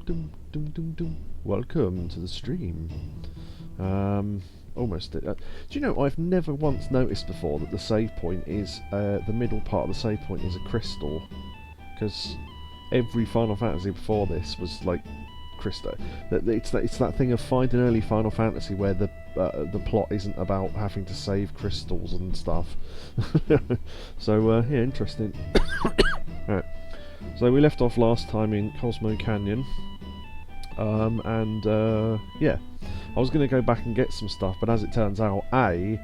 dum, dum, dum, dum. Welcome to the stream. Almost did. Do you know, I've never once noticed before that the save point is, the middle part of the save point is a crystal. Because every Final Fantasy before this was like crystal. It's that thing of finding early Final Fantasy where the plot isn't about having to save crystals and stuff. So yeah, interesting. Right. So we left off last time in Cosmo Canyon, and yeah, I was going to go back and get some stuff, but as it turns out, A,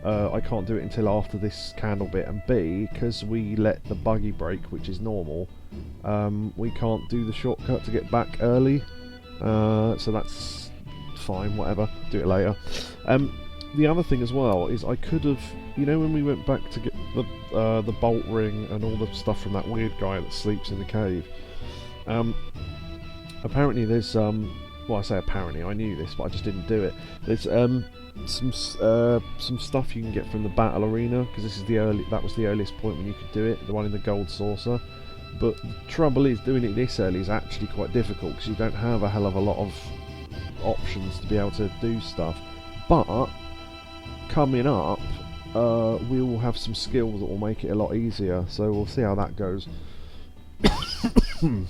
I can't do it until after this candle bit, and B, because we let the buggy break, which is normal, we can't do the shortcut to get back early, so that's fine, whatever, do it later. The other thing as well is I could have, you know, when we went back to get the bolt ring and all the stuff from that weird guy that sleeps in the cave, apparently there's well, I say apparently, I knew this, but I just didn't do it. There's some stuff you can get from the battle arena, because this is that was the earliest point when you could do it, the one in the gold saucer. But the trouble is, doing it this early is actually quite difficult because you don't have a hell of a lot of options to be able to do stuff. But coming up, we will have some skills that will make it a lot easier, so we'll see how that goes. Because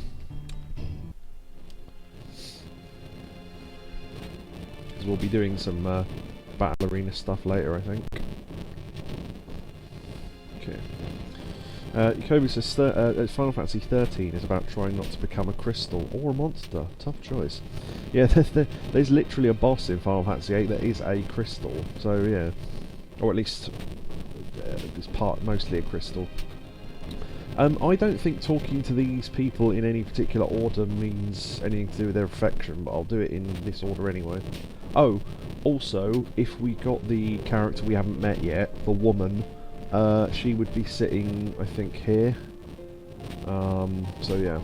we'll be doing some battle arena stuff later, I think. Okay. Kobe says Final Fantasy 13 is about trying not to become a crystal or a monster. Tough choice. Yeah, there's literally a boss in Final Fantasy 8 that is a crystal. So yeah, or at least it's mostly a crystal. I don't think talking to these people in any particular order means anything to do with their affection, but I'll do it in this order anyway. Oh, also, if we got the character we haven't met yet, the woman, she would be sitting, I think, here. So yeah.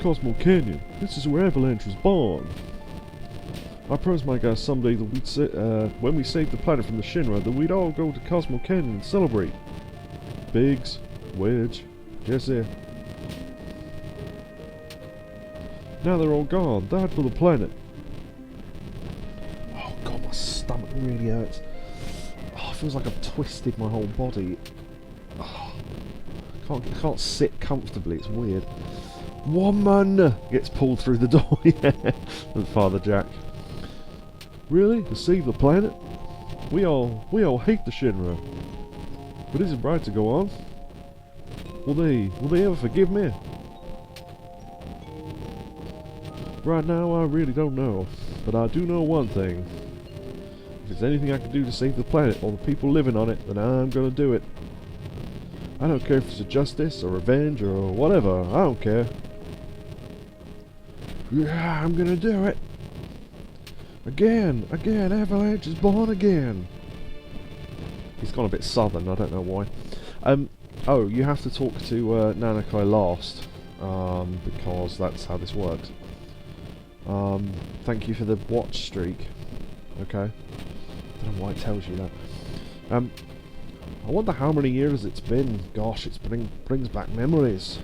Cosmo Canyon. This is where Avalanche was born. I promised my guys someday that we'd when we saved the planet from the Shinra, that we'd all go to Cosmo Canyon and celebrate. Biggs, Wedge, Jesse. Now they're all gone. Died for the planet. Oh god, my stomach really hurts. Oh, it feels like I've twisted my whole body. Oh, I can't sit comfortably. It's weird. Woman gets pulled through the door. Yeah, and Father Jack. Really? To save the planet? We all hate the Shinra. But is it right to go on? Will they ever forgive me? Right now, I really don't know. But I do know one thing. If there's anything I can do to save the planet or the people living on it, then I'm gonna do it. I don't care if it's a justice or revenge or whatever. I don't care. Yeah, I'm gonna do it. Again, Avalanche is born again. He's gone a bit southern, I don't know why. Oh, you have to talk to Nanakai last, because that's how this works. Thank you for the watch streak. Okay. Don't know why it tells you that. I wonder how many years it's been. Gosh, it brings back memories.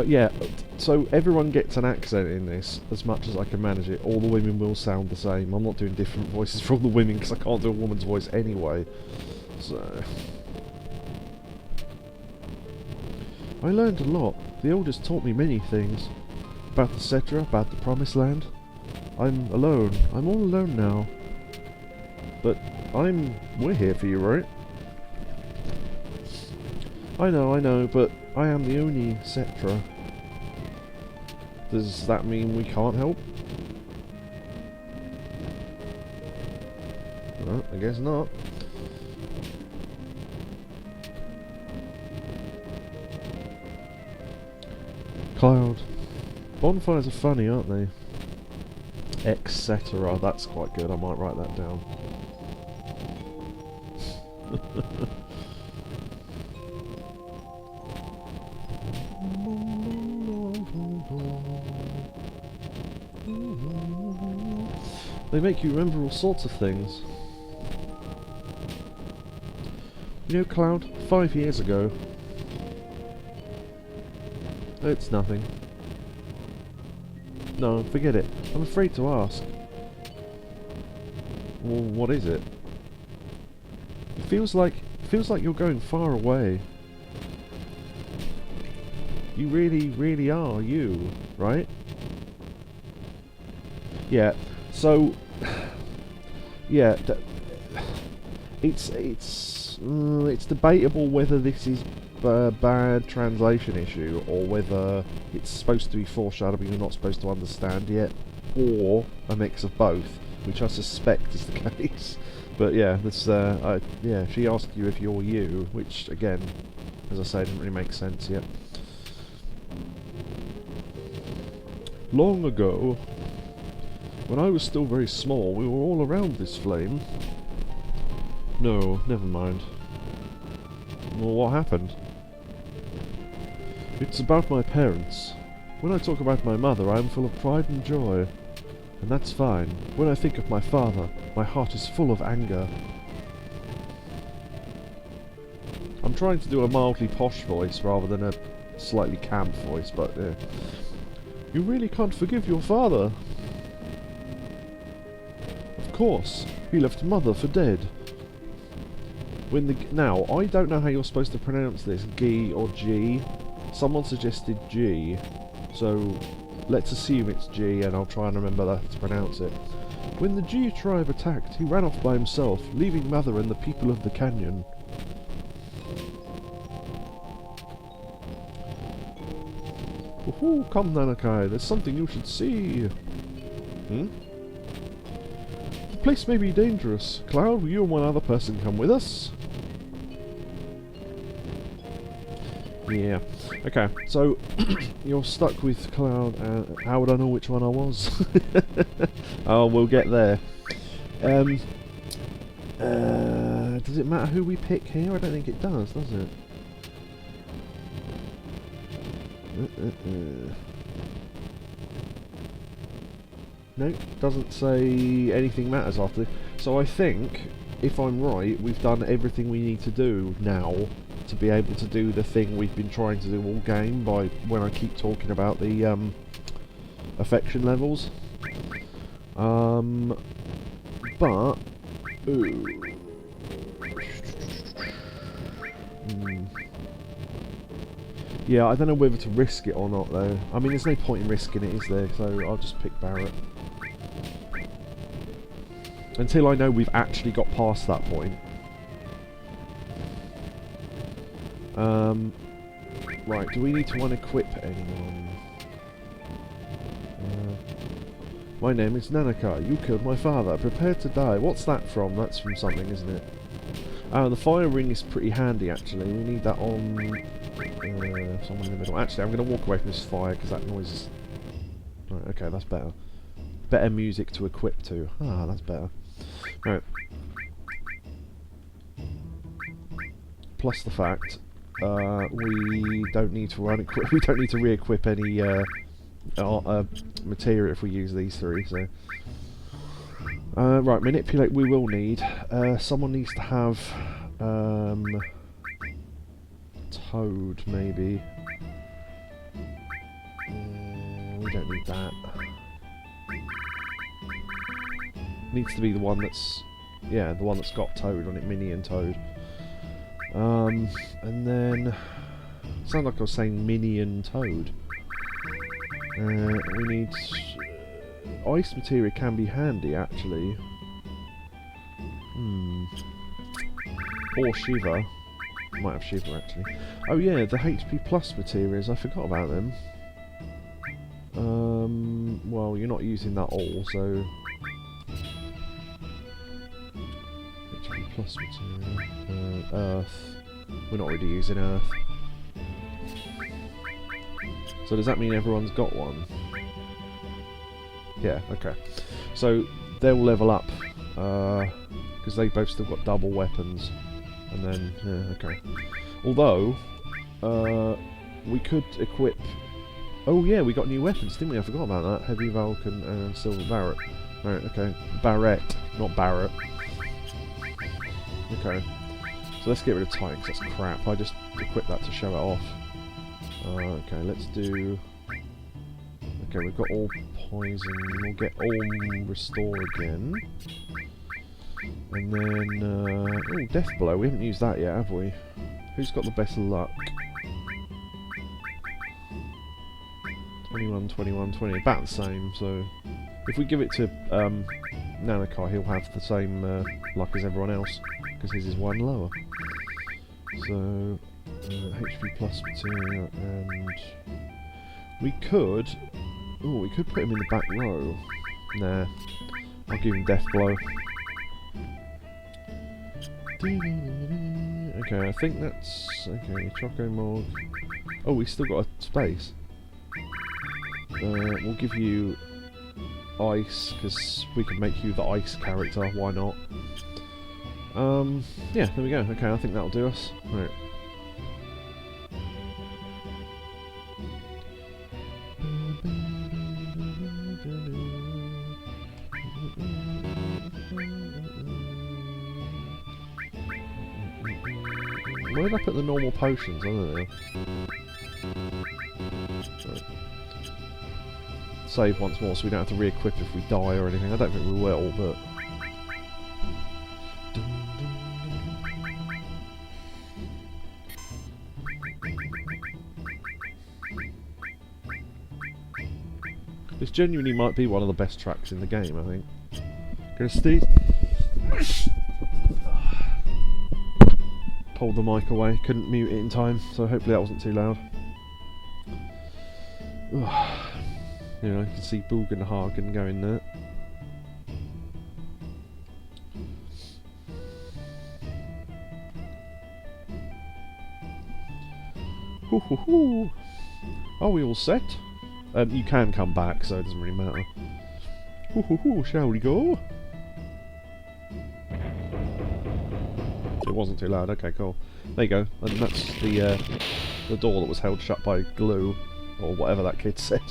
Yeah, so everyone gets an accent in this, as much as I can manage it. All the women will sound the same. I'm not doing different voices from the women, because I can't do a woman's voice anyway. So... I learned a lot. The elders taught me many things. About the Cetra, about the Promised Land. I'm alone. I'm all alone now. But we're here for you, right? I know, but I am the only Cetra. Does that mean we can't help? No, I guess not. Cloud. Bonfires are funny, aren't they? Etc. That's quite good. I might write that down. They make you remember all sorts of things. You know, Cloud, 5 years ago... It's nothing. No, forget it. I'm afraid to ask. Well, what is it? It feels like you're going far away. You really, really are you, right? Yeah. So, yeah, it's debatable whether this is a bad translation issue or whether it's supposed to be foreshadowing you're not supposed to understand yet, or a mix of both, which I suspect is the case. But yeah, this yeah, she asked you if you're you, which again, as I say, didn't really make sense yet. Long ago, when I was still very small, we were all around this flame. No, never mind. Well, what happened? It's about my parents. When I talk about my mother, I am full of pride and joy. And that's fine. When I think of my father, my heart is full of anger. I'm trying to do a mildly posh voice rather than a slightly camp voice, but you really can't forgive your father. Of course, he left mother for dead. Now, I don't know how you're supposed to pronounce this, G or G. Someone suggested G, so let's assume it's G, and I'll try and remember that to pronounce it. When the G tribe attacked, he ran off by himself, leaving Mother and the people of the canyon. Woohoo, come Nanakai, there's something you should see. The place may be dangerous. Cloud, will you and one other person come with us? Yeah. Okay, so you're stuck with Cloud, and how would I know which one I was? Oh, we'll get there. Does it matter who we pick here? I don't think it does it? No, doesn't say anything matters after. So I think, if I'm right, we've done everything we need to do now to be able to do the thing we've been trying to do all game by when I keep talking about the affection levels. But yeah, I don't know whether to risk it or not though. I mean, there's no point in risking it, is there? So I'll just pick Barret. Until I know we've actually got past that point. Right, do we need to unequip anyone? My name is Nanakai. You killed my father. Prepare to die. What's that from? That's from something, isn't it? The fire ring is pretty handy, actually. We need that on someone in the middle. Actually, I'm going to walk away from this fire because that noise is... Right, okay, that's better. Better music to equip to. Ah, that's better. Right. Plus the fact we don't need to unequip. We don't need to re-equip any material if we use these three. So, right, manipulate. We will need. Someone needs to have Toad, maybe. We don't need that. Needs to be the one that's, yeah, the one that's got Toad on it, Minnie and Toad. And then, sound like I was saying Minnie and Toad. We need ice material can be handy actually. Or Shiva. Might have Shiva actually. Oh yeah, the HP plus materials. I forgot about them. Well, you're not using that all, so. HP plus material. Earth. We're not really using Earth. So does that mean everyone's got one? Yeah, okay. So they'll level up, because they both still got double weapons. And then, yeah, okay. Although, we could equip... Oh yeah, we got new weapons, didn't we? I forgot about that. Heavy Vulcan and Silver Barret. Right, okay. Barret, not Barret. Okay. So let's get rid of Titan, because that's crap. I just equipped that to show it off. Okay, let's do... Okay, we've got all poison. We'll get all restore again. And then... oh, Death Blow. We haven't used that yet, have we? Who's got the best luck? 21, 21, 20. About the same, so... If we give it to Nanakai, he'll have the same luck as everyone else, because his is one lower. So... HP plus material, and... We could... Oh, we could put him in the back row. Nah. I'll give him Death Blow. Okay, I think that's... Okay, Choco Morg. Oh, we still got a space. We'll give you Ice, because we can make you the Ice character, why not? Yeah, there we go. Okay, I think that'll do us. Right. Where did I put the normal potions? I don't know. Right. Save once more so we don't have to re-equip if we die or anything. I don't think we will, but... This genuinely might be one of the best tracks in the game, I think. Gonna sneeze. Pulled the mic away, couldn't mute it in time, so hopefully that wasn't too loud. You know, you can see Bugenhagen going there. Hoo hoo hoo! Are we all set? You can come back, so it doesn't really matter. Hoo hoo hoo, shall we go? It wasn't too loud, okay, cool. There you go, and that's the door that was held shut by glue, or whatever that kid said.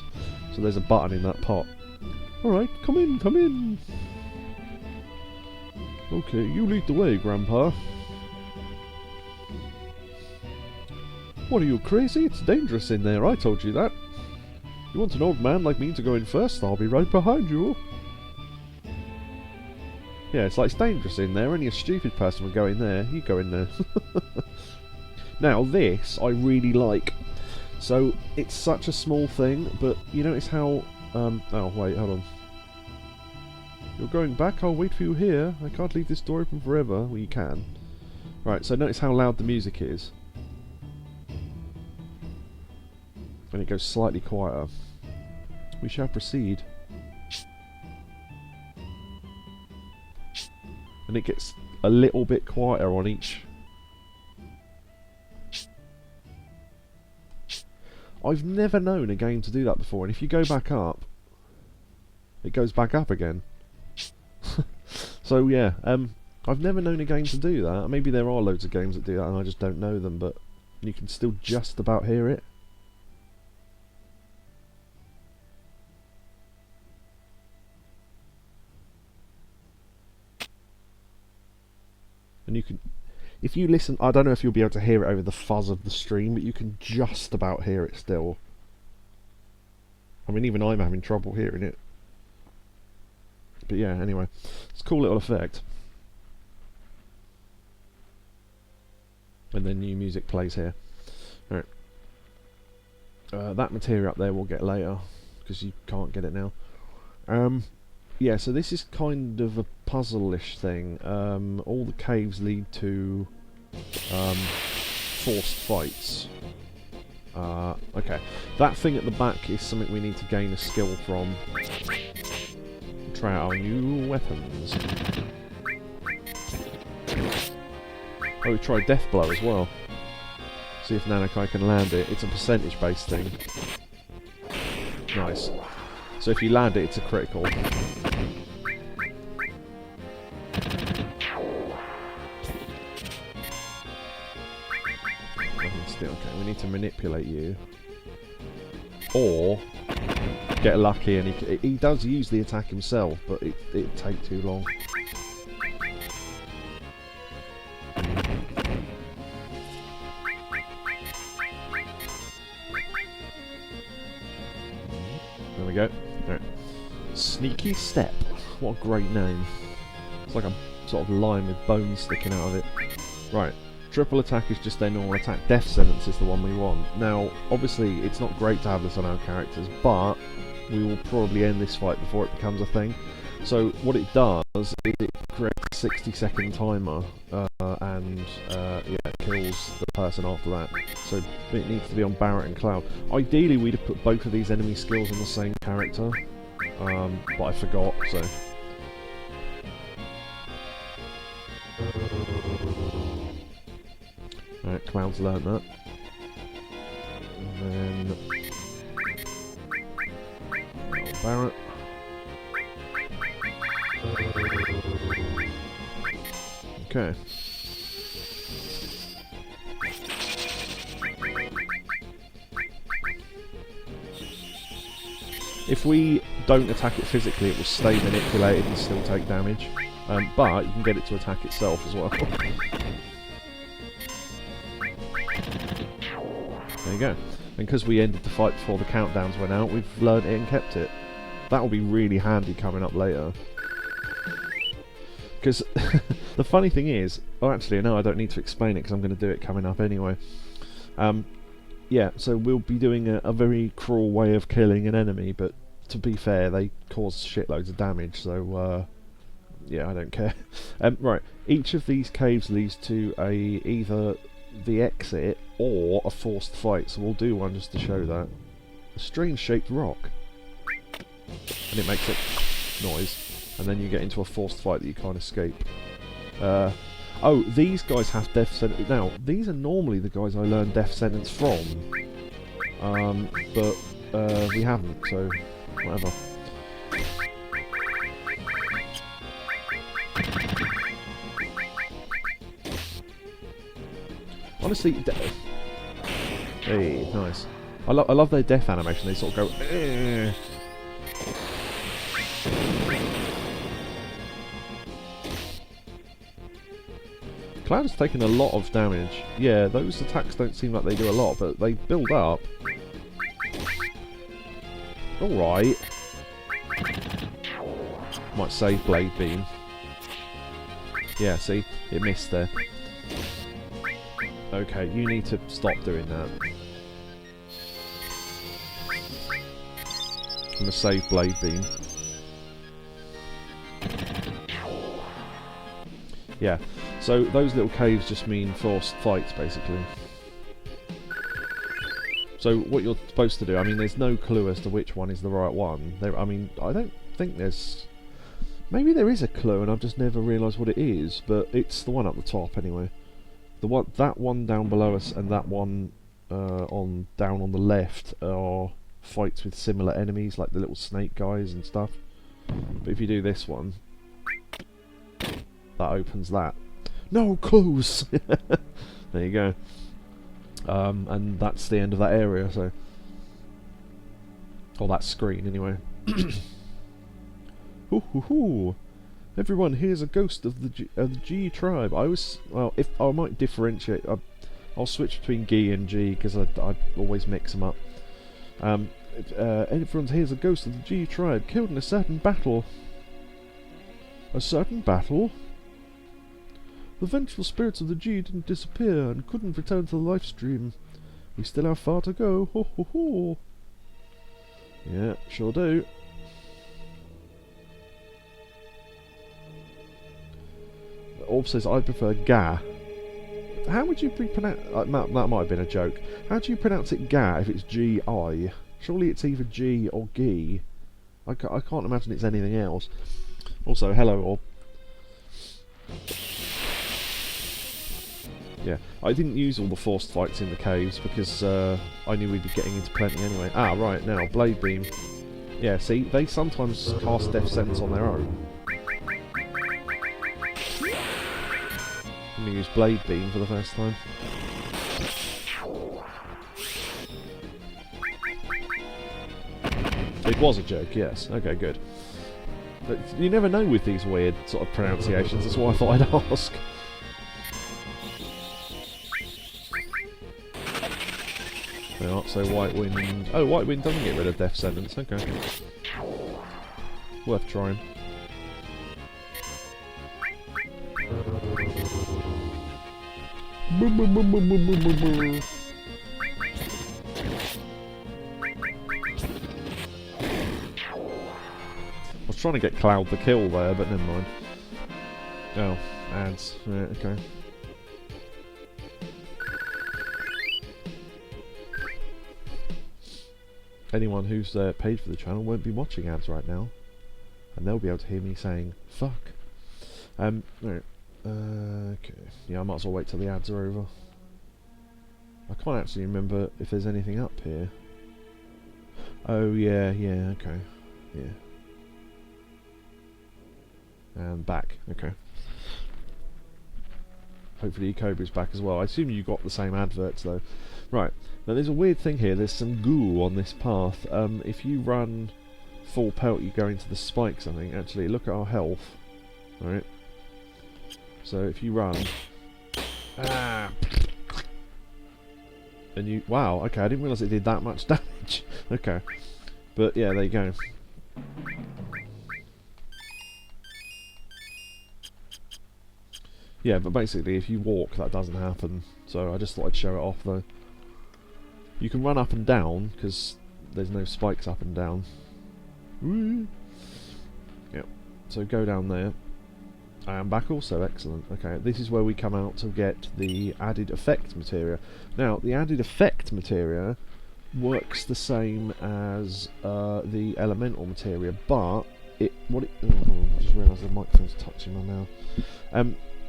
So there's a button in that pot. Alright, come in, come in! Okay, you lead the way, Grandpa. What, are you crazy? It's dangerous in there, I told you that. You want an old man like me to go in first? I'll be right behind you. Yeah, it's like it's dangerous in there. Only a stupid person would go in there. You go in there. Now, this I really like. So, it's such a small thing, but you notice how... oh, wait, hold on. You're going back? I'll wait for you here. I can't leave this door open forever. Well, you can. Right, so notice how loud the music is. And it goes slightly quieter. We shall proceed. And it gets a little bit quieter on each. I've never known a game to do that before, and if you go back up, it goes back up again. So yeah, I've never known a game to do that. Maybe there are loads of games that do that and I just don't know them, but you can still just about hear it. And you can, if you listen, I don't know if you'll be able to hear it over the fuzz of the stream, but you can just about hear it still. I mean, even I'm having trouble hearing it. But yeah, anyway, it's a cool little effect. And then new music plays here. Alright. That material up there we'll get later, because you can't get it now. Yeah, so this is kind of a puzzle-ish thing. All the caves lead to forced fights. Okay, that thing at the back is something we need to gain a skill from. Try out our new weapons. Oh, we tried Death Blow as well. See if Nanakai can land it. It's a percentage-based thing. Nice. So if you land it, it's a critical. Okay, we need to manipulate you. Or get lucky, and he does use the attack himself, but it'd take too long. we go. Right. Sneaky Step. What a great name. It's like a sort of line with bones sticking out of it. Right. Triple attack is just their normal attack. Death Sentence is the one we want. Now, obviously, it's not great to have this on our characters, but we will probably end this fight before it becomes a thing. So, what it does is it creates a 60-second timer, and yeah, it kills the person after that. So, it needs to be on Barret and Cloud. Ideally, we'd have put both of these enemy skills on the same character, but I forgot, so... Alright, Cloud's learnt that. And then... Barret. Okay. If we don't attack it physically, it will stay manipulated and still take damage. But you can get it to attack itself as well. There you go. And because we ended the fight before the countdowns went out, we've learned it and kept it. That will be really handy coming up later. Because the funny thing is... Oh, actually, no, I don't need to explain it because I'm going to do it coming up anyway. Yeah, so we'll be doing a very cruel way of killing an enemy, but to be fair, they cause shitloads of damage, so... yeah, I don't care. Right, each of these caves leads to either the exit or a forced fight, so we'll do one just to show that. A strange shaped rock. And it makes a noise, and then you get into a forced fight that you can't escape. Oh, these guys have death sentence. Now, these are normally the guys I learned death sentence from. But we haven't, so whatever. Honestly, hey, nice. I love their death animation. They sort of go. Cloud has taken a lot of damage. Yeah, those attacks don't seem like they do a lot, but they build up. Alright. Might save Blade Beam. Yeah, see? It missed there. Okay, you need to stop doing that. I'm gonna save Blade Beam. Yeah, so those little caves just mean forced fights, basically. So what you're supposed to do, I mean, there's no clue as to which one is the right one. I mean, I don't think there's... Maybe there is a clue and I've just never realised what it is, but it's the one at the top anyway. That one down below us and that one down on the left are fights with similar enemies, like the little snake guys and stuff. But if you do this one, that opens that. No clues! There you go. And that's the end of that area, so... Or that screen, anyway. Hoo hoo hoo! Everyone, here's a ghost of the G tribe. Well, if I might differentiate, I'll switch between G and G because I always mix them up. Everyone's here's a ghost of the G tribe, killed in a certain battle. A certain battle? The vengeful spirits of the G didn't disappear and couldn't return to the life stream. We still have far to go. Ho ho ho! Yeah, sure do. Orb says, I prefer Ga. How would you pronounce... that might have been a joke. How do you pronounce it Ga if it's G-I? Surely it's either G or G. I can't imagine it's anything else. Also, hello, Orb. Yeah, I didn't use all the forced fights in the caves because I knew we'd be getting into plenty anyway. Ah, right, now, Blade Beam. Yeah, see, they sometimes cast Death Sentence on their own. I'm going to use Blade Beam for the first time. It was a joke, yes. Okay, good. But you never know with these weird sort of pronunciations, that's why I thought I'd ask. They are, so White Wind... Oh, White Wind doesn't get rid of Death Sentence, okay. Worth trying. I was trying to get Cloud the kill there, but never mind. Oh, ads. Yeah, okay. Anyone who's paid for the channel won't be watching ads right now, and they'll be able to hear me saying "fuck." Right. Okay. Yeah, I might as well wait till the ads are over. I can't actually remember if there's anything up here. Oh yeah, yeah, okay, yeah. And back, okay. Hopefully Kobra's back as well. I assume you got the same adverts though. Right, now there's a weird thing here. There's some goo on this path. If you run full pelt, you go into the spikes, I think. Actually, look at our health. Alright. So if you run... Ah! And you... Wow, okay, I didn't realise it did that much damage. Okay. But yeah, there you go. Yeah, but basically if you walk, that doesn't happen. So I just thought I'd show it off though. You can run up and down, because there's no spikes up and down. Woo! Yep. So go down there. I am back also, excellent. Okay, this is where we come out to get the added effect materia. Now, the added effect materia works the same as the elemental materia, but I just realised the microphone's touching my mouth.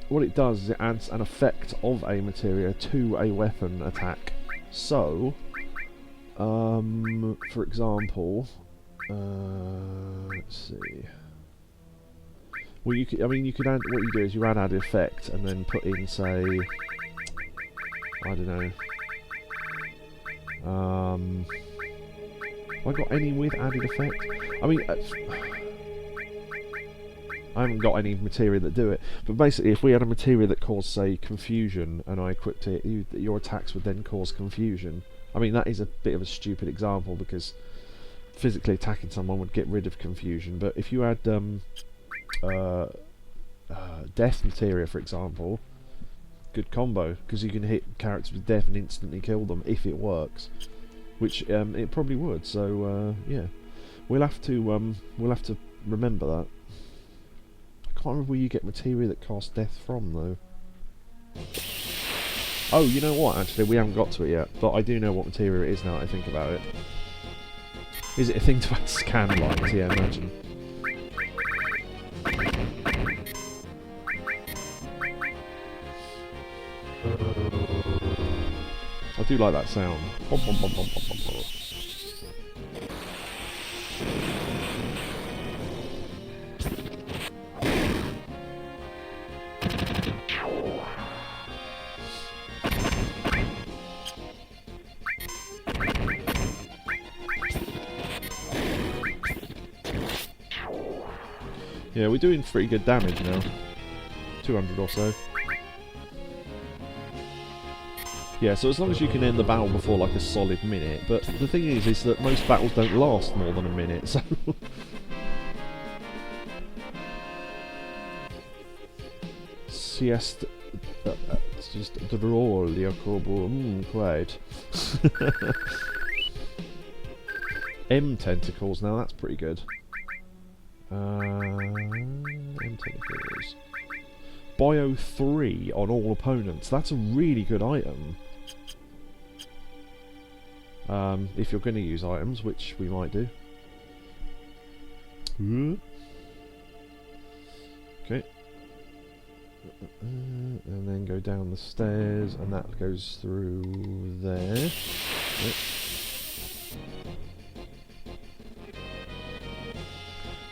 What it does is it adds an effect of a materia to a weapon attack. So, for example, let's see. Well, you could, I mean, you could add. What you do is you add effect and then put in, say, I don't know. Have I got any with added effect? I mean, I haven't got any materia that do it. But basically, if we had a materia that caused, say, confusion, and I equipped it, your attacks would then cause confusion. I mean, that is a bit of a stupid example because physically attacking someone would get rid of confusion. But if you had death materia, for example, good combo, because you can hit characters with death and instantly kill them if it works, which it probably would. So yeah, we'll have to remember that. I can't remember where you get materia that casts death from though. Oh, you know what? Actually, we haven't got to it yet, but I do know what materia it is now that I think about it. Is it a thing to add scan lines? Yeah, imagine. I do like that sound. Bom, bom, bom, bom, bom, bom, bom. Yeah, we're doing pretty good damage now. 200 or so. Yeah, so as long as you can end the battle before like a solid minute, but the thing is that most battles don't last more than a minute, so... Siesta... it's just droll, Jacobo, quite. M tentacles, now that's pretty good. M tentacles. Bio 3 on all opponents. That's a really good item. If you're going to use items, which we might do. Okay. And then go down the stairs, and that goes through there. Yep.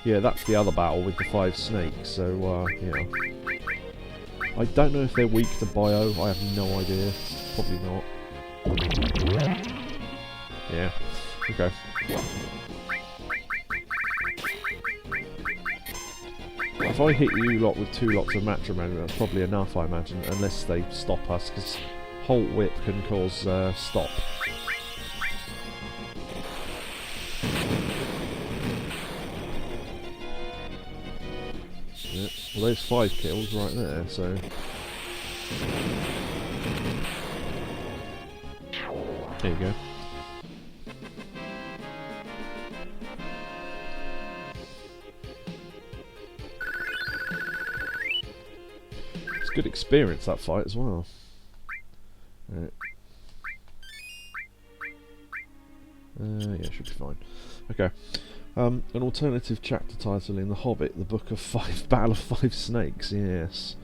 Yeah, that's the other battle with the 5 snakes, so, yeah. I don't know if they're weak to bio, I have no idea. Probably not. Yeah, okay. If I hit you lot with 2 lots of matrimony, that's probably enough, I imagine, unless they stop us, because Halt Whip can cause stop. Well, there's 5 kills right there, so... There you go. It's good experience, that fight, as well. Right. Yeah, should be fine. Okay. An alternative chapter title in The Hobbit, The Book of Battle of Five Snakes, yes.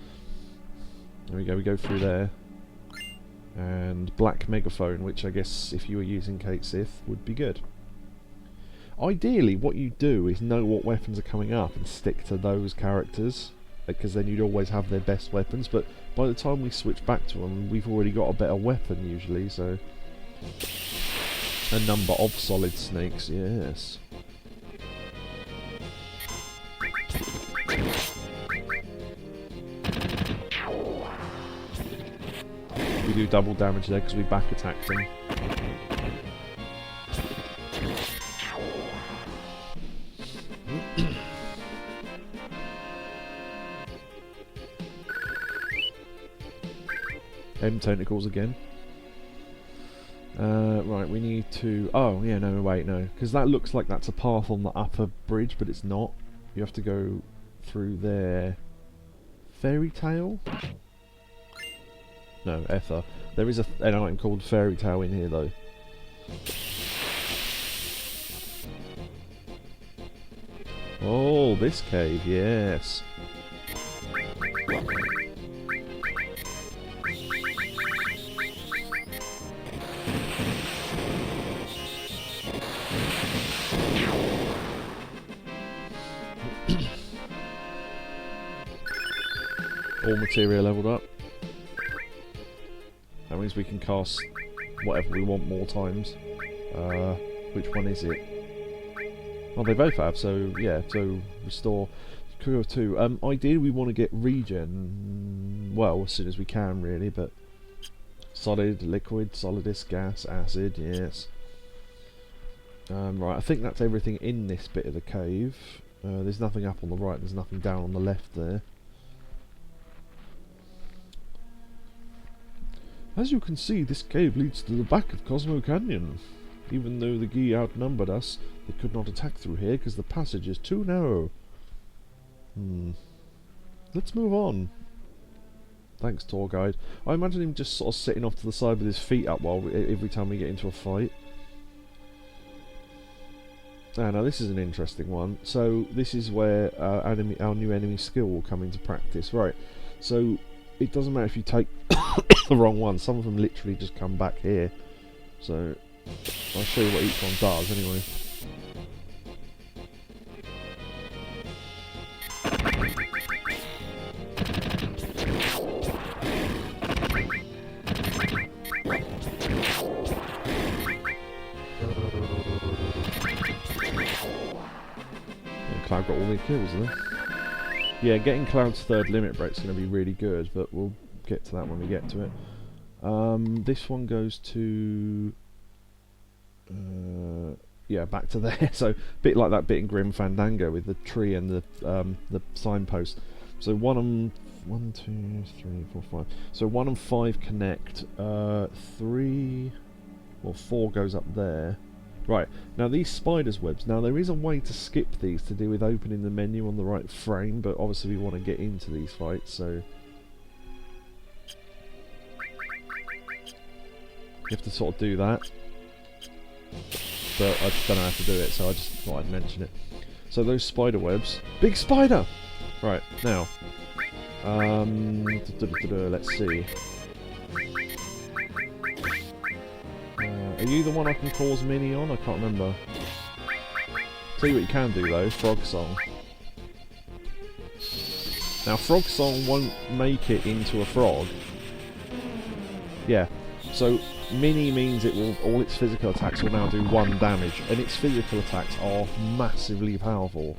There we go, we go through there. And Black Megaphone, which I guess if you were using Kate Sith would be good. Ideally, what you do is know what weapons are coming up and stick to those characters, because then you'd always have their best weapons, but by the time we switch back to them, we've already got a better weapon usually, so... A number of solid snakes, yes. We do double damage there because we back attacked them. M tentacles again. Right, we need to... Oh, yeah, no, wait, no. Because that looks like that's a path on the upper bridge, but it's not. You have to go through there. Fairy Tale? No, Ether. There is an item called Fairy Tale in here, though. Oh, this cave, yes. All materia leveled up. That means we can cast whatever we want more times. Which one is it? Oh, they both have, so yeah, so restore crew of 2. Ideally we want to get regen, well, as soon as we can really, but solid, liquid, solidus, gas, acid, yes. Right, I think that's everything in this bit of the cave. There's nothing up on the right, there's nothing down on the left there. As you can see, this cave leads to the back of Cosmo Canyon. Even though the Gi outnumbered us, they could not attack through here because the passage is too narrow. Let's move on. Thanks, tour guide. I imagine him just sort of sitting off to the side with his feet up while every time we get into a fight. Ah, now this is an interesting one. So this is where our new enemy skill will come into practice. Right, so it doesn't matter if you take the wrong one. Some of them literally just come back here. So I'll show you what each one does anyway. Yeah, Cloud got all the kills there. Yeah, getting Cloud's third limit break's going to be really good, but we'll get to that when we get to it. This one goes to... yeah, back to there. So, a bit like that bit in Grim Fandango with the tree and the signpost. So 1, 2, 3, 4, 5. So 1 and 5 connect. 3, well 4 goes up there. Right, now these spiders' webs, now there is a way to skip these to do with opening the menu on the right frame, but obviously we want to get into these fights, so... You have to sort of do that. But I just don't know how to do it, so I just thought I'd mention it. So those spider webs... Big spider! Right, now... let's see. Are you the one I can cause mini on? I can't remember. Tell you what you can do though, Frog Song. Now Frog Song won't make it into a frog. Yeah, so mini means it will, all its physical attacks will now do 1 damage, and its physical attacks are massively powerful.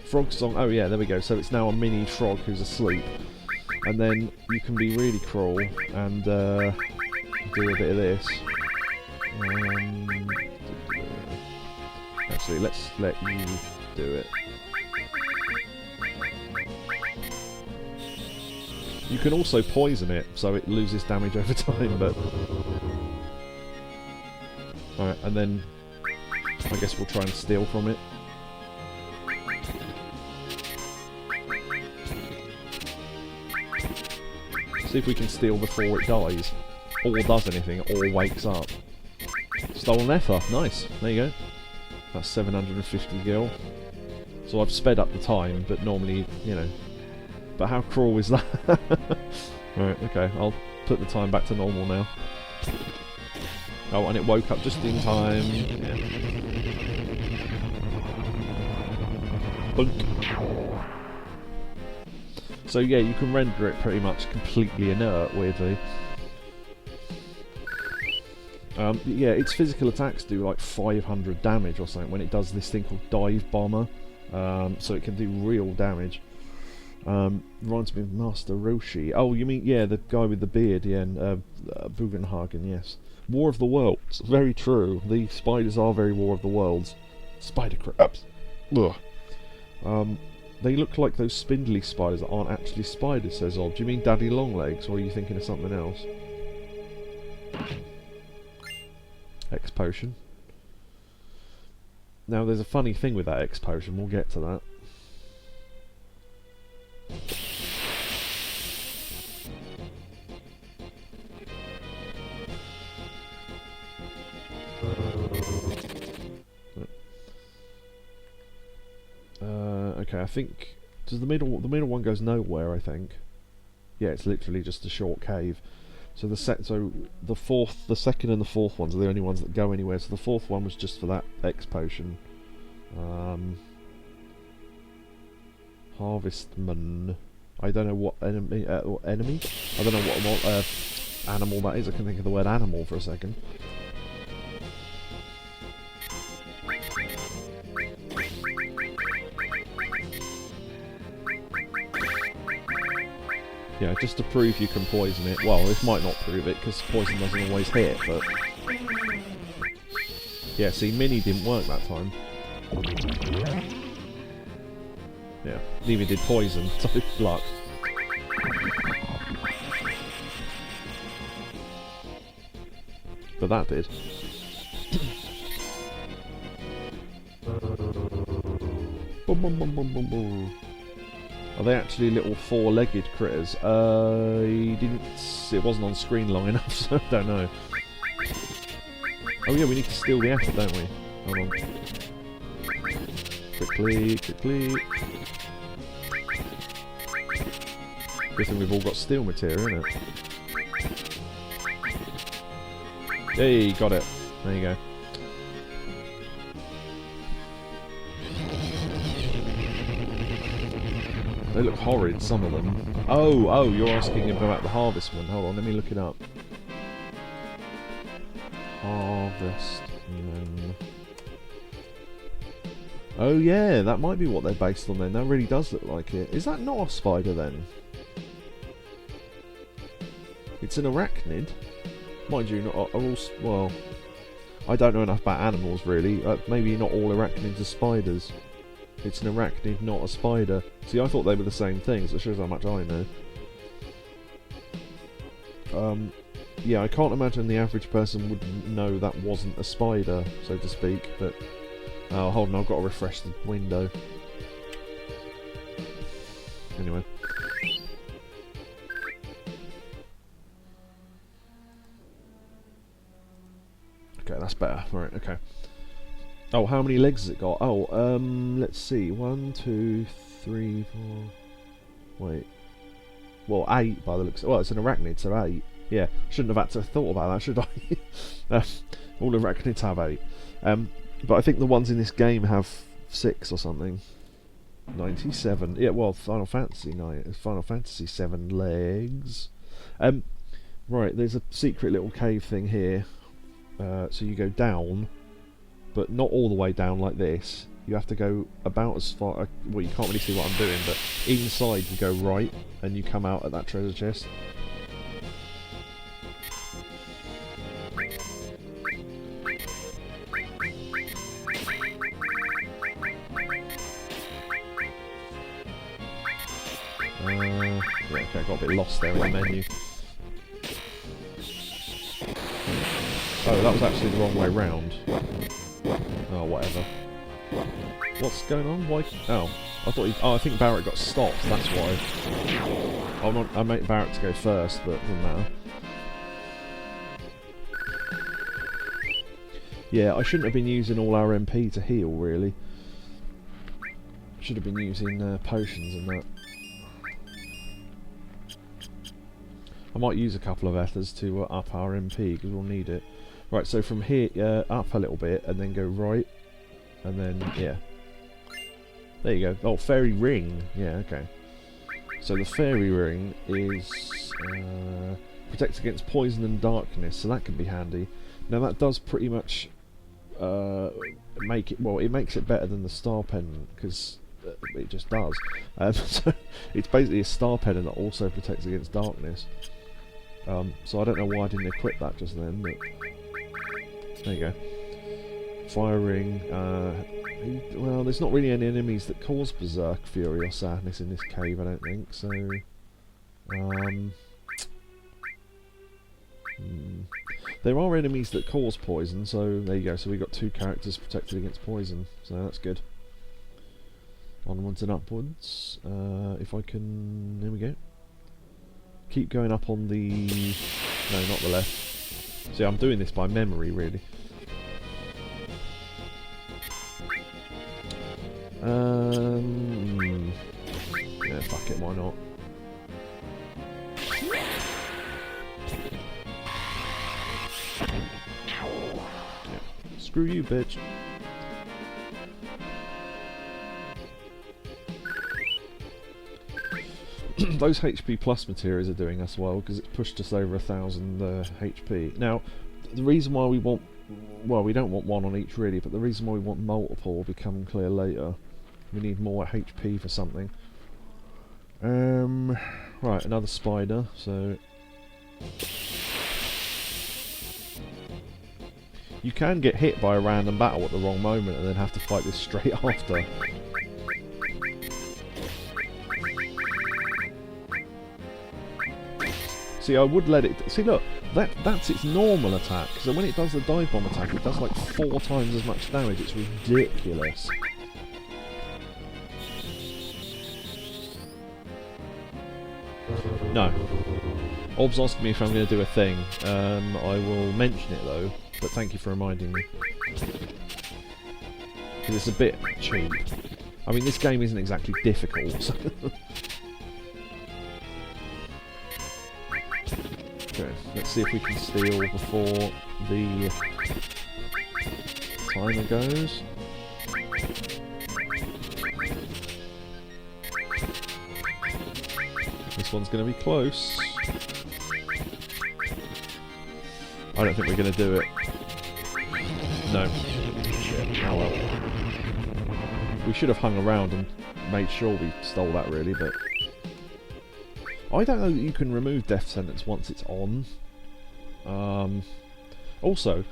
Frog Song, oh yeah, there we go, so it's now a mini frog who's asleep. And then you can be really cruel and do a bit of this. Actually, let's let you do it. You can also poison it, so it loses damage over time, but... Alright, and then I guess we'll try and steal from it. See if we can steal before it dies, or does anything, or wakes up. Stolen Ether, nice, there you go. That's 750 gil. So I've sped up the time, but normally, you know... But how cruel is that? Right, okay, I'll put the time back to normal now. Oh, and it woke up just in time. Yeah. Bunk. So yeah, you can render it pretty much completely inert, weirdly. Yeah, its physical attacks do like 500 damage or something when it does this thing called Dive Bomber. So it can do real damage. Reminds me of Master Roshi. Oh, you mean, yeah, the guy with the beard, yeah, and Bugenhagen, yes. War of the Worlds, very true. The spiders are very War of the Worlds. Spider crabs. Ugh. They look like those spindly spiders that aren't actually spiders, says Ob. Do you mean Daddy Longlegs, or are you thinking of something else? X potion. Now, there's a funny thing with that X potion. We'll get to that. Okay, I think does the middle one goes nowhere. I think, yeah, it's literally just a short cave. So the second and the fourth ones are the only ones that go anywhere. So the fourth one was just for that X potion. Harvestman. I don't know what enemy. Enemy? I don't know what animal that is. I can think of the word animal for a second. Yeah, just to prove you can poison it. Well, this might not prove it, because poison doesn't always hit, but... Yeah, see, Mini didn't work that time. Yeah, neither did poison, so luck. But that did. Boom, boom, boom, boom, boom, boom. Are they actually little four-legged critters? It wasn't on screen long enough, so I don't know. Oh yeah, we need to steal the effort, don't we? Hold on. Quickly, quickly. Good thing we've all got steel material, isn't it? Hey, got it. There you go. They look horrid, some of them. Oh, you're asking about the Harvestman. Hold on, let me look it up. Harvestman. Oh yeah, that might be what they're based on then. That really does look like it. Is that not a spider then? It's an arachnid. Mind you, not all... Well, I don't know enough about animals really. Maybe not all arachnids are spiders. It's an arachnid, not a spider. See, I thought they were the same thing, so it shows how much I know. Yeah, I can't imagine the average person would know that wasn't a spider, so to speak, but... Oh, hold on, I've got to refresh the window. Anyway. Okay, that's better. Right, okay. Oh, how many legs has it got? Oh, let's see. 1, 2, 3, 4... Wait. Well, 8 by the looks... Well, it's an arachnid, so 8. Yeah, shouldn't have had to have thought about that, should I? All arachnids have 8. But I think the ones in this game have 6 or something. 97. Yeah, well, Final Fantasy 7 legs. Right, there's a secret little cave thing here. So you go down, but not all the way down like this. You have to go about as far... well, you can't really see what I'm doing, but inside you go right, and you come out at that treasure chest. Yeah. Okay, I got a bit lost there in the menu. Oh, that was actually the wrong way round. Oh, whatever. What's going on? Why? Oh, I thought he... Oh, I think Barret got stopped, that's why. I meant Barret to go first, but it doesn't matter. Yeah, I shouldn't have been using all our MP to heal, really. Should have been using potions and that. I might use a couple of ethers to up our MP, because we'll need it. Right, so from here, up a little bit, and then go right, and then, yeah. There you go. Oh, fairy ring. Yeah, okay. So the fairy ring is protects against poison and darkness, so that can be handy. Now that does pretty much make it, well, it makes it better than the star pendant, because it just does. So it's basically a star pendant that also protects against darkness. So I don't know why I didn't equip that just then, but there you go. Firing. Well, there's not really any enemies that cause berserk fury or sadness in this cave, I don't think. So, there are enemies that cause poison. So there you go. So we got 2 characters protected against poison. So that's good. Onwards and upwards. If I can, there we go. Keep going up on the. No, not the left. See, I'm doing this by memory, really. Yeah, fuck it, why not? Yeah. Screw you, bitch. Those HP plus materials are doing us well because it's pushed us over 1,000 HP. Now, the reason why we want, well, we don't want one on each really, but the reason why we want multiple will become clear later. We need more HP for something. Right, another spider. So you can get hit by a random battle at the wrong moment and then have to fight this straight after. See, I would let it... See, look, that's its normal attack. So when it does the dive bomb attack, it does like 4 times as much damage. It's ridiculous. No. Ob's asking me if I'm going to do a thing. I will mention it though, but thank you for reminding me. Because it's a bit cheap. I mean, this game isn't exactly difficult, so... Okay, let's see if we can steal before the timer goes. This one's going to be close. I don't think we're going to do it. No. Shit, oh well. We should have hung around and made sure we stole that really, but... I don't know that you can remove death sentence once it's on. Also,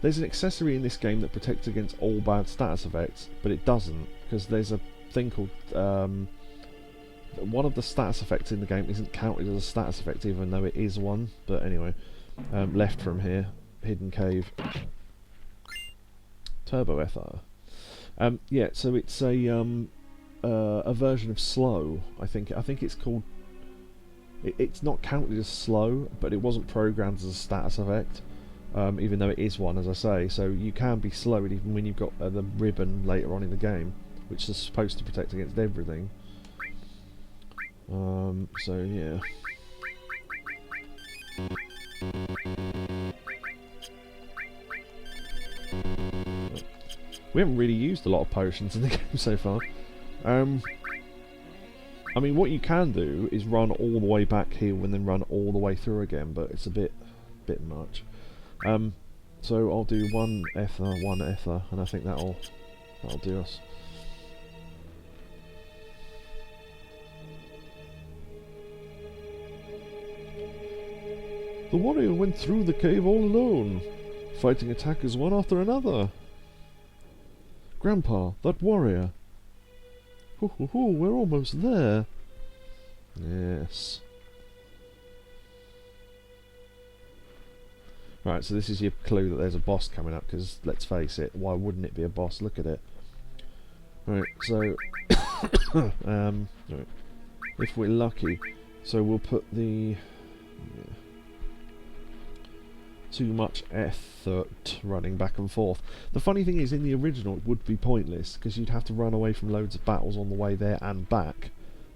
there's an accessory in this game that protects against all bad status effects, but it doesn't, because there's a thing called... one of the status effects in the game isn't counted as a status effect, even though it is one. But anyway, left from here, hidden cave. Turbo ether. Yeah, so it's a version of slow. I think it's called... It's not counted as slow, but it wasn't programmed as a status effect, even though it is one, as I say. So you can be slowed even when you've got the ribbon later on in the game, which is supposed to protect against everything. So yeah. We haven't really used a lot of potions in the game so far. I mean, what you can do is run all the way back here and then run all the way through again, but it's a bit much. So I'll do one ether, and I think that'll do us. The warrior went through the cave all alone, fighting attackers one after another. Grandpa, that warrior. Ho ho ho, we're almost there. Yes. Right, so this is your clue that there's a boss coming up, because, let's face it, why wouldn't it be a boss? Look at it. Right, so... right. If we're lucky, so we'll put the... Yeah, too much effort running back and forth. The funny thing is, in the original, it would be pointless, because you'd have to run away from loads of battles on the way there and back.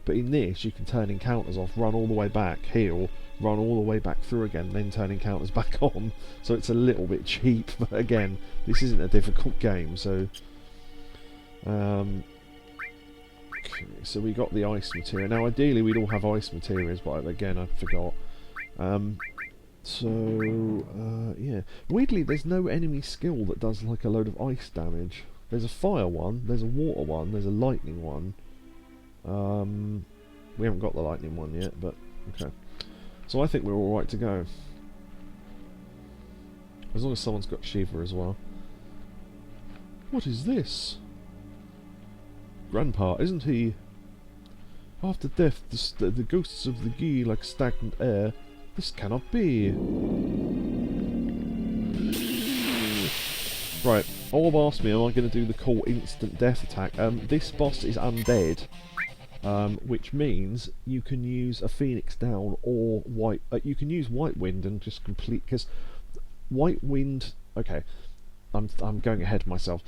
But in this, you can turn encounters off, run all the way back, heal, run all the way back through again, then turn encounters back on. So it's a little bit cheap, but again, this isn't a difficult game, so... okay, so we got the ice materia. Now, ideally, we'd all have ice materials, but again, I forgot. Yeah. Weirdly, there's no enemy skill that does like a load of ice damage. There's a fire one, there's a water one, there's a lightning one. We haven't got the lightning one yet, but okay. So I think we're all right to go. As long as someone's got Shiva as well. What is this? Grandpa, isn't he? After death, the ghosts of the Gi like stagnant air. This cannot be. Right, Orb asked me, am I going to do the cool instant death attack? This boss is undead, which means you can use a Phoenix Down or White... you can use White Wind and just complete... Because White Wind... Okay, I'm going ahead of myself.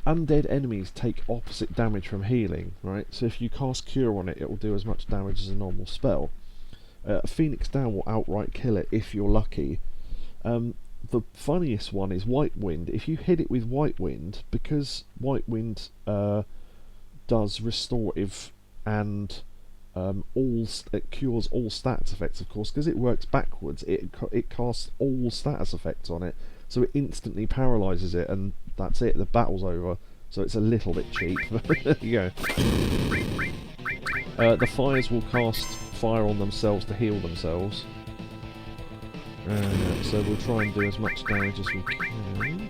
Undead enemies take opposite damage from healing, right? So if you cast Cure on it, it will do as much damage as a normal spell. Phoenix Down will outright kill it if you're lucky. The funniest one is White Wind. If you hit it with White Wind, because White Wind does restorative and it cures all status effects, of course, because it works backwards. It casts all status effects on it, so it instantly paralyses it, and that's it. The battle's over. So it's a little bit cheap. There you go. The fires will cast fire on themselves to heal themselves. So we'll try and do as much damage as we can.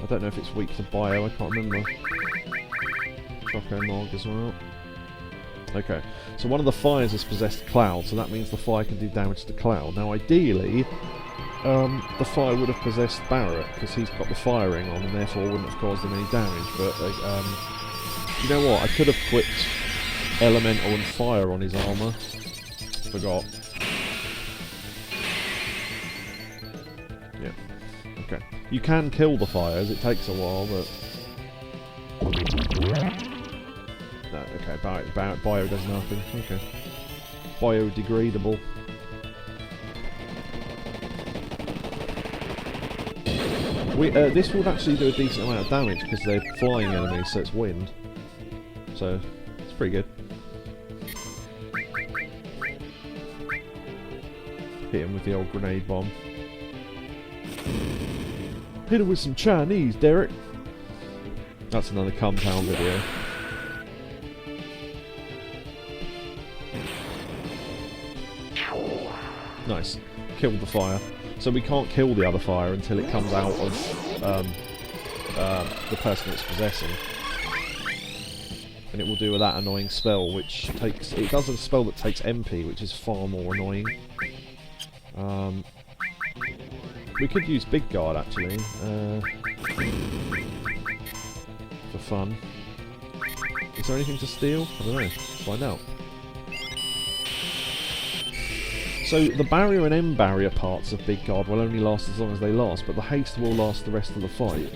I don't know if it's weak to bio, I can't remember. Choco Nog as well. Okay, so one of the fires has possessed Cloud, so that means the fire can do damage to Cloud. Now ideally, the fire would have possessed Barret, because he's got the firing on and therefore wouldn't have caused him any damage, but you know what, I could have equipped Elemental and Fire on his armour. Forgot. Yeah. Okay. You can kill the fires, it takes a while, but... No, okay, bio does nothing. Okay. Biodegradable. This would actually do a decent amount of damage, because they're flying enemies, so it's wind. So, it's pretty good. Hit him with the old grenade bomb. Hit him with some Chinese, Derek! That's another compound video. Nice. Killed the fire. So we can't kill the other fire until it comes out of the person it's possessing. And it will do that annoying spell, which takes... It does a spell that takes MP, which is far more annoying. We could use Big Guard, actually. For fun. Is there anything to steal? I don't know. Let's find out. So the barrier and end barrier parts of Big Guard will only last as long as they last, but the haste will last the rest of the fight.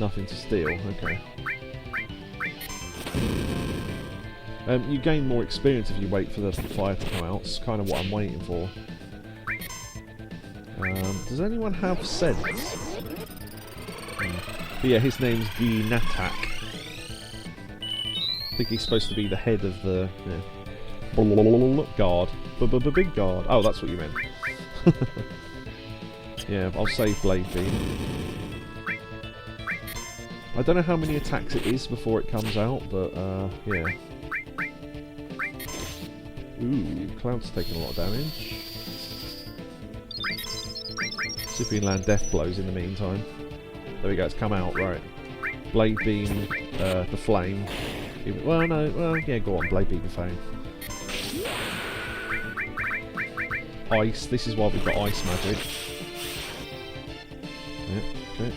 Nothing to steal, okay. You gain more experience if you wait for the fire to come out. It's kind of what I'm waiting for. Does anyone have sense? But yeah, his name's Gi Natak. I think he's supposed to be the head of the... Yeah. Guard. Big Guard. Oh, that's what you meant. Yeah, I'll save Blade Beam. I don't know how many attacks it is before it comes out, but yeah. Ooh, Cloud's taking a lot of damage. See if we can land Death Blows in the meantime. There we go, it's come out, right. Blade Beam, the flame. Well, no, well, yeah, go on, Blade Beacon Phone. Ice, this is why we've got ice magic. Yeah, okay.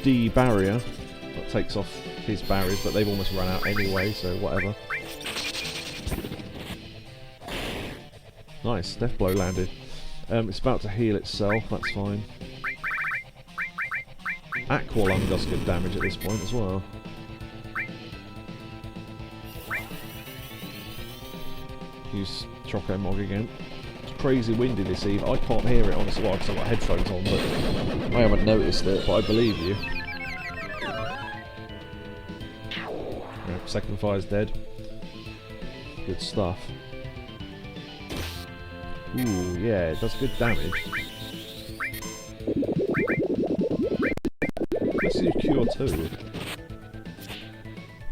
D barrier, that takes off his barriers, but they've almost run out anyway, so whatever. Nice, Death Blow landed. It's about to heal itself, that's fine. Aqua Lung does good damage at this point as well. Use Choco Mog again. It's crazy windy this eve. I can't hear it honestly, well, because I've got headphones on, but I haven't noticed it, but I believe you. Yeah, second fire's dead. Good stuff. Ooh, yeah, it does good damage. Let's do Cure 2.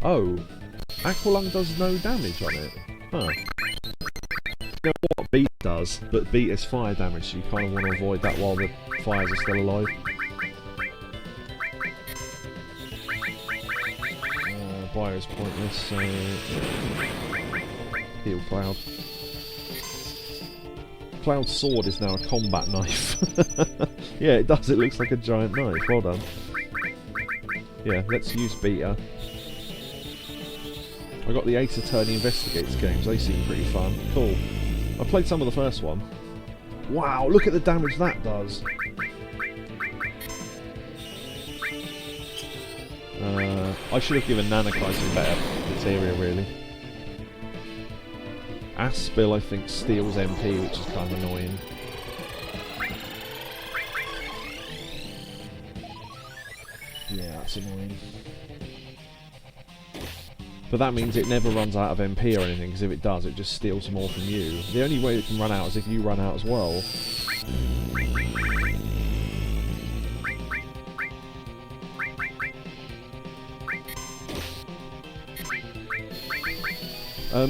Oh, Aqualung does no damage on it. Huh. You know what Beat does, but Beat is fire damage, so you kind of want to avoid that while the fires are still alive. Fire is pointless, so... Heal Cloud. Cloud's sword is now a combat knife. Yeah, it does. It looks like a giant knife. Well done. Yeah, let's use Beta. I got the Ace Attorney Investigates games. They seem pretty fun. Cool. I played some of the first one. Wow, look at the damage that does. I should have given Nanocry some better materia, really. Aspil, I think, steals MP, which is kind of annoying. Yeah, that's annoying. But that means it never runs out of MP or anything, because if it does, it just steals more from you. The only way it can run out is if you run out as well.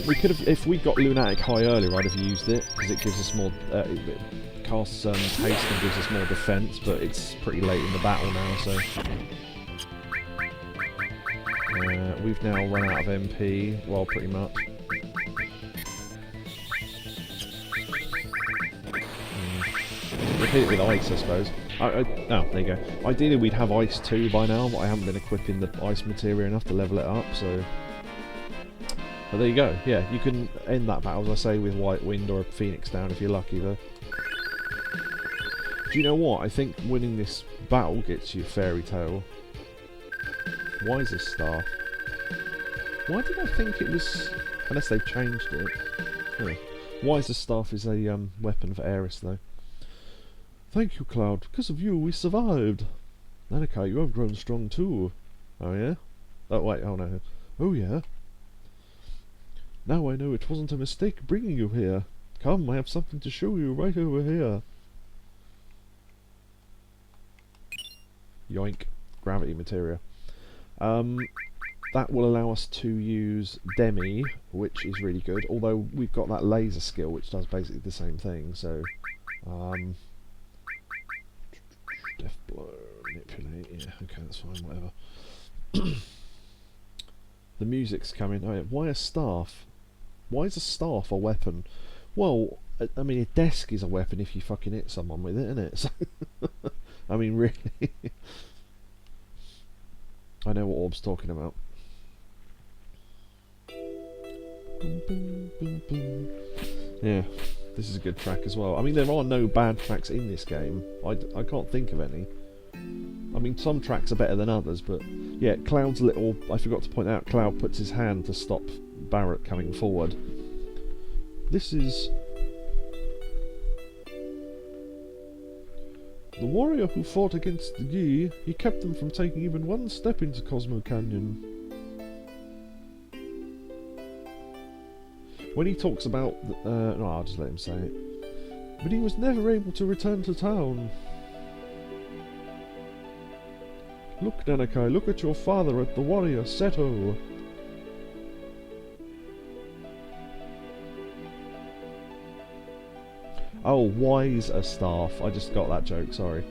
We could have, if we got Lunatic High earlier, I'd have used it, because it gives us more, it casts haste and gives us more defense, but it's pretty late in the battle now, so... we've now run out of MP, well, pretty much. We'll hit it with ice, I suppose. Oh, there you go. Ideally we'd have ice 2 by now, but I haven't been equipping the ice materia enough to level it up, so... But there you go, yeah, you can end that battle, as I say, with White Wind or a Phoenix down if you're lucky, though. Do you know what? I think winning this battle gets you Fairy Tail. Wiser's Staff. Why did I think it was... Unless they've changed it. Yeah. Wiser's Staff is a weapon for Aeris, though. Thank you, Cloud. Because of you, we survived. Nanika, you have grown strong, too. Oh, yeah? Oh, wait, oh, no. Oh, yeah? Now I know it wasn't a mistake bringing you here. Come, I have something to show you right over here. Yoink. Gravity materia. That will allow us to use Demi, which is really good, although we've got that laser skill, which does basically the same thing, so... Death Blow, Manipulate, yeah, okay, that's fine, whatever. The music's coming. Oh, yeah. Why a staff? Why is a staff a weapon? Well, I mean, a desk is a weapon if you fucking hit someone with it, isn't it? So I mean, really. I know what Orb's talking about. Yeah, this is a good track as well. I mean, there are no bad tracks in this game. I can't think of any. I mean, some tracks are better than others, but yeah, Cloud's little... I forgot to point out, Cloud puts his hand to stop Barret coming forward. This is... The warrior who fought against the Yi, he kept them from taking even one step into Cosmo Canyon. When he talks about... no, I'll just let him say it. But he was never able to return to town. Look, Nanakai, look at your father, at the warrior, Seto. Oh, wise a staff. I just got that joke, sorry.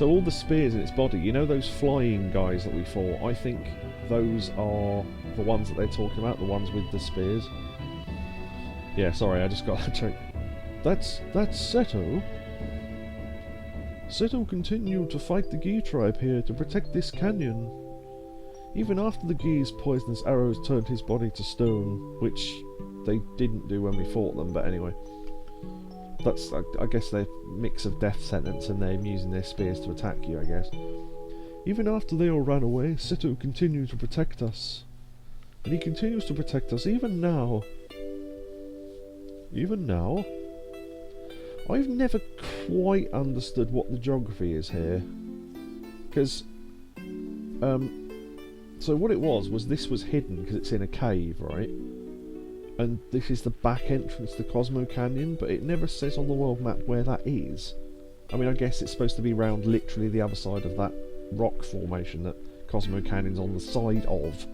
So all the spears in its body, you know those flying guys that we fought? I think those are the ones that they're talking about, the ones with the spears. Yeah, sorry, I just got to check. That's Seto. Seto continued to fight the Gi tribe here to protect this canyon. Even after the Gi's poisonous arrows turned his body to stone, which they didn't do when we fought them, but anyway. That's, I guess, their mix of death sentence and them using their spears to attack you, I guess. Even after they all ran away, Seto continued to protect us. And he continues to protect us even now. Even now? I've never quite understood what the geography is here. Because, so what it was this was hidden because it's in a cave, right? And this is the back entrance to Cosmo Canyon, but it never says on the world map where that is. I mean, I guess it's supposed to be round literally the other side of that rock formation that Cosmo Canyon's on the side of.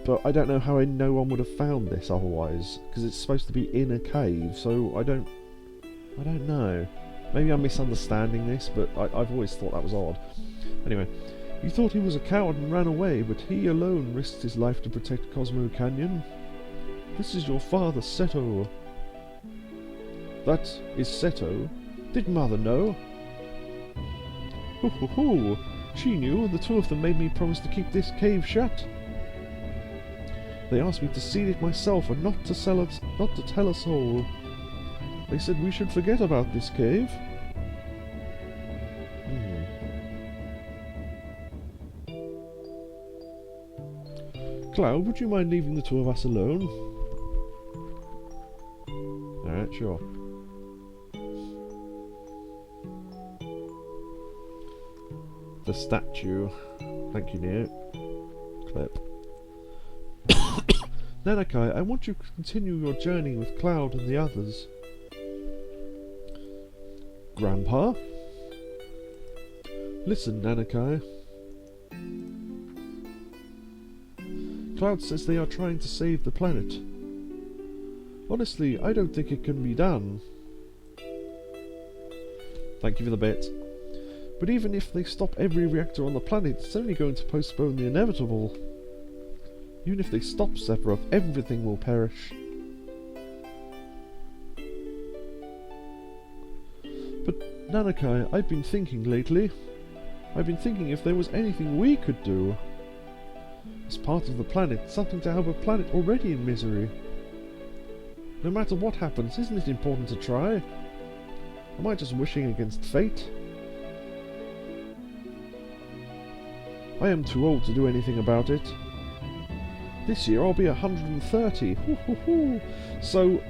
But I don't know how no one would have found this otherwise, because it's supposed to be in a cave, so I don't know. Maybe I'm misunderstanding this, but I've always thought that was odd. Anyway, you thought he was a coward and ran away, but he alone risked his life to protect Cosmo Canyon. This is your father, Seto. That is Seto. Did Mother know? Ho ho ho! She knew, and the two of them made me promise to keep this cave shut. They asked me to seal it myself and not to tell us all. They said we should forget about this cave. Cloud, would you mind leaving the two of us alone? Alright, sure. The statue. Thank you, Neo. Clip. Nanakai, I want you to continue your journey with Cloud and the others. Grandpa? Listen, Nanakai. Cloud says they are trying to save the planet. Honestly, I don't think it can be done. Thank you for the bit. But even if they stop every reactor on the planet, it's only going to postpone the inevitable. Even if they stop Sephiroth, everything will perish. But Nanakai, I've been thinking lately. I've been thinking if there was anything we could do. As part of the planet, something to help a planet already in misery. No matter what happens, isn't it important to try? Am I just wishing against fate? I am too old to do anything about it. This year I'll be 130. Hoo, hoo, hoo. So,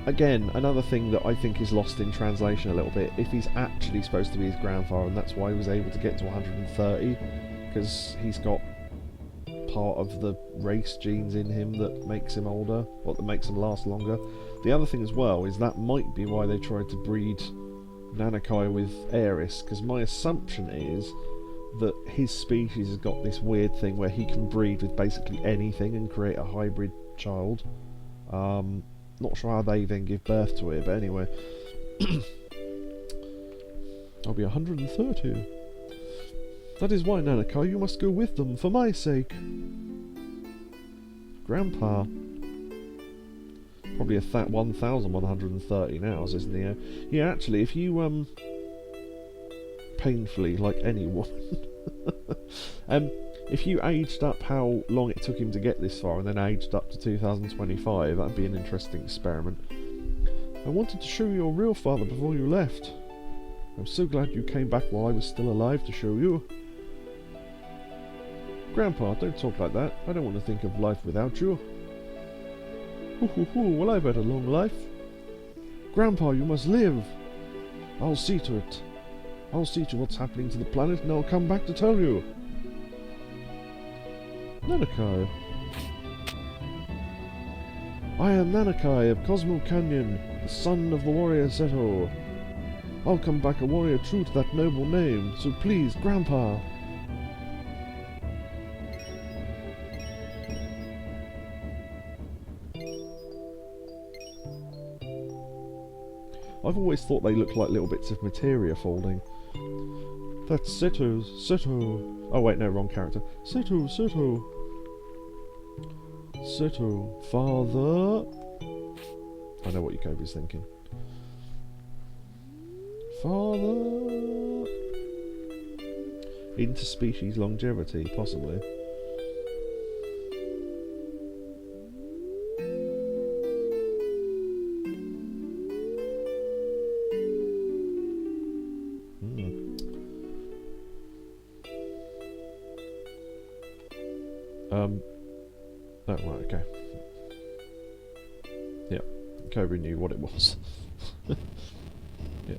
again, another thing that I think is lost in translation a little bit. If he's actually supposed to be his grandfather, and that's why he was able to get to 130, because he's got part of the race genes in him that makes him older, or that makes him last longer. The other thing as well is that might be why they tried to breed Nanakai with Aeris, because my assumption is that his species has got this weird thing where he can breed with basically anything and create a hybrid child. Not sure how they then give birth to it, but anyway. I'll be 130. That is why, Nanakai, you must go with them, for my sake. Grandpa. Probably 1,130 now, says Neo. Yeah, actually, if you, painfully, like any woman, if you aged up how long it took him to get this far, and then aged up to 2025, that'd be an interesting experiment. I wanted to show you your real father before you left. I'm so glad you came back while I was still alive to show you. Grandpa, don't talk like that. I don't want to think of life without you. Hoo hoo hoo, well I've had a long life. Grandpa, you must live. I'll see to it. I'll see to what's happening to the planet and I'll come back to tell you. Nanakai. I am Nanakai of Cosmo Canyon, the son of the warrior Seto. I'll come back a warrior true to that noble name, so please, Grandpa. I've always thought they look like little bits of materia falling. That's Seto. Oh wait, no, wrong character. Seto. Father. I know what Yakobi's thinking. Father. Interspecies longevity, possibly. Oh, right, okay. Yeah, Kobe knew what it was. Yeah.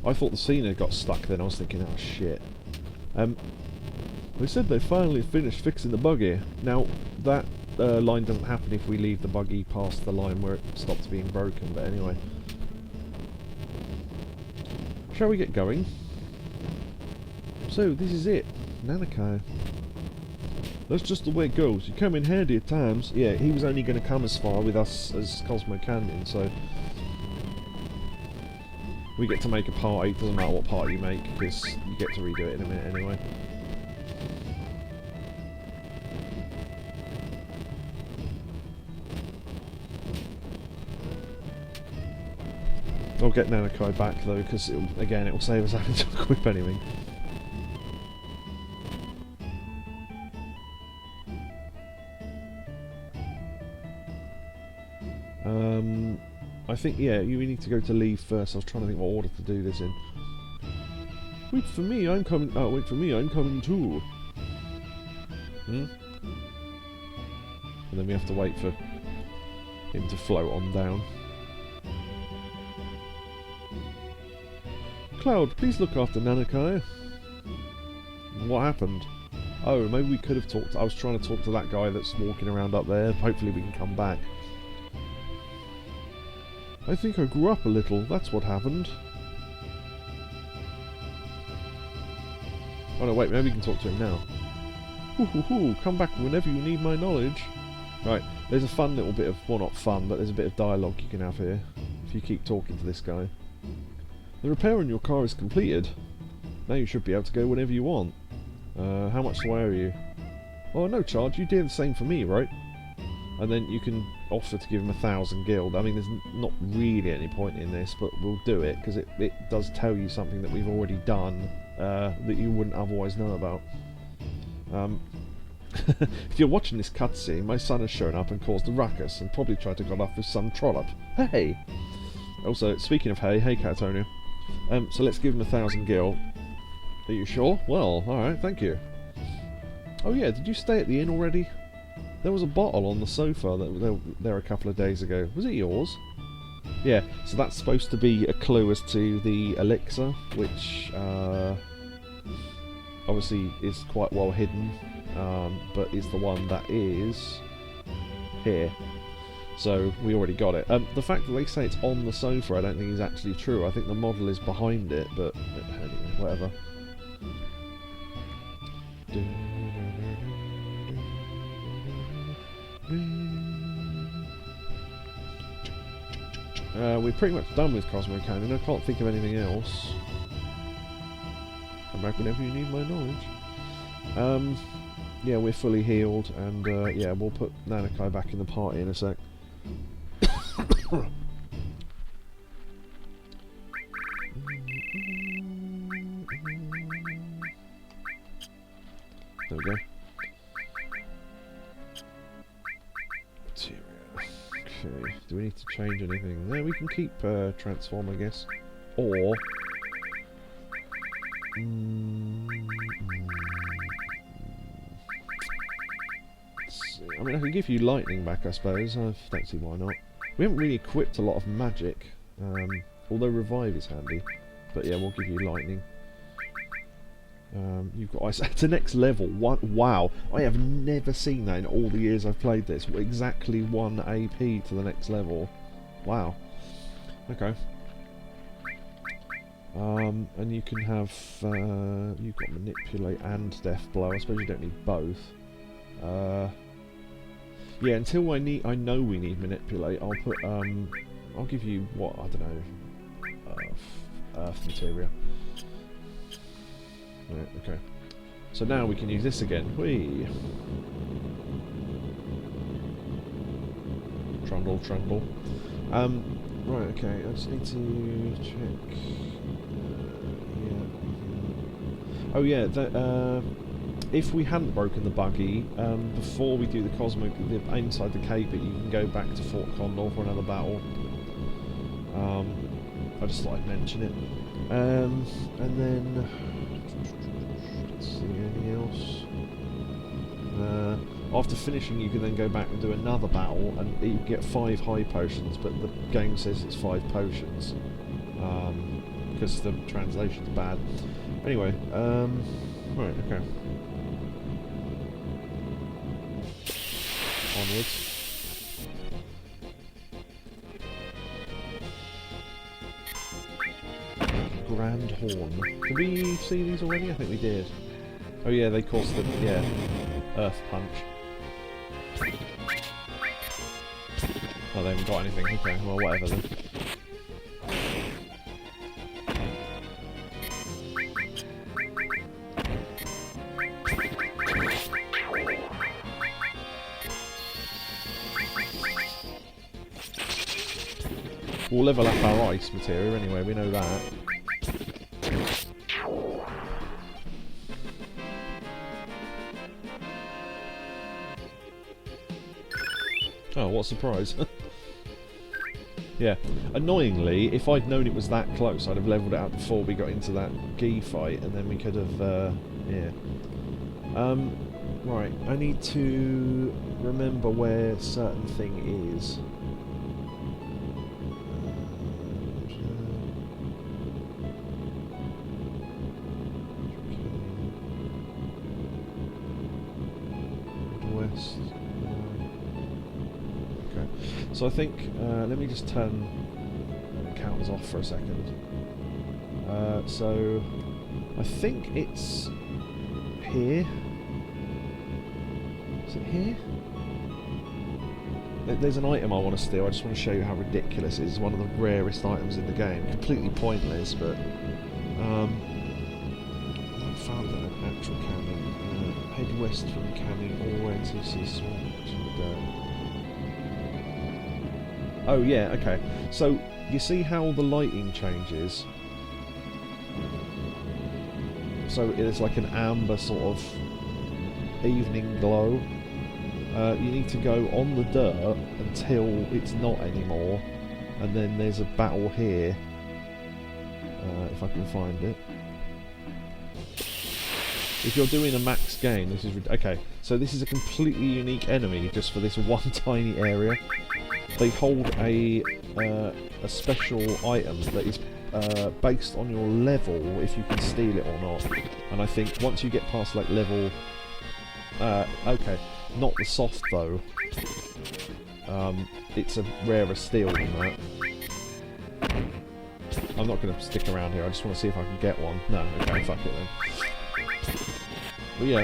I thought the scene had got stuck then, I was thinking, oh shit. They said they finally finished fixing the buggy. Now, that line doesn't happen if we leave the buggy past the line where it stops being broken, but anyway. Shall we get going? So, this is it. Nanakai. That's just the way it goes. You come in handy at times. Yeah, he was only going to come as far with us as Cosmo Canyon, so... we get to make a party. Doesn't matter what party you make, because you get to redo it in a minute anyway. I'll get Nanakai back though, because again, it'll save us having to equip anything. I think, yeah, we need to go to leave first. I was trying to think what order to do this in. Wait for me, I'm coming. Oh, wait for me, I'm coming too. And then we have to wait for him to float on down. Cloud, please look after Nanakai. What happened? Oh, maybe we could have talked. I was trying to talk to that guy that's walking around up there. Hopefully we can come back. I think I grew up a little, that's what happened. Oh no, wait, maybe we can talk to him now. Hoo, come back whenever you need my knowledge. Right, there's a fun little bit of, well not fun, but there's a bit of dialogue you can have here, if you keep talking to this guy. The repair on your car is completed. Now you should be able to go whenever you want. How much do I owe you? Oh, no charge, you did the same for me, right? And then you can offer to give him 1,000 guild. I mean, there's not really any point in this, but we'll do it, because it does tell you something that we've already done that you wouldn't otherwise know about. If you're watching this cutscene, my son has shown up and caused a ruckus, and probably tried to get off with some trollop. Hey! Also, speaking of hey Catatonia. So let's give him 1,000 gil. Are you sure? Well, alright, thank you. Oh yeah, did you stay at the inn already? There was a bottle on the sofa that was there a couple of days ago. Was it yours? Yeah, so that's supposed to be a clue as to the elixir, which obviously is quite well hidden, but is the one that is here. So we already got it. The fact that they say it's on the sofa I don't think is actually true. I think the model is behind it, but anyway, whatever. We're pretty much done with Cosmo Canyon. I can't think of anything else. Come back whenever you need my knowledge. Yeah, we're fully healed, and yeah, we'll put Nanakai back in the party in a sec. There we go. Okay, do we need to change anything? No, we can keep transform, I guess. Or... I mean, I can give you lightning back, I suppose. I don't see why not. We haven't really equipped a lot of magic, although revive is handy. But yeah, we'll give you lightning. You've got ice to next level. Wow, I have never seen that in all the years I've played this. Exactly 1 AP to the next level. Wow. Okay. And you can have you've got manipulate and death blow. I suppose you don't need both. Yeah, until I know we need manipulate, I'll put I'll give you what, I don't know, Earth material. Right, okay. So now we can use this again. Whee! Trundle, trundle. Right, okay, I just need to check... yeah. Oh yeah, if we hadn't broken the buggy, before we do the Cosmo, inside the cave bit, you can go back to Fort Condor for another battle. I just thought I'd mention it. And then... let's see, anything else? After finishing, you can then go back and do another battle, and you get 5 high potions, but the game says it's 5 potions. Because the translation's bad. Anyway, right, okay. Onwards. Grand Horn. Did we see these already? I think we did. Oh yeah, they caused the, yeah, Earth Punch. Oh, they haven't got anything. Okay, well, whatever then. We'll level up our ice material anyway, we know that. Oh, what a surprise. Yeah. Annoyingly, if I'd known it was that close, I'd have levelled it up before we got into that Gi fight, and then we could have, yeah. Right, I need to remember where a certain thing is. West. Okay, so I think, let me just turn the counters off for a second. So, I think it's here. Is it here? There's an item I want to steal. I just want to show you how ridiculous it is. It's one of the rarest items in the game. Completely pointless, but... I found an actual cannon. Head west from the canyon all the way until you see swamp to the dirt. Oh yeah, okay. So, you see how the lighting changes? So it's like an amber sort of evening glow. You need to go on the dirt until it's not anymore, and then there's a battle here, if I can find it. If you're doing a max game, this is... okay, so this is a completely unique enemy just for this one tiny area. They hold a special item that is based on your level, if you can steal it or not. And I think once you get past like level... okay, not the soft though. It's a rarer steal than that. I'm not going to stick around here, I just want to see if I can get one. No, okay, fuck it then. But yeah,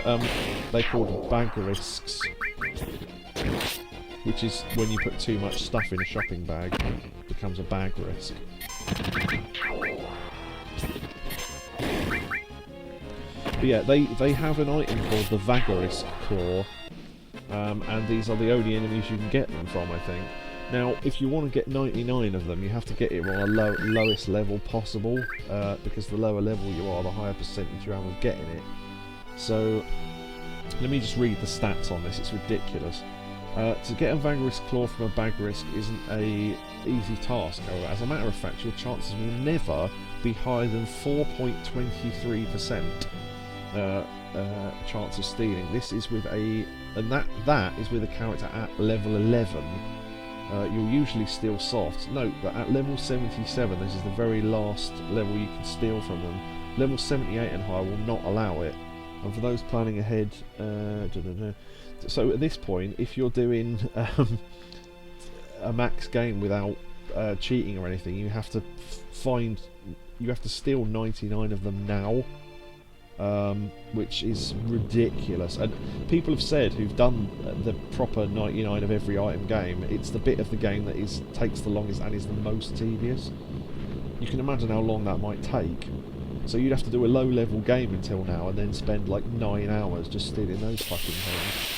they're called bagarisks, which is when you put too much stuff in a shopping bag, it becomes a bagarisk. But yeah, they have an item called the Vagarisk Claw, and these are the only enemies you can get them from, I think. Now, if you want to get 99 of them, you have to get it on a lowest level possible, because the lower level you are, the higher percentage you have of getting it. So, let me just read the stats on this, it's ridiculous. To get a Vagarisk Claw from a Bagarisk isn't a easy task, however. As a matter of fact, your chances will never be higher than 4.23% chance of stealing. This is with a... and that is with a character at level 11. You'll usually steal softs. Note that at level 77, this is the very last level you can steal from them. Level 78 and higher will not allow it. And for those planning ahead, so at this point, if you're doing a max game without cheating or anything, you have to steal 99 of them now, which is ridiculous. And people have said who've done the proper 99 of every item game, it's the bit of the game that takes the longest and is the most tedious. You can imagine how long that might take. So you'd have to do a low-level game until now, and then spend like 9 hours just stealing those fucking things.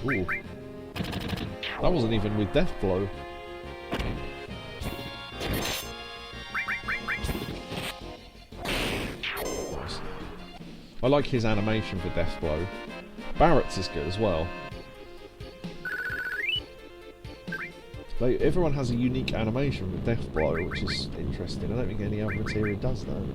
Ooh. That wasn't even with Death Blow. Nice. I like his animation for Death Blow. Barret's is good as well. Like, everyone has a unique animation with Death Blow, which is interesting. I don't think any other material does that.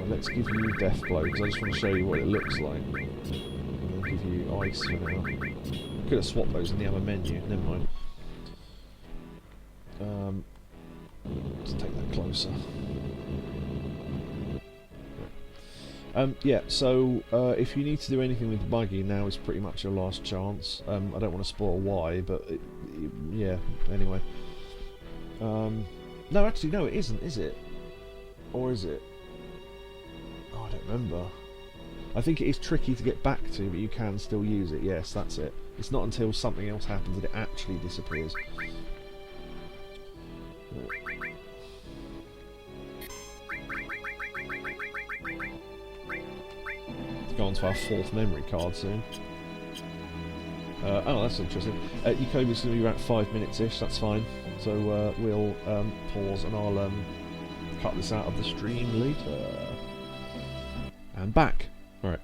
Let's give you Death Blow, because I just want to show you what it looks like. I'll give you Ice for now. Could have swapped those in the other menu, never mind. Let's take that closer. Yeah, so if you need to do anything with the buggy, now is pretty much your last chance. I don't want to spoil why, but yeah, anyway. No, actually, no, it isn't, is it? Or is it? Oh, I don't remember. I think it is tricky to get back to, but you can still use it. Yes, that's it. It's not until something else happens that it actually disappears. Go on to our 4th memory card soon. Oh, that's interesting. Your code is going to be about 5 minutes-ish, that's fine. So we'll pause and I'll cut this out of the stream later. And back. Alright.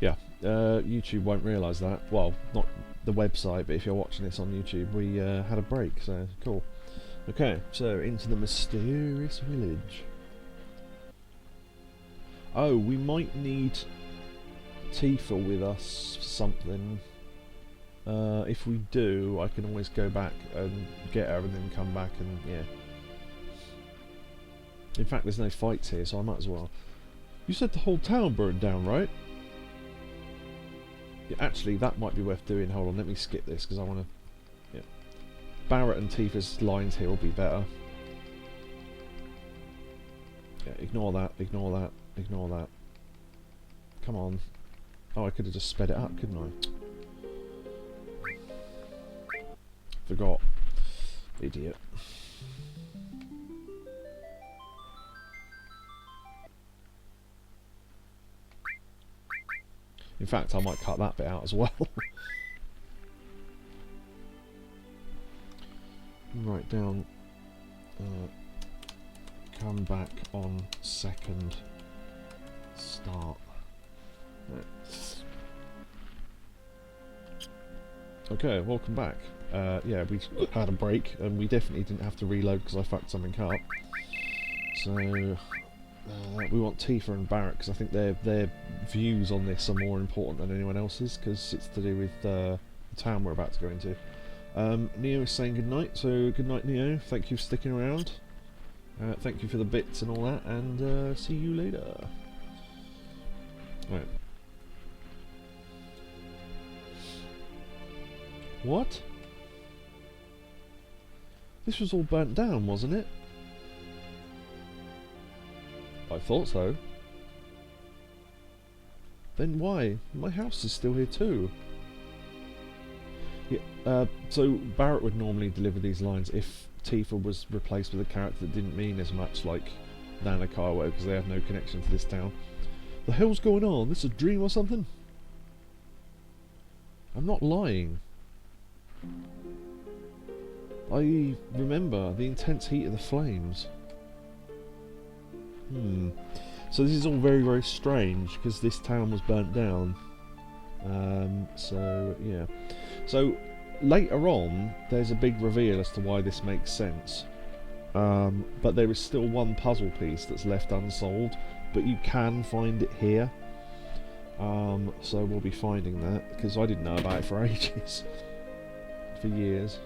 Yeah, YouTube won't realise that. Well, not the website, but if you're watching this on YouTube, we had a break, so cool. Okay, so into the mysterious village. Oh, we might need Tifa with us for something. If we do, I can always go back and get her and then come back and, yeah. In fact, there's no fights here, so I might as well. You said the whole town burned down, right? Yeah, actually, that might be worth doing. Hold on, let me skip this, because I want to... Yeah. Barret and Tifa's lines here will be better. Yeah, ignore that, ignore that, ignore that. Come on. Oh, I could have just sped it up, couldn't I? Forgot. Idiot. In fact, I might cut that bit out as well. Right, down. Come back on 2nd. Start. Right. Okay, welcome back. Yeah, we had a break, and we definitely didn't have to reload because I fucked something up. So we want Tifa and Barret because I think their views on this are more important than anyone else's because it's to do with the town we're about to go into. Neo is saying goodnight, so good night, Neo. Thank you for sticking around. Thank you for the bits and all that, and see you later. Right. What? This was all burnt down, wasn't it? I thought so. Then why? My house is still here too. Yeah, so Barret would normally deliver these lines if Tifa was replaced with a character that didn't mean as much, like Nana Kaiwo, because they have no connection to this town. The hell's going on? This a dream or something? I'm not lying. I remember the intense heat of the flames. So this is all very, very strange because this town was burnt down. So yeah. So later on, there's a big reveal as to why this makes sense. But there is still one puzzle piece that's left unsolved, but you can find it here. So we'll be finding that because I didn't know about it for ages, for years.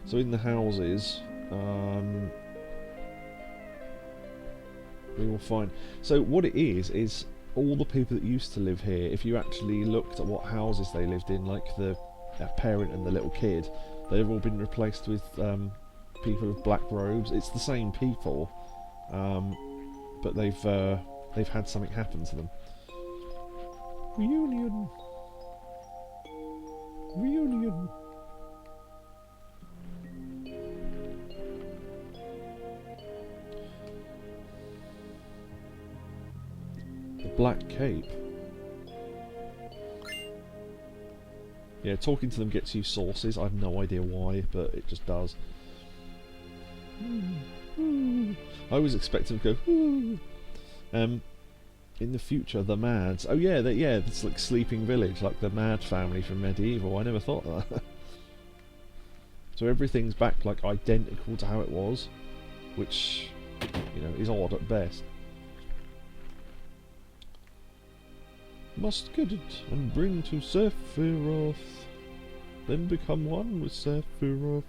So in the houses. We will find. So what it is all the people that used to live here, if you actually looked at what houses they lived in, like the parent and the little kid, they've all been replaced with people with black robes. It's the same people, but they've had something happen to them. Reunion. Reunion. The Black Cape. Yeah, talking to them gets you sources. I have no idea why, but it just does. I always expect them to go. In the future, the Mads. Oh yeah, it's like Sleeping Village, like the Mad family from Medieval. I never thought of that. So everything's back like identical to how it was, which, you know, is odd at best. Must get it and bring to Sephiroth, then become one with Sephiroth.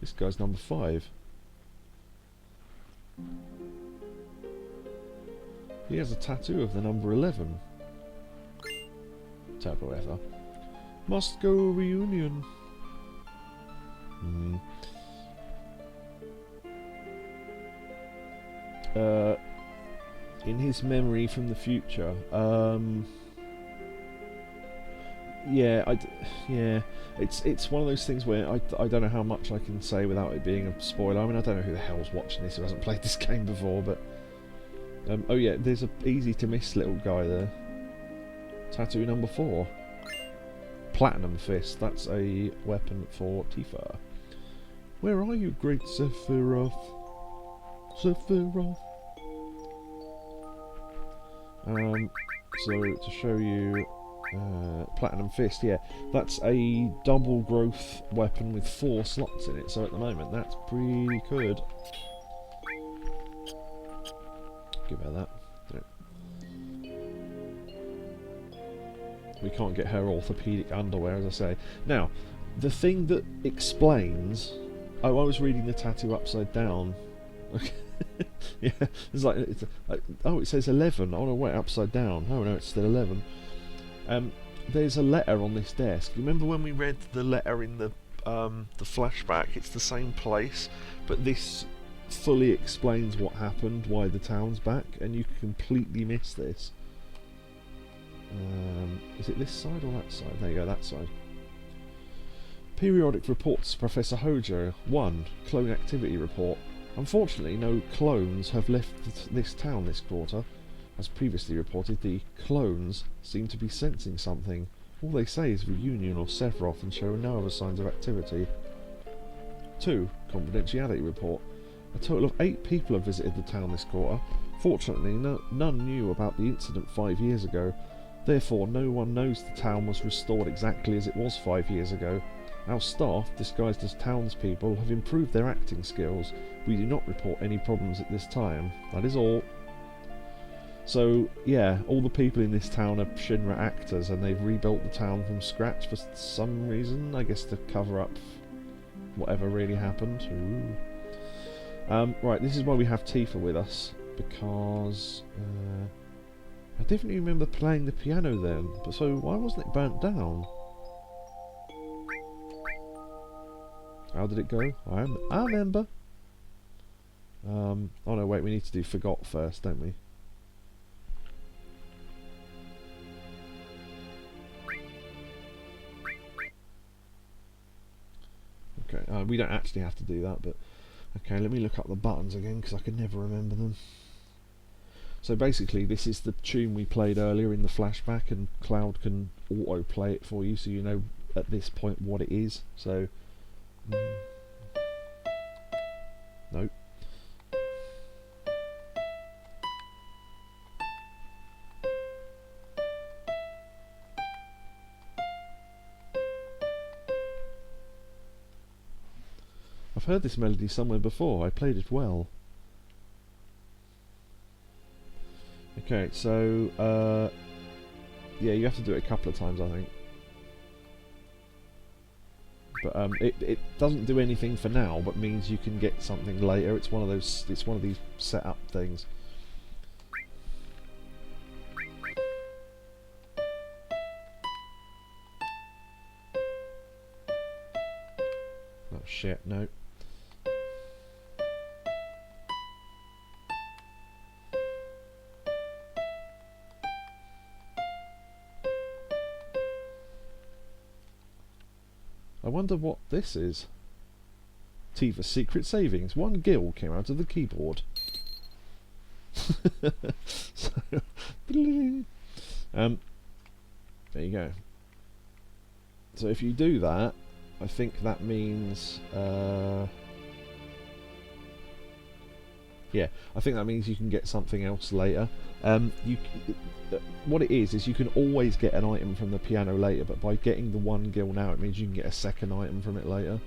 This guy's number 5. He has a tattoo of the number 11. Turbo Ether. Must go reunion. In his memory from the future, it's one of those things where I don't know how much I can say without it being a spoiler. I mean, I don't know who the hell's watching this who hasn't played this game before, but oh yeah, there's a easy to miss little guy there. Tattoo number 4. Platinum Fist. That's a weapon for Tifa. Where are you, great Sephiroth? Sephiroth. So to show you Platinum Fist, yeah, that's a double growth weapon with 4 slots in it, so at the moment that's pretty good. Give her that. We can't get her orthopedic underwear, as I say. Now, the thing that explains... Oh, I was reading the tattoo upside down. Yeah, it's like... oh, it says 11. Oh no, wait, upside down. Oh no, it's still 11. There's a letter on this desk. You remember when we read the letter in the flashback? It's the same place, but this fully explains what happened, why the town's back, and you completely miss this. Is it this side or that side? There you go, that side. Periodic reports, Professor Hojo. 1. Clone activity report. Unfortunately, no clones have left this town this quarter. As previously reported, the clones seem to be sensing something. All they say is reunion or Sephiroth and show no other signs of activity. 2. Confidentiality report. A total of 8 people have visited the town this quarter. Fortunately, none knew about the incident 5 years ago. Therefore, no one knows the town was restored exactly as it was 5 years ago. Our staff, disguised as townspeople, have improved their acting skills. We do not report any problems at this time. That is all. So, yeah, all the people in this town are Shinra actors, and they've rebuilt the town from scratch for some reason. I guess to cover up whatever really happened. Right, this is why we have Tifa with us, because... I definitely remember playing the piano then, but so why wasn't it burnt down? How did it go? I remember. Oh no, wait, we need to do Forgot first, don't we? Okay, we don't actually have to do that, but... Okay, let me look up the buttons again, because I can never remember them. So basically, this is the tune we played earlier in the flashback, and Cloud can auto-play it for you, so you know at this point what it is. So... Nope. I've heard this melody somewhere before. I played it well. Okay, so yeah, you have to do it a couple of times, I think. But it doesn't do anything for now, but means you can get something later. It's one of those. It's one of these setup things. Oh shit! No. I wonder what this is. Tifa's secret savings. 1 gil came out of the keyboard. So, there you go. So if you do that, I think that means yeah, I think that means you can get something else later. What it is you can always get an item from the piano later, but by getting the 1 gil now, it means you can get a second item from it later.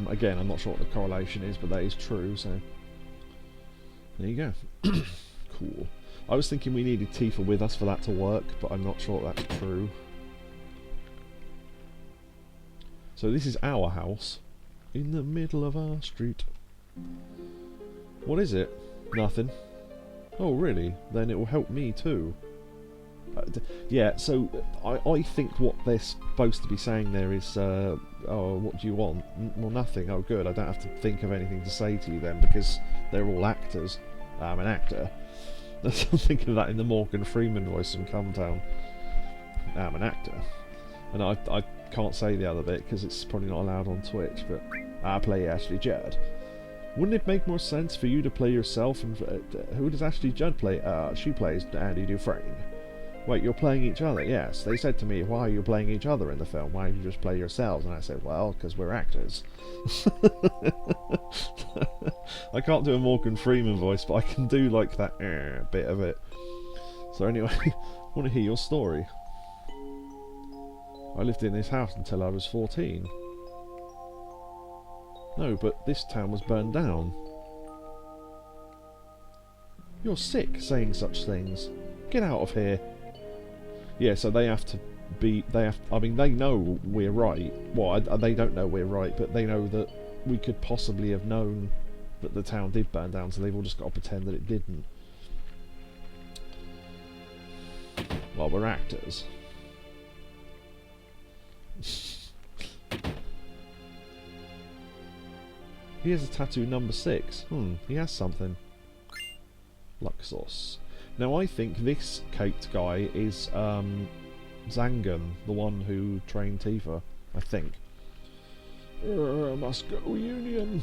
Again, I'm not sure what the correlation is, but that is true, so there you go. Cool. I was thinking we needed Tifa with us for that to work, but I'm not sure that's true. So this is our house, in the middle of our street. What is it? Nothing. Oh really? Then it will help me too. Yeah, so I think what they're supposed to be saying there is, oh, what do you want? Well, nothing. Oh, good. I don't have to think of anything to say to you then, because they're all actors. I'm an actor. I'm thinking of that in the Morgan Freeman voice from Come Town. I'm an actor. And I can't say the other bit because it's probably not allowed on Twitch, but I play Ashley Judd. Wouldn't it make more sense for you to play yourself? And who does Ashley Judd play? She plays Andy Dufresne. Wait, you're playing each other? Yes. They said to me, why are you playing each other in the film? Why don't you just play yourselves? And I said, well, because we're actors. I can't do a Morgan Freeman voice, but I can do like that bit of it. So anyway, I want to hear your story. I lived in this house until I was 14. No, but this town was burned down. You're sick saying such things. Get out of here. Yeah, so they have to be... I mean, they know we're right. Well, they don't know we're right, but they know that we could possibly have known that the town did burn down, so they've all just got to pretend that it didn't. Well, we're actors. He has a tattoo number 6. He has something. Luxos. Now I think this caped guy is Zangan, the one who trained Tifa. I think. Must go Union.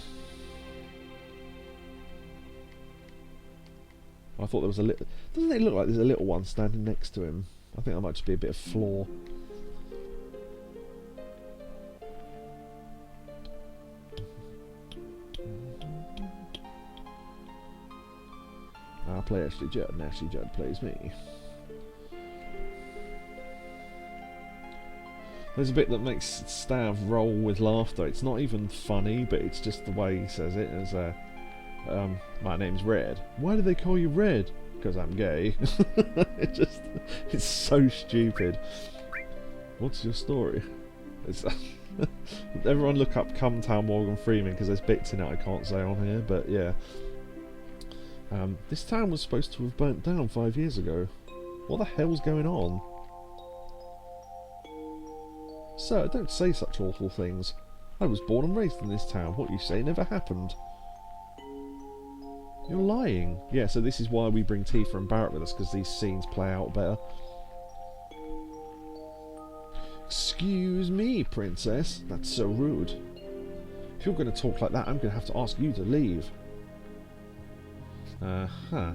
I thought there was a little... Doesn't it look like there's a little one standing next to him? I think that might just be a bit of flaw. I play Ashley Judd and Ashley Judd plays me. There's a bit that makes Stav roll with laughter. It's not even funny, but it's just the way he says it. As my name's Red. Why do they call you Red? Because I'm gay. It's so stupid. What's your story? It's everyone look up Come Town Morgan Freeman, because there's bits in it I can't say on here, but yeah. This town was supposed to have burnt down 5 years ago. What the hell's going on? Sir, don't say such awful things. I was born and raised in this town. What you say never happened. You're lying. Yeah, so this is why we bring Tifa and Barret with us, because these scenes play out better. Excuse me, princess. That's so rude. If you're going to talk like that, I'm going to have to ask you to leave. Uh-huh.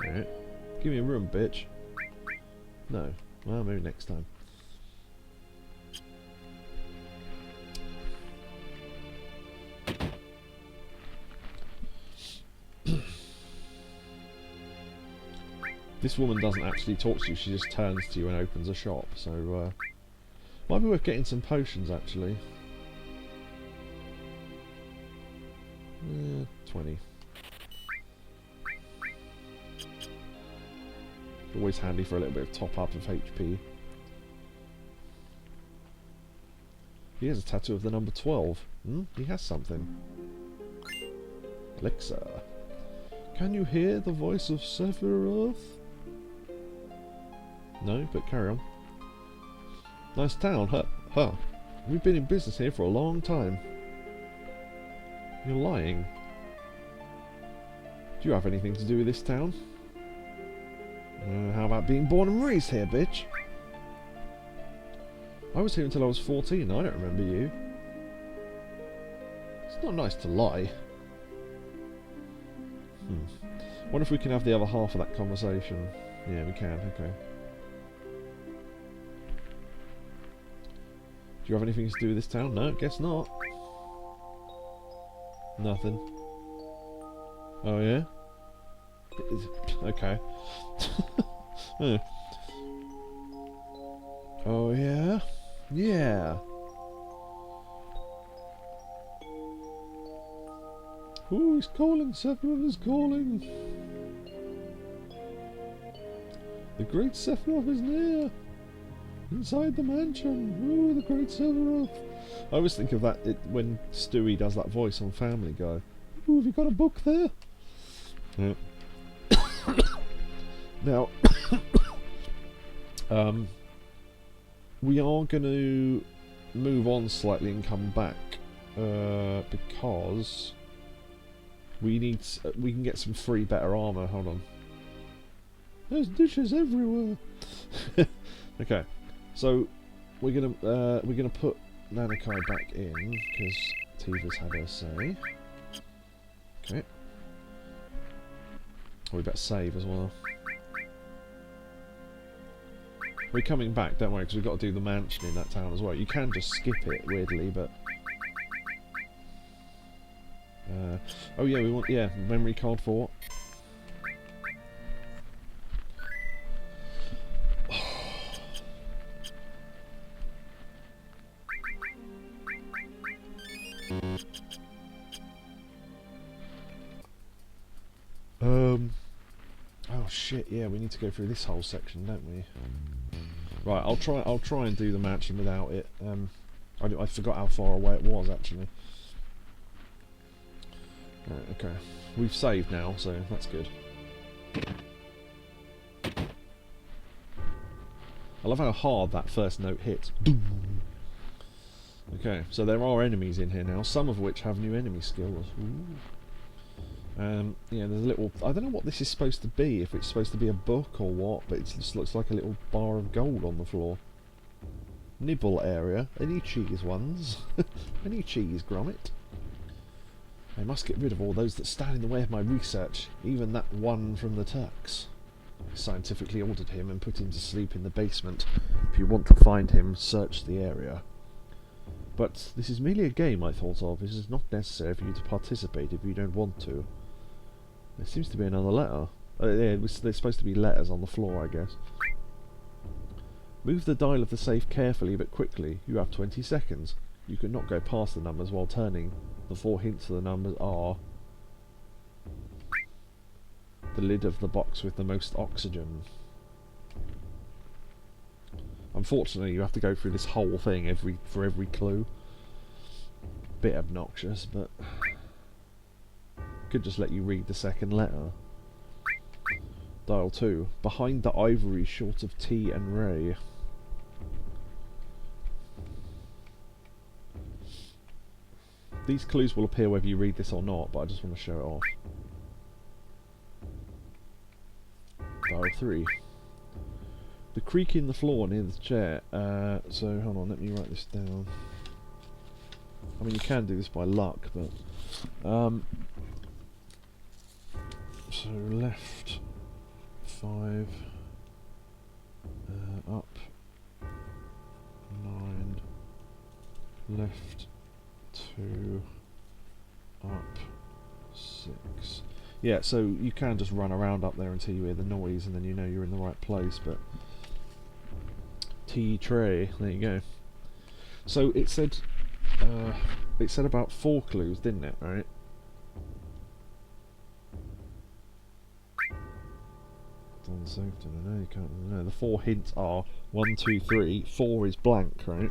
Alright. Give me a room, bitch. No. Well, maybe next time. This woman doesn't actually talk to you, she just turns to you and opens a shop, so might be worth getting some potions actually. 20. Always handy for a little bit of top up of HP. He has a tattoo of the number 12. He has something. Elixir. Can you hear the voice of Sephiroth? No, but carry on. Nice town, huh? We've been in business here for a long time. You're lying. Do you have anything to do with this town? How about being born and raised here, bitch? I was here until I was 14. I don't remember you. It's not nice to lie. Wonder if we can have the other half of that conversation. Yeah, we can. Okay. Do you have anything to do with this town? No, guess not. Nothing. Oh yeah? Okay. Huh. Oh yeah? Yeah. Ooh, he's calling. Sephiroth is calling. The great Sephiroth is near. Inside the mansion. Ooh, the great Sephiroth. I always think of that when Stewie does that voice on Family Guy. Ooh, have you got a book there? Yeah. Now, we are going to move on slightly and come back because we can get some free better armor. Hold on. There's dishes everywhere. Okay, so we're gonna put Nanakai back in because Tiva's had her say. Okay. We better save as well. We're coming back, don't worry, because we've got to do the mansion in that town as well. You can just skip it, weirdly, but... oh yeah, we want... yeah, memory card for what? Oh shit, yeah, we need to go through this whole section, don't we? Right, I'll try and do the mansion without it. I forgot how far away it was actually. Right, okay. We've saved now, so that's good. I love how hard that first note hits. Okay, so there are enemies in here now, some of which have new enemy skills. Ooh. Yeah, there's a little... I don't know what this is supposed to be, if it's supposed to be a book or what, but it just looks like a little bar of gold on the floor. Nibble area. Any cheese ones? Any cheese, Gromit? I must get rid of all those that stand in the way of my research, even that one from the Turks. I scientifically ordered him and put him to sleep in the basement. If you want to find him, search the area. But this is merely a game I thought of. This is not necessary for you to participate if you don't want to. There seems to be another letter. Yeah, there's supposed to be letters on the floor, I guess. Move the dial of the safe carefully but quickly. You have 20 seconds. You cannot go past the numbers while turning. The 4 hints of the numbers are... the lid of the box with the most oxygen. Unfortunately, you have to go through this whole thing for every clue. Bit obnoxious, but... could just let you read the second letter. Dial 2. Behind the ivory short of T and Ray. These clues will appear whether you read this or not, but I just want to show it off. Dial 3. The creak in the floor near the chair. So, hold on, let me write this down. I mean, you can do this by luck, but... so, left 5, up 9, left 2, up 6. Yeah, so you can just run around up there until you hear the noise and then you know you're in the right place, but... T-tray, there you go. So it said about 4 clues, didn't it, right? On the safety, no, you can't. No, the 4 hints are 1, 2, 3. 4 is blank, right?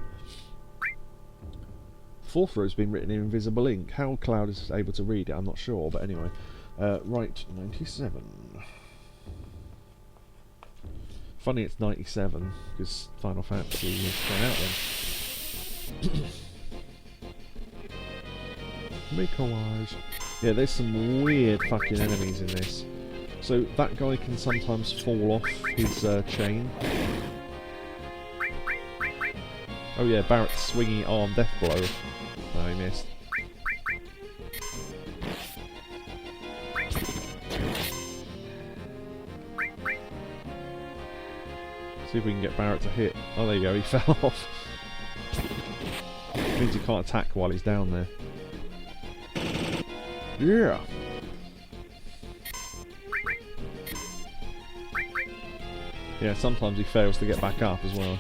4th row's been written in invisible ink. How Cloud is able to read it, I'm not sure, but anyway. Right, 97. Funny it's 97, because Final Fantasy is coming out then. Make-a-wise. Yeah, there's some weird fucking enemies in this. So that guy can sometimes fall off his chain. Oh yeah, Barret's swinging arm death blow. No, he missed. See if we can get Barret to hit. Oh, there you go, he fell off. Means he can't attack while he's down there. Yeah! Yeah, sometimes he fails to get back up as well.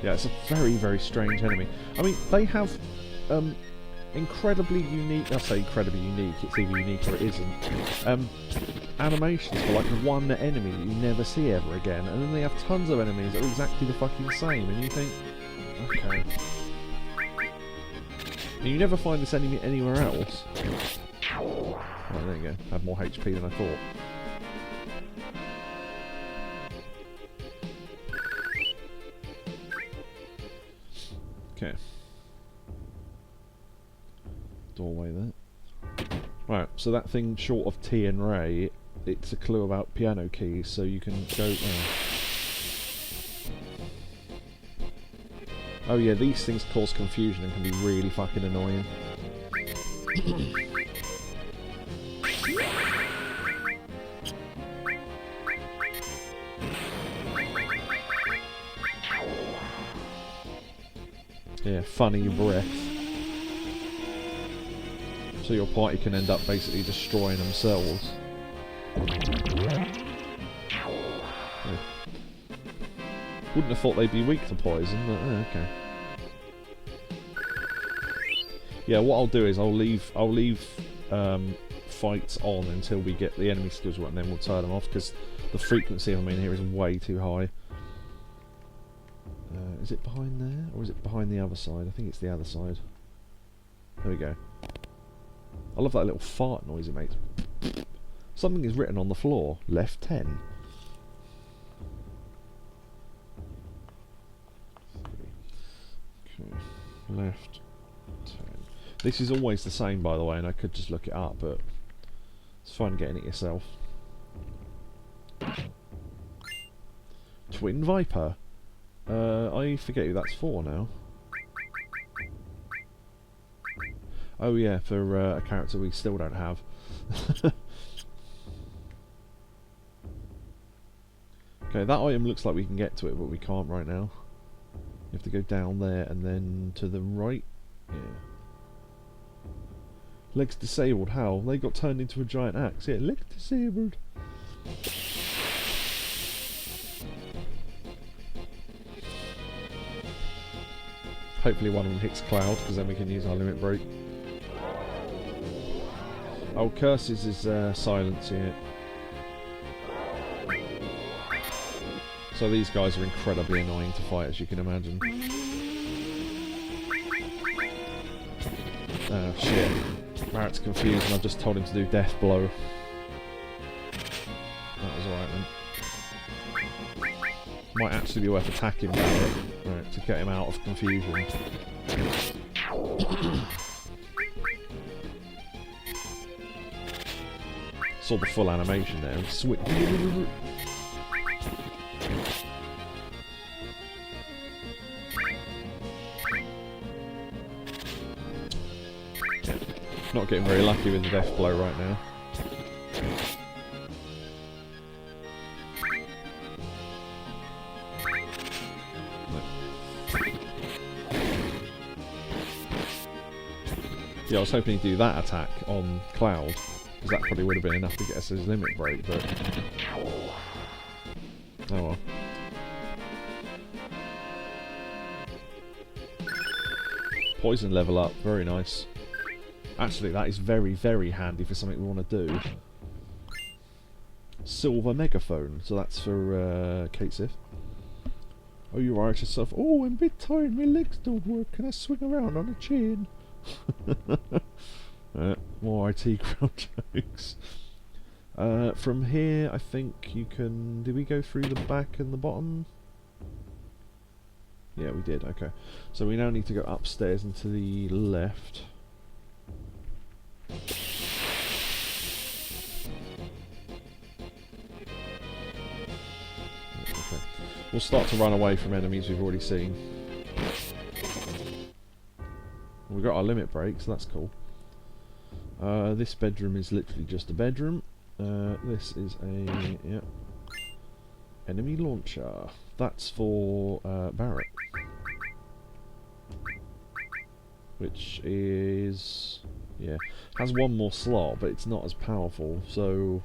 Yeah, it's a very, very strange enemy. I mean, they have incredibly unique, I say incredibly unique, it's either unique or it isn't, animations for like one enemy that you never see ever again, and then they have tons of enemies that are exactly the fucking same, and you think, okay. And you never find this enemy anywhere else. Oh, there you go, had more HP than I thought. Okay. Doorway there. Right, so that thing short of T and Ray, it's a clue about piano keys, so you can go... Oh yeah, these things cause confusion and can be really fucking annoying. Yeah, funny breath. So your party can end up basically destroying themselves. Yeah. Wouldn't have thought they'd be weak to poison, but okay. Yeah, what I'll do is I'll leave fights on until we get the enemy skills right, and then we'll turn them off because the frequency of them in here is way too high. Is it behind there, or is it behind the other side? I think it's the other side. There we go. I love that little fart noise it makes. Something is written on the floor. Left 10. Okay. Left 10. This is always the same, by the way, and I could just look it up, but it's fun getting it yourself. Twin Viper. I forget who that's for now. Oh yeah, for a character we still don't have. Okay, that item looks like we can get to it, but we can't right now. You have to go down there and then to the right. Yeah. Legs disabled, how? They got turned into a giant axe. Yeah, legs disabled. Hopefully one of them hits Cloud, because then we can use our limit break. Oh, Curses is silence here. So these guys are incredibly annoying to fight, as you can imagine. Oh shit. Barret's confused and I've just told him to do Death Blow. That was alright then. Might actually be worth attacking Barret, right, to get him out of confusion. Saw the full animation there. Switch. Not getting very lucky with the Death Blow right now. Yeah, I was hoping he'd do that attack on Cloud, because that probably would have been enough to get us his limit break, but... Oh well. Poison level up, very nice. Actually, that is very, very handy for something we want to do. Silver Megaphone, so that's for Kate Sif. Oh, you're right yourself. Oh, I'm a bit tired, my legs don't work. Can I swing around on a chain? More IT crowd jokes. From here, I think you can... Did we go through the back and the bottom? Yeah, we did, okay. So we now need to go upstairs and to the left. We'll start to run away from enemies we've already seen. We've got our limit break, so that's cool. This bedroom is literally just a bedroom. This is a enemy launcher. That's for Barret, which is has one more slot, but it's not as powerful. So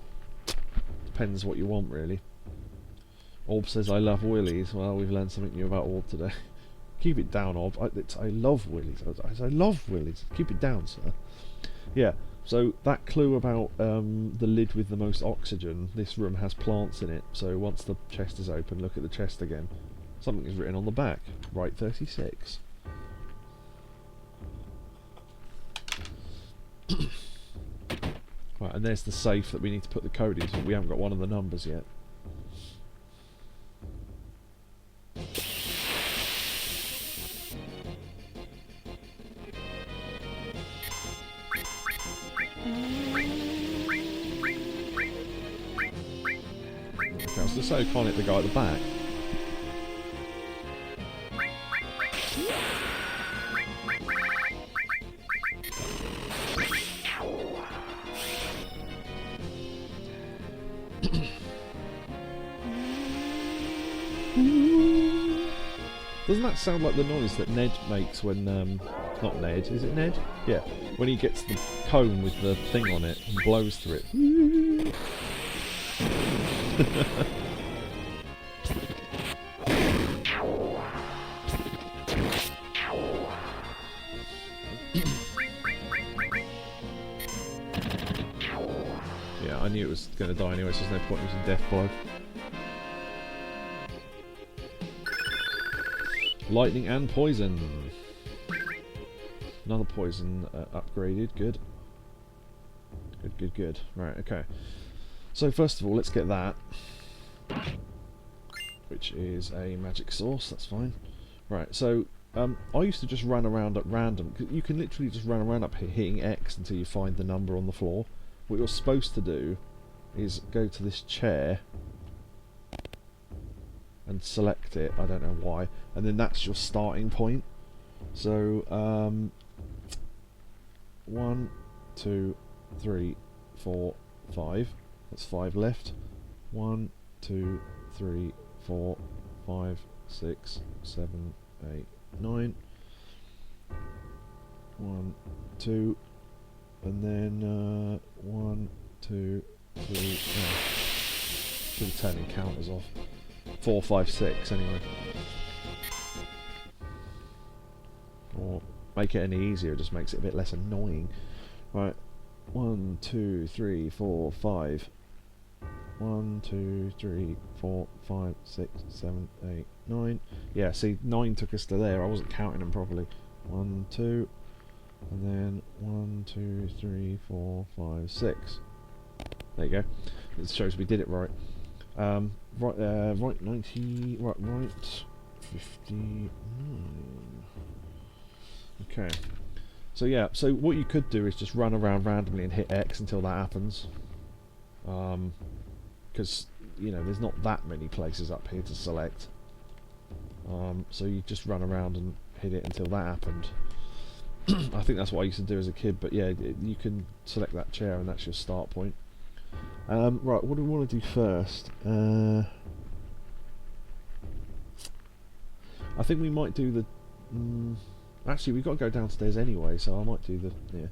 depends what you want, really. Orb says I love willies. Well, we've learned something new about Orb today. Keep it down, Orb. I love willies. I love willies. Keep it down, sir. Yeah. So that clue about the lid with the most oxygen, this room has plants in it, so once the chest is open, look at the chest again. Something is written on the back. Right 36. Right, and there's the safe that we need to put the code in, but we haven't got one of the numbers yet. I was just so iconic, the guy at the back. Doesn't that sound like the noise that Ned makes when, not Ned, is it Ned? Yeah, when he gets the cone with the thing on it and blows through it. Yeah, I knew it was going to die anyway, so there's no point using Death Blow. Lightning and poison. Another poison upgraded. Good. Good. Right, okay. So first of all, let's get that, which is a magic source. That's fine. Right, so I used to just run around at random. You can literally just run around up here hitting X until you find the number on the floor. What you're supposed to do is go to this chair and select it. I don't know why. And then that's your starting point. So 1, 2, 3, 4, 5. That's 5 left. 1, 2, 3, 4, 5, 6, 7, 8, 9. 1, 2, and then 1, 2, 3. Should have turned the counters off. 4, 5, 6 anyway. Or make it any easier, it just makes it a bit less annoying. Right. 1, 2, 3, 4, 5. 1, 2, 3, 4, 5, 6, 7, 8, 9. Yeah, see, 9 took us to there. I wasn't counting them properly. 1, 2, and then 1, 2, 3, 4, 5, 6. There you go. It shows we did it right. Right 90. Right 59. Okay. So yeah, so what you could do is just run around randomly and hit X until that happens. Because, you know, there's not that many places up here to select. So you just run around and hit it until that happened. I think that's what I used to do as a kid, but yeah, you can select that chair and that's your start point. Right, what do we want to do first? I think we might do the... actually, we've got to go downstairs anyway, so I might do the... yeah.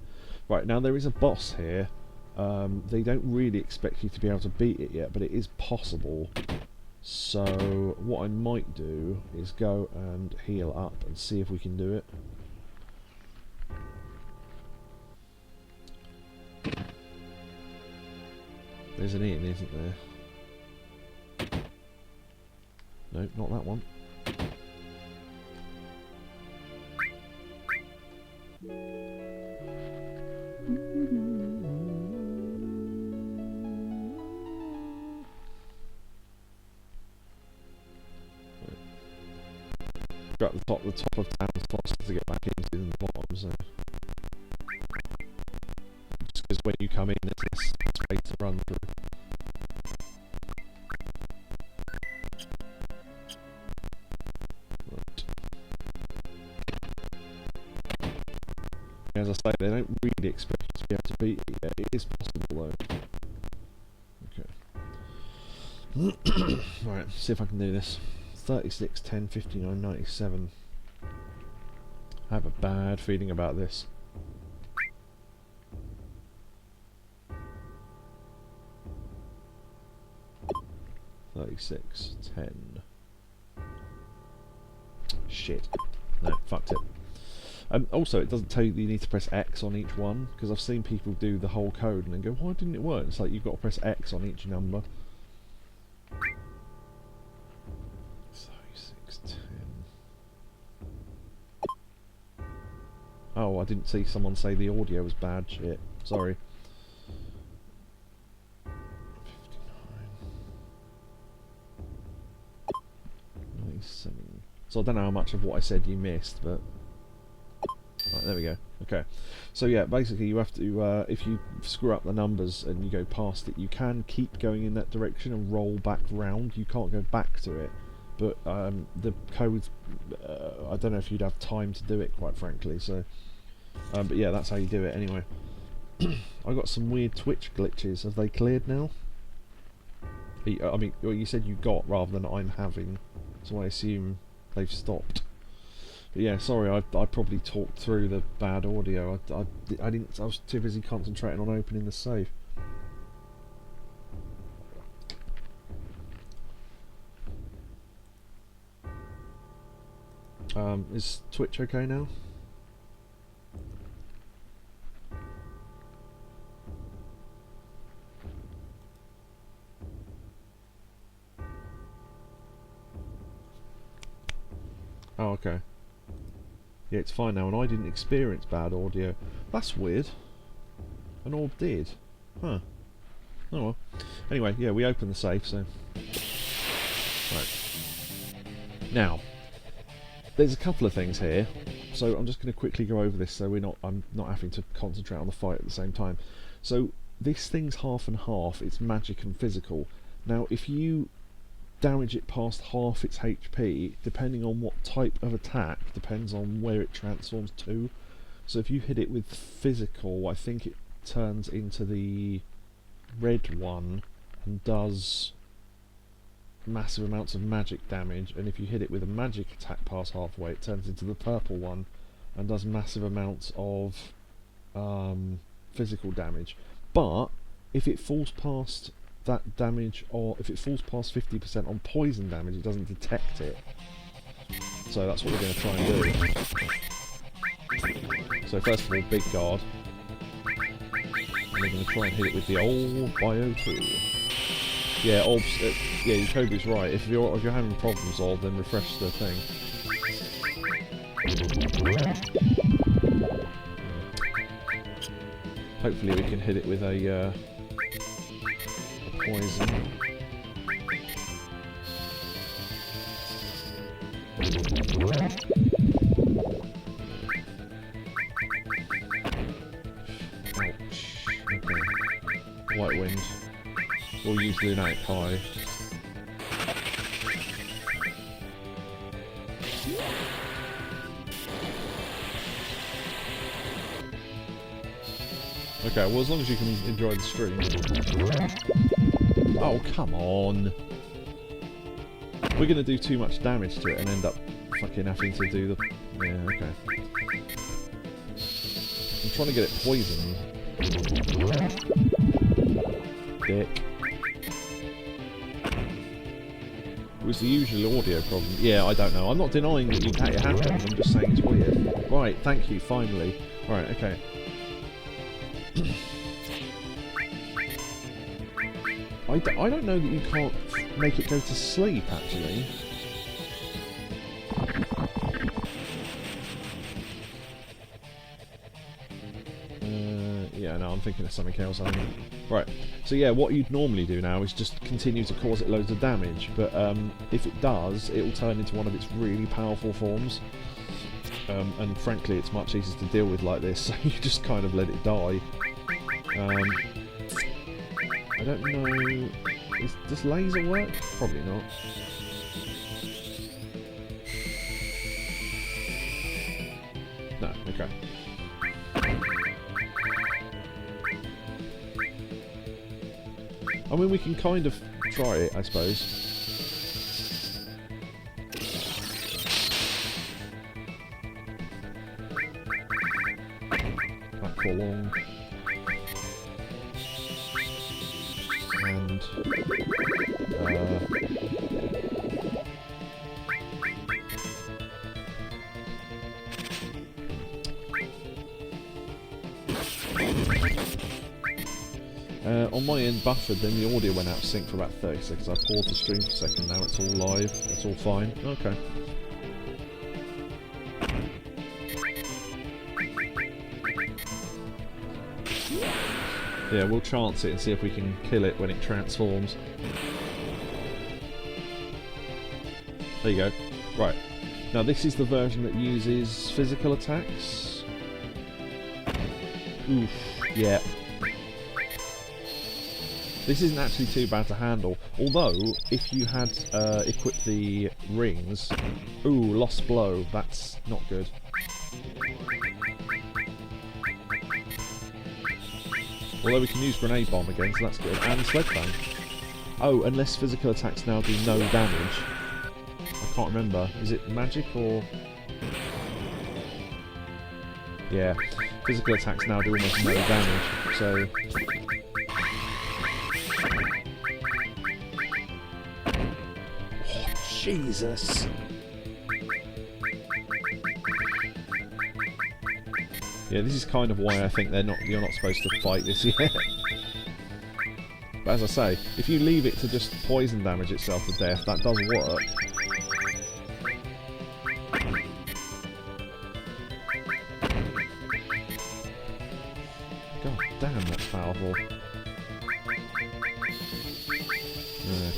Right, now there is a boss here. They don't really expect you to be able to beat it yet, but it is possible. So what I might do is go and heal up and see if we can do it. There's an inn, isn't there? No, not that one. Go at the top of town is faster to get back into than the bottom, so just because when you come in there's less space to run through. as I say, they don't really expect you to be able to beat it yet. It is possible though. Okay. Right, see if I can do this. 36, 10, 59, 97. I have a bad feeling about this. 36, 10. Shit. No, fucked it. Also, it doesn't tell you that you need to press X on each one, because I've seen people do the whole code and then go, why didn't it work? It's like you've got to press X on each number. 36, 10. Oh, I didn't see someone say the audio was bad. Shit. Sorry. 59. 97. So I don't know how much of what I said you missed, but... Right, there we go. Okay. So yeah, basically you have to, if you screw up the numbers and you go past it, you can keep going in that direction and roll back round. You can't go back to it. But the code, I don't know if you'd have time to do it, quite frankly. So, but yeah, that's how you do it anyway. I got some weird Twitch glitches. Have they cleared now? I mean, well, you said you got rather than I'm having, so I assume they've stopped. But yeah, sorry, I probably talked through the bad audio. I didn't. I was too busy concentrating on opening the safe. Is Twitch okay now? Oh, okay. Yeah, it's fine now, and I didn't experience bad audio. That's weird. An orb did. Huh. Oh well. Anyway, yeah, we opened the safe, so... Right. Now, there's a couple of things here, so I'm just going to quickly go over this so I'm not having to concentrate on the fight at the same time. So, this thing's half and half. It's magic and physical. Now, if you damage it past half its HP, depending on what type of attack, depends on where it transforms to. So if you hit it with physical, I think it turns into the red one and does massive amounts of magic damage, and if you hit it with a magic attack past halfway, it turns into the purple one and does massive amounts of physical damage. But if it falls past that damage, or if it falls past 50% on poison damage, it doesn't detect it. So that's what we're going to try and do. So first of all, big guard. And we're going to try and hit it with the old Bio 2. Yeah, orbs, yeah, Yakobu's right. If you're having problems, Orb, then refresh the thing. Hopefully we can hit it with a poison. Ouch. Okay. White wind. We'll use Lunatic High. Okay, well, as long as you can enjoy the stream. Oh, come on! We're gonna do too much damage to it and end up fucking having to do the... Yeah, okay. I'm trying to get it poisoned. Dick. It was the usual audio problem. Yeah, I don't know. I'm not denying that it happens, I'm just saying it's weird. Right, thank you, finally. Right, okay. I don't know that you can't make it go to sleep, actually. Yeah, no, I'm thinking of something else, I think. Right, so yeah, what you'd normally do now is just continue to cause it loads of damage, but if it does, it will turn into one of its really powerful forms. And frankly, it's much easier to deal with like this, so you just kind of let it die. I don't know... Does laser work? Probably not. No, okay. I mean, we can kind of try it, I suppose. Back for long. And... on my end buffered, then the audio went out of sync for about 30 seconds. I paused the stream for a second, now it's all live, it's all fine. Okay. Yeah, we'll chance it and see if we can kill it when it transforms. There you go. Right. Now this is the version that uses physical attacks. Oof. Yeah. This isn't actually too bad to handle, although if you had equipped the rings... Ooh, lost blow, that's not good. Although we can use grenade bomb again, so that's good, and sledgehammer. Oh, unless physical attacks now do no damage. I can't remember, is it magic or... Yeah, physical attacks now do almost no damage, so... Jesus! Yeah, this is kind of why I think you're not supposed to fight this yet. But as I say, if you leave it to just poison damage itself to death, that does work. God damn, that's powerful.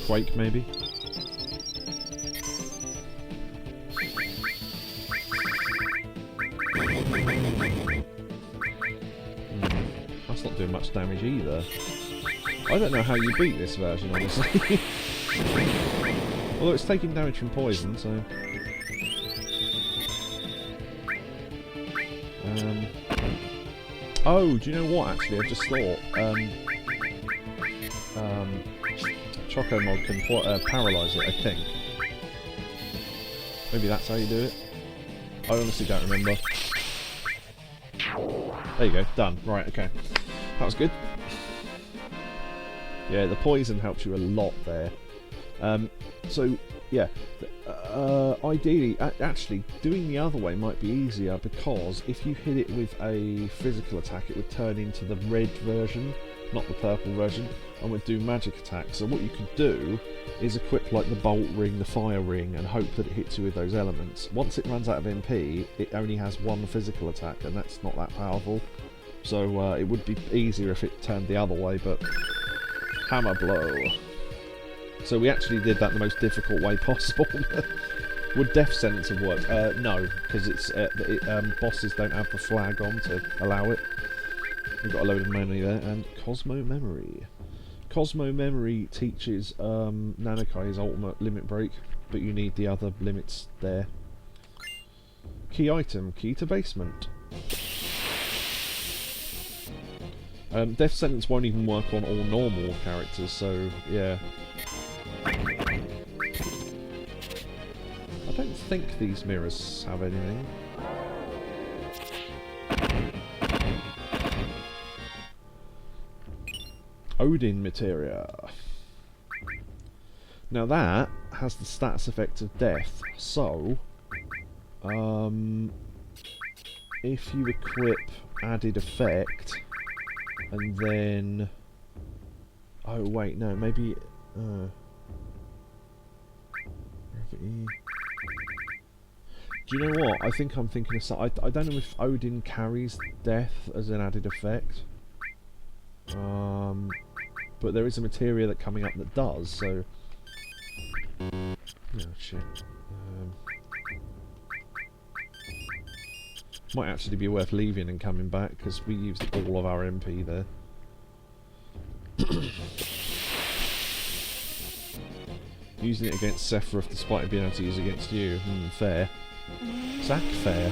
Quake, maybe? That's not doing much damage either. I don't know how you beat this version, honestly. Although it's taking damage from poison, so... Oh, do you know what, actually? I just thought. Choco Mod can paralyse it, I think. Maybe that's how you do it? I honestly don't remember. There you go, done. Right, okay. That was good. Yeah, the poison helps you a lot there. So, yeah. Ideally, actually, doing the other way might be easier because if you hit it with a physical attack, it would turn into the red version, not the purple version, and would do magic attacks. So what you could do is equip like the bolt ring, the fire ring, and hope that it hits you with those elements. Once it runs out of MP, it only has one physical attack, and that's not that powerful. So it would be easier if it turned the other way, but hammer blow. So we actually did that the most difficult way possible. Would death sentence have worked? No, because bosses don't have the flag on to allow it. We've got a load of money there, and Cosmo Memory. Cosmo Memory teaches Nanokai's ultimate limit break, but you need the other limits there. Key item, key to basement. Death sentence won't even work on all normal characters, so yeah. I don't think these mirrors have anything. Odin materia. Now that has the stats effect of death, so if you equip added effect and then oh wait, no, maybe do you know what? I think I'm thinking of something. I don't know if Odin carries death as an added effect. But there is a materia that coming up that does, so... Oh shit. Might actually be worth leaving and coming back, because we used all of our MP there. Using it against Sephiroth despite being able to use it against you. Fair. Zack, fair.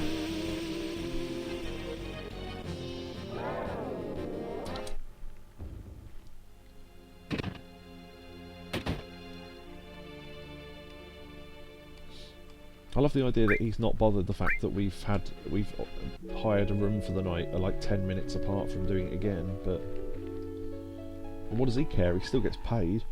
I love the idea that he's not bothered the fact that we've hired a room for the night, like 10 minutes apart from doing it again. But what does he care? He still gets paid.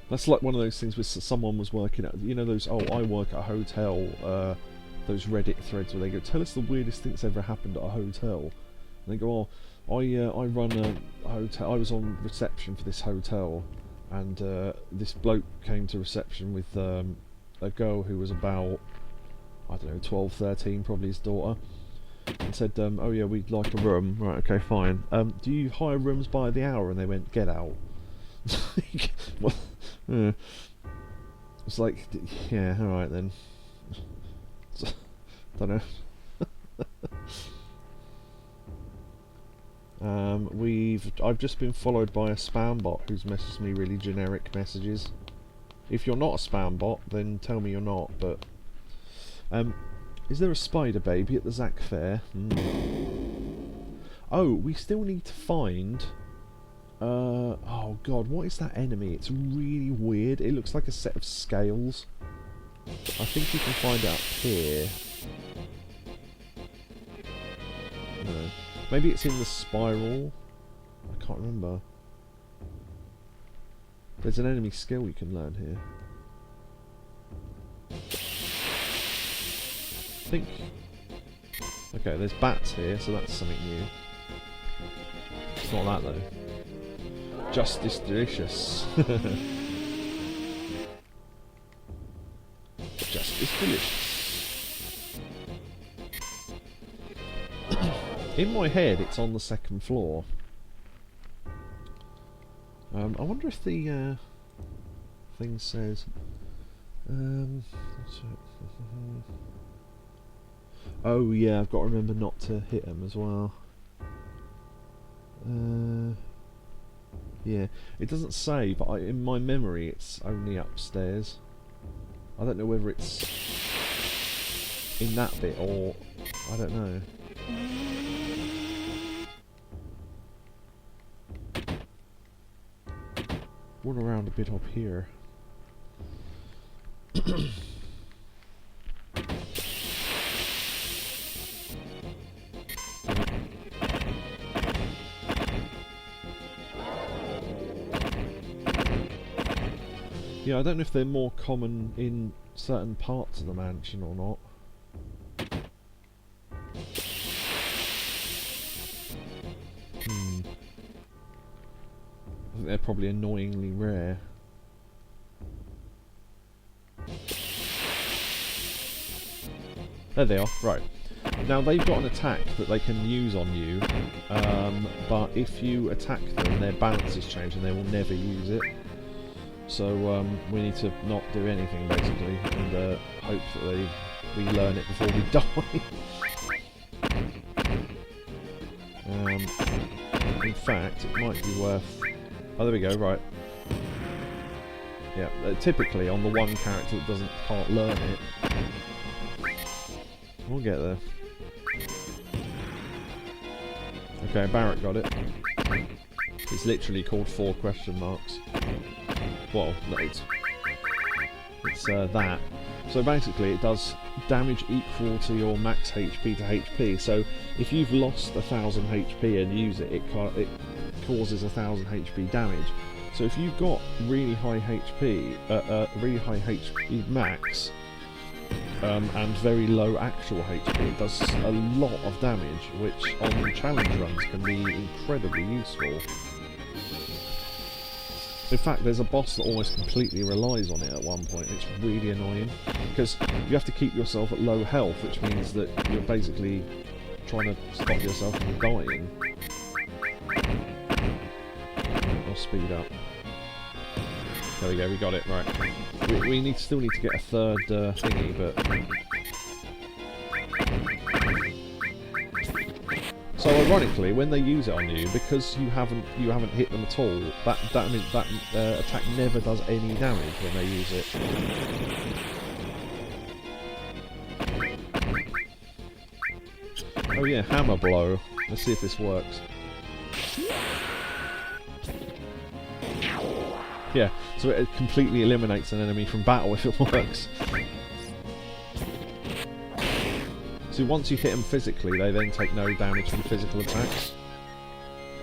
That's like one of those things where someone was working at, you know, those, oh, I work at a hotel, those Reddit threads where they go, tell us the weirdest thing that's ever happened at a hotel. And they go, oh, I run a hotel, I was on reception for this hotel, and this bloke came to reception with a girl who was about, I don't know, 12, 13, probably his daughter, and said, oh yeah, we'd like a room. Right, okay, fine. Do you hire rooms by the hour? And they went, get out. Well, yeah. It's like, yeah, alright then. Don't know. I've just been followed by a spam bot who's messaged me really generic messages. If you're not a spam bot, then tell me you're not, but... is there a spider baby at the Zac Fair? Oh, we still need to find... oh god, what is that enemy? It's really weird. It looks like a set of scales. I think you can find it up here. No. Maybe it's in the spiral? I can't remember. There's an enemy skill you can learn here. I think... Okay, there's bats here, so that's something new. It's not that though. Justice delicious. Justice delicious. In my head, it's on the second floor. I wonder if the thing says. Oh yeah, I've got to remember not to hit him as well. Yeah, it doesn't say, but in my memory it's only upstairs. I don't know whether it's in that bit or... I don't know. Run around a bit up here. Yeah, I don't know if they're more common in certain parts of the mansion or not. I think they're probably annoyingly rare. There they are, right. Now they've got an attack that they can use on you, but if you attack them, their balances change and they will never use it. So we need to not do anything basically, and hope that we learn it before we die. In fact, it might be worth... Oh, there we go, right. Yeah, typically on the one character that can't learn it. We'll get there. Okay, Barret got it. It's literally called 4 question marks. Well, no, it's that. So basically it does damage equal to your max HP to HP. So if you've lost 1000 HP and use it, it causes 1000 HP damage. So if you've got really high HP, really high HP max, and very low actual HP, it does a lot of damage, which on challenge runs can be incredibly useful. In fact, there's a boss that almost completely relies on it at one point. It's really annoying, because you have to keep yourself at low health, which means that you're basically trying to stop yourself from dying. I'll speed up. There we go, we got it, right. We still need to get a third thingy, but... So ironically, when they use it on you, because you haven't hit them at all, that attack never does any damage when they use it. Oh yeah, hammer blow. Let's see if this works. Yeah, so it completely eliminates an enemy from battle if it works. So once you hit them physically, they then take no damage from physical attacks.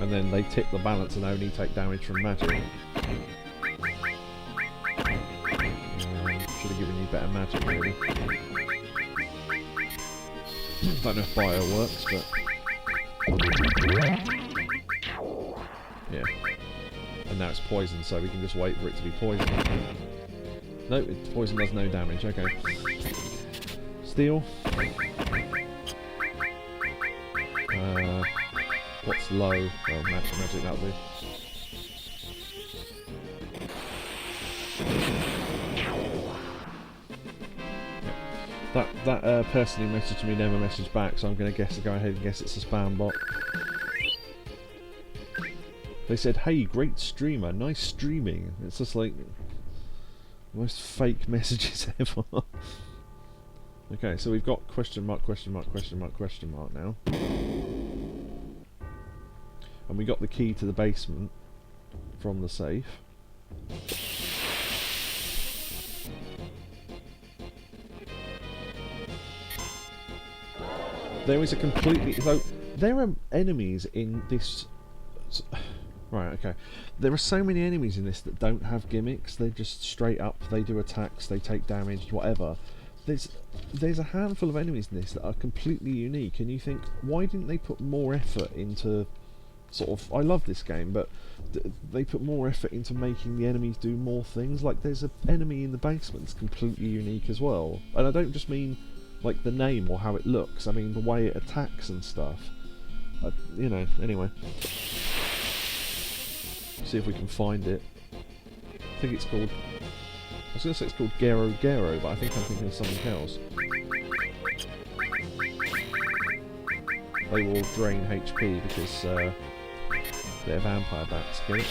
And then they tip the balance and only take damage from magic. Should have given you better magic, really. Don't know if bio works, but... yeah. And now it's poison, so we can just wait for it to be poisoned. No, poison does no damage, okay. Steel. What's low? Oh, magic, that'll do. That person who messaged me never messaged back, so I'm going to go ahead and guess it's a spam bot. They said, "Hey, great streamer, nice streaming." It's just like the most fake messages ever. Okay, so we've got question mark, question mark, question mark, question mark now. And we got the key to the basement from the safe. There is a completely... So, there are enemies in this... Right, okay. There are so many enemies in this that don't have gimmicks. They're just straight up, they do attacks, they take damage, whatever. There's a handful of enemies in this that are completely unique, and you think, why didn't they put more effort into... Sort of, I love this game, but they put more effort into making the enemies do more things. Like, there's an enemy in the basement that's completely unique as well. And I don't just mean, like, the name or how it looks. I mean, the way it attacks and stuff. You know, anyway. See if we can find it. I think it's called... I was going to say it's called Gero Gero, but I think I'm thinking of something else. They will drain HP because... they're vampire bats, get it?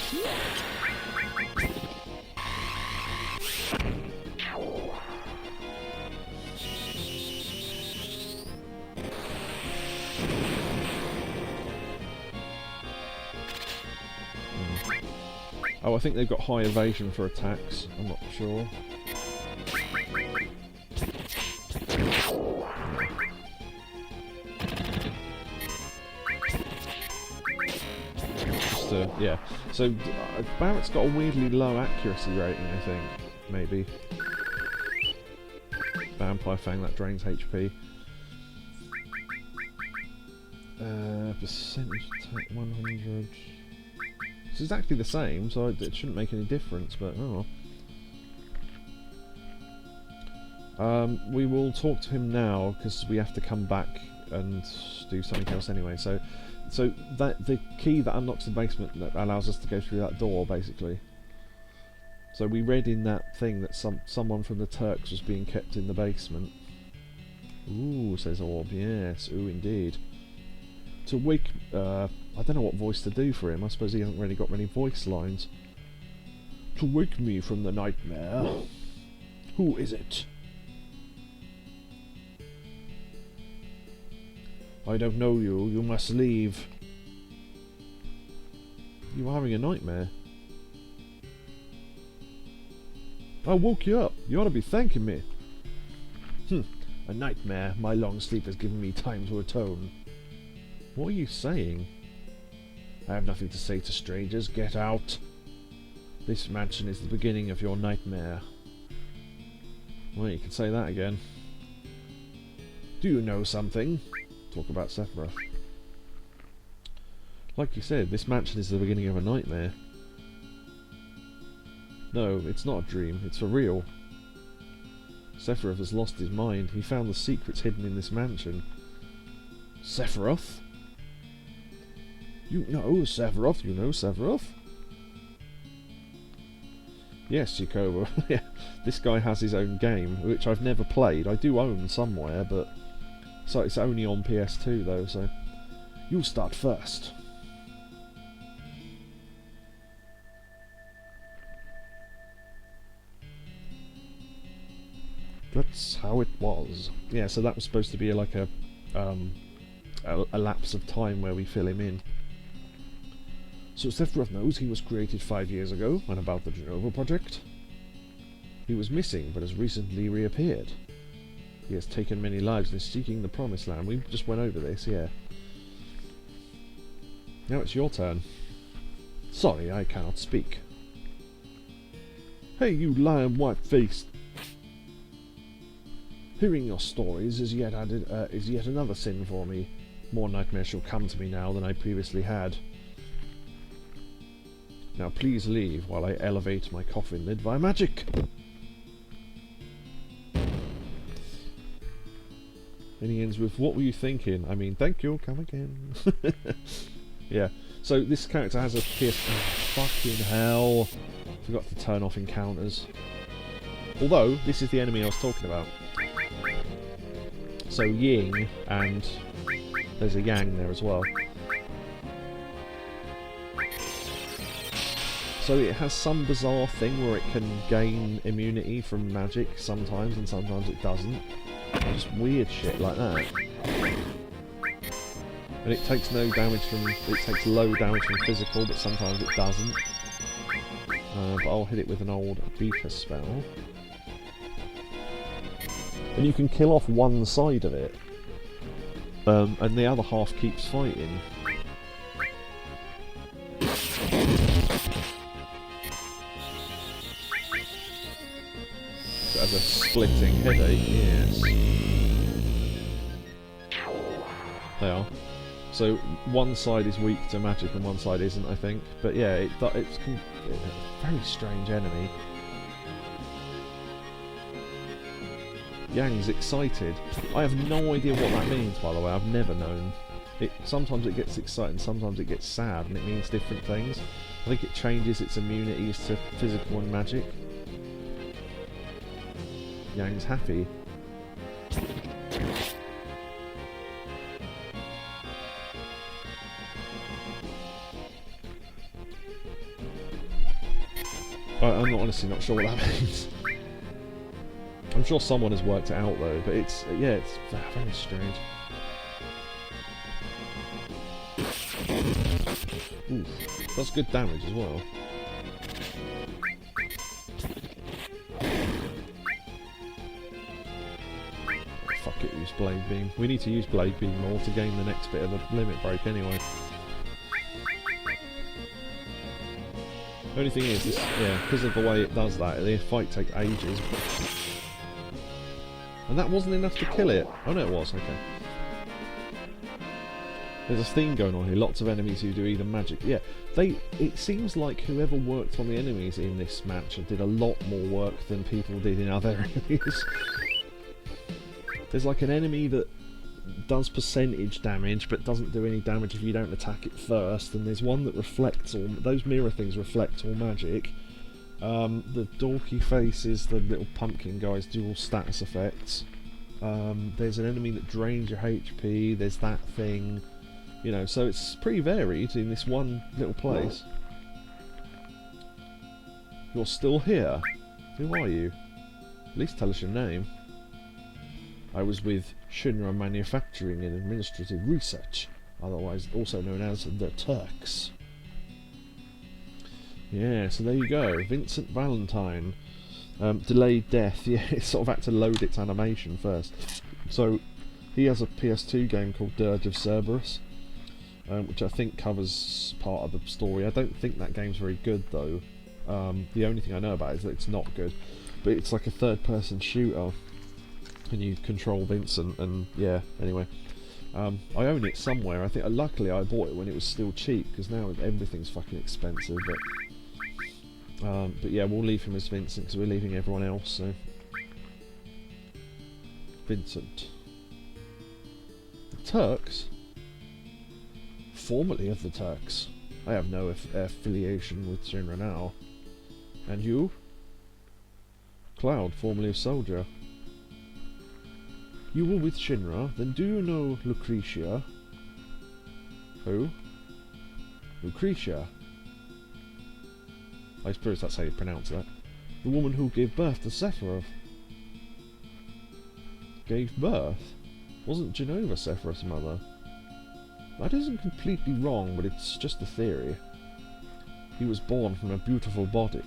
Oh, I think they've got high evasion for attacks, I'm not sure. Yeah, so Barret's got a weirdly low accuracy rating, I think, maybe. Vampire Fang, that drains HP. Percentage attack 100. It's exactly the same, so it shouldn't make any difference, but oh well. We will talk to him now, because we have to come back and do something else anyway, so that the key that unlocks the basement that allows us to go through that door, basically. So we read in that thing that someone from the Turks was being kept in the basement. Ooh, says Orb, yes, ooh indeed. To wake... I don't know what voice to do for him, I suppose he hasn't really got many voice lines. To wake me from the nightmare. Who is it? I don't know you, you must leave. You are having a nightmare. I woke you up, you ought to be thanking me. A nightmare, my long sleep has given me time to atone. What are you saying? I have nothing to say to strangers, get out. This mansion is the beginning of your nightmare. Well, you can say that again. Do you know something? Talk about Sephiroth. Like you said, this mansion is the beginning of a nightmare. No, it's not a dream, it's for real. Sephiroth has lost his mind. He found the secrets hidden in this mansion. Sephiroth? You know Sephiroth? You know Sephiroth? Yes, Jacobo. Yeah, this guy has his own game, which I've never played. I do own somewhere, but... So it's only on PS2 though, so... You start first. That's how it was. Yeah, so that was supposed to be like a lapse of time where we fill him in. So Sephiroth knows he was created 5 years ago, and about the Genova project? He was missing, but has recently reappeared. He has taken many lives in seeking the Promised Land. We just went over this, yeah. Now it's your turn. Sorry, I cannot speak. Hey, you lion white-faced! Hearing your stories is yet another sin for me. More nightmares shall come to me now than I previously had. Now please leave while I elevate my coffin lid via magic. And he ends with, what were you thinking? I mean, thank you, come again. Yeah, so this character has a PS... Oh, fucking hell. Forgot to turn off encounters. Although, this is the enemy I was talking about. So Ying, and there's a Yang there as well. So it has some bizarre thing where it can gain immunity from magic sometimes, and sometimes it doesn't. Just weird shit like that. And it takes no damage from... It takes low damage from physical, but sometimes it doesn't. But I'll hit it with an old beaker spell. And you can kill off one side of it. And the other half keeps fighting. It has a splitting headache, yes. They are. So one side is weak to magic and one side isn't, I think. But yeah, it's a very strange enemy. Yang's excited. I have no idea what that means, by the way. I've never known. Sometimes it gets excited, sometimes it gets sad, and it means different things. I think it changes its immunities to physical and magic. Yang's happy. I'm honestly not sure what that means. I'm sure someone has worked it out though, but it's very strange. Ooh, that's good damage as well. Fuck it, use Blade Beam. We need to use Blade Beam more to gain the next bit of the limit break anyway. The only thing is, because of the way it does that, the fight takes ages. And that wasn't enough to kill it. Oh no, it was, okay. There's a theme going on here, lots of enemies who do either magic... Yeah, it seems like whoever worked on the enemies in this match did a lot more work than people did in other enemies. There's like an enemy that does percentage damage but doesn't do any damage if you don't attack it first, and there's one that reflects all... Those mirror things reflect all magic. The dorky faces, the little pumpkin guys, do all status effects. There's an enemy that drains your HP, there's that thing. You know, so it's pretty varied in this one little place. You're still here? Who are you? At least tell us your name. I was with Shinra Manufacturing and Administrative Research, otherwise also known as the Turks. Yeah, so there you go, Vincent Valentine. Delayed death, yeah, it sort of had to load its animation first. So, he has a PS2 game called Dirge of Cerberus, which I think covers part of the story. I don't think that game's very good though. The only thing I know about it is that it's not good. But it's like a third-person shooter, and you control Vincent, and yeah, anyway. I own it somewhere. I think luckily I bought it when it was still cheap, because now everything's fucking expensive. But yeah, we'll leave him as Vincent because we're leaving everyone else. So Vincent, the Turks, formerly of the Turks. I have no affiliation with Shinra now. And you, Cloud, formerly of Soldier. You were with Shinra, then do you know Lucretia? Who? Lucretia. I suppose that's how you pronounce that. The woman who gave birth to Sephiroth. Gave birth? Wasn't Genova Sephiroth's mother? That isn't completely wrong, but it's just a theory. He was born from a beautiful body.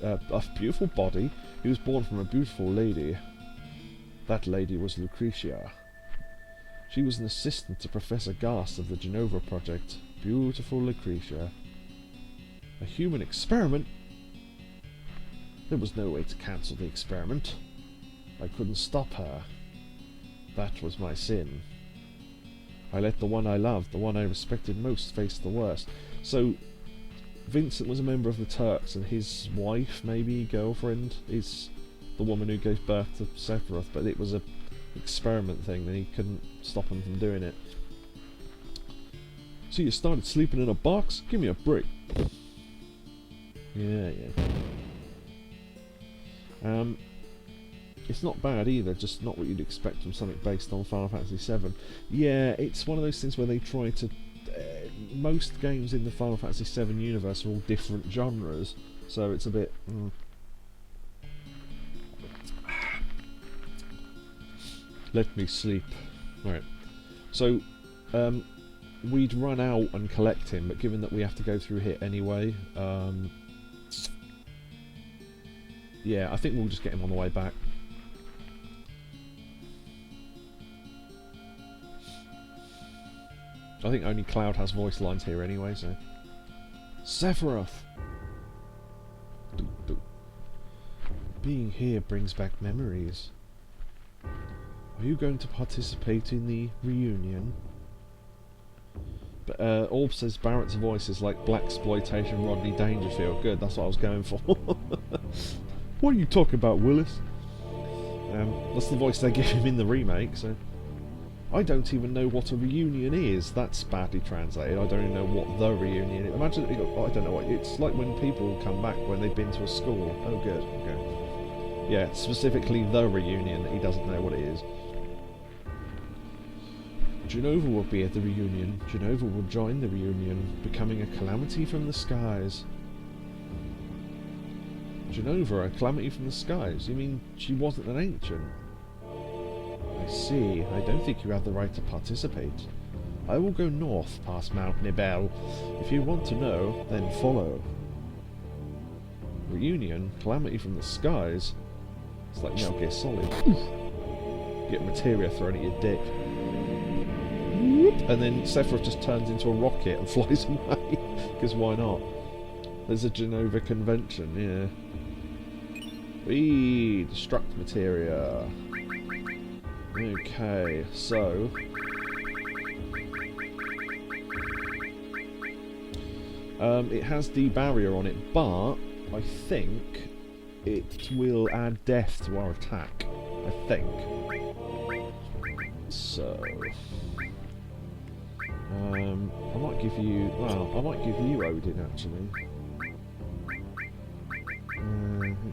He was born from a beautiful lady. That lady was Lucretia. She was an assistant to Professor Gast of the Genova Project. Beautiful Lucretia. A human experiment? There was no way to cancel the experiment. I couldn't stop her. That was my sin. I let the one I loved, the one I respected most, face the worst. So, Vincent was a member of the Turks, and his wife, maybe girlfriend, is the woman who gave birth to Sephiroth, but it was a experiment thing, and he couldn't stop him from doing it. So you started sleeping in a box? Give me a break. Yeah. It's not bad either, just not what you'd expect from something based on Final Fantasy VII. Yeah, it's one of those things where they try to... most games in the Final Fantasy VII universe are all different genres, so it's a bit... Let me sleep. Right. So, we'd run out and collect him, but given that we have to go through here anyway, yeah, I think we'll just get him on the way back. I think only Cloud has voice lines here anyway, so... Sephiroth! Being here brings back memories. Are you going to participate in the reunion? But Orb says Barrett's voice is like blaxploitation Rodney Dangerfield. Good, that's what I was going for. What are you talking about, Willis? That's the voice they gave him in the remake, so... I don't even know what a reunion is. That's badly translated. I don't even know what the reunion is. Imagine, I don't know what, it's like when people come back when they've been to a school. Oh good, okay. Yeah, specifically the reunion, he doesn't know what it is. Genova will be at the reunion. Genova will join the reunion, becoming a calamity from the skies. Genova, a calamity from the skies? You mean she wasn't an ancient? I see. I don't think you have the right to participate. I will go north past Mount Nibel. If you want to know, then follow. Reunion? Calamity from the skies? It's like Metal Gear Solid. Get materia thrown at your dick. And then Sephiroth just turns into a rocket and flies away. Because why not? There's a Genova convention, yeah. Whee! Destruct materia. Okay, so... it has de-barrier on it, but I think it will add death to our attack. I think. So... I might give you... well, I might give you Odin, actually.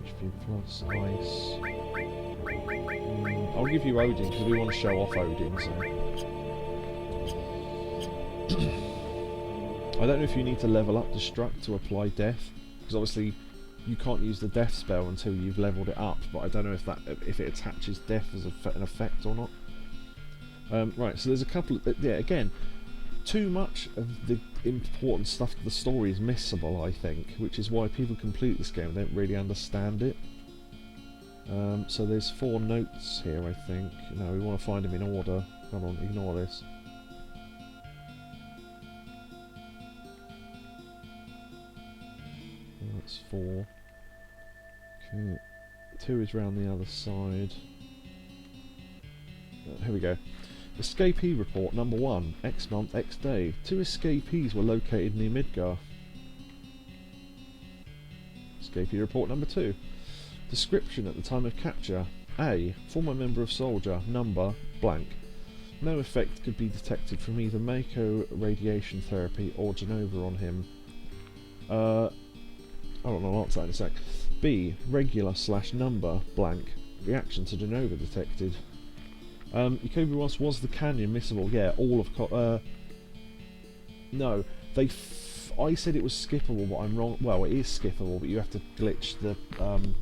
HP plus ice... I'll give you Odin because we want to show off Odin, so... I don't know if you need to level up Destruct to apply Death, because obviously you can't use the Death spell until you've leveled it up, but I don't know if it attaches Death as an effect or not. Right, so there's a couple of... yeah, again, too much of the important stuff to the story is missable, I think, which is why people complete this game and don't really understand it. So there's 4 notes here, I think. No, we want to find them in order. Hold on, ignore this. That's 4. Okay, 2 is round the other side. Here we go. Escapee report number 1. X month, X day. 2 escapees were located near Midgar. Escapee report number 2. Description at the time of capture. A. Former member of soldier. Number blank. No effect could be detected from either Mako radiation therapy or Genova on him. I don't know, I'll answer that in a sec. B. Regular / number blank. Reaction to Genova detected. Yakobi was the canyon missable? Yeah, all of... no, I said it was skippable, but I'm wrong. Well, it is skippable, but you have to glitch the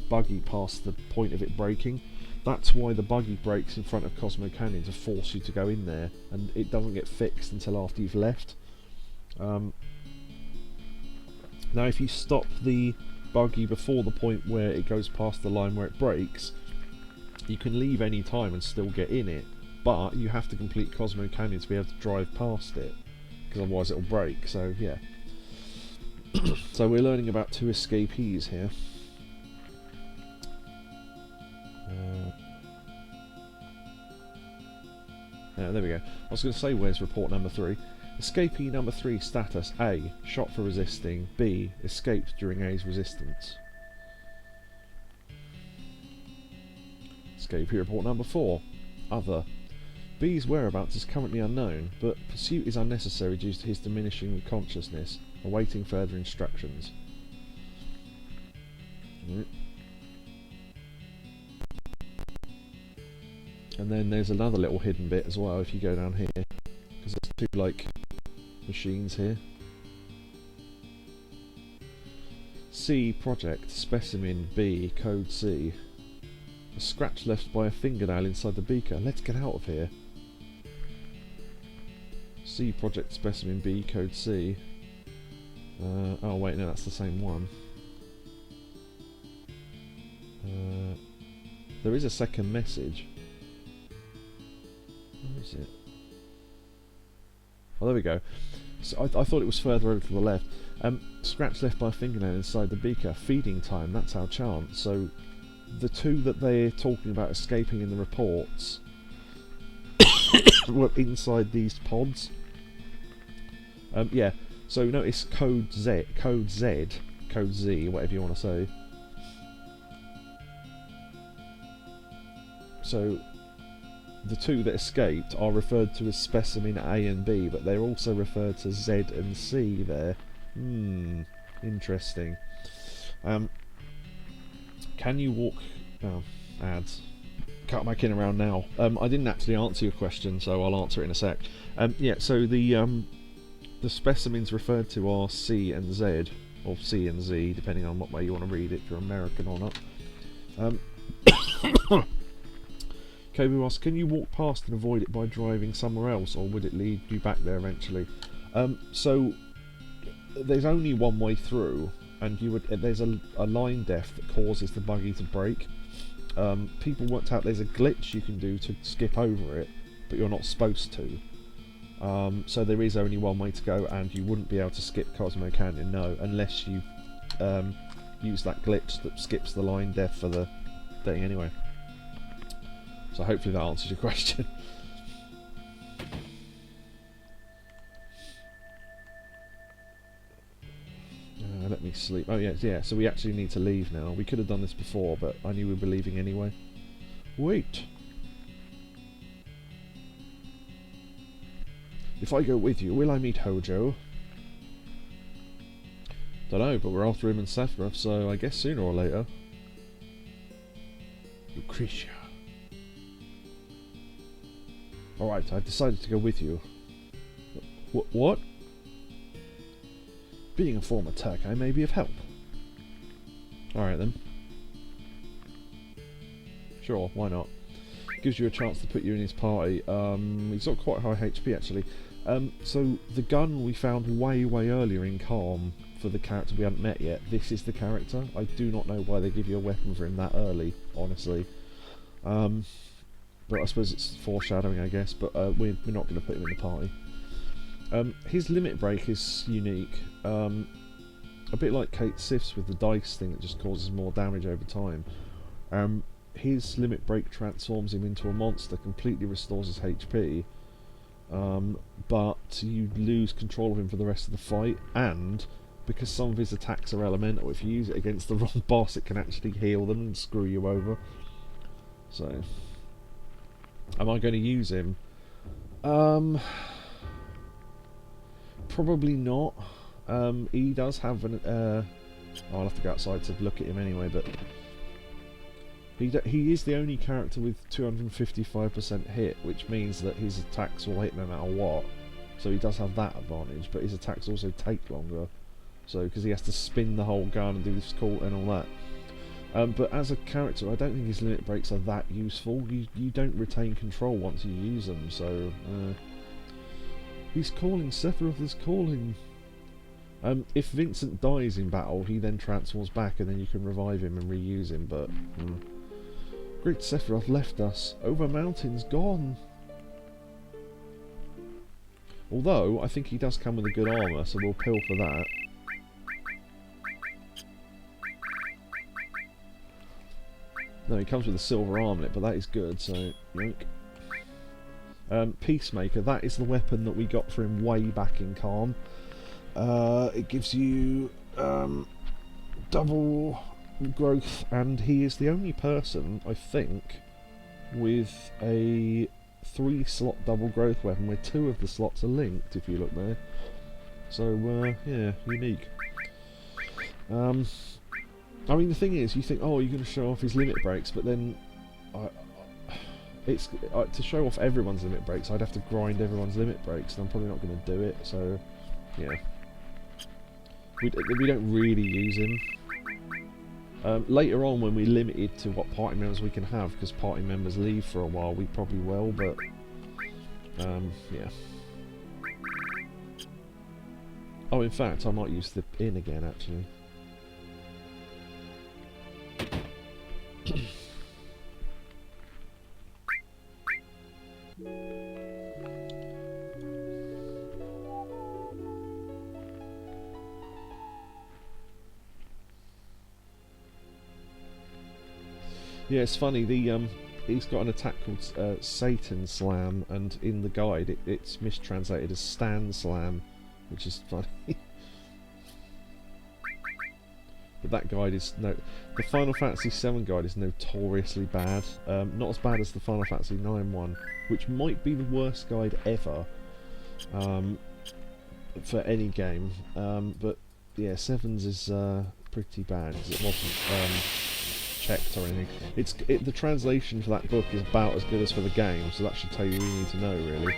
buggy past the point of it breaking. That's why the buggy breaks in front of Cosmo Canyon, to force you to go in there, and it doesn't get fixed until after you've left. Now if you stop the buggy before the point where it goes past the line where it brakes, you can leave any time and still get in it, but you have to complete Cosmo Canyon to be able to drive past it, because otherwise it'll break. So yeah. So we're learning about 2 escapees here. There we go. I was going to say, where's report number 3? Escapee number 3 status: A. Shot for resisting. B. Escaped during A's resistance. Escapee report number 4. Other. B's whereabouts is currently unknown, but pursuit is unnecessary due to his diminishing consciousness, awaiting further instructions. And then there's another little hidden bit as well if you go down here, because there's 2 like machines here. C project specimen B code C. A scratch left by a fingernail inside the beaker. Let's get out of here. C project specimen B code C. Oh wait, no, that's the same one. There is a second message. Where is it? Oh, there we go. So I thought it was further over to the left. Scratch left by a fingernail inside the beaker. Feeding time, that's our chance. So the 2 that they're talking about escaping in the reports were inside these pods. Yeah, so notice code Z, code Z, whatever you want to say. So the 2 that escaped are referred to as specimen A and B, but they're also referred to Z and C there. Interesting. Can you walk... Oh, ads. Cut back in around now. I didn't actually answer your question, so I'll answer it in a sec. Yeah, so the specimens referred to are C and Z, or C and Z, depending on what way you want to read it, if you're American or not. Kobu asks, can you walk past and avoid it by driving somewhere else, or would it lead you back there eventually? So there's only one way through, and there's a line def that causes the buggy to break. People worked out there's a glitch you can do to skip over it, but you're not supposed to. So there is only one way to go, and you wouldn't be able to skip Cosmo Canyon, no, unless you use that glitch that skips the line def for the thing anyway. So hopefully that answers your question. Let me sleep. Oh yeah, so we actually need to leave now. We could have done this before, but I knew we'd be leaving anyway. Wait! If I go with you, will I meet Hojo? Dunno, but we're after him and Sephiroth, so I guess sooner or later. Lucretia. Alright, I've decided to go with you. What? Being a former Turk, I may be of help. Alright then. Sure, why not? Gives you a chance to put you in his party. He's got quite high HP actually. So the gun we found way earlier in Calm for the character we hadn't met yet. This is the character. I do not know why they give you a weapon for him that early, honestly. But I suppose it's foreshadowing, I guess, but we're not going to put him in the party. His limit break is unique. A bit like Kate Sif's with the dice thing that just causes more damage over time. His limit break transforms him into a monster, completely restores his HP, but you lose control of him for the rest of the fight, and because some of his attacks are elemental, if you use it against the wrong boss it can actually heal them and screw you over. So... am I going to use him? Probably not. He does have an... I'll have to go outside to look at him anyway, but... He is the only character with 255% hit, which means that his attacks will hit no matter what. So he does have that advantage, but his attacks also take longer. So, because he has to spin the whole gun and do this call and all that. But as a character, I don't think his limit breaks are that useful. You don't retain control once you use them, so... he's calling, Sephiroth is calling. If Vincent dies in battle, he then transforms back, and then you can revive him and reuse him. But Great Sephiroth left us. Over mountains, gone. Although I think he does come with a good armour, so we'll pill for that. No, he comes with a silver armlet, but that is good. So yoink. Peacemaker. That is the weapon that we got for him way back in Calm. It gives you double growth, and he is the only person, I think, with a 3-slot double growth weapon where 2 of the slots are linked, if you look there. So, yeah, unique. I mean, the thing is, you think, oh, you're going to show off his limit breaks, but then it's to show off everyone's limit breaks, I'd have to grind everyone's limit breaks, and I'm probably not going to do it, so, yeah. We don't really use him. Later on, when we're limited to what party members we can have, because party members leave for a while, we probably will, but yeah. Oh, in fact, I might use the inn again, actually. Yeah, it's funny. He's got an attack called Satan Slam, and in the guide it's mistranslated as Stan Slam, which is funny. But that guide is the Final Fantasy VII guide is notoriously bad. Not as bad as the Final Fantasy IX one, which might be the worst guide ever for any game. But yeah, 7's is pretty bad because it wasn't checked or anything. The translation for that book is about as good as for the game, so that should tell you what you need to know, really.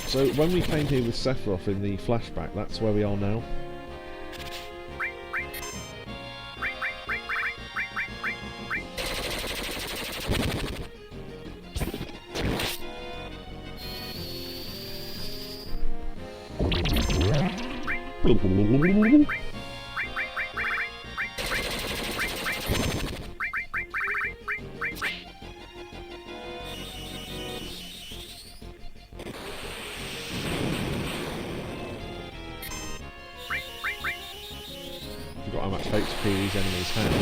So when we came here with Sephiroth in the flashback, that's where we are now. Forgot how much HP these enemies have.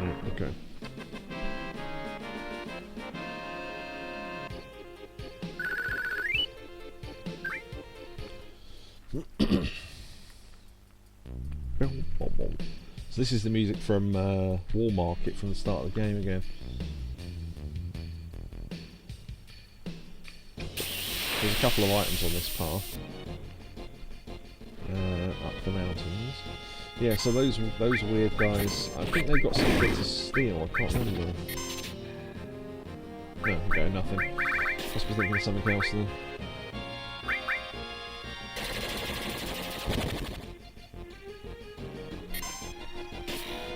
Yeah, okay. So this is the music from War Market from the start of the game again. There's a couple of items on this path. Up the mountains. Yeah, so those weird guys, I think they've got some bits of steel, I can't remember. No, okay, nothing. Must be thinking of something else then.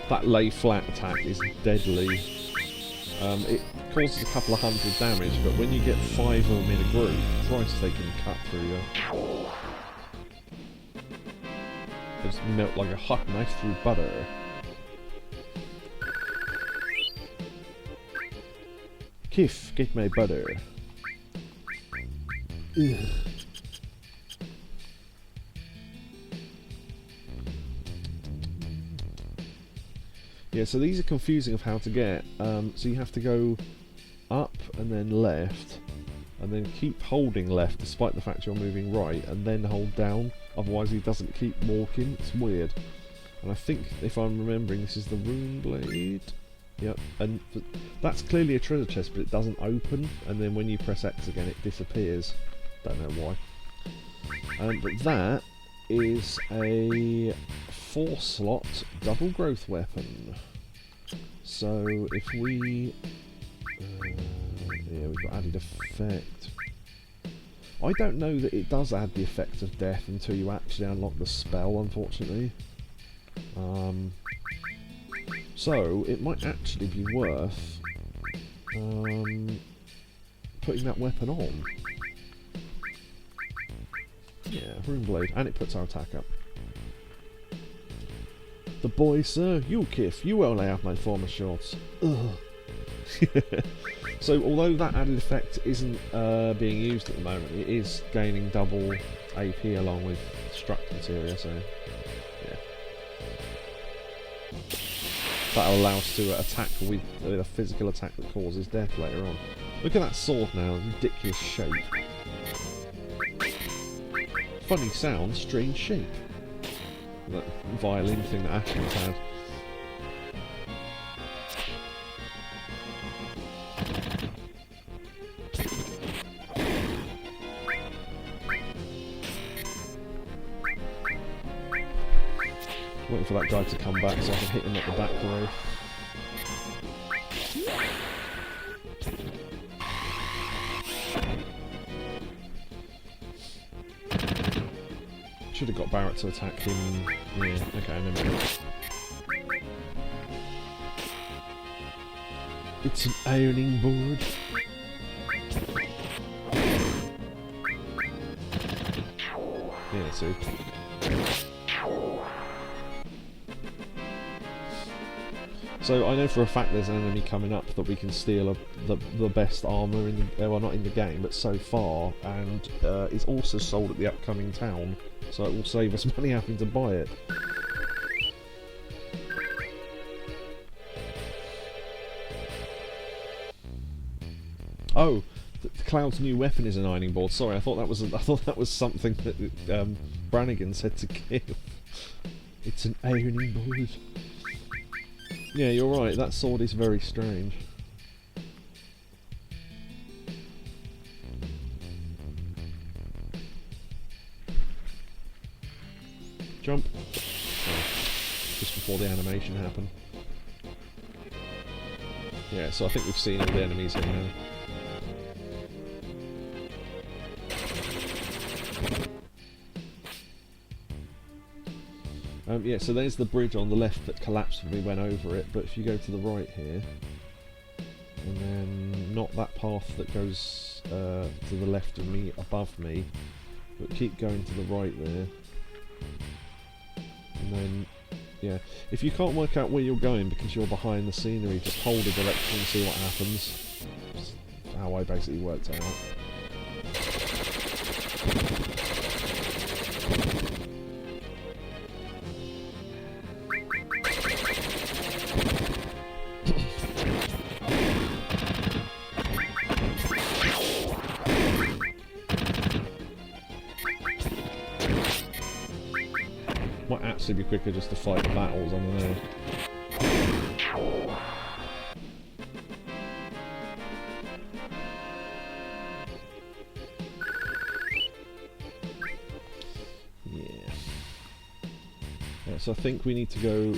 That lay flat attack is deadly. It causes a couple of hundred damage, but when you get 5 of them in a group, Christ, they can cut through you. They just melt like a hot knife through butter. Kiff, get my butter. Ugh. Yeah, so these are confusing of how to get. So you have to go up and then left, and then keep holding left despite the fact you're moving right, and then hold down, otherwise he doesn't keep walking. It's weird. And I think, if I'm remembering, this is the rune blade. Yep, and that's clearly a treasure chest, but it doesn't open, and then when you press X again it disappears. Don't know why. But that is a 4-slot double growth weapon. So if we... yeah, we've got added effect. I don't know that it does add the effect of death until you actually unlock the spell, unfortunately. So it might actually be worth putting that weapon on. Yeah, Rune Blade, and it puts our attack up. The boy, sir, you kiff, you only have my former shorts. Ugh. So, although that added effect isn't being used at the moment, it is gaining double AP along with struck materia, so yeah. That'll allow us to attack with a physical attack that causes death later on. Look at that sword now, ridiculous shape. Funny sound, strange shape. That violin thing that Ashton's had. Waiting for that guy to come back so I can hit him at the back row. Should have got Barret to attack him. Yeah, okay, never mind. It's an ironing board. Yeah, so. So I know for a fact there's an enemy coming up that we can steal the best armour in the, well, not in the game, but so far, and it's also sold at the upcoming town, so it will save us money having to buy it. Oh, Cloud's new weapon is an ironing board. Sorry, I thought that was something that Brannigan said to give. It's an ironing board. Yeah, you're right, that sword is very strange. Jump. Oh, just before the animation happened. Yeah, so I think we've seen all the enemies here now. Yeah, so there's the bridge on the left that collapsed when we went over it, but if you go to the right here, and then not that path that goes to the left of me, above me, but keep going to the right there, and then, yeah, if you can't work out where you're going because you're behind the scenery, just hold a direction and see what happens. That's how I basically worked it out. Might actually be quicker just to fight the battles, I don't know. Yeah, so I think we need to go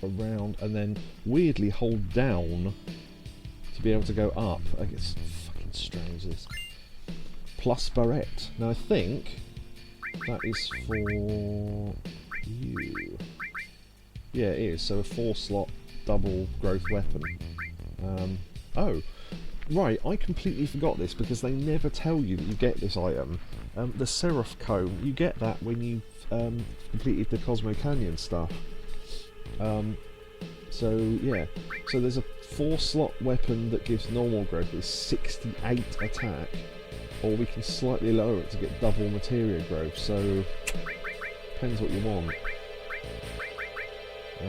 around and then weirdly hold down to be able to go up. I guess fucking strange this. Plus Barret. Now I think that is for you. Yeah, it is. So a 4-slot double growth weapon. Oh, right. I completely forgot this because they never tell you that you get this item. The Seraph Comb. You get that when you've completed the Cosmo Canyon stuff. So yeah. So there's a 4-slot weapon that gives normal growth with 68 attack. Or we can slightly lower it to get double materia growth, so depends what you want. I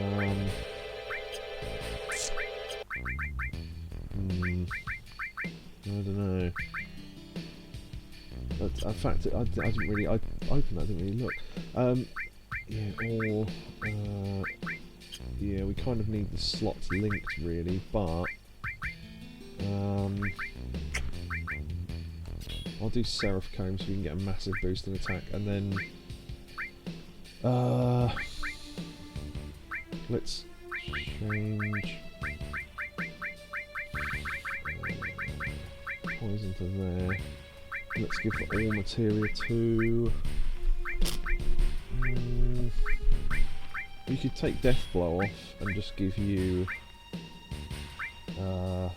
don't know. But in fact, I didn't really. I opened that, I didn't really look. Yeah, or yeah, we kind of need the slots linked really, but I'll do Seraph Comb so we can get a massive boost in attack, and then let's change poison to there. Let's give the all materia to. You could take Death Blow off and just give you. No.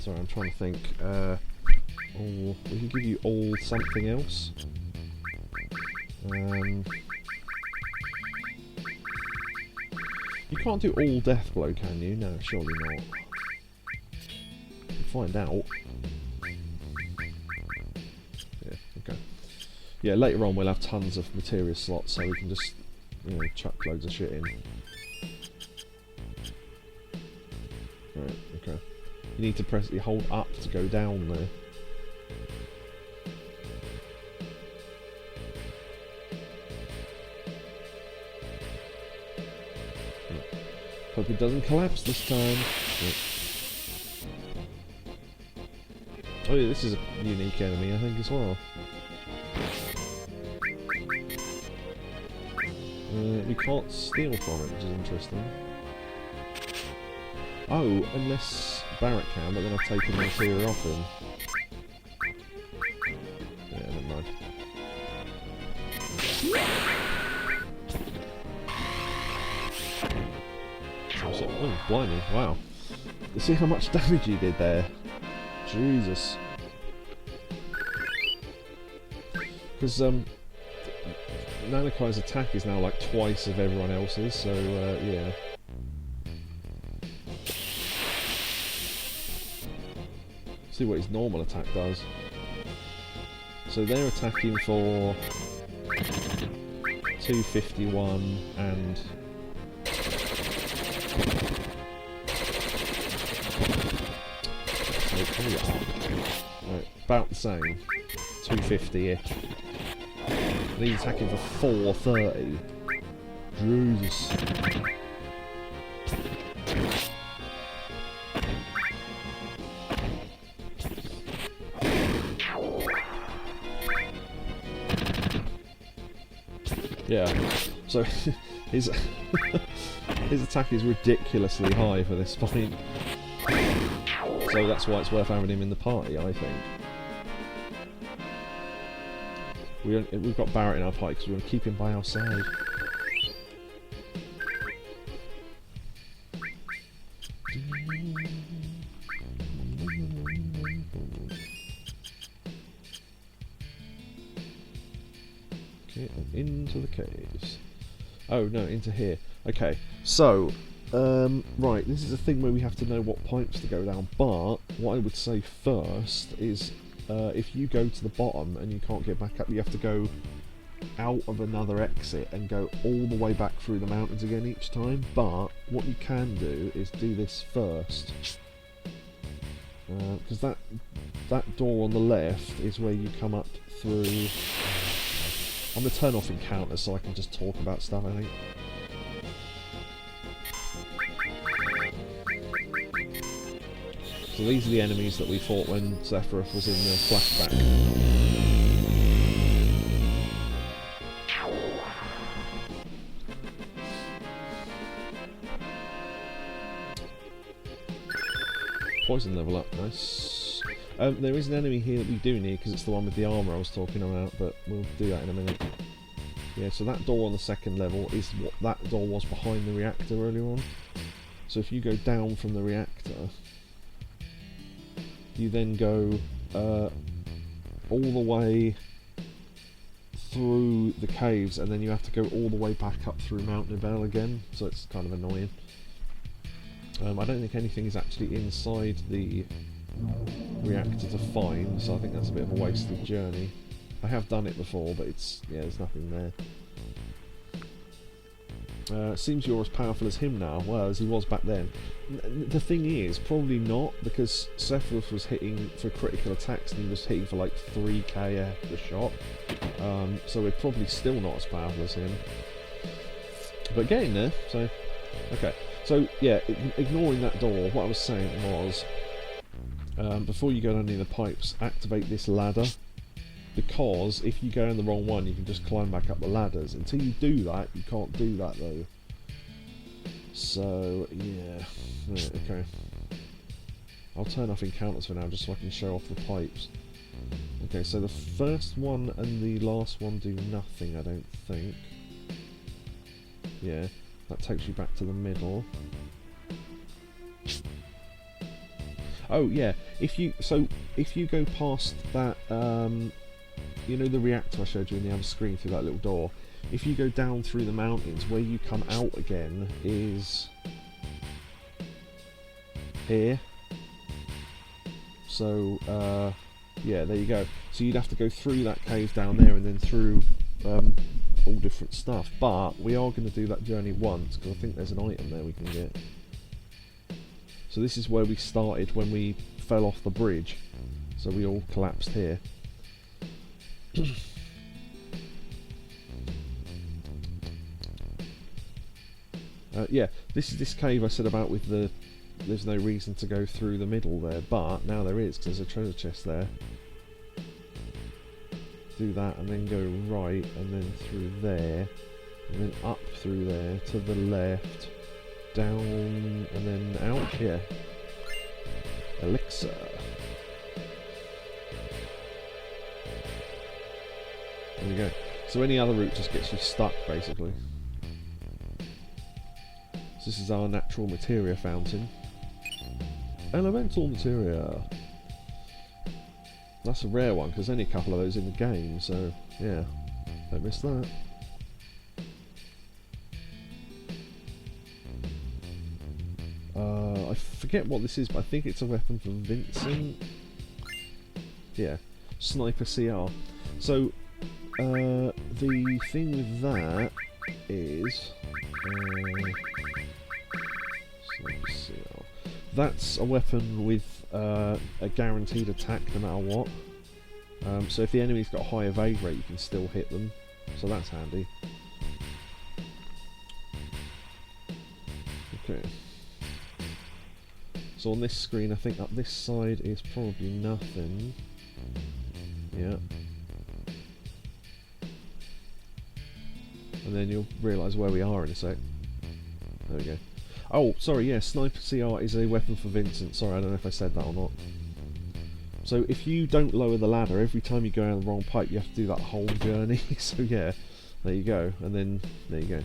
Sorry, I'm trying to think. We can give you all something else. You can't do all death blow, can you? No, surely not. We'll find out. Yeah, okay. Yeah, later on we'll have tons of materia slots, so we can just, you know, chuck loads of shit in. Right, okay. You need to you hold up to go down there. Hope it doesn't collapse this time. Oh yeah, this is a unique enemy, I think, as well. We can't steal from it, which is interesting. Oh, unless Barret can, but then I've taken the material off him. Yeah, never mind. Oh, blimey, wow. You see how much damage you did there? Jesus. Because, Nanakai's attack is now like twice of everyone else's, so, yeah. See what his normal attack does. So they're attacking for 251 and... Right, about the same. 250-ish. And he's attacking for 430. Jesus. Yeah, so his his attack is ridiculously high for this fight. So that's why it's worth having him in the party, I think. We've got Barret in our party because we want to keep him by our side. Okay, and into the caves. Oh no, into here. Okay, so right, this is a thing where we have to know what pipes to go down, but what I would say first is if you go to the bottom and you can't get back up, you have to go out of another exit and go all the way back through the mountains again each time. But what you can do is do this first, because that door on the left is where you come up through. I'm going to turn off encounters so I can just talk about stuff, I think. So these are the enemies that we fought when Sephiroth was in the flashback. Poison level up, nice. There is an enemy here that we do need because it's the one with the armour I was talking about, but we'll do that in a minute. Yeah, so that door on the second level is what that door was behind the reactor earlier on. So if you go down from the reactor, you then go all the way through the caves, and then you have to go all the way back up through Mount Nibelheim again, so it's kind of annoying. I don't think anything is actually inside the reactor to find, so I think that's a bit of a wasted journey. I have done it before, but it's, yeah, there's nothing there. Seems you're as powerful as him now, well, as he was back then. The thing is, probably not, because Sephiroth was hitting for critical attacks and he was hitting for like 3k a shot. So we're probably still not as powerful as him. But getting there, so... Okay, so yeah, ignoring that door, what I was saying was, before you go down any of the pipes, activate this ladder. Because if you go in the wrong one, you can just climb back up the ladders. Until you do that, you can't do that though. So, yeah. Right, okay. I'll turn off encounters for now, just so I can show off the pipes. Okay, so the first one and the last one do nothing, I don't think. Yeah, that takes you back to the middle. Oh yeah, if you go past that, you know, the reactor I showed you in the other screen through that little door. If you go down through the mountains, where you come out again is here. So yeah, there you go. So you'd have to go through that cave down there and then through all different stuff. But we are going to do that journey once because I think there's an item there we can get. So this is where we started when we fell off the bridge. So we all collapsed here. Yeah, this is this cave I said about with the... There's no reason to go through the middle there, but now there is, because there's a treasure chest there. Do that, and then go right, and then through there, and then up through there, to the left, down, and then out here. Elixir. There we go. So any other route just gets you stuck, basically. So this is our natural materia fountain. Elemental materia. That's a rare one, because there's only a couple of those in the game, so yeah, don't miss that. I forget what this is, but I think it's a weapon for Vincent. Yeah, Sniper CR. So, the thing with that is... Sniper CR. That's a weapon with a guaranteed attack no matter what. So if the enemy's got a high evade rate, you can still hit them. So that's handy. Okay. So on this screen, I think up this side is probably nothing. Yeah. And then you'll realise where we are in a sec. There we go. Oh, sorry, yeah, Sniper CR is a weapon for Vincent. Sorry, I don't know if I said that or not. So if you don't lower the ladder, every time you go down the wrong pipe, you have to do that whole journey. So yeah, there you go. And then, there you go.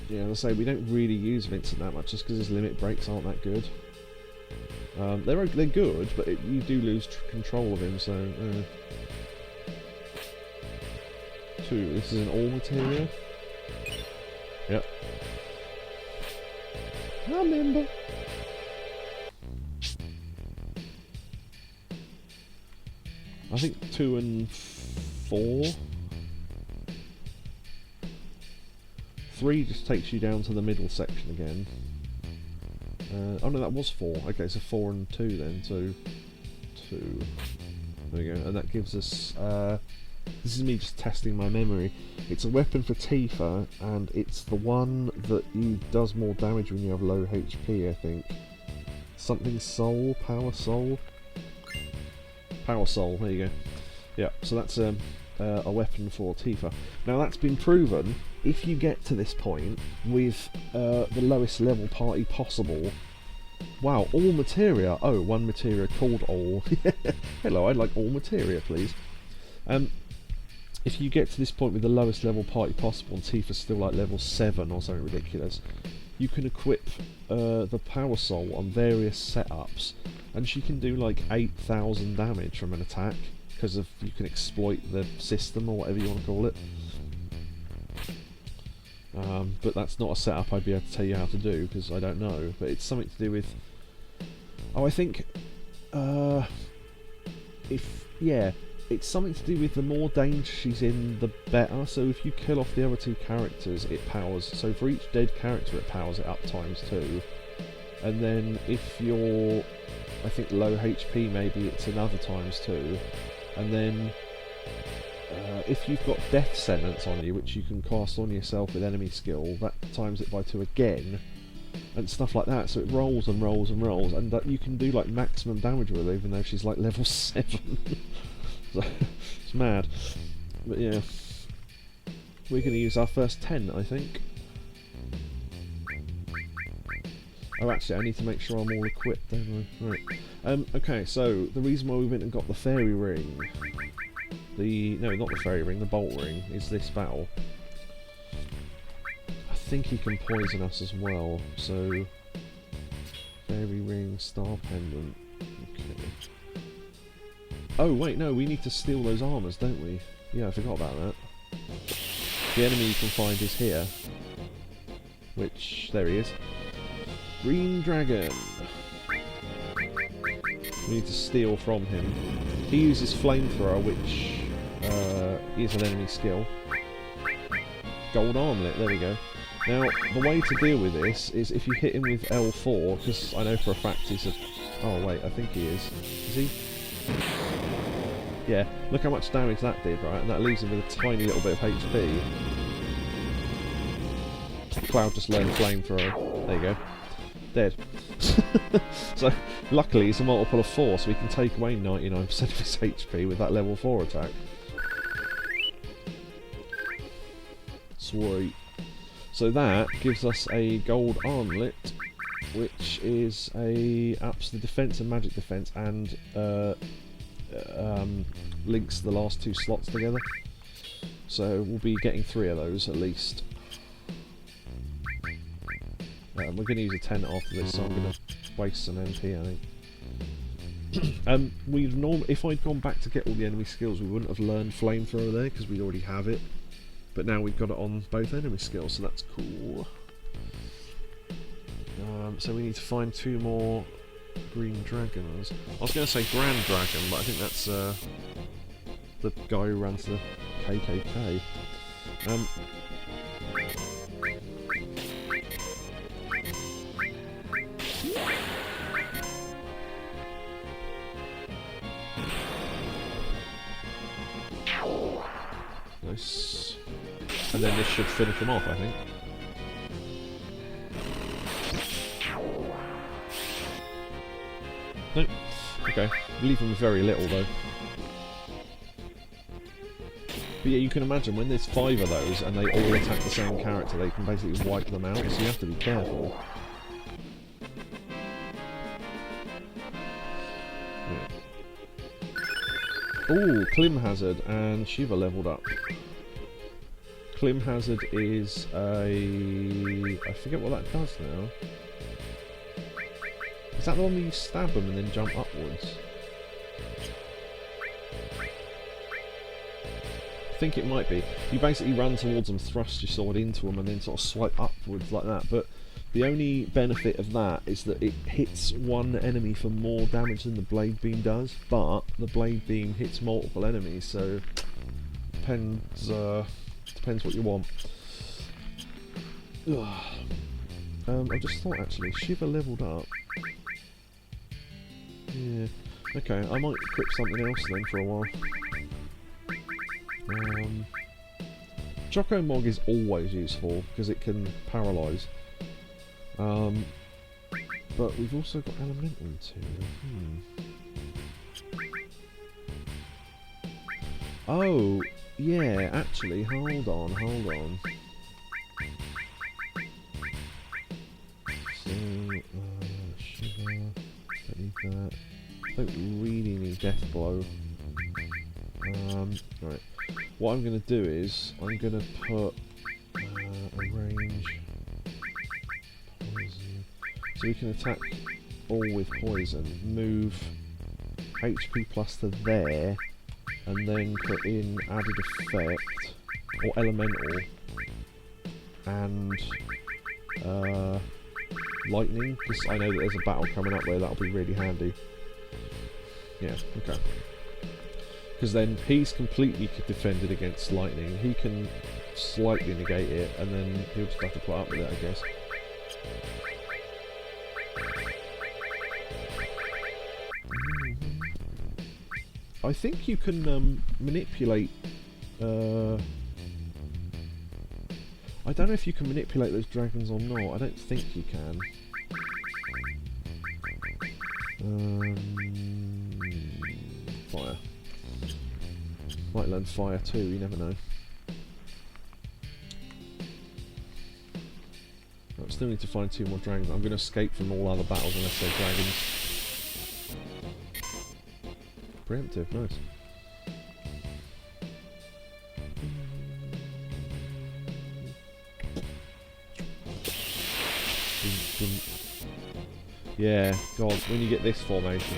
Yeah, as I say, we don't really use Vincent that much, just because his limit breaks aren't that good. They're good, but you do lose control of him, so... 2, this is an all materia. Yep. I remember. I think 2 and 4. 3 just takes you down to the middle section again. Oh no, that was 4. Okay, so 4 and 2 then. So 2. There we go. And that gives us... this is me just testing my memory. It's a weapon for Tifa, and it's the one that does more damage when you have low HP, I think. Something Soul? Power Soul? Power Soul, there you go. Yeah, so that's a weapon for Tifa. Now that's been proven, if you get to this point with the lowest level party possible. Wow, all materia. Oh, one materia called all. Hello, I'd like all materia, please. If you get to this point with the lowest level party possible and Tifa's still like level 7 or something ridiculous, you can equip the Power Soul on various setups, and she can do like 8,000 damage from an attack, because of you can exploit the system or whatever you want to call it. But that's not a setup I'd be able to tell you how to do, because I don't know, but it's something to do with... Oh, I think... it's something to do with the more danger she's in, the better. So if you kill off the other 2 characters, it powers... So for each dead character, it powers it up ×2. And then if you're, I think, low HP, maybe it's another ×2. And then if you've got Death Sentence on you, which you can cast on yourself with enemy skill, that times it by 2 again. And stuff like that, so it rolls and rolls and rolls, and you can do like maximum damage with her, even though she's like level 7. So, it's mad. But yeah, we're going to use our first 10, I think. Oh, actually, I need to make sure I'm all equipped, don't I? Right. Okay, so the reason why we went and got the fairy ring, no, not the fairy ring, the bolt ring, is this battle. I think he can poison us as well, so Shooting star pendant. Okay. Oh wait, no, we need to steal those armours, don't we? Yeah, I forgot about that. The enemy you can find is here. Which, there he is. Green Dragon. We need to steal from him. He uses Flamethrower, which is an enemy skill. Gold Armlet, there we go. Now, the way to deal with this is if you hit him with L4, because I know for a fact he's a... Oh wait, I think he is. Is he? Yeah, look how much damage that did, right? And that leaves him with a tiny little bit of HP. Cloud just learned Flamethrower. There you go. Dead. So, luckily he's a multiple of 4, so we can take away 99% of his HP with that level 4 attack. Sweet. So that gives us a gold armlet, which is a absolute defense and magic defense, and links the last 2 slots together. So we'll be getting 3 of those at least. We're going to use a 10 after this, so I'm going to waste some MP, I think. If I'd gone back to get all the enemy skills, we wouldn't have learned Flamethrower there, because we'd already have it. But now we've got it on both enemy skills, so that's cool. So we need to find 2 more green dragons. I was going to say Grand Dragon, but I think that's the guy who runs the KKK. Nice. And then this should finish him off, I think. Nope. Okay. Leave him with very little, though. But yeah, you can imagine when there's 5 of those and they all attack the same character, they can basically wipe them out, so you have to be careful. Yeah. Ooh, Clim Hazard and Shiva leveled up. Clim Hazard is a... I forget what that does now. Is that the one where you stab them and then jump upwards? I think it might be. You basically run towards them, thrust your sword into them and then sort of swipe upwards like that. But the only benefit of that is that it hits one enemy for more damage than the Blade Beam does. But the Blade Beam hits multiple enemies, so... Depends what you want. I just thought actually, Shiva leveled up. Yeah. Okay, I might equip something else then for a while. Choco Mog is always useful because it can paralyse. But we've also got Elemental too. Oh, yeah, actually, hold on. So, Shiva, don't need that. Don't really need Death Blow. Right. What I'm going to do is, I'm going to put a range poison. So we can attack all with poison. Move HP plus to there. And then put in added effect, or elemental, and lightning, because I know that there's a battle coming up where that'll be really handy. Yeah, okay. Because then he's completely defended against lightning, he can slightly negate it, and then he'll just have to put up with it, I guess. I think you can manipulate... I don't know if you can manipulate those dragons or not. I don't think you can. Fire. Might learn fire too, you never know. I still need to find 2 more dragons. I'm going to escape from all other battles unless they're dragons. Preemptive, nice. Yeah, God, when you get this formation.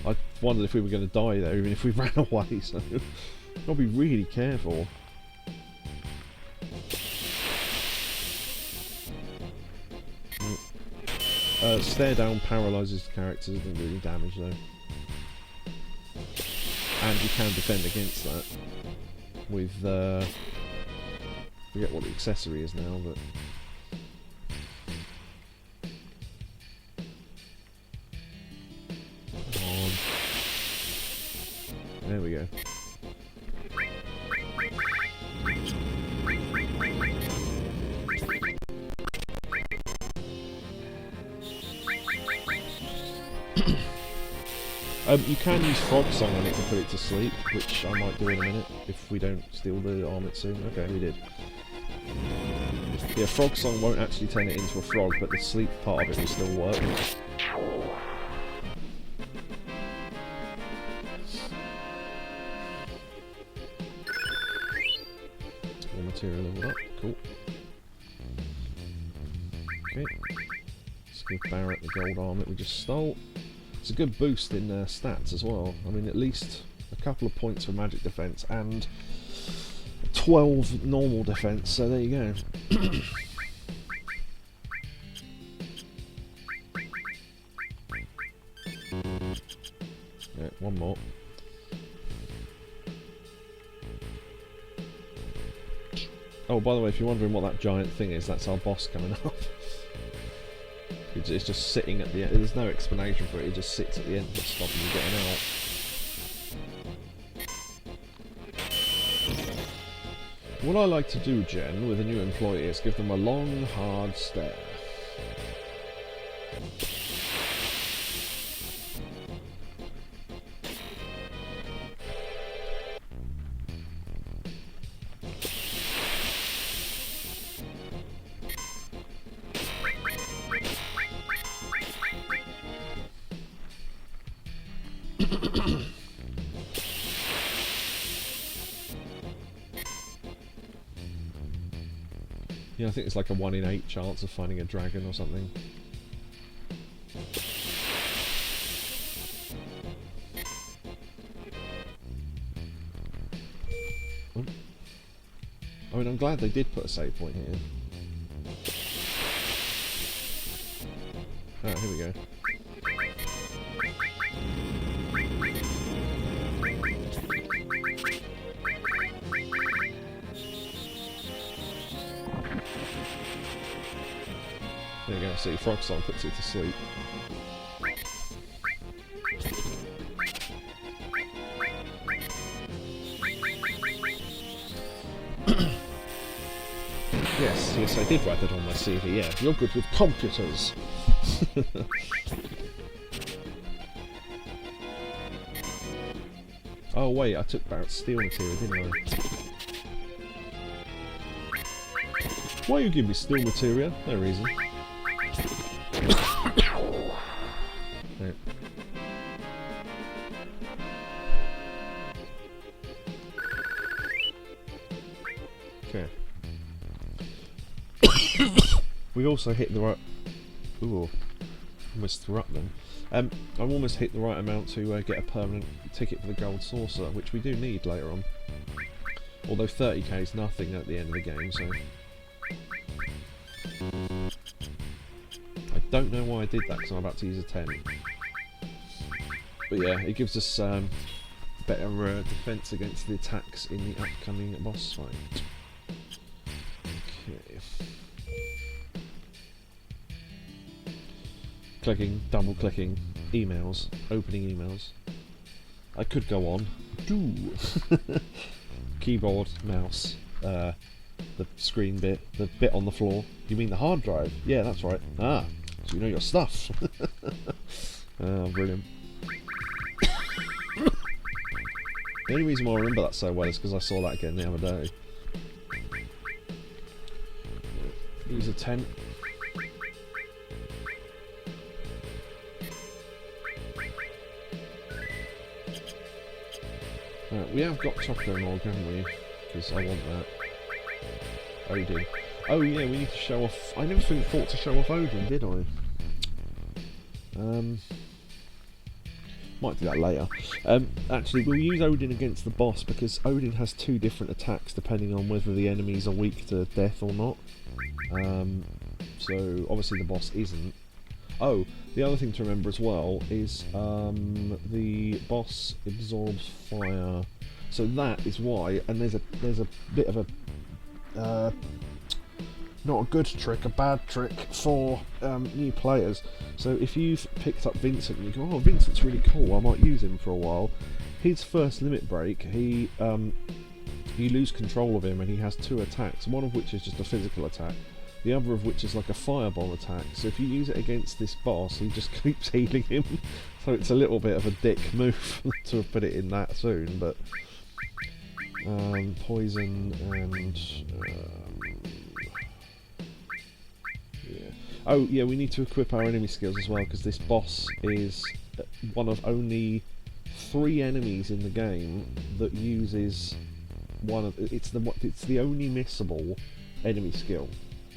I wondered if we were going to die there, even if we ran away, so gotta be really careful. Stare down paralyses the characters, doesn't do any damage though. And you can defend against that with, I forget what the accessory is now, but... Come on. There we go. You can use Frog Song on it to put it to sleep, which I might do in a minute, if we don't steal the armlet soon. Okay, we did. Yeah, Frog Song won't actually turn it into a frog, but the sleep part of it will still work. More material leveled up, cool. Okay. Let's give Barret the gold armlet we just stole. It's a good boost in stats as well. I mean, at least a couple of points for magic defense and 12 normal defense, so there you go. Yeah, one more. Oh, by the way, if you're wondering what that giant thing is, that's our boss coming up. It's just sitting at the end. There's no explanation for it. It just sits at the end of stopping you getting out. What I like to do, Jen, with a new employee is give them a long, hard stare. Yeah, I think it's like a 1 in 8 chance of finding a dragon or something. Oh. I mean, I'm glad they did put a save point here. Ah, here we go. There you go, see, Frog Song puts it to sleep. Yes, I did write that on my CV, yeah. You're good with computers. Oh wait, I took Barret's steel material, didn't I? Why you give me steel material? No reason. Right. Okay. We also hit the right... Ooh, almost threw up then. I've almost hit the right amount to get a permanent ticket for the gold saucer, which we do need later on. Although 30k is nothing at the end of the game, so... I don't know why I did that, because I'm about to use a 10. But yeah, it gives us better defense against the attacks in the upcoming boss fight. Okay. Clicking, double clicking, emails, opening emails. I could go on. Do keyboard, mouse, the screen bit, the bit on the floor. You mean the hard drive? Yeah, that's right. Ah, so you know your stuff. Oh, brilliant. The only reason why I remember that so well is because I saw that again the other day. Use a tent. Right, we have got Choco Morg, haven't we? because I want that. Odin. Oh yeah, we need to show off... I never thought to show off Odin, did I? Might do that later. Actually, we'll use Odin against the boss because Odin has 2 different attacks depending on whether the enemies are weak to death or not. So obviously the boss isn't. Oh, the other thing to remember as well is the boss absorbs fire. So that is why, and there's a bit of a not a good trick, a bad trick for new players. So if you've picked up Vincent and you go, oh, Vincent's really cool, I might use him for a while. His first limit break, you lose control of him and he has 2 attacks, one of which is just a physical attack, the other of which is like a fireball attack. So if you use it against this boss, he just keeps healing him. So it's a little bit of a dick move to have put it in that soon, but poison and yeah. Oh yeah, we need to equip our enemy skills as well because this boss is one of only 3 enemies in the game that uses one of it's the only missable enemy skill.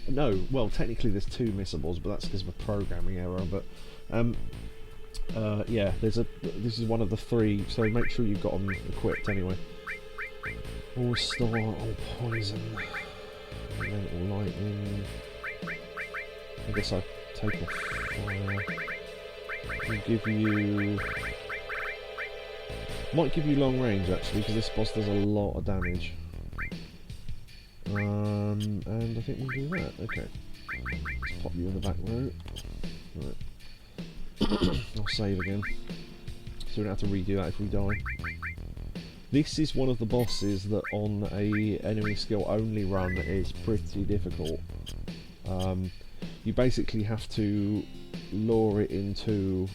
No, well technically there's 2 missables, but that's because of a programming error. But yeah, this is one of the 3, so make sure you've got them equipped anyway. All star, all poison, elemental lightning. I guess I'll take off fire. I'll give you... Might give you long range actually, because this boss does a lot of damage. And I think we'll do that. Okay. Let's pop you in the back row. Right. I'll save again. So we don't have to redo that if we die. This is one of the bosses that on a enemy skill only run is pretty difficult. You basically have to lure it into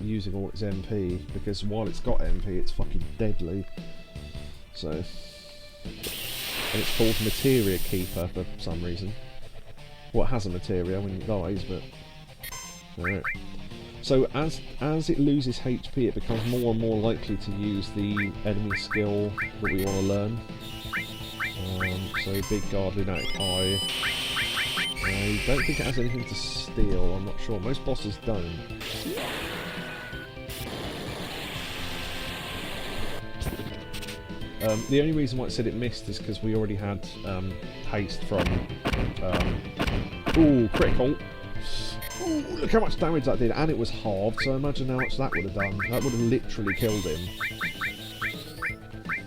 using all its MP, because while it's got MP it's fucking deadly. So, and it's called Materia Keeper for some reason. Well, it has a materia when it dies, but alright. So as it loses HP, it becomes more and more likely to use the enemy skill that we want to learn. So big guard, lunatic eye. I don't think it has anything to steal, I'm not sure. Most bosses don't. The only reason why it said it missed is because we already had haste from... ooh, critical! Ooh, look how much damage that did, and it was halved, so imagine how much that would have done. That would have literally killed him.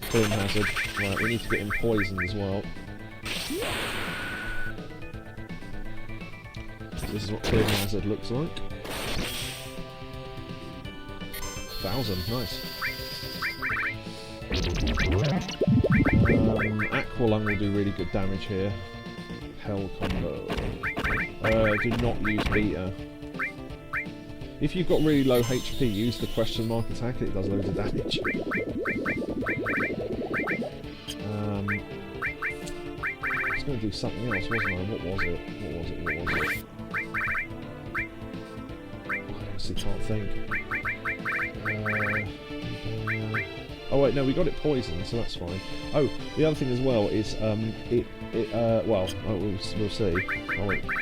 Killing hazard. Right, we need to get him poisoned as well. This is what killing hazard looks like. 1000, nice. Aqualung will do really good damage here. Hell combo. Do not use beta. If you've got really low HP, use the question mark attack, it does loads of damage. I was going to do something else, wasn't I? What was it? I honestly can't think. Oh wait, no, we got it poisoned, so that's fine. Oh, the other thing as well is, well, we'll see.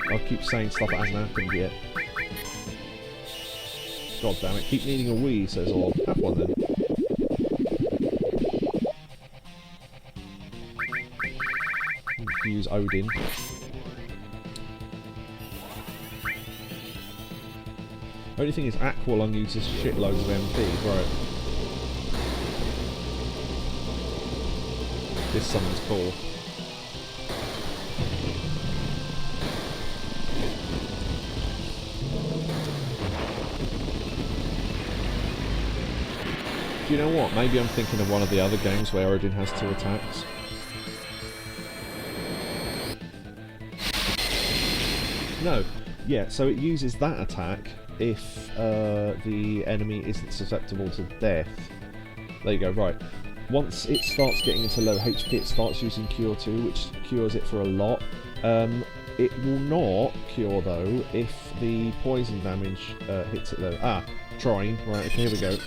I'll keep saying stuff that hasn't happened yet. God damn it, keep needing a wee, says Orb. Have one then. Use Odin. Only thing is, Aqualung uses shitloads of MP, right? This summon's cool. Do you know what? Maybe I'm thinking of one of the other games where Odin has 2 attacks. No. Yeah, so it uses that attack if the enemy isn't susceptible to death. There you go, right. Once it starts getting into low HP, it starts using Cure 2, which cures it for a lot. It will not cure, though, if the poison damage hits it, though. Ah, trying. Right, okay, here we go.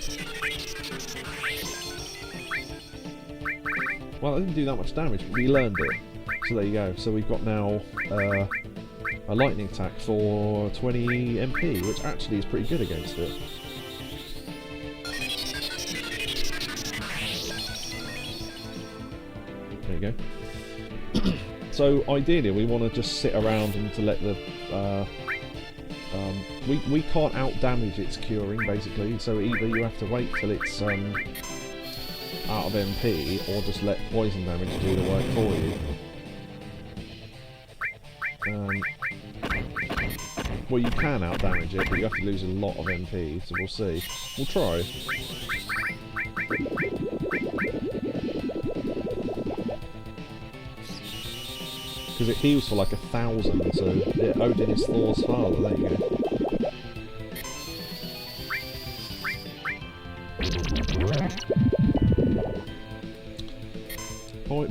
Well, it didn't do that much damage, but we learned it. So there you go. So we've got now a lightning attack for 20 MP, which actually is pretty good against it. There you go. So ideally we want to just sit around and to let the... we can't out-damage its curing, basically, so either you have to wait till it's out of MP, or just let poison damage do the work for you. Well, you can out-damage it, but you have to lose a lot of MP, so we'll see. We'll try. Because it heals for like 1,000, so yeah, Odin is Thor's father, there you go.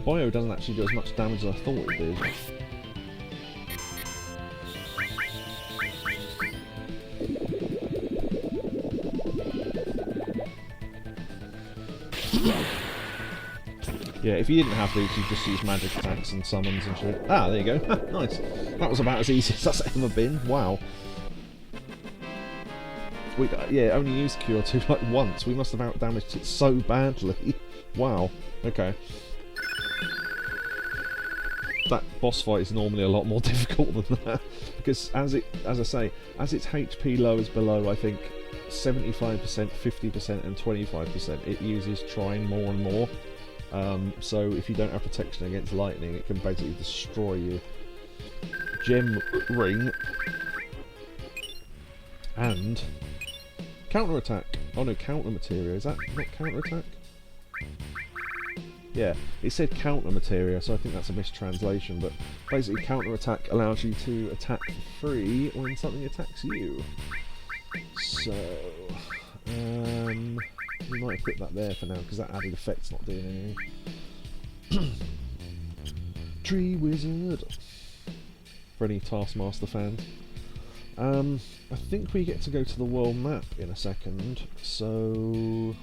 Bio doesn't actually do as much damage as I thought it did. Yeah, if you didn't have these, you'd just use magic attacks and summons and shit. Ah, there you go. Nice. That was about as easy as that's ever been. Wow. We yeah, only used Cure 2 like once. We must have out-damaged it so badly. Wow. Okay. That boss fight is normally a lot more difficult than that, because as I say, as its HP lowers below, I think 75%, 50%, and 25%, it uses trying more and more. So if you don't have protection against lightning, it can basically destroy you. Gem ring and counter attack. Oh no, counter materia. Is that not counter attack? Yeah, it said counter materia, so I think that's a mistranslation. But basically, counter attack allows you to attack for free when something attacks you. So we might put that there for now, because that added effect's not doing anything. Tree Wizard! For any Taskmaster fans. I think we get to go to the world map in a second, so...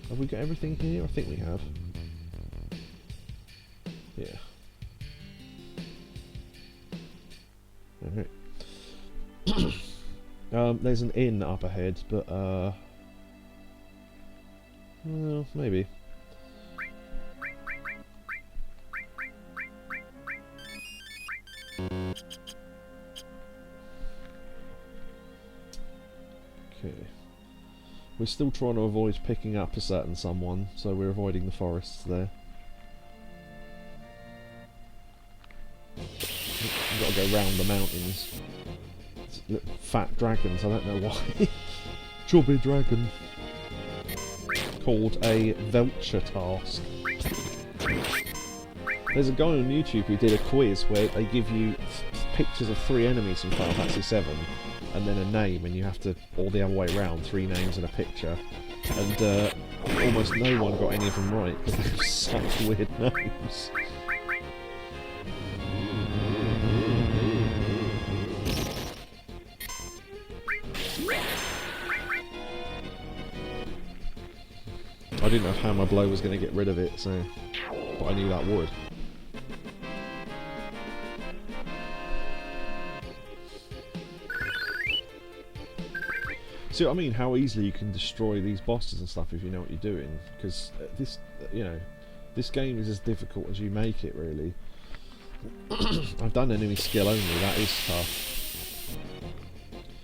Have we got everything here? I think we have. Yeah. Alright. There's an inn up ahead, but well, maybe. Okay. We're still trying to avoid picking up a certain someone, so we're avoiding the forests there. We've got to go round the mountains. Fat dragons, I don't know why. Chubby dragon. Called a Vulture task. There's a guy on YouTube who did a quiz where they give you pictures of 3 enemies from Final Fantasy 7 and then a name, and you have to, or the other way around, 3 names and a picture. And almost no one got any of them right because they have such weird names. I didn't know if Hammer Blow was going to get rid of it, so... But I knew that would. See what I mean? How easily you can destroy these bosses and stuff if you know what you're doing. Because this, you know, this game is as difficult as you make it, really. I've done enemy skill only, that is tough.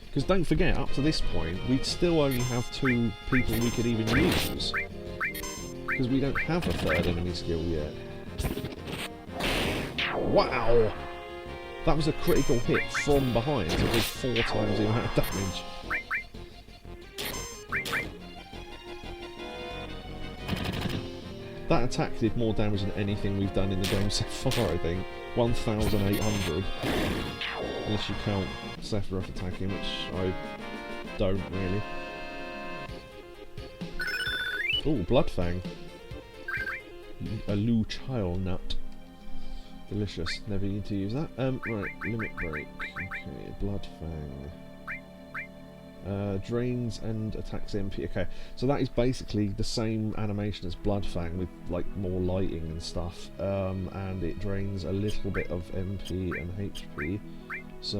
Because don't forget, up to this point, we'd still only have 2 people we could even use. Because we don't have a 3rd enemy skill yet. Wow! That was a critical hit from behind, so it did 4 times the amount of damage. That attack did more damage than anything we've done in the game so far, I think. 1,800. Unless you count Sephiroth attacking, which I don't really. Ooh, Bloodfang. A Lu Child nut. Delicious. Never need to use that. Right, limit break. Okay, Bloodfang. Drains and attacks MP. Okay, so that is basically the same animation as Bloodfang with like more lighting and stuff, and it drains a little bit of MP and HP. So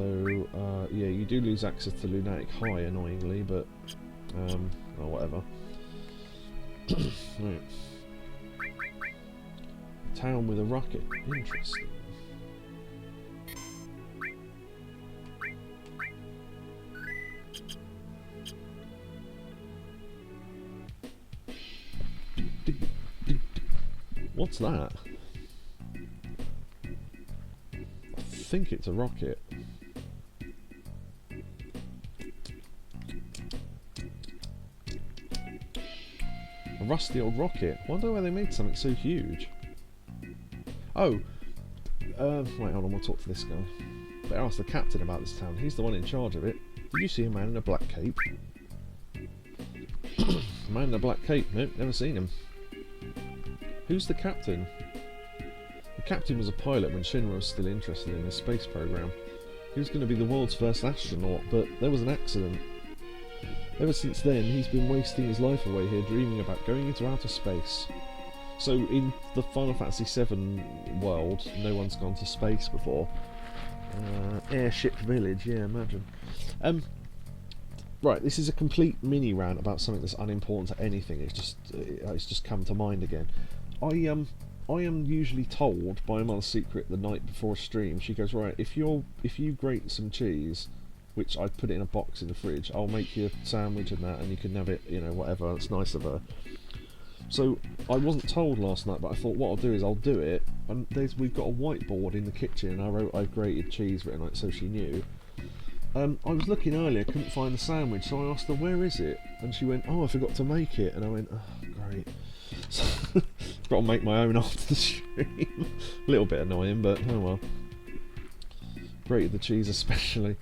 yeah, you do lose access to Lunatic High, annoyingly, but or whatever. Right. Town with a rocket. Interesting. What's that? I think it's a rocket. A rusty old rocket. Wonder why they made something so huge. Oh, wait, hold on, we'll talk to this guy. Better ask the captain about this town. He's the one in charge of it. Did you see a man in a black cape? Man in a black cape? Nope, never seen him. Who's the captain? The captain was a pilot when Shinra was still interested in the space program. He was going to be the world's first astronaut, but there was an accident. Ever since then, he's been wasting his life away here dreaming about going into outer space. So in the Final Fantasy VII world, no one's gone to space before. Airship Village, yeah, imagine. Right, this is a complete mini rant about something that's unimportant to anything. It's just come to mind again. I am usually told by Mother Secret the night before a stream. She goes, right, if you grate some cheese, which I put it in a box in the fridge, I'll make you a sandwich and that, and you can have it, you know, whatever. It's nice of her. So I wasn't told last night, but I thought what I'll do is I'll do it. And we've got a whiteboard in the kitchen, and I wrote I grated cheese written on it, so she knew. I was looking earlier, couldn't find the sandwich, so I asked her where is it, and she went, oh, I forgot to make it, and I went, oh, great. So, got to make my own after the stream. A little bit annoying, but oh well. Grated the cheese especially.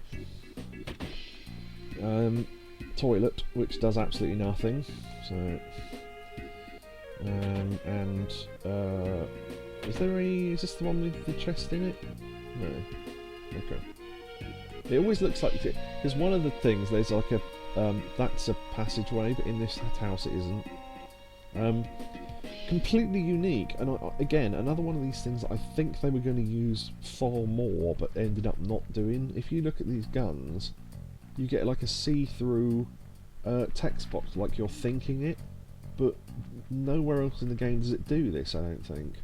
Toilet, which does absolutely nothing. So, is this the one with the chest in it? No. Okay. It always looks like it, because one of the things, there's like a, that's a passageway, but in this house it isn't. Completely unique, and again, another one of these things that I think they were going to use far more, but ended up not doing. If you look at these guns, you get like a see-through text box, like you're thinking it, but nowhere else in the game does it do this, I don't think.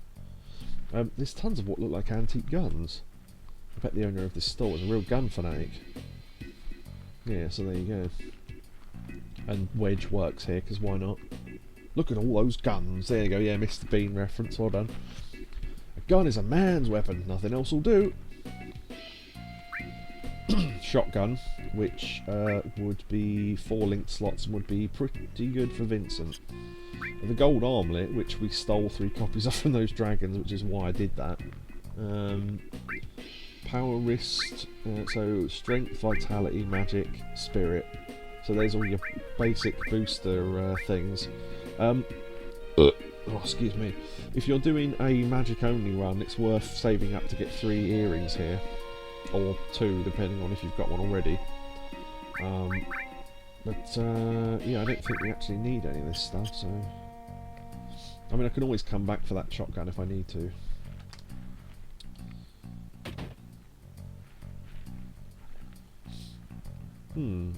There's tons of what look like antique guns. I bet the owner of this store is a real gun fanatic. Yeah, so there you go. And Wedge works here, because why not? Look at all those guns. There you go, yeah, Mr. Bean reference, well done. A gun is a man's weapon, nothing else will do. Shotgun, which would be 4 linked slots and would be pretty good for Vincent. The gold armlet, which we stole 3 copies of from those dragons, which is why I did that. Power wrist, so strength, vitality, magic, spirit. So there's all your basic booster things. Oh, excuse me. If you're doing a magic only run, it's worth saving up to get 3 earrings here, or 2 depending on if you've got one already. Yeah, I don't think we actually need any of this stuff. So, I mean, I can always come back for that shotgun if I need to.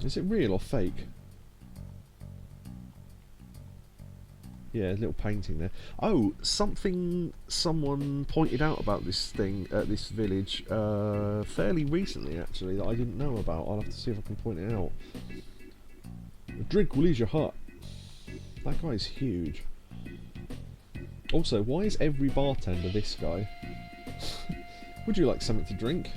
Is it real or fake? Yeah, a little painting there. Oh, someone pointed out about this thing at this village fairly recently, actually, that I didn't know about. I'll have to see if I can point it out. A drink will ease your heart. That guy's huge. Also, why is every bartender this guy? Would you like something to drink?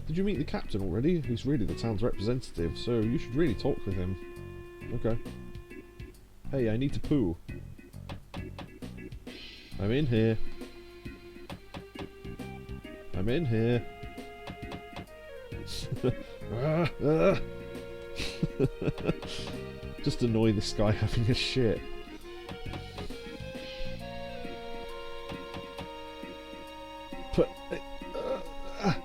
Did you meet the captain already? He's really the town's representative, so you should really talk with him. Okay. Hey, I need to poo. I'm in here. I'm in here. Just annoy this guy having a shit. But I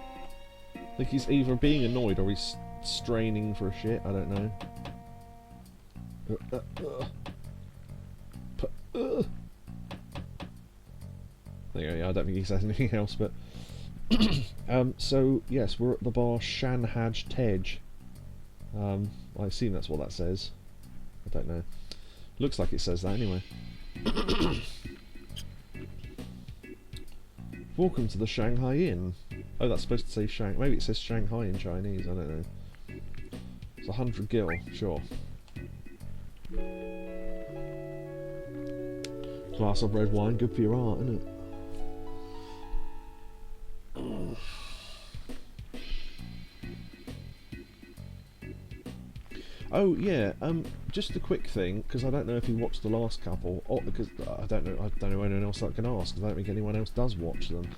think he's either being annoyed or he's straining for a shit, I don't know. There you go, yeah, I don't think he says anything else, but... so, yes, we're at the bar Shanhaj Tej. I assume that's what that says. I don't know. Looks like it says that anyway. Welcome to the Shanghai Inn. Oh, that's supposed to say Shang. Maybe it says Shanghai in Chinese, I don't know. It's 100 gil, sure. Glass of red wine, good for your art, isn't it? Oh yeah, just a quick thing, because I don't know if you watched the last couple, or because I don't know anyone else I can ask, because I don't think anyone else does watch them.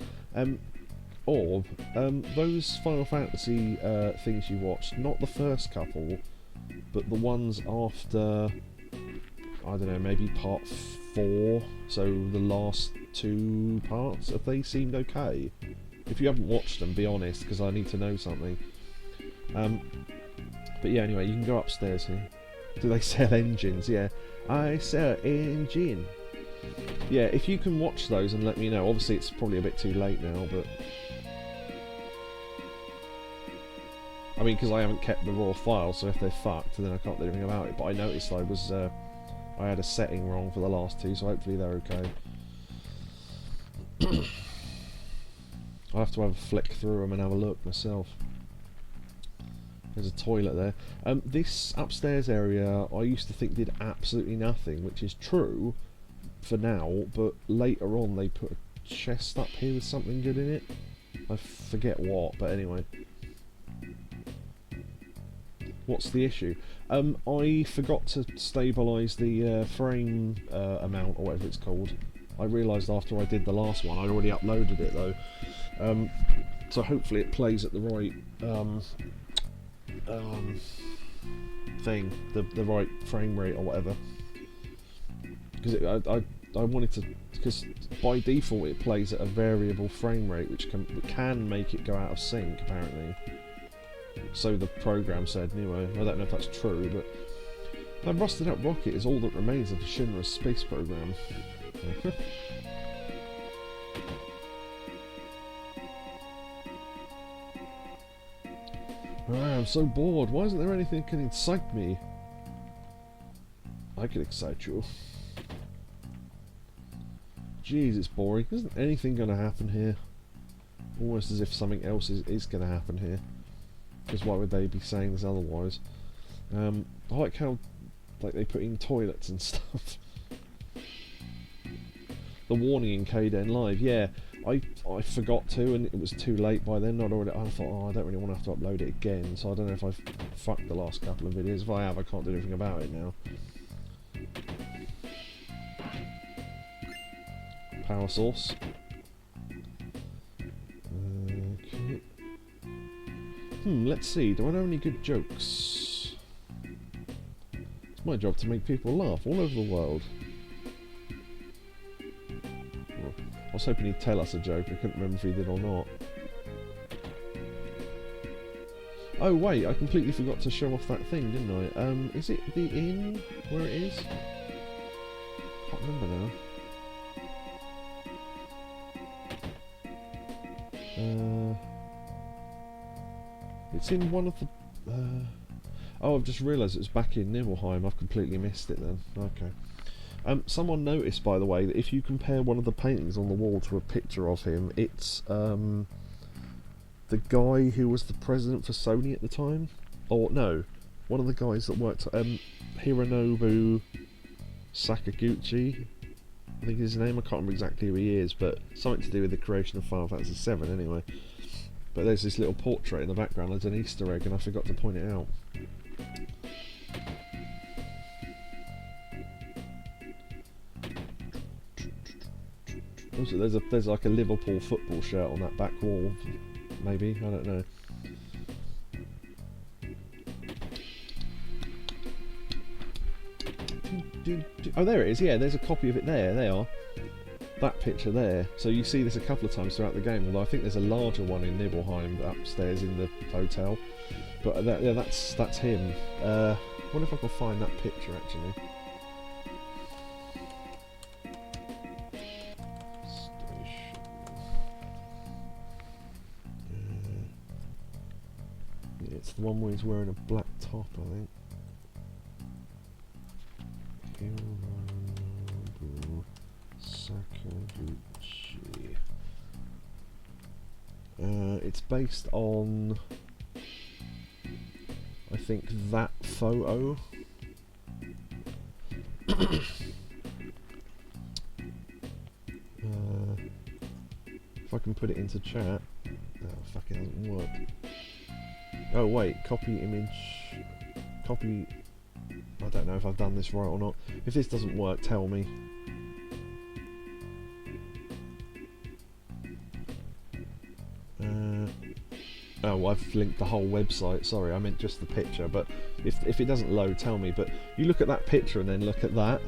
Orb, those Final Fantasy things you watched, not the first couple, but the ones after, I don't know, maybe part 4, so the last 2 parts, have they seemed okay? If you haven't watched them, be honest, because I need to know something. But yeah, anyway, you can go upstairs here. Do they sell engines? Yeah. I sell engine. Yeah, if you can watch those and let me know. Obviously, it's probably a bit too late now, but... I mean, because I haven't kept the raw files, so if they're fucked, then I can't do anything about it. But I noticed I was... I had a setting wrong for the last 2, so hopefully they're okay. I'll have to have a flick through them and have a look myself. There's a toilet there. This upstairs area I used to think did absolutely nothing, which is true for now, but later on they put a chest up here with something good in it. I forget what, but anyway. What's the issue? I forgot to stabilise the frame amount, or whatever it's called. I realised after I did the last one, I'd already uploaded it though. So hopefully it plays at the right thing, the right frame rate or whatever. Because I wanted to, because by default it plays at a variable frame rate, which can make it go out of sync apparently. So the program said anyway. I don't know if that's true, but that rusted up rocket is all that remains of the Shinra's space program. I'm so bored. Why isn't there anything that can excite me? I can excite you. Jeez, it's boring. Isn't anything going to happen here? Almost as if something else is going to happen here. Because why would they be saying this otherwise? I like how they put in toilets and stuff. The warning in KDN Live, yeah. I forgot to, and it was too late by then. I thought, oh, I don't really want to have to upload it again, so I don't know if I've fucked the last couple of videos. If I have, I can't do anything about it now. Power source. Okay. Let's see. Do I know any good jokes? It's my job to make people laugh all over the world. I was hoping he'd tell us a joke. I couldn't remember if he did or not. Oh wait, I completely forgot to show off that thing, didn't I? Is it the inn where it is? Can't remember now. It's in one of the... oh, I've just realised it was back in Nibelheim. I've completely missed it then. Okay. Someone noticed, by the way, that if you compare one of the paintings on the wall to a picture of him, it's the guy who was the president for Sony at the time. Or, no, one of the guys that worked... Hironobu Sakaguchi, I think is his name. I can't remember exactly who he is, but something to do with the creation of Final Fantasy VII anyway. But there's this little portrait in the background. There's an Easter egg, and I forgot to point it out. Also, there's like a Liverpool football shirt on that back wall, maybe, I don't know. Oh, there it is. Yeah, there's a copy of it there. They are. that picture there. So you see this a couple of times throughout the game, although I think there's a larger one in Nibelheim upstairs in the hotel. But yeah, that's him. I wonder if I can find that picture actually. Station. Yeah, it's the one where he's wearing a black top, I think. Sakaguchi. It's based on, I think, that photo. If I can put it into chat. Oh fuck, it hasn't worked. Oh wait, copy image. Copy. I don't know if I've done this right or not. If this doesn't work, tell me. Oh, I've linked the whole website. Sorry, I meant just the picture. But if it doesn't load, tell me. But you look at that picture and then look at that.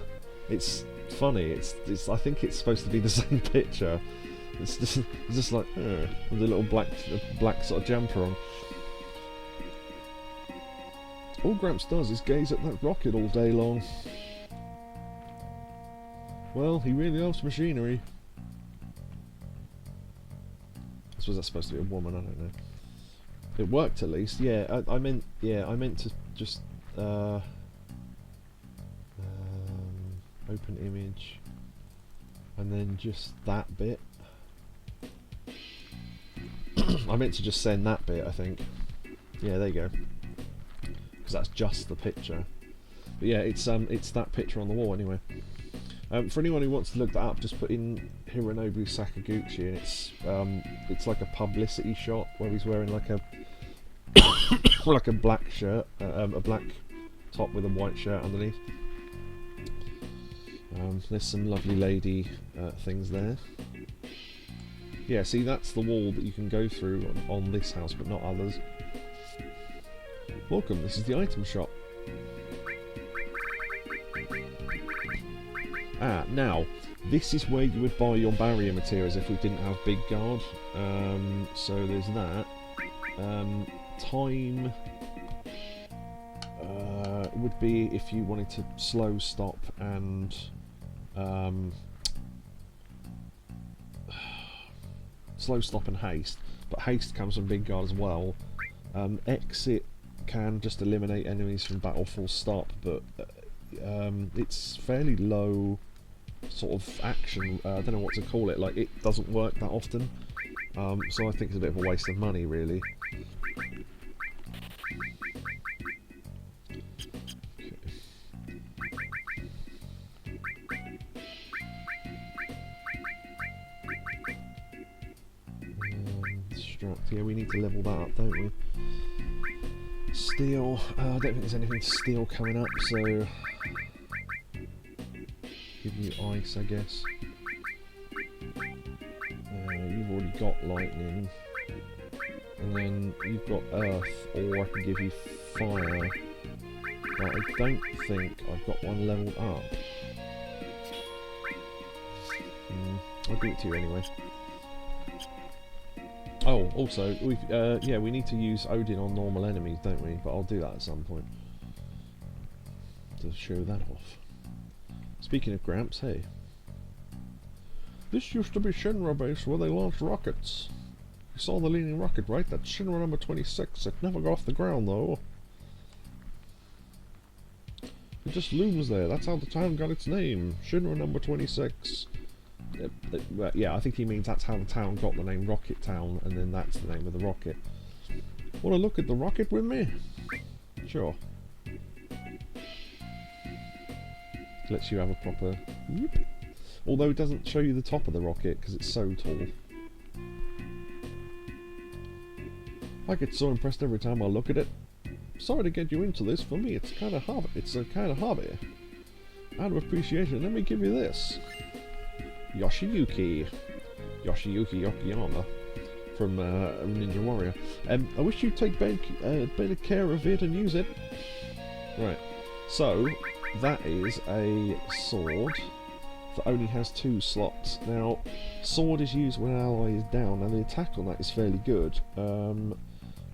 It's funny. It's I think it's supposed to be the same picture. It's just like with a little black sort of jumper on. All Gramps does is gaze at that rocket all day long. Well, he really loves machinery. I suppose that's supposed to be a woman. I don't know. It worked at least. Yeah, I meant to just open image, and then just that bit. I meant to just send that bit. I think. Yeah, there you go. Because that's just the picture. But yeah, it's that picture on the wall anyway. For anyone who wants to look that up, just put in Hironobu Sakaguchi, and it's like a publicity shot where he's wearing like a like a black shirt, a black top with a white shirt underneath. There's some lovely lady things there. Yeah, see, that's the wall that you can go through on this house, but not others. Welcome, this is the item shop. Ah, now, this is where you would buy your barrier materials if we didn't have Big Guard. So there's that. Time would be if you wanted to slow stop and slow stop and haste, but haste comes from Big Guard as well. Exit can just eliminate enemies from battle full stop, but it's fairly low sort of action. I don't know what to call it. Like, it doesn't work that often, so I think it's a bit of a waste of money, really. Yeah, we need to level that up, don't we? Steel. I don't think there's anything to steal coming up, so give you ice, I guess. You've already got lightning, and then you've got earth, or I can give you fire. But I don't think I've got one leveled up. I'll give it to you anyway. Oh, also, yeah, we need to use Odin on normal enemies, don't we? But I'll do that at some point to show that off. Speaking of Gramps, hey, this used to be Shinra base where they launched rockets. You saw the leaning rocket, right? That's Shinra number 26. It never got off the ground, though. It just looms there. That's how the town got its name. Shinra number 26. Yeah, I think he means that's how the town got the name Rocket Town, and then that's the name of the rocket. Want to look at the rocket with me? Sure. Lets you have a proper whoop. Although it doesn't show you the top of the rocket because it's so tall. I get so impressed every time I look at it. Sorry to get you into this. For me, it's kind of hobby. It's a kind of hobby. Out of appreciation, let me give you this. Yoshiyuki Yokoyama from Ninja Warrior. I wish you'd take better care of it and use it. Right, so that is a sword that only has 2 slots. Now, sword is used when an ally is down, and the attack on that is fairly good.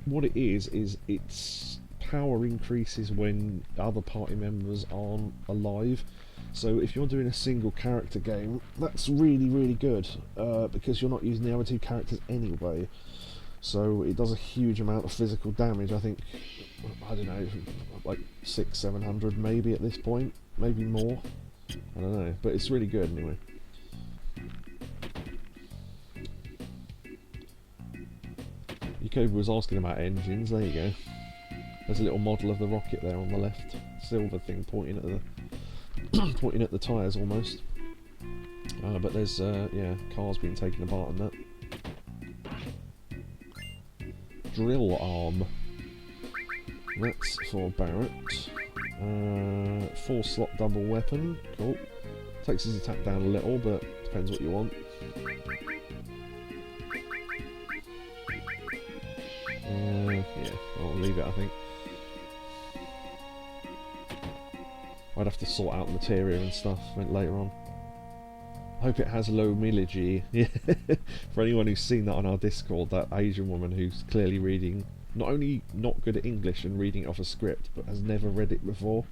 What it is its power increases when other party members aren't alive. So if you're doing a single character game, that's really, really good, because you're not using the other 2 characters anyway. So it does a huge amount of physical damage. I think, I don't know, like 600-700 maybe at this point, maybe more. I don't know, but it's really good anyway. Yakoba was asking about engines. There you go. There's a little model of the rocket there on the left, silver thing pointing at the pointing at the tyres almost. But there's yeah, cars being taken apart and that. Drill arm. That's for Barret. 4-slot double weapon. Cool. Takes his attack down a little, but depends what you want. Yeah, I'll leave it, I think. I'd have to sort out the material and stuff later on. I hope it has low mileage. Yeah. For anyone who's seen that on our Discord, that Asian woman who's clearly reading, not only not good at English and reading it off a script, but has never read it before.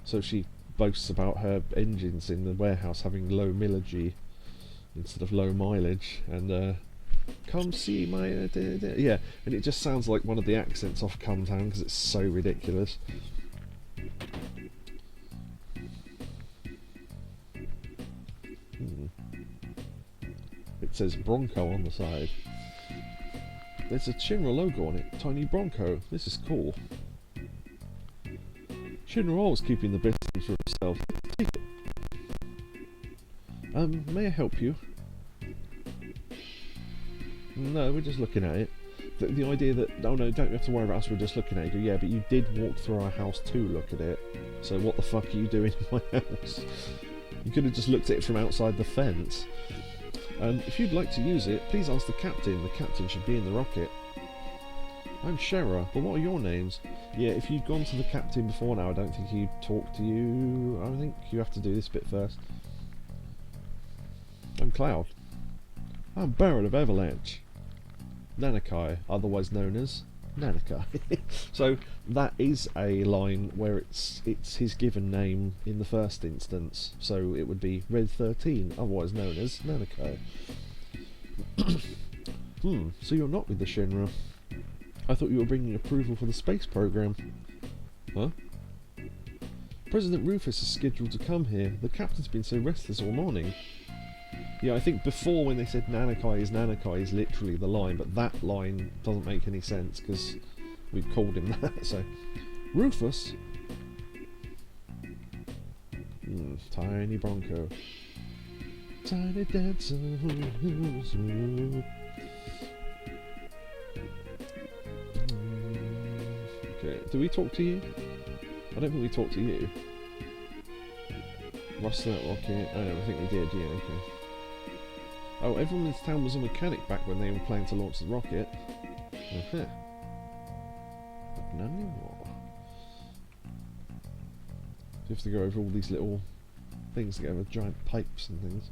So she boasts about her engines in the warehouse having low mileage instead of low mileage, and come see my yeah, and it just sounds like one of the accents off Come Town because it's so ridiculous. It says Bronco on the side. There's a Shinra logo on it. Tiny Bronco. This is cool. Shinra always keeping the best things for himself. Take it. May I help you? No, we're just looking at it. The idea that, oh no, don't have to worry about us, we're just looking at it. You go, yeah, but you did walk through our house to look at it. So what the fuck are you doing in my house? You could have just looked at it from outside the fence. If you'd like to use it, please ask the captain. The captain should be in the rocket. I'm Shara, but what are your names? Yeah, if you'd gone to the captain before now, I don't think he'd talk to you. I think you have to do this bit first. I'm Cloud. I'm Barret of Avalanche. Nanakai, otherwise known as Nanakai. So that is a line where it's his given name in the first instance. So it would be Red 13, otherwise known as Nanakai. So you're not with the Shinra. I thought you were bringing approval for the space program. Huh? President Rufus is scheduled to come here. The captain's been so restless all morning. Yeah, I think before when they said Nanakai is literally the line, but that line doesn't make any sense because we've called him that, so... Rufus? Tiny Bronco. Tiny dancer. Okay, do we talk to you? I don't think we talked to you. Rustle that rocket. Oh, I think we did, yeah, okay. Oh, everyone in this town was a mechanic back when they were planning to launch the rocket. But none anymore. You have to go over all these little things to go over giant pipes and things.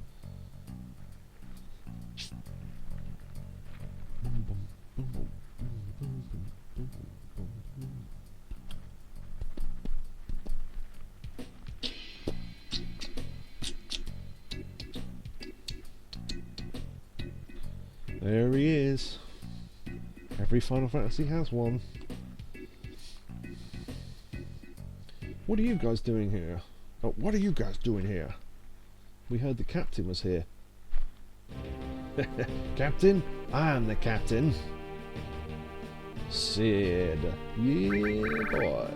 There he is. Every Final Fantasy has one. What are you guys doing here? Oh, what are you guys doing here? We heard the captain was here. Captain? I'm the captain. Sid. Yeah, boy.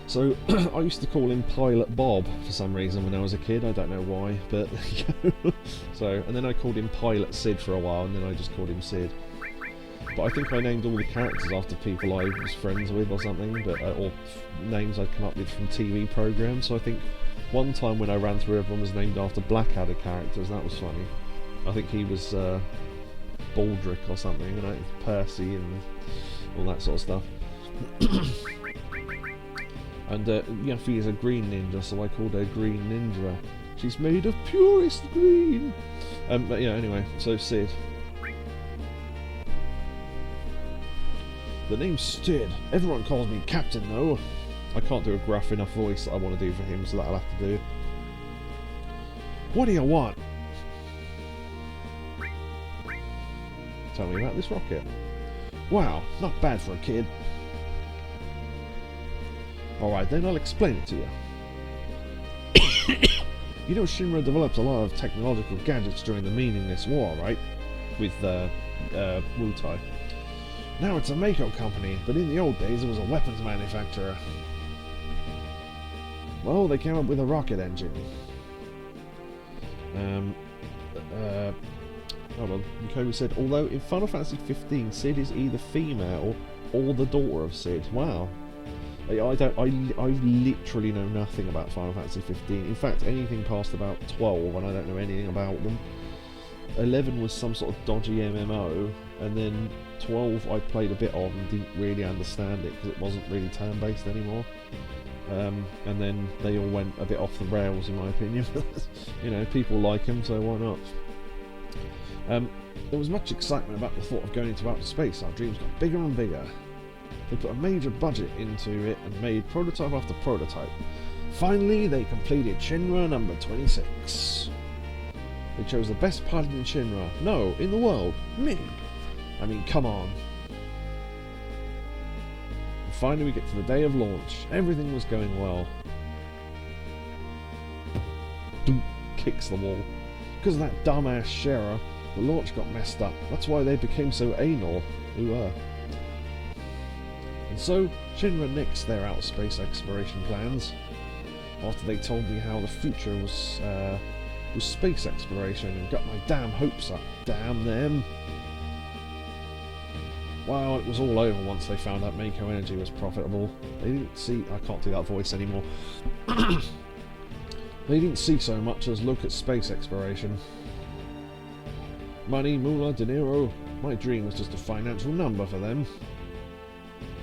So, I used to call him Pilot Bob for some reason when I was a kid. I don't know why, but there you go. So, and then I called him Pilot Sid for a while, and then I just called him Sid. But I think I named all the characters after people I was friends with or something, but or names I'd come up with from TV programs. So I think one time when I ran through, everyone was named after Blackadder characters. That was funny. I think he was Baldric or something, you know, Percy and all that sort of stuff. And Yuffie is a green ninja, so I called her Green Ninja. She's made of purest green. But yeah, anyway, so Sid. The name's Sid. Everyone calls me Captain, though. I can't do a gruff enough voice that I want to do for him, so that'll have to do. What do you want? Tell me about this rocket. Wow, not bad for a kid. Alright, then I'll explain it to you. You know Shinra developed a lot of technological gadgets during the meaningless war, right? With Wutai. Now it's a Mako company, but in the old days it was a weapons manufacturer. Well, they came up with a rocket engine. Hold on. Kobe said, although in Final Fantasy 15, Sid is either female or the daughter of Sid. Wow. I literally know nothing about Final Fantasy 15. In fact, anything past about 12, and I don't know anything about them. 11 was some sort of dodgy MMO, and then 12 I played a bit of and didn't really understand it because it wasn't really turn-based anymore. And then they all went a bit off the rails, in my opinion. You know, people like them, so why not? There was much excitement about the thought of going into outer space. Our dreams got bigger and bigger. They put a major budget into it and made prototype after prototype. Finally, they completed Shinra number 26. They chose the best pilot in Shinra. No, in the world. Me. I mean, come on. And finally, we get to the day of launch. Everything was going well. Doom, kicks the wall. Because of that dumbass Shera, the launch got messed up. That's why they became so anal. And so, Shinra nixed their outer space exploration plans. After they told me how the future was space exploration and got my damn hopes up. Damn them. Well, it was all over once they found out Mako Energy was profitable. They didn't see... I can't do that voice anymore. They didn't see so much as look at space exploration. Money, moolah, dinero. My dream was just a financial number for them.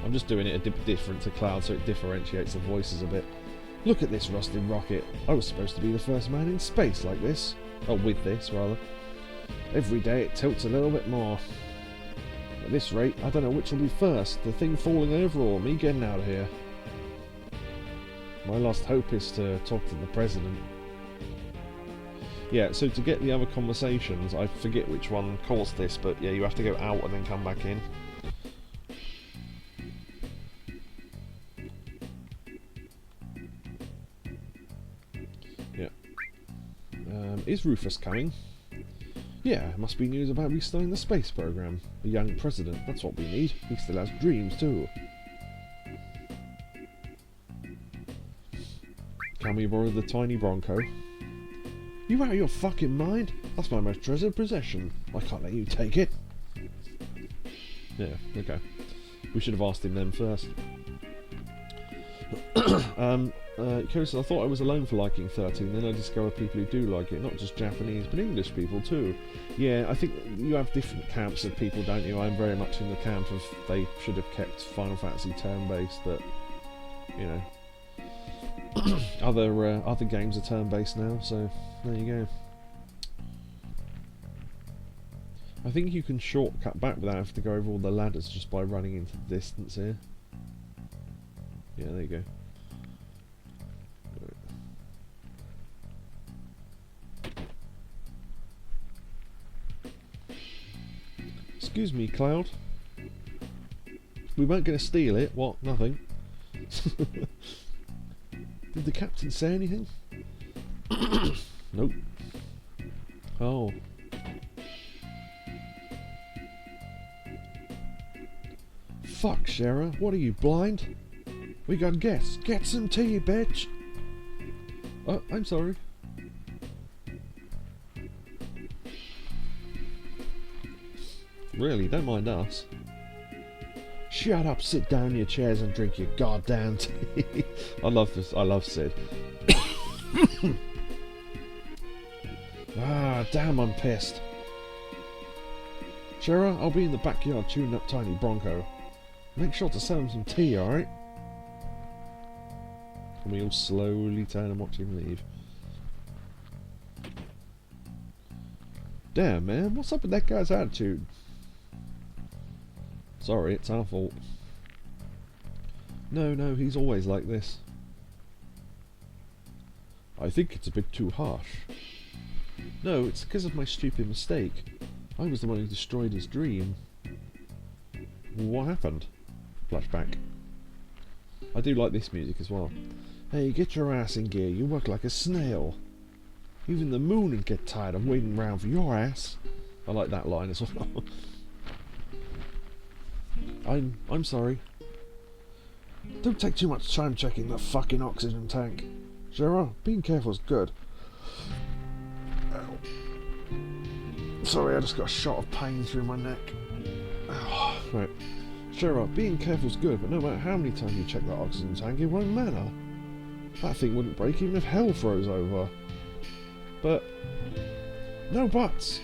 I'm just doing it a bit different to Cloud so it differentiates the voices a bit. Look at this rusted rocket. I was supposed to be the first man in space like this. Oh, with this, rather. Every day it tilts a little bit more. At this rate, I don't know which will be first, the thing falling over or me getting out of here. My last hope is to talk to the president. Yeah, so to get the other conversations, I forget which one caused this, but yeah, you have to go out and then come back in. Yeah. Is Rufus coming? Yeah, it must be news about restarting the space program. A young president, that's what we need. He still has dreams too. Can we borrow the tiny Bronco? You out of your fucking mind? That's my most treasured possession. I can't let you take it. Yeah, okay. We should have asked him then first. Kosa, I thought I was alone for liking 13, then I discovered people who do like it, not just Japanese, but English people too. Yeah, I think you have different camps of people, don't you? I'm very much in the camp of they should have kept Final Fantasy turn-based, but, you know, other games are turn-based now, so there you go. I think you can shortcut back without having to go over all the ladders just by running into the distance here. Yeah, there you go. Excuse me, Cloud. We weren't going to steal it. What? Nothing. Did the captain say anything? Nope. Oh. Fuck, Shera. What are you, blind? We got guests. Get some tea, bitch. Oh, I'm sorry. Really, don't mind us. Shut up, sit down in your chairs and drink your goddamn tea. I love this. I love Sid. Ah, damn, I'm pissed. Shera, I'll be in the backyard tuning up Tiny Bronco. Make sure to sell him some tea, alright? And we all slowly turn and watch him leave. Damn, man, what's up with that guy's attitude? Sorry, it's our fault. No, he's always like this. I think it's a bit too harsh. No, it's because of my stupid mistake. I was the one who destroyed his dream. What happened? Flashback. I do like this music as well. Hey, get your ass in gear, you work like a snail. Even the moon would get tired of waiting around for your ass. I like that line as well. I'm sorry. Don't take too much time checking the fucking oxygen tank. Gerard, being careful is good. Ow. Sorry, I just got a shot of pain through my neck. Oh, right. Gerard, being careful is good, but no matter how many times you check that oxygen tank, it won't matter. That thing wouldn't break even if hell froze over. But... no buts!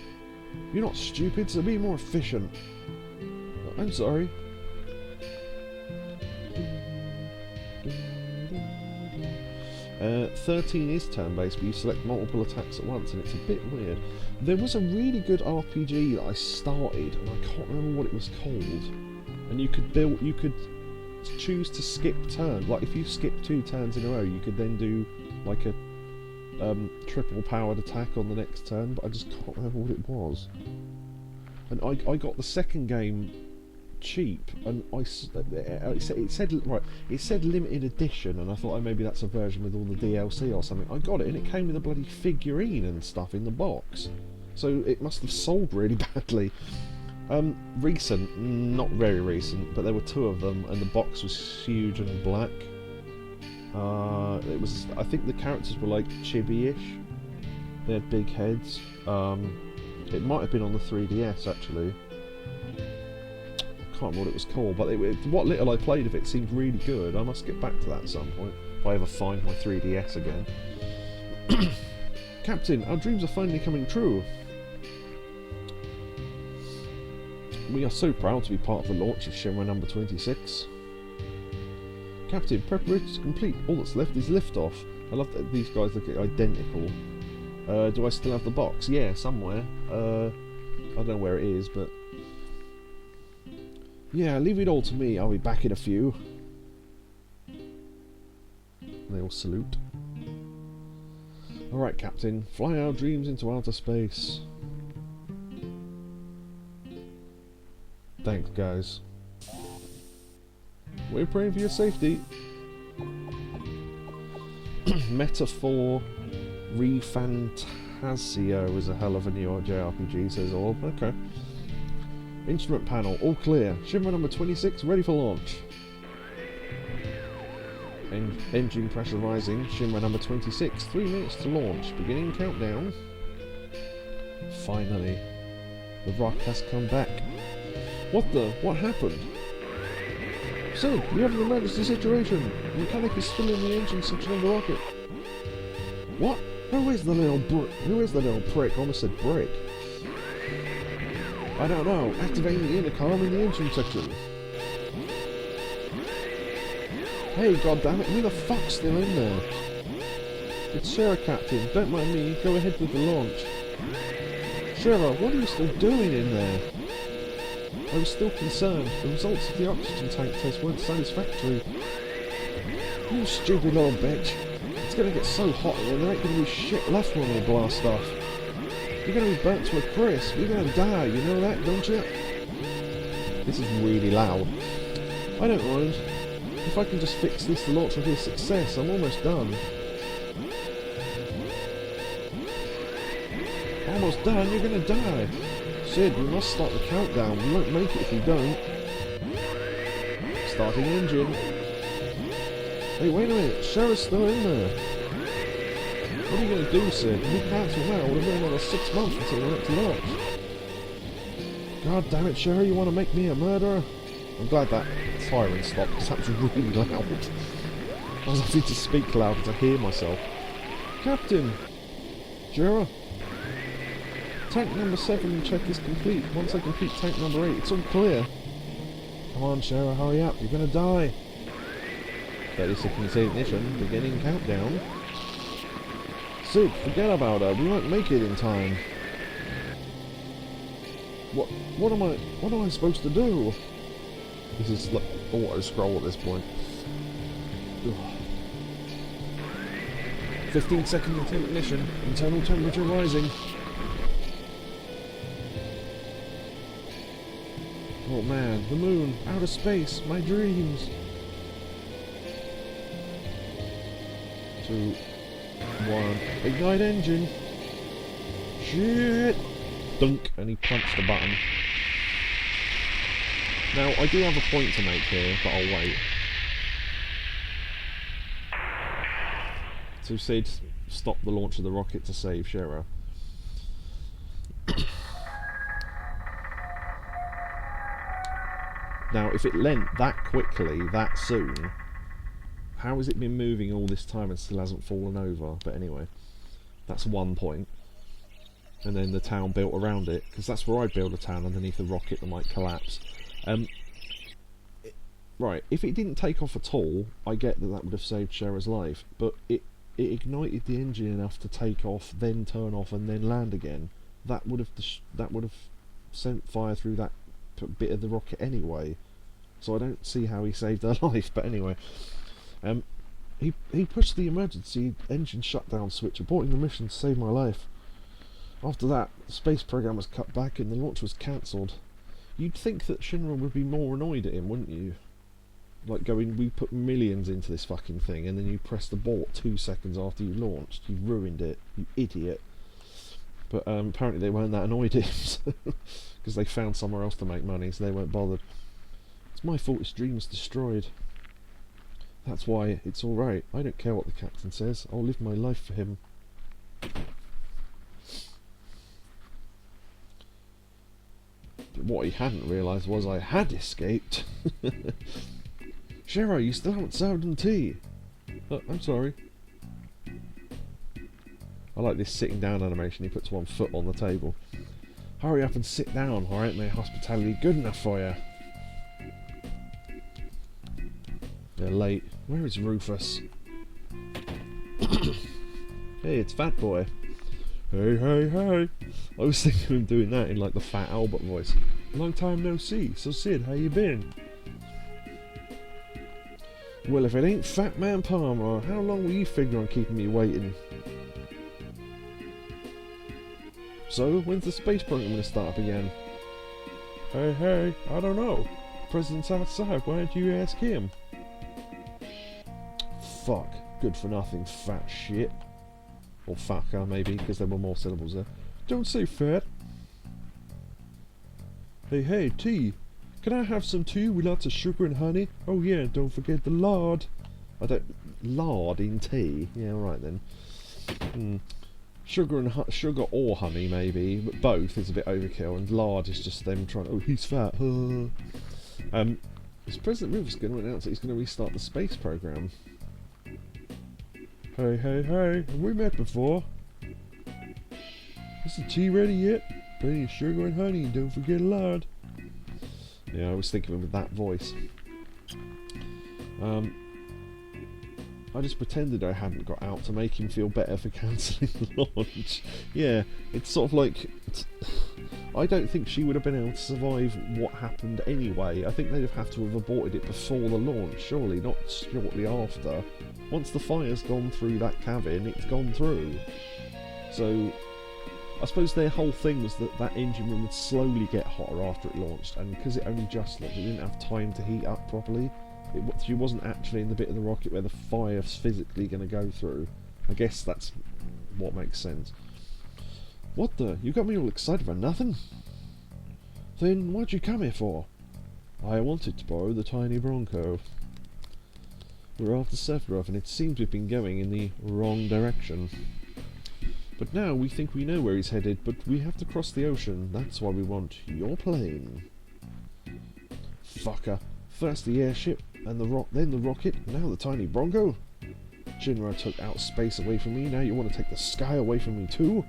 You're not stupid, so be more efficient. I'm sorry. 13 is turn-based, but you select multiple attacks at once, and it's a bit weird. There was a really good RPG that I started, and I can't remember what it was called. And you could choose to skip turns. Like if you skip 2 turns in a row, you could then do like a triple powered attack on the next turn. But I just can't remember what it was. And I got the second game cheap, and it said limited edition, and I thought, oh, maybe that's a version with all the DLC or something. I got it, and it came with a bloody figurine and stuff in the box, so it must have sold really badly. Recent, not very recent, but there were 2 of them, and the box was huge and black. It was, I think the characters were like chibi-ish. They had big heads. It might have been on the 3DS actually. Can't remember what it was called, but what little I played of it seemed really good. I must get back to that at some point, if I ever find my 3DS again. Captain, our dreams are finally coming true. We are so proud to be part of the launch of Shinra number 26. Captain, preparations complete. All that's left is liftoff. I love that these guys look identical. Do I still have the box? Yeah, somewhere. I don't know where it is, but... yeah, leave it all to me. I'll be back in a few. They all salute. Alright, Captain. Fly our dreams into outer space. Thanks, guys. We're praying for your safety. Metaphor Refantasio is a hell of a new JRPG, says Orb. Okay. Instrument panel, all clear. Shinra number 26, ready for launch. Engine pressure rising. Shinra number 26, 3 minutes to launch. Beginning countdown. Finally. The rock has come back. What happened? So, we have an emergency situation. The mechanic is still in the engine section of the rocket. What? Who is the little prick? I almost said brick. I don't know. Activating the intercom in the engine section. Hey, goddammit, who the fuck's still in there? It's Sarah, Captain. Don't mind me. Go ahead with the launch. Sarah, what are you still doing in there? I was still concerned. The results of the oxygen tank test weren't satisfactory. You stupid little bitch. It's gonna get so hot that there ain't gonna be shit left when we blast off. You're gonna be burnt to a crisp. You're gonna die, you know that, don't you? This is really loud. I don't mind. If I can just fix this, the launch will be a success. I'm almost done. Almost done? You're gonna die. Sid, we must start the countdown. We won't make it if you don't. Starting engine. Hey, wait a minute. Cheryl's still in there. What are you going to do, Sid? If we cancel now, we'll have another 6 months until the next launch. God damn it, Sherry, you want to make me a murderer? I'm glad that siren stopped, because that was really loud. I was having to speak louder to hear myself. Captain! Jera? Tank number 7 check is complete. Once I complete tank number 8, it's all clear. Come on, Shara, hurry up. You're gonna die. 30 seconds ignition. Beginning countdown. Sid, forget about her. We won't make it in time. What am I supposed to do? This is like auto scroll at this point. Ugh. 15-second ignition. Internal temperature rising. Oh man, the moon, outer space, my dreams. 2, 1, ignite engine. Shit! Dunk, and he punched the button. Now, I do have a point to make here, but I'll wait. So Sid stopped the launch of the rocket to save Shera. Now, if it lent that quickly, that soon, how has it been moving all this time and still hasn't fallen over? But anyway, that's one point. And then the town built around it, because that's where I'd build a town underneath the rocket that might collapse. Right, if it didn't take off at all, I get that that would have saved Shera's life, but it ignited the engine enough to take off, then turn off, and then land again. That would have sent fire through that bit of the rocket anyway. So I don't see how he saved her life. But anyway, he pushed the emergency engine shutdown switch, aborting the mission to save my life. After that, the space program was cut back and the launch was cancelled. You'd think that Shinra would be more annoyed at him, wouldn't you? Like going, we put millions into this fucking thing and then you press the abort 2 seconds after you launched. You ruined it, you idiot. But apparently they weren't that annoyed at him, because they found somewhere else to make money, so they weren't bothered. It's my fault his dream was destroyed. That's why it's alright. I don't care what the captain says. I'll live my life for him. But what he hadn't realised was I had escaped. Shera, you still haven't served him tea. I'm sorry. I like this sitting down animation. He puts one foot on the table. Hurry up and sit down, or ain't my hospitality good enough for you? They're late. Where is Rufus? Hey, it's Fat Boy. Hey, hey, hey. I was thinking of him doing that in like the Fat Albert voice. Long time no see. So Sid, how you been? Well, if it ain't Fat Man Palmer, how long will you figure on keeping me waiting? So, when's the space program going to start up again? Hey, hey, I don't know. President's outside, why don't you ask him? Fuck. Good for nothing, fat shit. Or fucker, maybe, because there were more syllables there. Don't say fat. Hey, hey, tea. Can I have some tea with lots of sugar and honey? Oh yeah, don't forget the lard. I don't... Lard in tea? Yeah, right then. Sugar or honey, maybe, but both is a bit overkill, and lard is just them trying... Oh, he's fat. Is President Rufus going to announce that he's going to restart the space program? Hey, hey, hey, have we met before? Is the tea ready yet? Plenty of sugar and honey, don't forget lard. Yeah, I was thinking of him with that voice. I just pretended I hadn't got out to make him feel better for cancelling the launch. Yeah, it's sort of like... I don't think she would have been able to survive what happened anyway. I think they'd have to have aborted it before the launch, surely, not shortly after. Once the fire's gone through that cabin, it's gone through. So, I suppose their whole thing was that that engine room would slowly get hotter after it launched, and because it only just launched, it didn't have time to heat up properly. She wasn't actually in the bit of the rocket where the fire's physically going to go through. I guess that's what makes sense. What the? You got me all excited for nothing? Then what'd you come here for? I wanted to borrow the tiny Bronco. We're after Sephiroth, and it seems we've been going in the wrong direction. But now we think we know where he's headed, but we have to cross the ocean. That's why we want your plane. Fucker. First the airship, and then the rocket, now the tiny Bronco. Shinra took out space away from me, now you want to take the sky away from me too?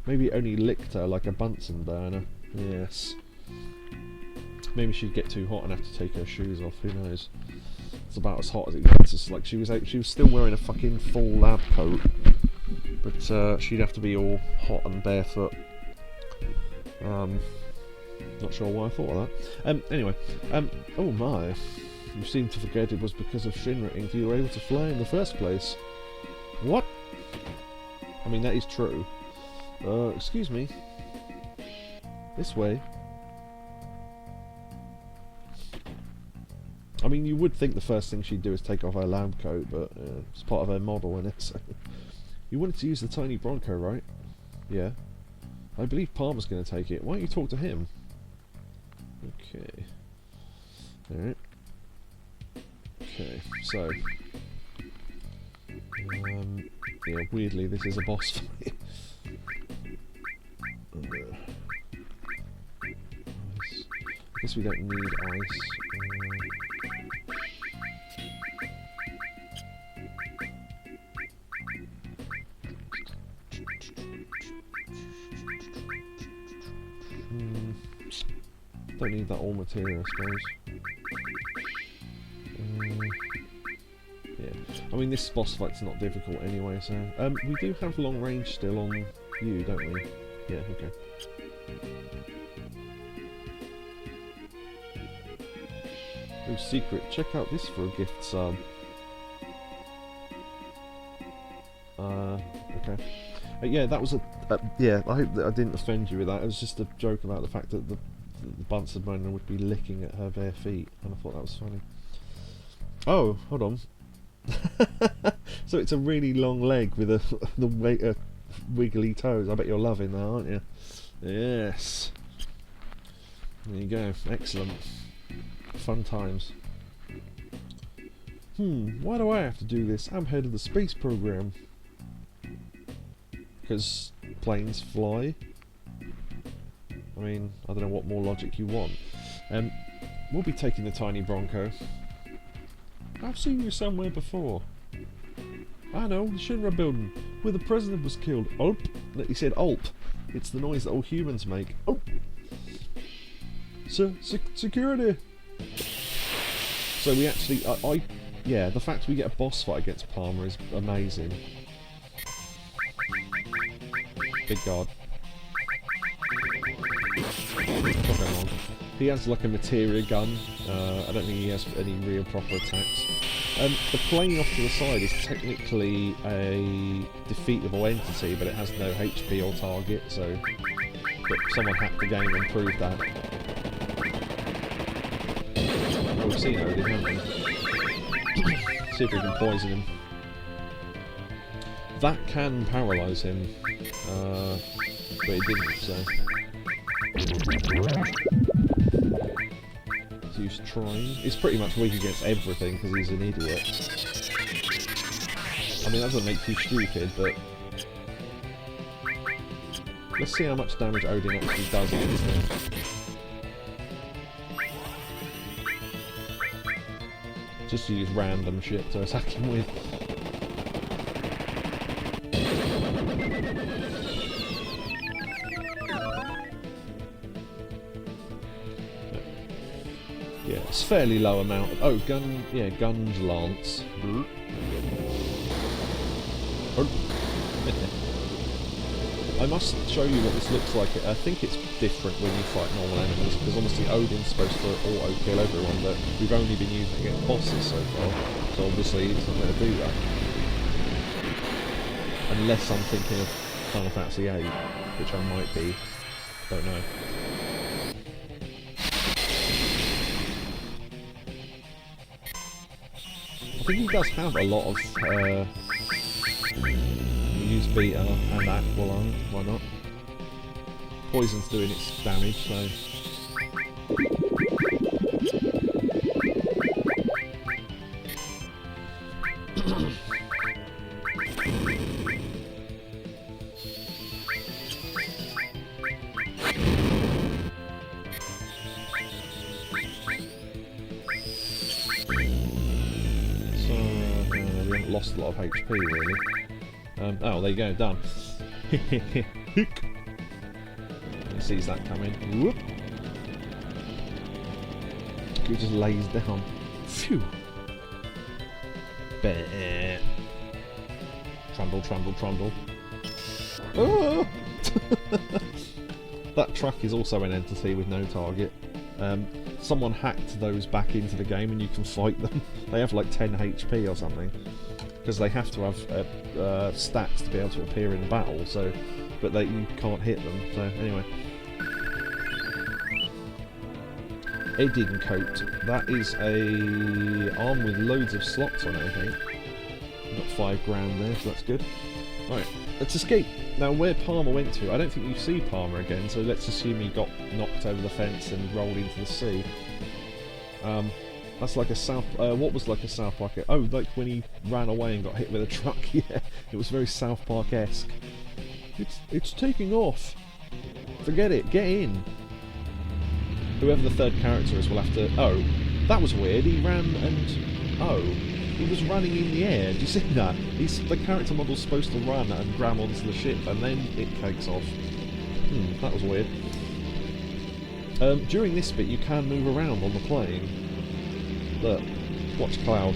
Maybe it only licked her like a Bunsen burner. Yes. Maybe she'd get too hot and have to take her shoes off, who knows. It's about as hot as it gets. It's like she was still wearing a fucking full lab coat. But she'd have to be all hot and barefoot. Not sure why I thought of that. Anyway, oh my. You seem to forget it was because of Shinra Inc. you were able to fly in the first place. What? I mean, that is true. Excuse me. This way. I mean, you would think the first thing she'd do is take off her lab coat, but it's part of her model, isn't it? So. You wanted to use the tiny Bronco, right? Yeah. I believe Palmer's going to take it. Why don't you talk to him? Okay. Alright. Okay, so... yeah, weirdly, this is a boss for me. I guess we don't need ice. Don't need that all material, I suppose. Yeah, I mean this boss fight's not difficult anyway, so... we do have long range still on you, don't we? Yeah, okay. Oh, secret, check out this for a gift sub. Okay. Yeah, that was a... yeah, I hope that I didn't offend you with that. It was just a joke about the fact that the Bunsen burner would be licking at her bare feet, and I thought that was funny. Oh, hold on. So it's a really long leg with the wiggly toes. I bet you're loving that, aren't you? Yes. There you go. Excellent. Fun times. Why do I have to do this? I'm head of the space program. Because planes fly? I mean, I don't know what more logic you want. We'll be taking the tiny Bronco. I've seen you somewhere before. I know, the Shinra building, where the president was killed. Ulp! He said ulp. It's the noise that all humans make. Ulp! Security! So we actually, yeah, the fact we get a boss fight against Palmer is amazing. Big God. He has like a materia gun. I don't think he has any real proper attacks. The plane off to the side is technically a defeatable entity, but it has no HP or target, so... But someone hacked the game and proved that. Well, we've seen Odin, haven't we? See if we can poison him. That can paralyse him, but it didn't, so... Let's use trying. He's pretty much weak against everything because he's an idiot. I mean, that doesn't make you stupid, but... Let's see how much damage Odin actually does against him. Just use random shit to attack him with. Yeah, it's fairly low amount of... Oh, Gunge Lance. I must show you what this looks like. I think it's different when you fight normal enemies, because obviously Odin's supposed to auto-kill everyone, but we've only been using it against bosses so far, so obviously it's not going to do that. Unless I'm thinking of Final Fantasy VIII, which I might be. Don't know. I think he does have a lot of use beta and Aqualung, why not? Poison's doing its damage, so... Lost a lot of HP, really. Oh, there you go, done. He sees that coming. Whoop. He just lays down. Phew. Bear. Trundle, trundle, trundle. Oh! That truck is also an entity with no target. Someone hacked those back into the game and you can fight them. They have like 10 HP or something. Because they have to have stats to be able to appear in battle, so, but you can't hit them, so anyway. Edding coat. That is a arm with loads of slots on it, I think. We've got 5 grand there, so that's good. Right, let's escape. Now, where Palmer went to, I don't think you see Palmer again, so let's assume he got knocked over the fence and rolled into the sea. That's like a what was like a South Park... Oh, like when he ran away and got hit with a truck, yeah. It was very South Park-esque. It's taking off. Forget it, get in. Whoever the third character is will have to... Oh, that was weird. He ran and... Oh, he was running in the air. Do you see that? The character model's supposed to run and grab onto the ship and then it takes off. That was weird. During this bit you can move around on the plane. Look, watch Cloud.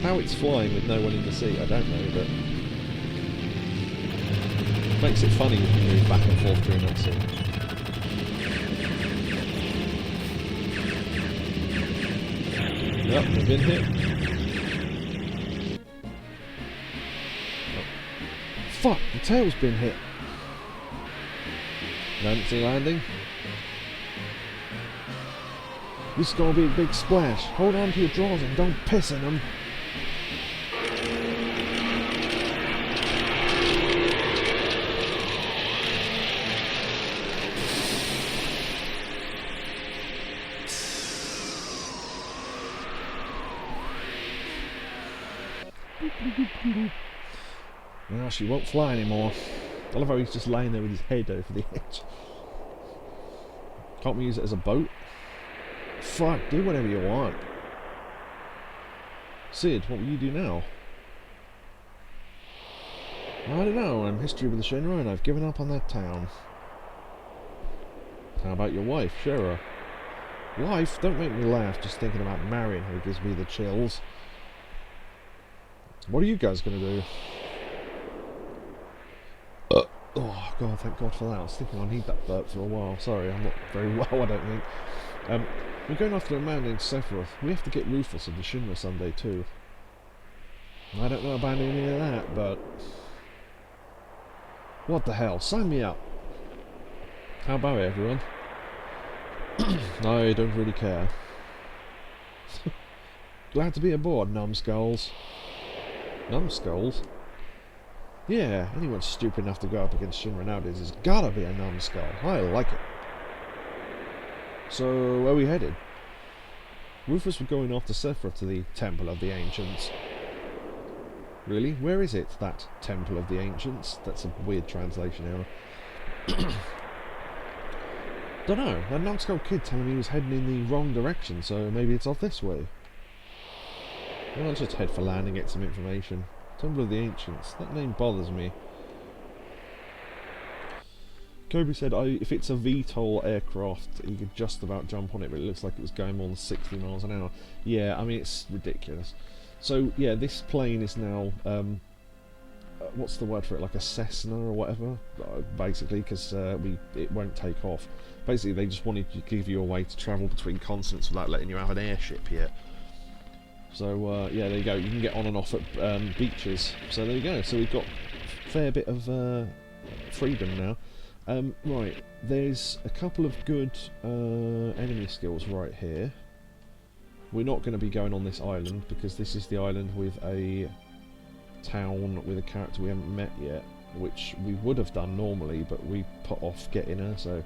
How it's flying with no one in the seat, I don't know, but... Makes it funny if you move back and forth during that scene. Yep, we've been hit. Oh. Fuck, the tail's been hit. Emergency landing. This is gonna be a big splash. Hold on to your drawers and don't piss in them. Now she won't fly anymore. I love how he's just laying there with his head over the edge. Can't we use it as a boat? Fuck, do whatever you want. Sid, what will you do now? I don't know, I'm history with the Shinra and I've given up on that town. How about your wife, Shira? Wife? Don't make me laugh, just thinking about marrying her gives me the chills. What are you guys going to do? Oh god, thank god for that. I was thinking I need that burp for a while. Sorry, I'm not very well, I don't think. We're going after a man named Sephiroth. We have to get Rufus of the Shinra someday too. I don't know about any of that, but... What the hell? Sign me up! How about it, everyone? I don't really care. Glad to be aboard, numbskulls. Numbskulls? Yeah, anyone stupid enough to go up against Shinra nowadays has gotta be a numbskull. I like it. So, where are we headed? Rufus, we're going after Sephiroth to the Temple of the Ancients. Really? Where is it, that Temple of the Ancients? That's a weird translation error. Dunno, that numbskull kid telling me he was heading in the wrong direction, so maybe it's off this way. Well, I'll just head for land and get some information. Temple of the Ancients. That name bothers me. Kobe said, if it's a VTOL aircraft, you could just about jump on it, but it looks like it was going more than 60 miles an hour. Yeah, I mean, it's ridiculous. So, yeah, this plane is now, what's the word for it, like a Cessna or whatever, basically, because it won't take off. Basically, they just wanted to give you a way to travel between continents without letting you have an airship yet. So, yeah, there you go. You can get on and off at beaches. So there you go. So we've got a fair bit of freedom now. Right, there's a couple of good enemy skills right here. We're not going to be going on this island because this is the island with a town with a character we haven't met yet, which we would have done normally, but we put off getting her, so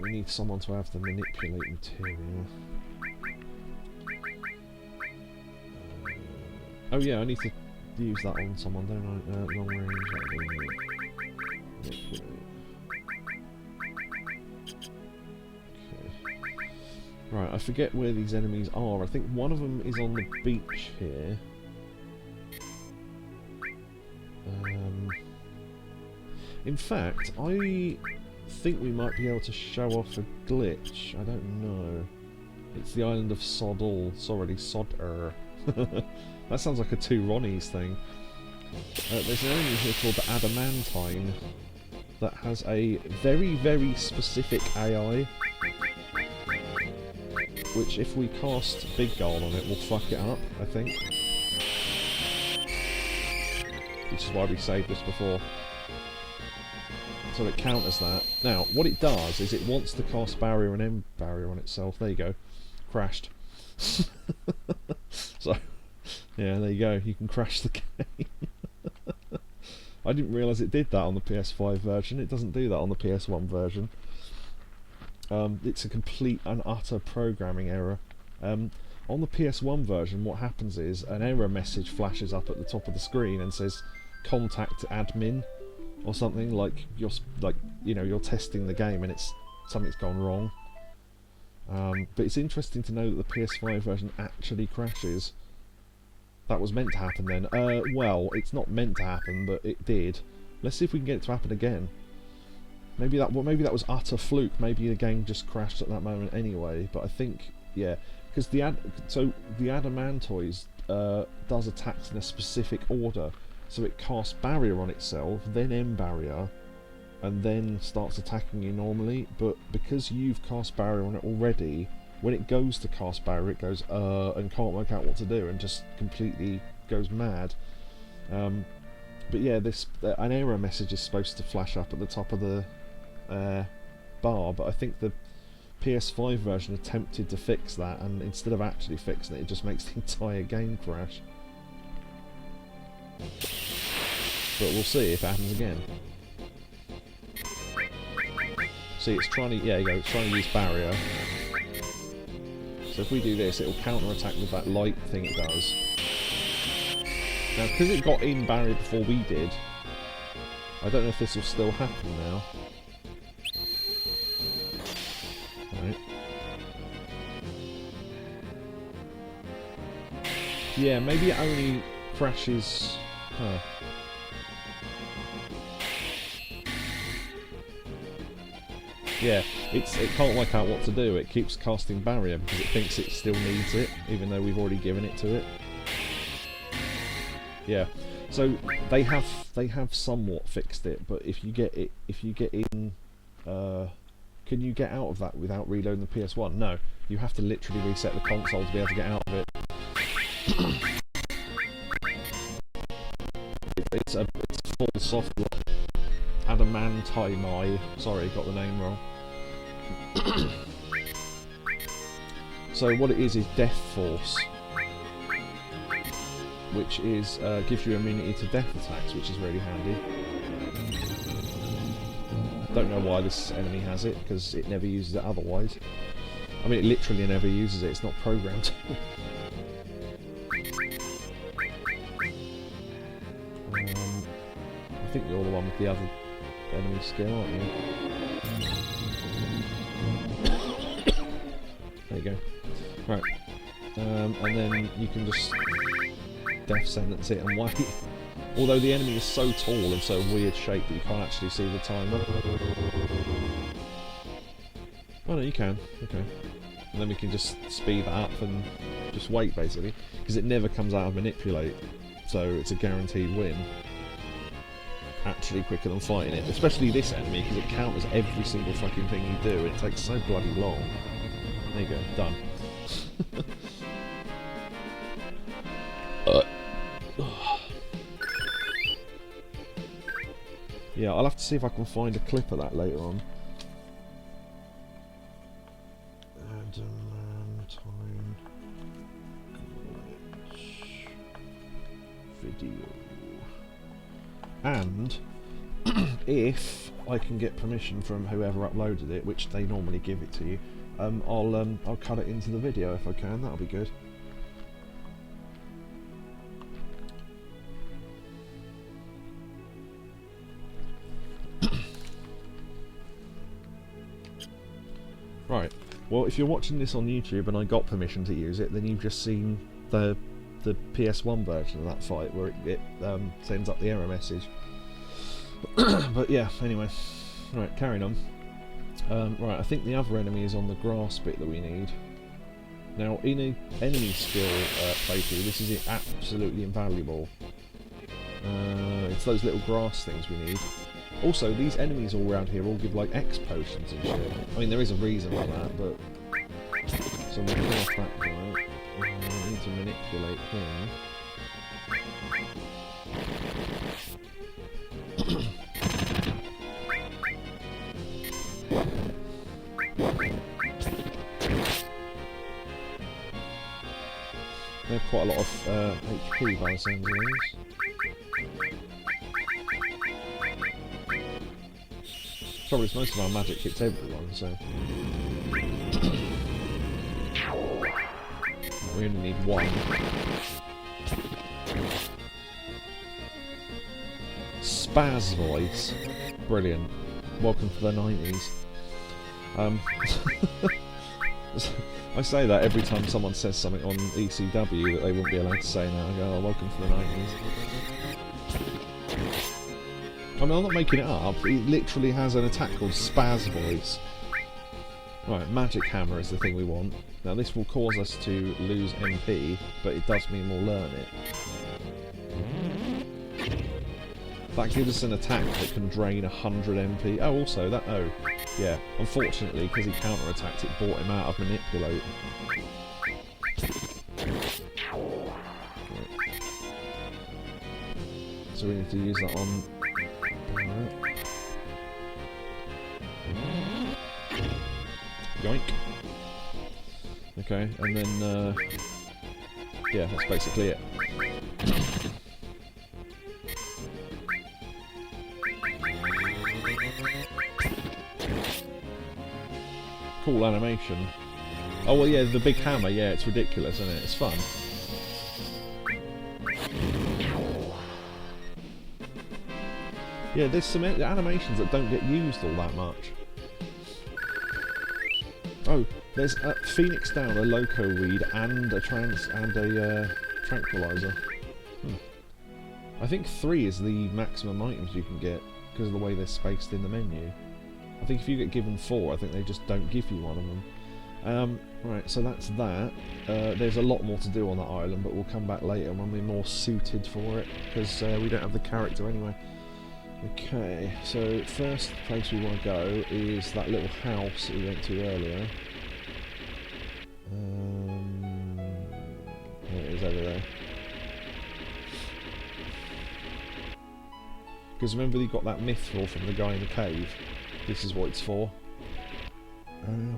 we need someone to have the manipulate material. Oh yeah, I need to use that on someone, don't I? Long range, manipulate. Right, I forget where these enemies are. I think one of them is on the beach here. In fact, I think we might be able to show off a glitch. I don't know. It's the island of Sodal. Sorry, Sodder. That sounds like a Two Ronnies thing. There's an enemy here called the Adamantine that has a very, very specific AI, which if we cast Big Guard on it will fuck it up, I think. Which is why we saved this before. So it counters that. Now, what it does is it wants to cast Barrier and End Barrier on itself. There you go. Crashed. So, yeah, there you go. You can crash the game. I didn't realise it did that on the PS5 version. It doesn't do that on the PS1 version. It's a complete and utter programming error. On the PS1 version, what happens is an error message flashes up at the top of the screen and says "Contact admin" or something, like you're testing the game and something's gone wrong. But it's interesting to know that the PS5 version actually crashes. That was meant to happen then. Well, it's not meant to happen, but it did. Let's see if we can get it to happen again. Maybe that was utter fluke. Maybe the game just crashed at that moment anyway. But I think, yeah, because the Adamantoise does attacks in a specific order. So it casts Barrier on itself, then End Barrier, and then starts attacking you normally. But because you've cast Barrier on it already, when it goes to cast Barrier, it goes and can't work out what to do and just completely goes mad. But yeah, an error message is supposed to flash up at the top of the bar, but I think the PS5 version attempted to fix that, and instead of actually fixing it, it just makes the entire game crash. But we'll see if it happens again. See, it's trying to, yeah, you go, it's trying to use Barrier. So if we do this, it will counter-attack with that light thing it does. Now, because it got in Barrier before we did, I don't know if this will still happen now. Right. Yeah, maybe it only crashes... Huh. Yeah, it can't work out what to do. It keeps casting Barrier because it thinks it still needs it, even though we've already given it to it. Yeah, so they have somewhat fixed it, but if you get in, can you get out of that without reloading the PS1? No, you have to literally reset the console to be able to get out of it. It's full soft lock. Adamantine. Sorry, got the name wrong. So what it is Death Force, which is gives you immunity to death attacks, which is really handy. Don't know why this enemy has it, because it never uses it otherwise. I mean, it literally never uses it. It's not programmed. I think you're the one with the other enemy skill, aren't you? There you go. Right. And then you can just death sentence it and wait. Although the enemy is so tall and so weird shape that you can't actually see the timer. Oh no, you can. Okay. And then we can just speed that up and just wait, basically. Because it never comes out of manipulate. So it's a guaranteed win. Actually quicker than fighting it. Especially this enemy, because it counters every single fucking thing you do. It takes so bloody long. There you go. Done. Yeah, I'll have to see if I can find a clip of that later on. Adamantine glitch video. And if I can get permission from whoever uploaded it, which they normally give it to you, I'll cut it into the video if I can. That'll be good. Right, well, if you're watching this on YouTube and I got permission to use it, then you've just seen the PS1 version of that fight where it sends up the error message. But yeah, anyway, right, carrying on. Right, I think the other enemy is on the grass bit that we need. Now, in an enemy skill playthrough, this is absolutely invaluable. It's those little grass things we need. Also, these enemies all around here all give like X potions and shit. I mean, there is a reason for that, but... So we'll kill off that guy. I need to manipulate him. They have quite a lot of HP by the sounds of these. Probably most of our magic hits everyone, so... We only need one. Spaz voice. Brilliant. Welcome to the 90s. I say that every time someone says something on ECW that they wouldn't be allowed to say now. I go, oh, welcome to the 90s. I mean, I'm not making it up. It literally has an attack called Spaz Voice. Right, Magic Hammer is the thing we want. Now, this will cause us to lose MP, but it does mean we'll learn it. That gives us an attack that can drain 100 MP. Oh, also, that... Oh, yeah. Unfortunately, because he counter-attacked, it brought him out of Manipulate. Right. So we need to use that on... Barret. Yoink. Okay, and then, yeah, that's basically it. Cool animation. Oh, well, yeah, the big hammer, yeah, it's ridiculous, isn't it? It's fun. Yeah, there's some animations that don't get used all that much. Oh, there's a Phoenix Down, a Loco Weed, and a Tranquilizer. I think 3 is the maximum items you can get because of the way they're spaced in the menu. I think if you get given 4, I think they just don't give you one of them. Right, so that's that. There's a lot more to do on that island, but we'll come back later when we're more suited for it, because we don't have the character anyway. Okay, so first place we want to go is that little house that we went to earlier. There it is over there. Because remember you got that mithril from the guy in the cave? This is what it's for.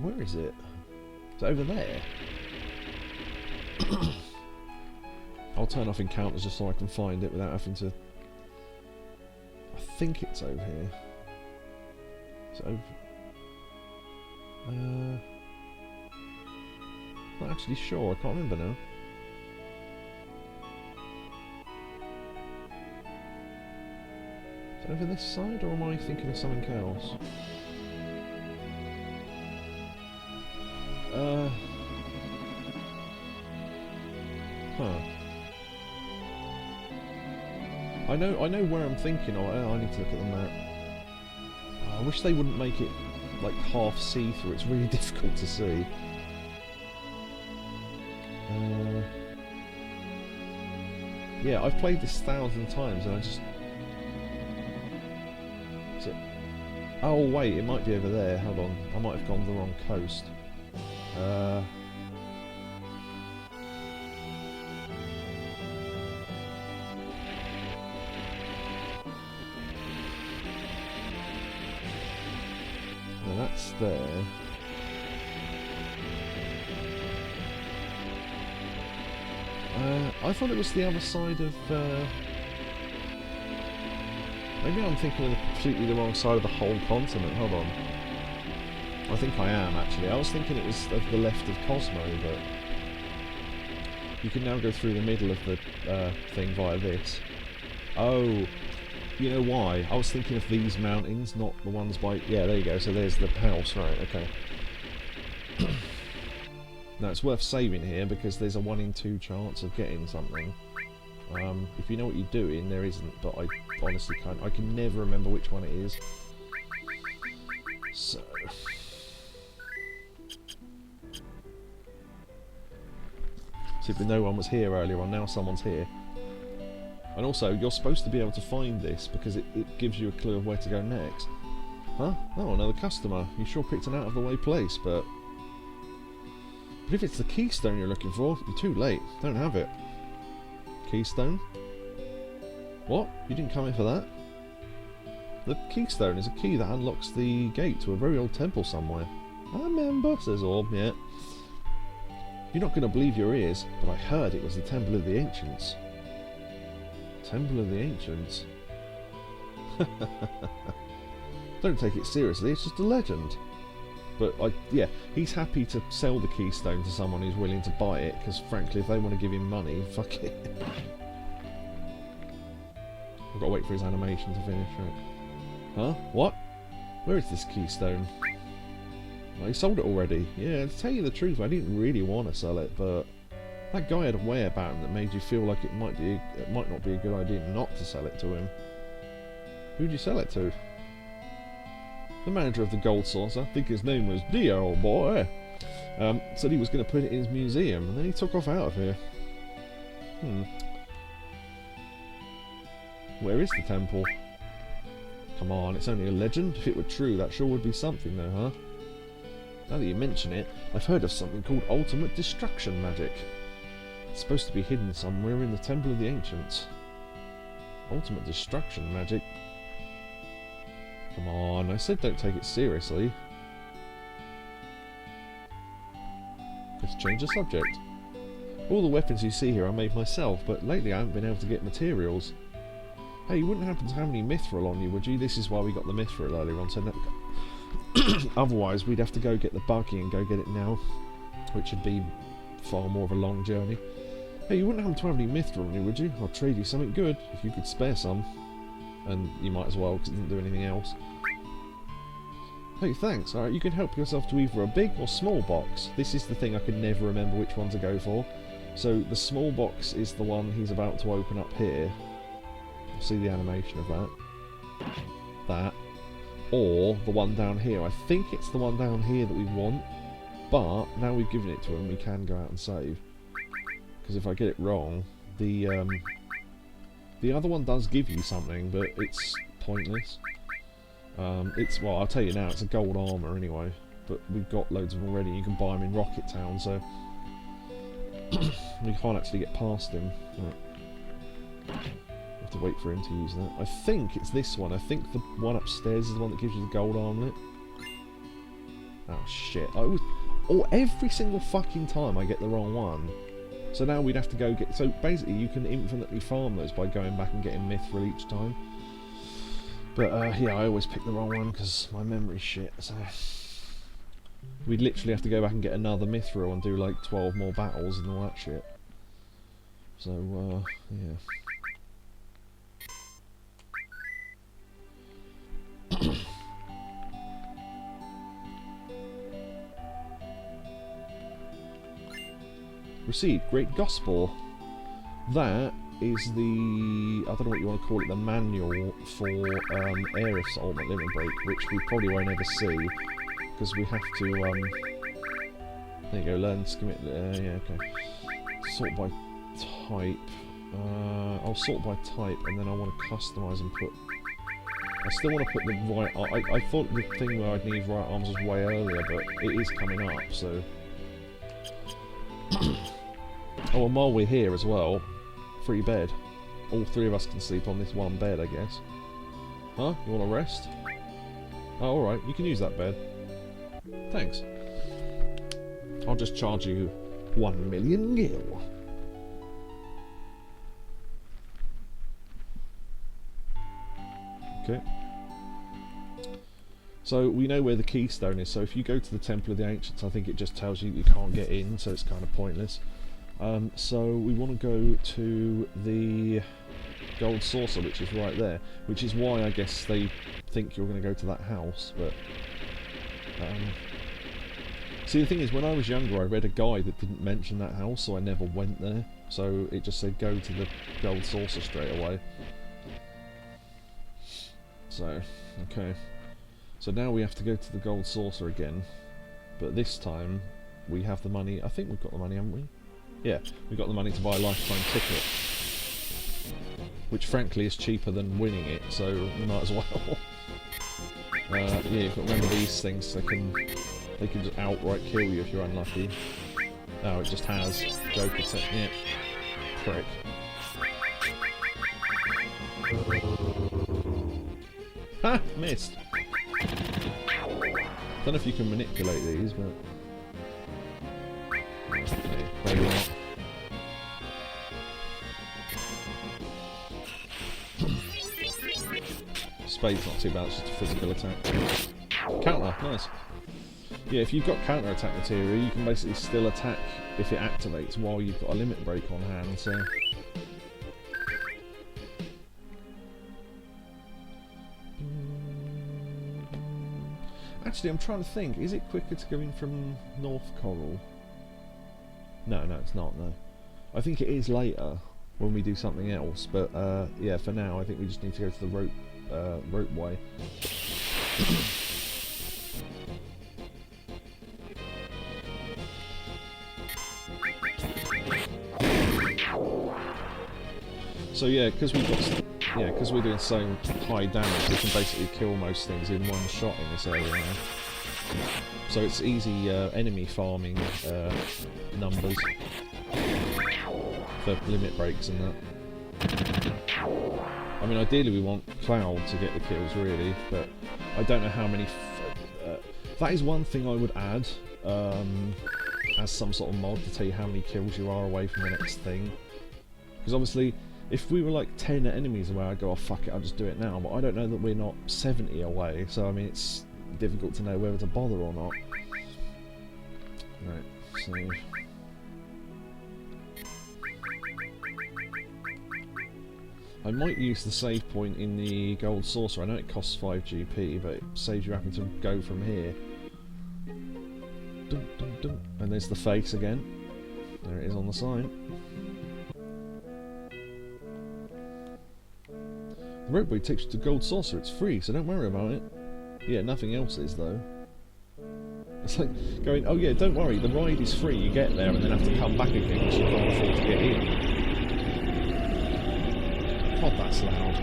Where is it? Is it over there? I'll turn off encounters just so I can find it without having to... I think it's over here. Is it over... Not actually sure, I can't remember now. Is it over this side, or am I thinking of something else? Huh. I know where I'm thinking. Oh, I need to look at the map. I wish they wouldn't make it like half see-through. It's really difficult to see. Yeah, I've played this 1,000 times and I just... Is it... Oh wait, it might be over there. Hold on, I might have gone the wrong coast. No, that's there. I thought it was the other side of... Maybe I'm thinking of completely the wrong side of the whole continent. Hold on. I think I am, actually. I was thinking it was of the left of Cosmo, but... You can now go through the middle of the thing via this. Oh, you know why? I was thinking of these mountains, not the ones by... Yeah, there you go. So there's the house. Right, okay. Now, it's worth saving here because there's a 1 in 2 chance of getting something. If you know what you're doing, there isn't, but I honestly can't. I can never remember which one it is. So... See, but no one was here earlier on, now someone's here. And also, you're supposed to be able to find this because it gives you a clue of where to go next. Huh? Oh, another customer. You sure picked an out-of-the-way place, but if it's the keystone you're looking for, you're too late. Don't have it. Keystone? What? You didn't come in for that? The keystone is a key that unlocks the gate to a very old temple somewhere. I remember, says Orb, yeah. You're not going to believe your ears, but I heard it was the Temple of the Ancients. Temple of the Ancients? Don't take it seriously, it's just a legend. But, yeah, he's happy to sell the keystone to someone who's willing to buy it, because frankly, if they want to give him money, fuck it. I've got to wait for his animation to finish, right? Huh? What? Where is this keystone? Well, he sold it already. Yeah, to tell you the truth, I didn't really want to sell it, but that guy had a way about him that made you feel like it might not be a good idea not to sell it to him. Who'd you sell it to? The manager of the Gold Saucer, I think his name was Dear Old Boy, said he was going to put it in his museum, and then he took off out of here. Where is the temple? Come on, it's only a legend. If it were true, that sure would be something though, huh? Now that you mention it, I've heard of something called ultimate destruction magic. It's supposed to be hidden somewhere in the Temple of the Ancients. Ultimate destruction magic? Come on, I said don't take it seriously. Let's change the subject. All the weapons you see here I made myself, but lately I haven't been able to get materials. Hey, you wouldn't happen to have any mithril on you, would you? This is why we got the mithril earlier on, so no. Otherwise we'd have to go get the buggy and go get it now, which would be far more of a long journey. Hey, you wouldn't happen to have any mithril on you, would you? I'll trade you something good, if you could spare some. And you might as well, because it doesn't do anything else. Hey, thanks. Alright, you can help yourself to either a big or small box. This is the thing I can never remember which one to go for. So the small box is the one he's about to open up here. See the animation of that. That. Or the one down here. I think it's the one down here that we want. But now we've given it to him, we can go out and save. Because if I get it wrong, the other one does give you something, but it's pointless. Well, I'll tell you now, it's a gold armour anyway. But we've got loads of them already. You can buy them in Rocket Town, so we can't actually get past him. Right. Have to wait for him to use that. I think it's this one. I think the one upstairs is the one that gives you the gold armlet. Oh shit! Every single fucking time I get the wrong one. So now we'd have to go get. So basically, you can infinitely farm those by going back and getting mithril each time. But yeah, I always pick the wrong one because my memory's shit. So we'd literally have to go back and get another mithril and do like 12 more battles and all that shit. So yeah. Received Great Gospel. That is the, I don't know what you want to call it, the manual for Aerith's Ultimate Limit Break, which we probably won't ever see because we have to there you go, learn schematic. Yeah, okay. Sort by type. I'll sort by type, and then I want to customize and put. I still want to put the right. I thought the thing where I'd need right arms was way earlier, but it is coming up. So. Oh, and while we're here as well, free bed. All three of us can sleep on this one bed, I guess. Huh? You want to rest? Oh, alright, you can use that bed. Thanks. I'll just charge you 1 million gil. Okay. So we know where the keystone is, so if you go to the Temple of the Ancients, I think it just tells you that you can't get in, so it's kind of pointless. So we want to go to the Gold Saucer, which is right there, which is why I guess they think you're going to go to that house, but... see, the thing is, when I was younger, I read a guide that didn't mention that house, so I never went there, so it just said go to the Gold Saucer straight away. So, okay. So now we have to go to the Gold Saucer again, but this time we have the money. I think we've got the money, haven't we? Yeah, we've got the money to buy a lifetime ticket. which frankly is cheaper than winning it, so you might as well. Yeah, you've got to remember these things, they can just outright kill you if you're unlucky. Oh, it just has. Joker tech, yeah. Prick. Ha! Missed! Don't know if you can manipulate these, but... Okay, maybe not. Spade's not too bad, it's just a physical attack. Counter, nice. Yeah, if you've got counter attack material, you can basically still attack if it activates while you've got a limit break on hand, so... Actually, I'm trying to think, is it quicker to go in from North Coral? No, it's not, no. I think it is later, when we do something else, but yeah, for now, I think we just need to go to the ropeway. So yeah, because we're doing so high damage, we can basically kill most things in one shot in this area now. So it's easy enemy farming numbers for limit breaks and that. I mean, ideally we want Cloud to get the kills, really, but I don't know how many... that is one thing I would add as some sort of mod to tell you how many kills you are away from the next thing. Because obviously, if we were like 10 enemies away, I'd go, oh fuck it, I'll just do it now. But I don't know that we're not 70 away, so I mean, it's difficult to know whether to bother or not. Right, so... I might use the save point in the Gold Saucer. I know it costs 5 GP, but it saves you having to go from here. Dun, dun, dun. And there's the face again. There it is on the sign. The ropeway takes you to Gold Saucer. It's free, so don't worry about it. Yeah, nothing else is, though. It's like going, oh yeah, don't worry, the ride is free. You get there and then have to come back again because you can't afford to get in. God, that's loud.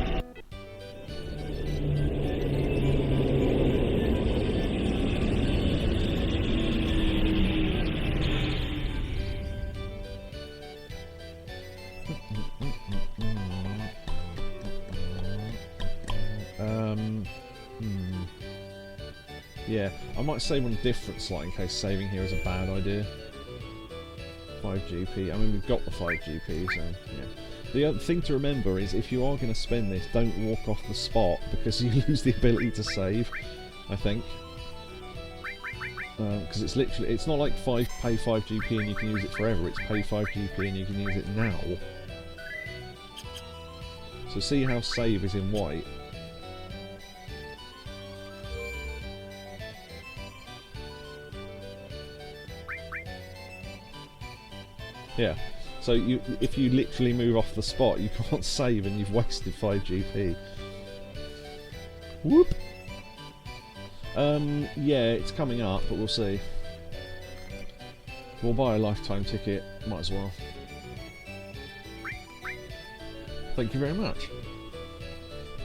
Yeah, I might save on a different slot in case saving here is a bad idea. 5 GP. I mean, we've got the 5 GP, so yeah. The other thing to remember is if you are going to spend this, don't walk off the spot because you lose the ability to save, I think. Because it's literally, it's not like pay 5 GP and you can use it forever, it's pay 5 GP and you can use it now. So see how save is in white? Yeah. So if you literally move off the spot, you can't save and you've wasted 5 GP. Whoop! Yeah, it's coming up, but we'll see. We'll buy a lifetime ticket, might as well. Thank you very much.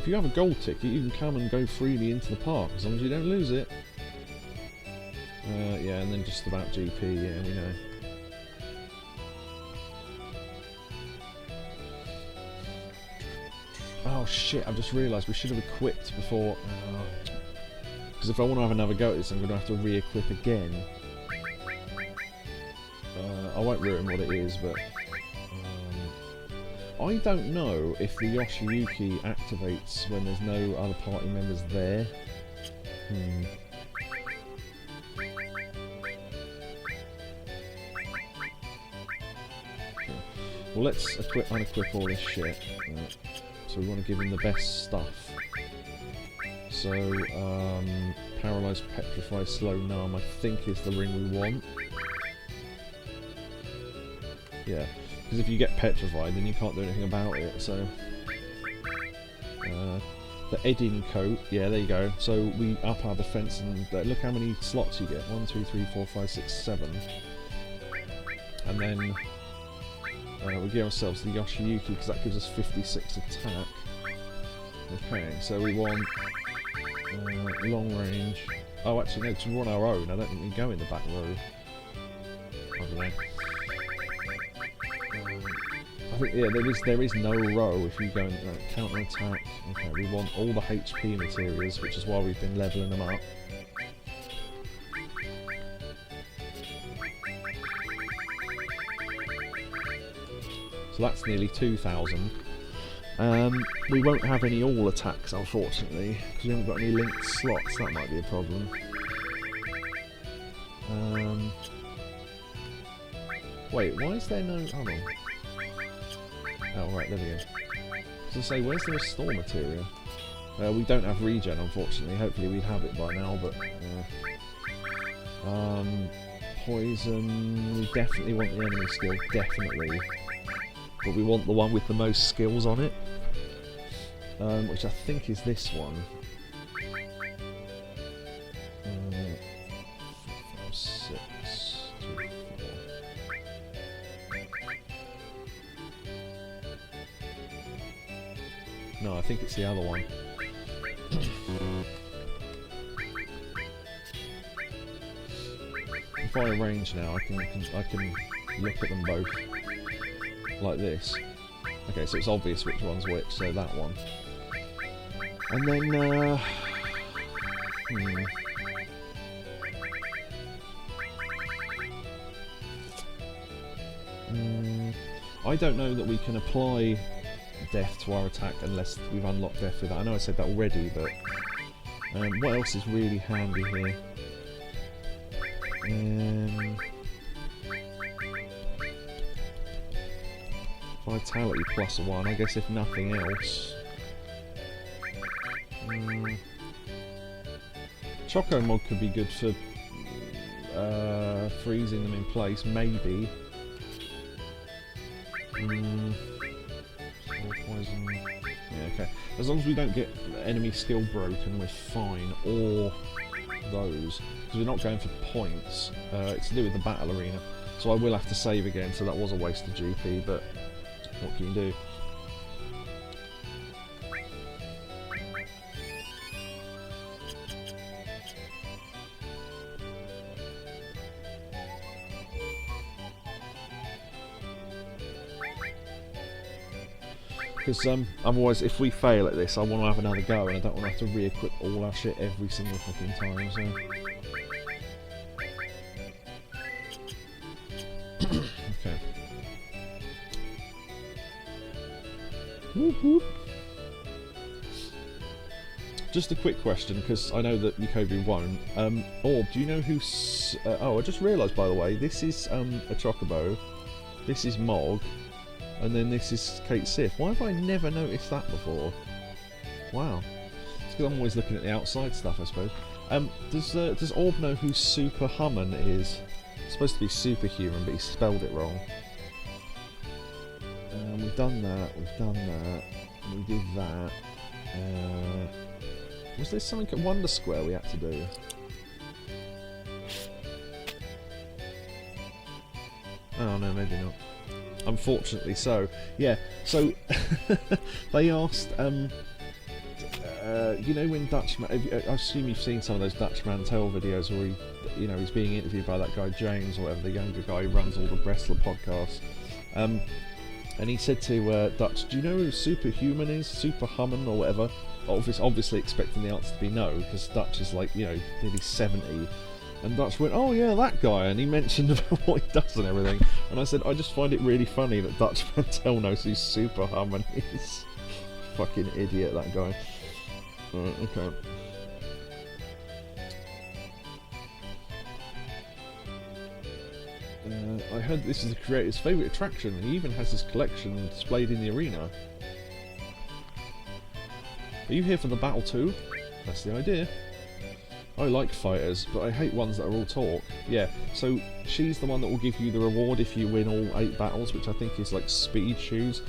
If you have a gold ticket, you can come and go freely into the park, as long as you don't lose it. Yeah, and then just about GP, yeah, we know. Oh shit, I've just realised we should have equipped before... Because if I want to have another go at this, I'm going to have to re-equip again. I won't ruin what it is, but... I don't know if the Yoshiyuki activates when there's no other party members there. Okay. Well, let's unequip all this shit. Right. So we want to give him the best stuff. So, Paralyze, Petrify, Slow, Numb, I think is the ring we want. Yeah, because if you get petrified then you can't do anything about it, so... the Edin coat, yeah, there you go. So we up our defense and look how many slots you get. 1, 2, 3, 4, 5, 6, 7. And then... we give ourselves the Yoshiyuki because that gives us 56 attack. Okay, so we want long range. Oh, actually, no, to run our own. I don't think we go in the back row. I don't know. I think, yeah, there is no row if you go and counter attack. Okay, we want all the HP materials, which is why we've been levelling them up. So that's nearly 2,000. We won't have any all attacks, unfortunately, because we haven't got any linked slots. That might be a problem. Wait, why is there no... Hold on. Oh, right, there we go. So say, where's the restore material? We don't have regen, unfortunately. Hopefully we have it by now, but... poison... We definitely want the enemy skill, definitely. But we want the one with the most skills on it. Which I think is this one. 5, 6, 2, 4. No, I think it's the other one. If I arrange now, I can look at them both like this. Okay, so it's obvious which one's which, so that one. And then, I don't know that we can apply death to our attack unless we've unlocked death with that. I know I said that already, but what else is really handy here? Vitality +1, I guess, if nothing else. Choco Mod could be good for freezing them in place, maybe. Poison. Yeah, okay. As long as we don't get enemy skill broken, we're fine. Or those. Because we're not going for points. It's to do with the battle arena. So I will have to save again, so that was a waste of GP, but what can you do? Because otherwise, if we fail at this, I want to have another go, and I don't want to have to re-equip all our shit every single fucking time, so... Okay. Whoop whoop. Just a quick question, because I know that Yakobi won't. Orb, do you know who's... oh, I just realised, by the way, this is a Chocobo, this is Mog, and then this is Kate Sif. Why have I never noticed that before? Wow. It's because I'm always looking at the outside stuff, I suppose. Does Orb know who Super Humman is? It's supposed to be superhuman, but he spelled it wrong. We've done that, we did that. Was there something at Wonder Square we had to do? Oh no, maybe not. Unfortunately so. Yeah, so they asked, you know when Dutchman, I assume you've seen some of those Dutch Man Tell videos where he's being interviewed by that guy James or whatever, the younger guy who runs all the wrestler podcasts. And he said to Dutch, do you know who Superhuman is? Super Humman or whatever? Obviously expecting the answer to be no, because Dutch is like, nearly 70. And Dutch went, oh yeah, that guy, and he mentioned about what he does and everything. And I said, I just find it really funny that Dutch Mantel knows who Super Humman is. Fucking idiot, that guy. Okay. I heard this is the creator's favourite attraction. He even has his collection displayed in the arena. Are you here for the battle too? That's the idea. I like fighters, but I hate ones that are all talk. Yeah, so she's the one that will give you the reward if you win all 8 battles, which I think is like speed shoes,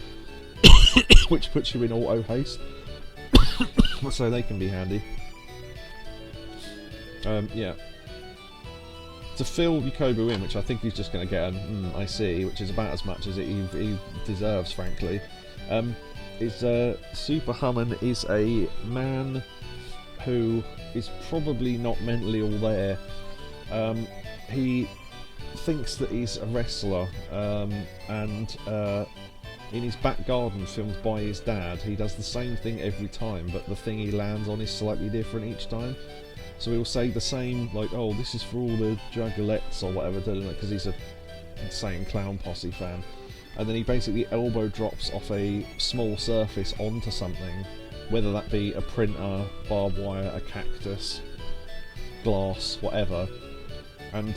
which puts you in auto haste. So they can be handy. Yeah. to fill Yakobu in, which I think he's just going to get an I see, which is about as much as he deserves, frankly. Super Hummon is a man who is probably not mentally all there. He thinks that he's a wrestler, and in his back garden filmed by his dad, he does the same thing every time, but the thing he lands on is slightly different each time. So he'll say the same, like, oh, this is for all the juggalettes or whatever, because he's a insane Clown Posse fan. And then he basically elbow drops off a small surface onto something, whether that be a printer, barbed wire, a cactus, glass, whatever. And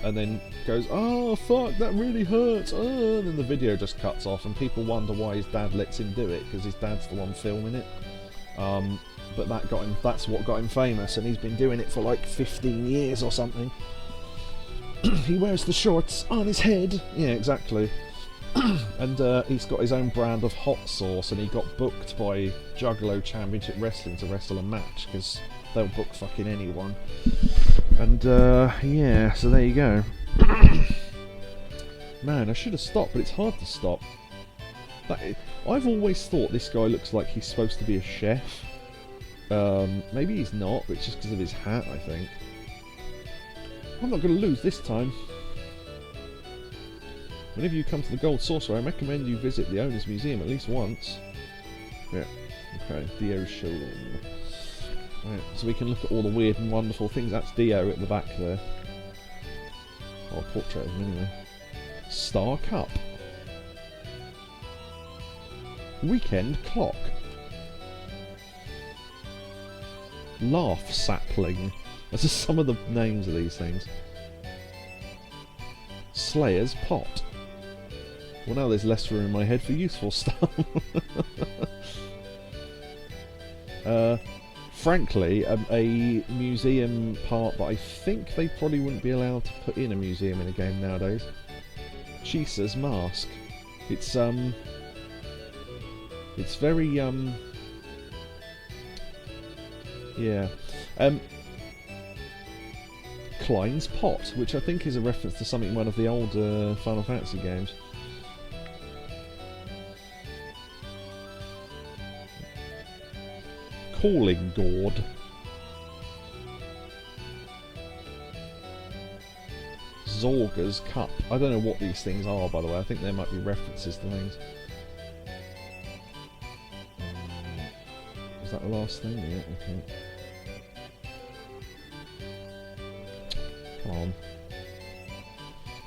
then goes, oh fuck, that really hurts, and then the video just cuts off, and people wonder why his dad lets him do it, because his dad's the one filming it. But that's what got him famous, and he's been doing it for like 15 years or something. He wears the shorts on his head. Yeah, exactly. And he's got his own brand of hot sauce, and he got booked by Juggalo Championship Wrestling to wrestle a match, because they'll book fucking anyone. And yeah, so there you go. Man, I should have stopped, but it's hard to stop. I've always thought this guy looks like he's supposed to be a chef. Maybe he's not, but it's just because of his hat, I think. I'm not going to lose this time. Whenever you come to the Gold Saucer, I recommend you visit the Owner's Museum at least once. Yeah, okay, Dio's showroom. Right, so we can look at all the weird and wonderful things. That's Dio at the back there. Or a portrait of him anyway. Star Cup. Weekend Clock. Laugh Sapling. That's just some of the names of these things. Slayer's Pot. Well, now there's less room in my head for useful stuff. Frankly, a museum part that I think they probably wouldn't be allowed to put in a museum in a game nowadays. Chisa's Mask. It's very, yeah. Klein's Pot, which I think is a reference to something in one of the old Final Fantasy games. Calling Gourd. Zorga's Cup. I don't know what these things are, by the way. I think there might be references to things. Is that the last thing? Yeah, okay. Come on.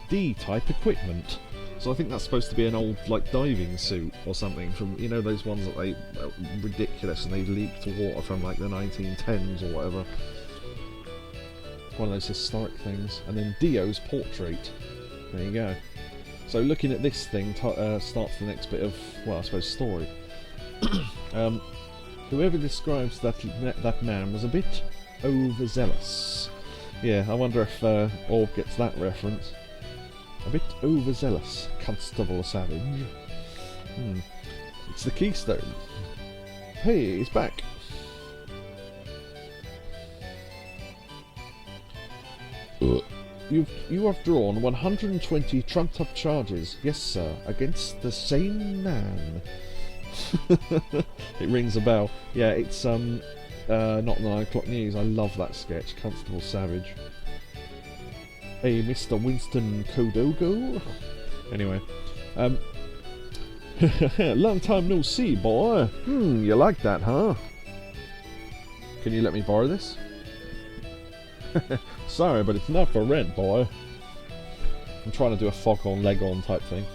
D-type equipment. So I think that's supposed to be an old, like, diving suit or something from, you know, those ones that they ridiculous and they leak to water from like the 1910s or whatever. One of those historic things. And then Dio's portrait. There you go. So looking at this thing starts the next bit of, well, I suppose, story. Whoever describes that man was a bit overzealous. Yeah, I wonder if Orb gets that reference. A bit overzealous, Constable Savage. It's the Keystone. Hey, he's back. You have drawn 120 trumped-up charges. Yes, sir, against the same man. It rings a bell. Yeah, it's not 9 o'clock news. I love that sketch, Constable Savage. Hey, Mr. Winston Kodogo. Anyway, long time no see, boy. You like that, huh? Can you let me borrow this? Sorry, but it's not for rent, boy. I'm trying to do a Foghorn Leghorn type thing.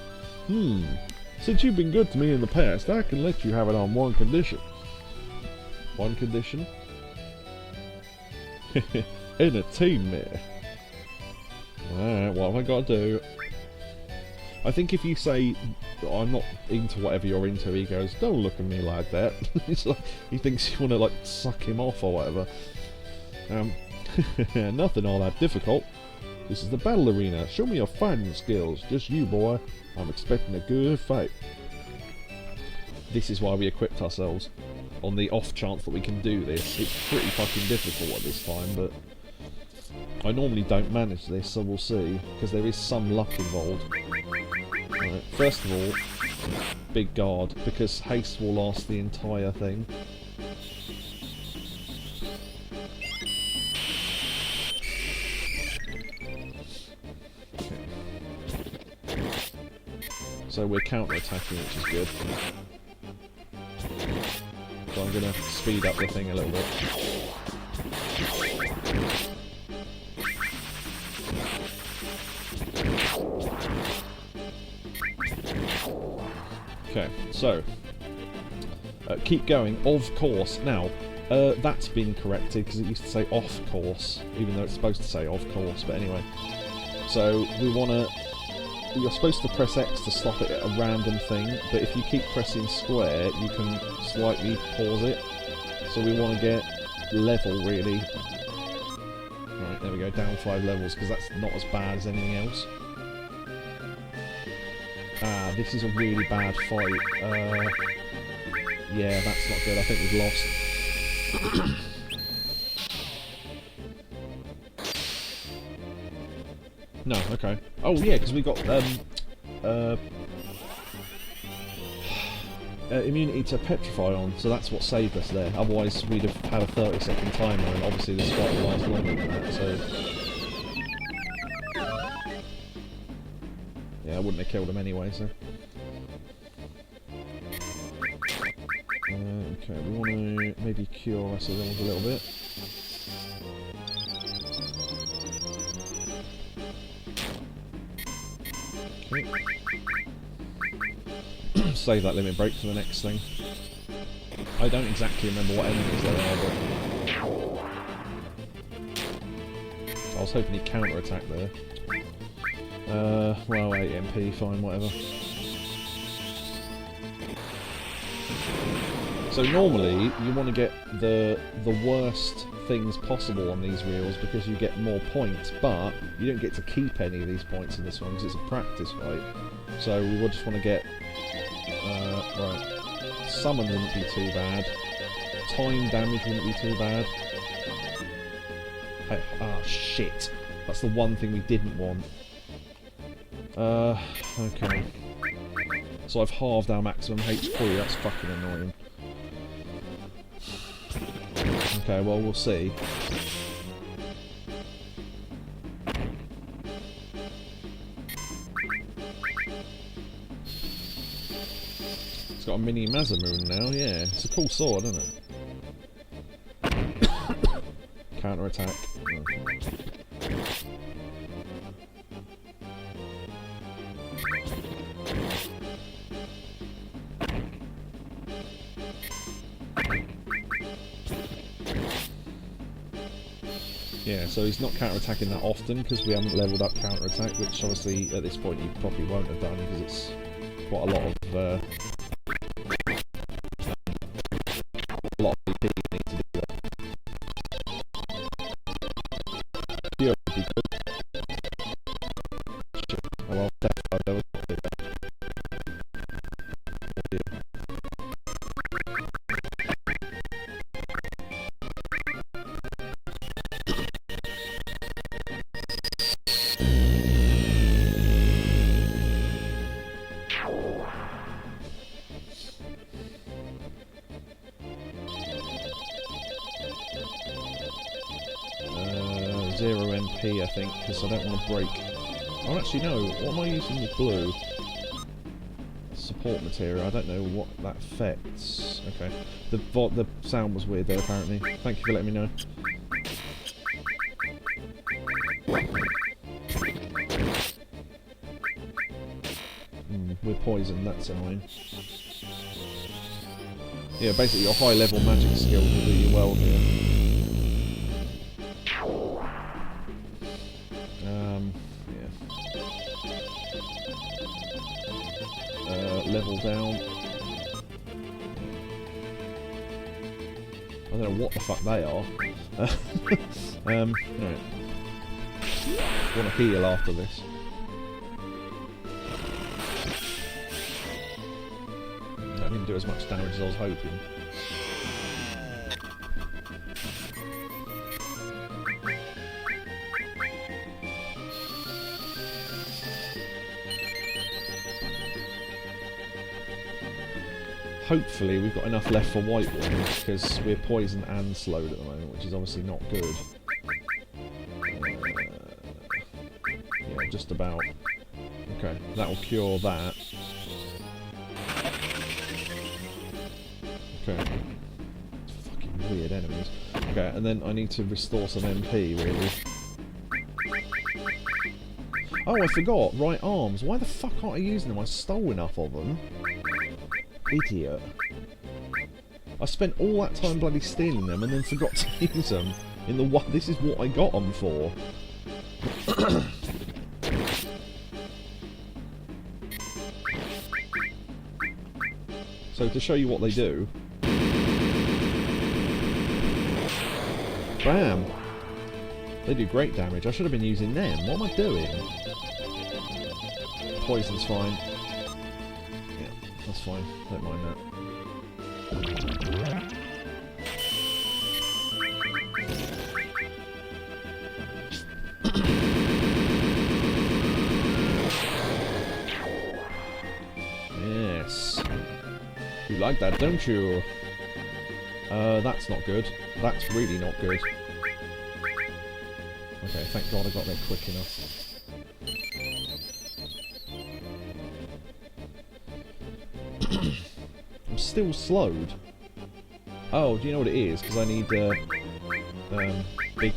Since you've been good to me in the past, I can let you have it on one condition. One condition? Entertain me. Alright, what have I got to do? I think if you say, I'm not into whatever you're into, he goes, don't look at me like that. It's like, he thinks you want to, like, suck him off or whatever. Nothing all that difficult. This is the battle arena. Show me your fighting skills. Just you, boy. I'm expecting a good fight. This is why we equipped ourselves. On the off chance that we can do this. It's pretty fucking difficult at this time, but I normally don't manage this, so we'll see, because there is some luck involved. Right, first of all, big guard, because haste will last the entire thing. So we're counter-attacking, which is good. So I'm going to speed up the thing a little bit. Okay, so keep going, of course. Now, that's been corrected because it used to say off course, even though it's supposed to say of course, but anyway. So we want to... You're supposed to press X to stop it at a random thing, but if you keep pressing square, you can slightly pause it. So we want to get level, really. Right, there we go, down 5 levels, because that's not as bad as anything else. Ah, this is a really bad fight. Yeah, that's not good. I think we've lost. No, okay. Oh yeah, because we got immunity to petrify on, so that's what saved us there. Otherwise, we'd have had a 30-second timer, and obviously this fight will last longer than that. So yeah, I wouldn't have killed him anyway. So okay, we want to maybe cure us a little bit. Save that limit break for the next thing. I don't exactly remember what enemies there are, but I was hoping he'd counter-attack there. Well, 8 MP, fine, whatever. So normally, you want to get the worst things possible on these reels because you get more points, but you don't get to keep any of these points in this one because it's a practice fight. So we would just want to get... right. Summon wouldn't be too bad. Time damage wouldn't be too bad. Hey, ah, shit. That's the one thing we didn't want. Okay. So I've halved our maximum HP, that's fucking annoying. Okay, well, we'll see. It's got a mini Mazamoon now, yeah. It's a cool sword, isn't it? Counter attack. Oh. Yeah, so he's not counter-attacking that often because we haven't leveled up counter-attack, which obviously at this point you probably won't have done because it's quite a lot of BP you need to do that. Yeah, would be good. Shit. Oh well, definitely there was not too bad. Zero MP, I think, because I don't want to break. Oh, actually, no. What am I using with blue? Support material. I don't know what that affects. Okay. The sound was weird there, apparently. Thank you for letting me know. We're poisoned. That's annoying. Yeah, basically, your high-level magic skills will do you well here. Level down. I don't know what the fuck they are. Right. Want to heal after this. That didn't do as much damage as I was hoping. Hopefully we've got enough left for white ones, because we're poisoned and slowed at the moment, which is obviously not good. Yeah, just about. Okay, that'll cure that. Okay. Fucking weird enemies. Okay, and then I need to restore some MP, really. Oh, I forgot! Right arms. Why the fuck aren't I using them? I stole enough of them. Idiot. I spent all that time bloody stealing them and then forgot to use them in the one. This is what I got them for. So to show you what they do. Bam! They do great damage. I should have been using them. What am I doing? Poison's fine. Yeah, that's fine. Don't mind that. Yes. You like that, don't you? That's not good. That's really not good. Okay, thank God I got there quick enough. I'm still slowed. Oh, do you know what it is? Because I need Big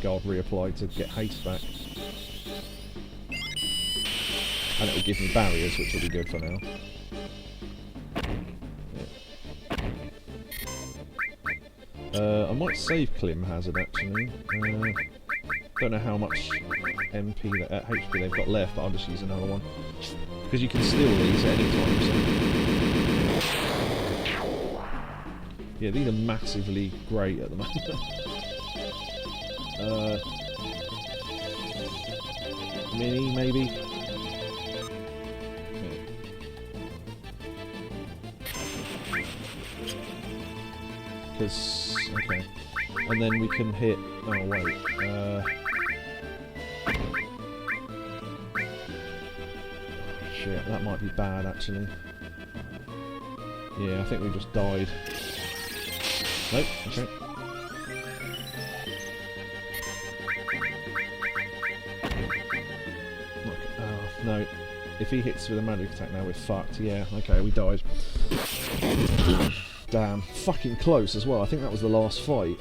Guard reapplied to get haste back. And it'll give me barriers, which will be good for now. I might save Clim Hazard actually. Don't know how much MP, HP they've got left, but I'll just use another one. Because you can steal these at any time, so... Yeah, these are massively great at the moment. Mini, maybe? Because... okay. And then we can hit... oh, wait. Shit, that might be bad, actually. Yeah, I think we just died. Nope, okay. Oh, no. If he hits with a magic attack now, we're fucked. Yeah, okay, we died. Damn, fucking close as well. I think that was the last fight.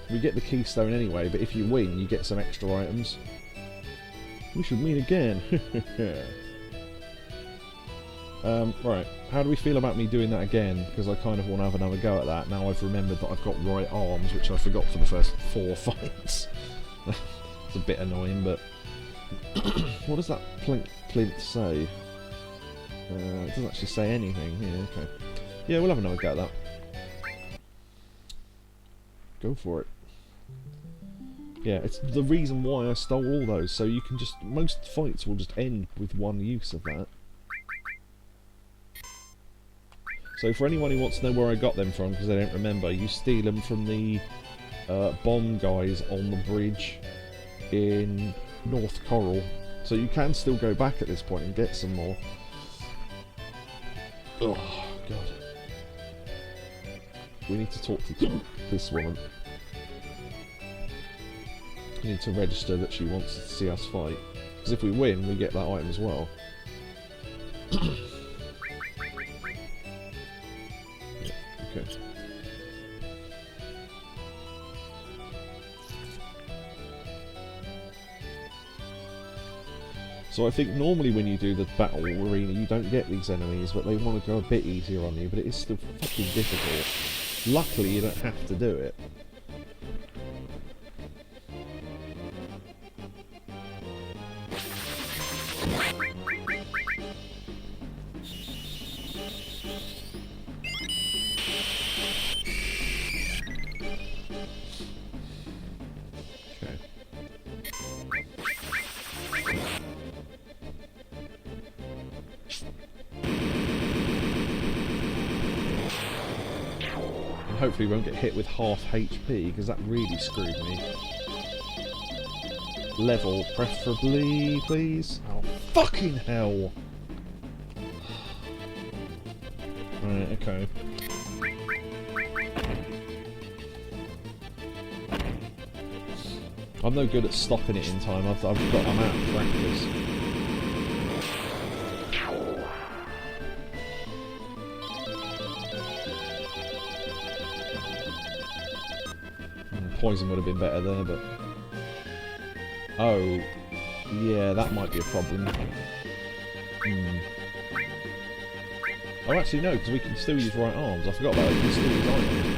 We get the keystone anyway, but if you win, you get some extra items. We should meet again. Right, how do we feel about me doing that again? Because I kind of want to have another go at that. Now I've remembered that I've got right arms, which I forgot for the first 4 fights. It's a bit annoying, but... what does that plinth say? It doesn't actually say anything. Yeah, okay. Yeah, we'll have another go at that. Go for it. Yeah, it's the reason why I stole all those, so you can just... most fights will just end with one use of that. So for anyone who wants to know where I got them from, because they don't remember, you steal them from the bomb guys on the bridge in North Coral. So you can still go back at this point and get some more. Oh, God. We need to talk to this woman. We need to register that she wants to see us fight. Because if we win, we get that item as well. Yeah, okay. So I think normally when you do the battle arena, you don't get these enemies, but they want to go a bit easier on you, but it is still fucking difficult. Luckily, you don't have to do it. Hopefully we won't get hit with half HP, because that really screwed me. Level, preferably, please. Oh, fucking hell! Right, okay. I'm no good at stopping it in time. I'm out of practice. Poison would have been better there, but... Oh, yeah, that might be a problem. Oh, actually, no, because we can still use right arms. I forgot about it. We can still use items.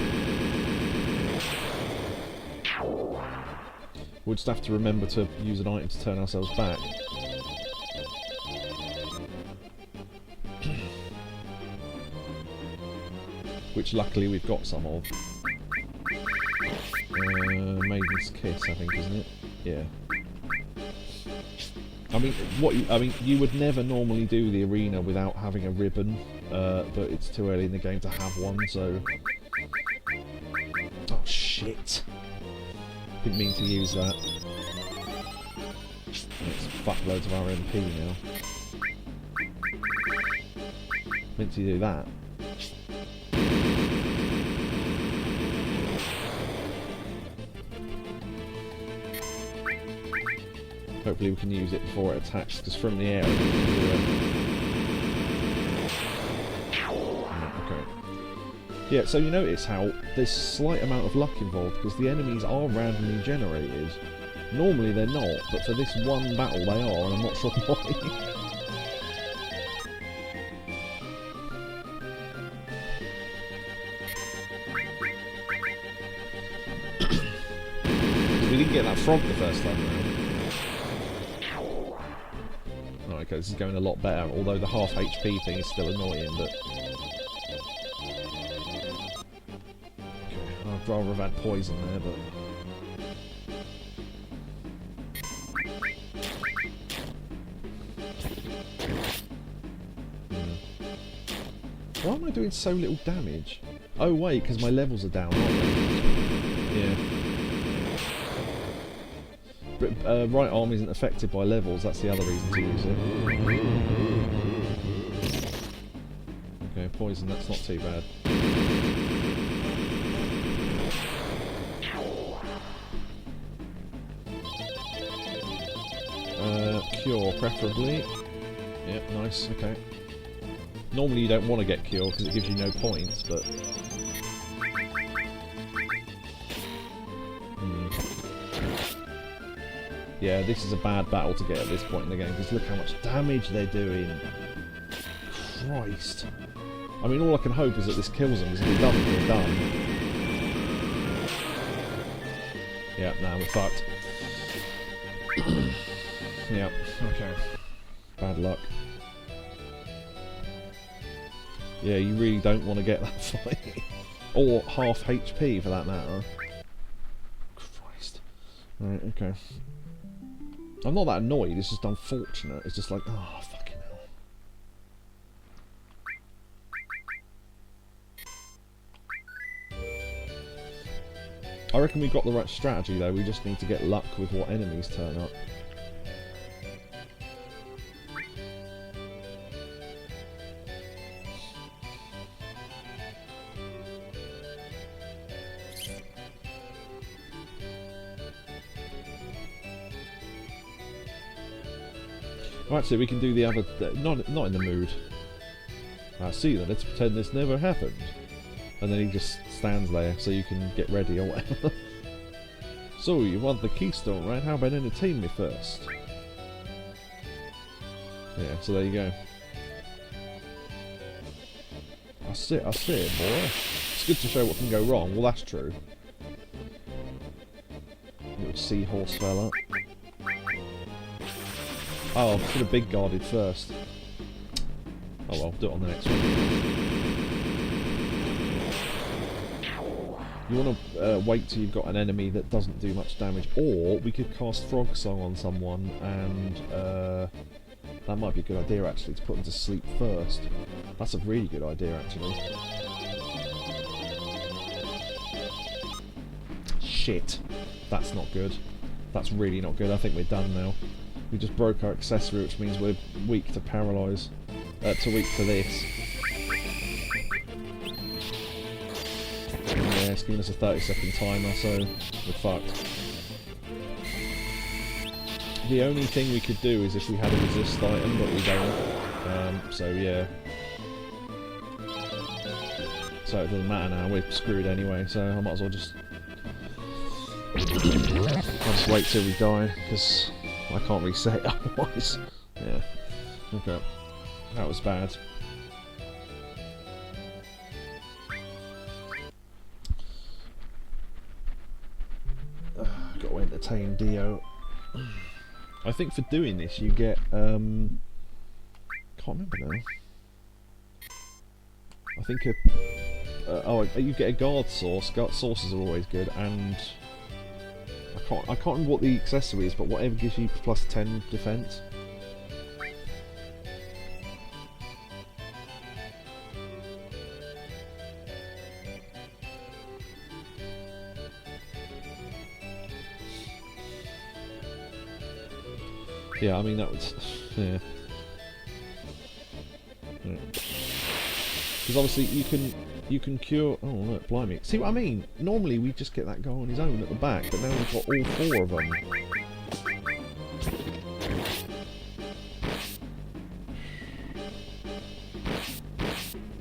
We'll just have to remember to use an item to turn ourselves back. Which, luckily, we've got some of. Maiden's Kiss, I think, isn't it? Yeah. I mean, you would never normally do the arena without having a ribbon, but it's too early in the game to have one, so... Oh, shit! Didn't mean to use that. Let's fuckloads of RMP now. Meant to do that. Hopefully we can use it before it attacks, because from the air it can do okay. Yeah, so you notice how there's a slight amount of luck involved, because the enemies are randomly generated. Normally they're not, but for this one battle they are, and I'm not sure why. We didn't get that frog the first time around. Okay, this is going a lot better, although the half HP thing is still annoying, but... Okay, I'd rather have had poison there, but... Why am I doing so little damage? Oh wait, because my levels are down, aren't they? Yeah. Right arm isn't affected by levels, that's the other reason to use it. Okay, poison, that's not too bad. Cure, preferably. Yep, nice, okay. Normally you don't want to get cure because it gives you no points, but... Yeah, this is a bad battle to get at this point in the game, because look how much damage they're doing. Christ. I mean, all I can hope is that this kills them, because if it doesn't, we're done. Yeah, nah, we're fucked. Yeah, okay. Bad luck. Yeah, you really don't want to get that fight. Or half HP, for that matter. Christ. Right, okay. I'm not that annoyed, it's just unfortunate. It's just like, oh, fucking hell. I reckon we've got the right strategy though, we just need to get luck with what enemies turn up. Actually, we can do the other... not in the mood. See then, let's pretend this never happened. And then he just stands there so you can get ready or whatever. So, you want the keystone, right? How about entertain me first? Yeah, so there you go. I see it, boy. It's good to show what can go wrong. Well, that's true. Little seahorse fella. Oh, I should have big guarded first. Oh well, do it on the next one. You want to wait till you've got an enemy that doesn't do much damage, or we could cast Frog Song on someone, and that might be a good idea actually, to put them to sleep first. That's a really good idea actually. Shit. That's not good. That's really not good. I think we're done now. We just broke our accessory, which means we're weak to paralyse. Weak to this. it's giving us a 30-second timer, so we're fucked. The only thing we could do is if we had a resist item, but we don't. So yeah. So it doesn't matter now, we're screwed anyway, so I might as well just... I'll just wait till we die, because I can't reset it otherwise. Yeah. Okay. That was bad. Got to entertain Dio. I think for doing this you get... can't remember now. I think you get a guard source. Guard sources are always good, and I can't remember what the accessory is, but whatever gives you plus 10 defense. Yeah, I mean that would, yeah. Because obviously you can cure. Oh look, blimey! See what I mean? Normally we just get that guy on his own at the back, but now we've got all 4 of them.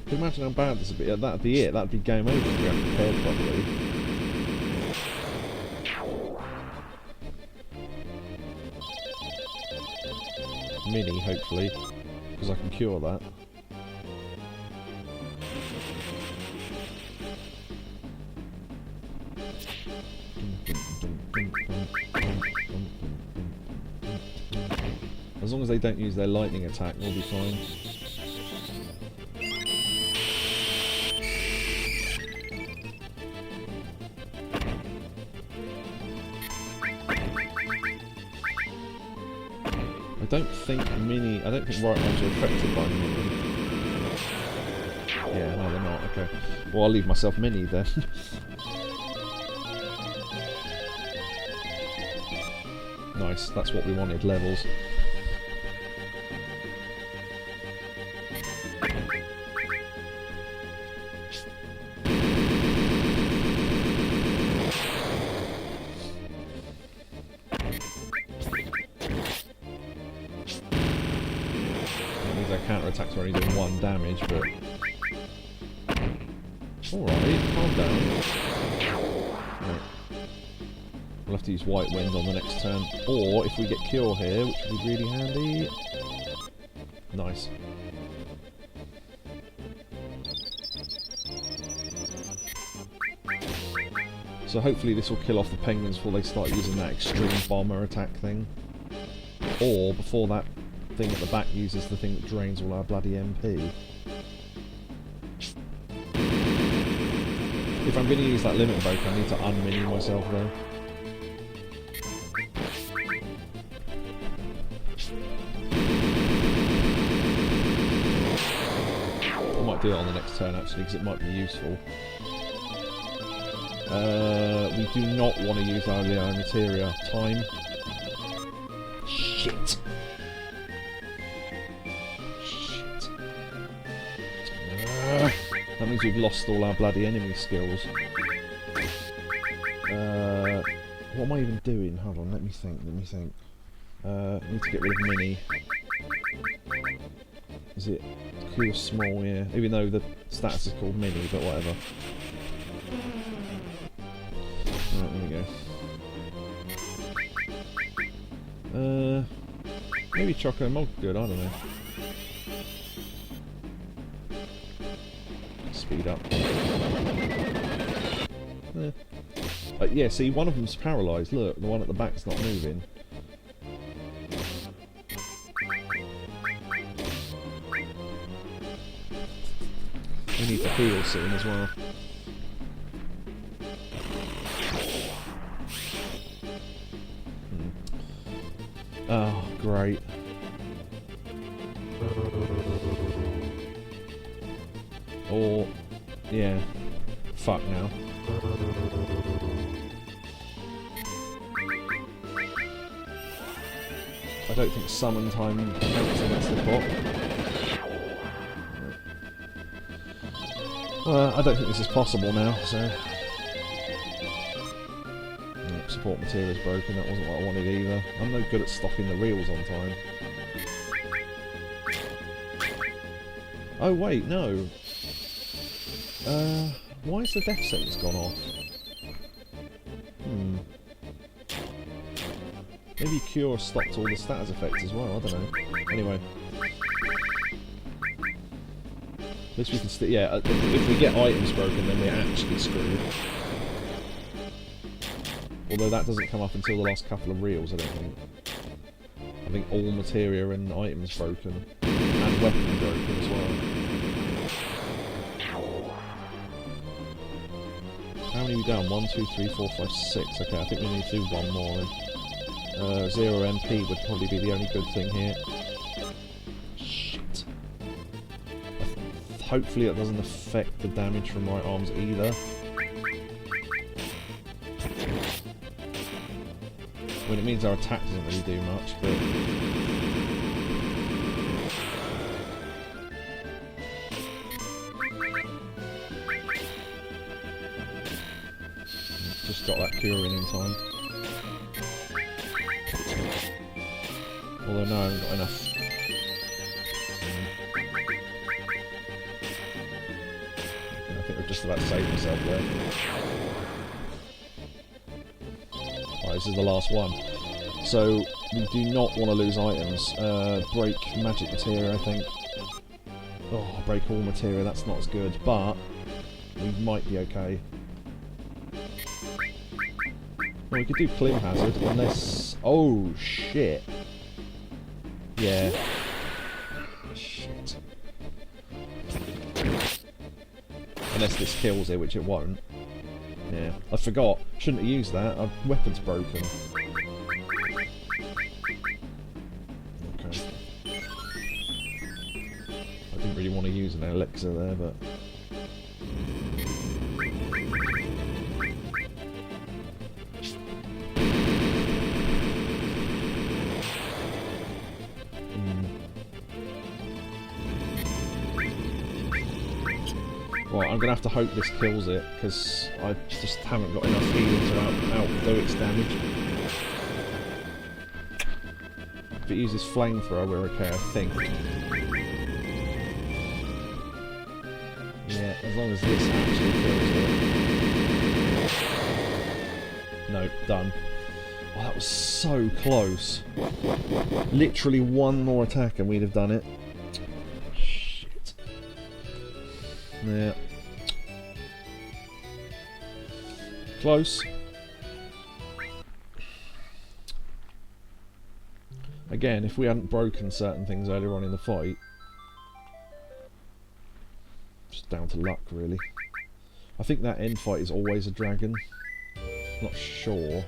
Can you imagine how bad this would be? That'd be it. That'd be game over if we hadn't prepared properly. Mini, hopefully, because I can cure that. As long as they don't use their lightning attack, we'll be fine. I don't think right ones are affected by mini. Yeah, no they're not, okay. Well, I'll leave myself mini then. Nice, that's what we wanted, levels. Counterattacks are only doing 1 damage, but... Alright, calm down. Right. We'll have to use White Wind on the next turn. Or, if we get Cure here, which would be really handy... Nice. So hopefully this will kill off the penguins before they start using that extreme bomber attack thing. Or, before that thing at the back uses the thing that drains all our bloody MP. If I'm going to use that limit break, I need to unmini myself though. I might do it on the next turn actually, because it might be useful. We do not want to use our materia. Time. Shit. That means we've lost all our bloody enemy skills. What am I even doing? Hold on, let me think. I need to get rid of mini. Is it cure small? Yeah, even though the status is called mini, but whatever. Right, there we go. Maybe Choco Mog good, I don't know. Speed up. Yeah, see, one of them's paralysed. Look, the one at the back's not moving. We need to heal soon as well. Oh, great. Or, yeah, fuck now. I don't think summon time counts against the bot. Well, I don't think this is possible now, so support material is broken. That wasn't what I wanted either. I'm no good at stocking the reels on time. Oh wait, no. Why has the death sentence gone off? Maybe Cure stopped all the status effects as well, I don't know. Anyway. At least we can still... Yeah, if we get items broken, then we're actually screwed. Although that doesn't come up until the last couple of reels, I don't think. I think all materia and items broken. And weapon broken as well. How many are we down? 1, 2, 3, 4, 5, 6. Okay, I think we need to do one more then. 0 MP would probably be the only good thing here. Shit. Hopefully that doesn't affect the damage from right arms either. I mean, it means our attack doesn't really do much, but... Just got that cure in time. Although no, I haven't got enough. I think we've just about saved myself there. Right, this is the last one. So, we do not want to lose items. Break magic materia, I think. Oh, break all materia, that's not as good, but we might be okay. Well, we could do Clim Hazard, unless... Oh, shit. Yeah. Shit. Unless this kills it, which it won't. Yeah. I forgot. Shouldn't have used that. Our weapon's broken. Okay. I didn't really want to use an elixir there, but... Right, I'm going to have to hope this kills it, because I just haven't got enough healing to outdo its damage. If it uses flamethrower, we're okay, I think. Yeah, as long as this actually kills it. No, done. Oh, that was so close. Literally one more attack and we'd have done it. Shit. Yeah. Close. Again, if we hadn't broken certain things earlier on in the fight, just down to luck, really. I think that end fight is always a dragon. Not sure.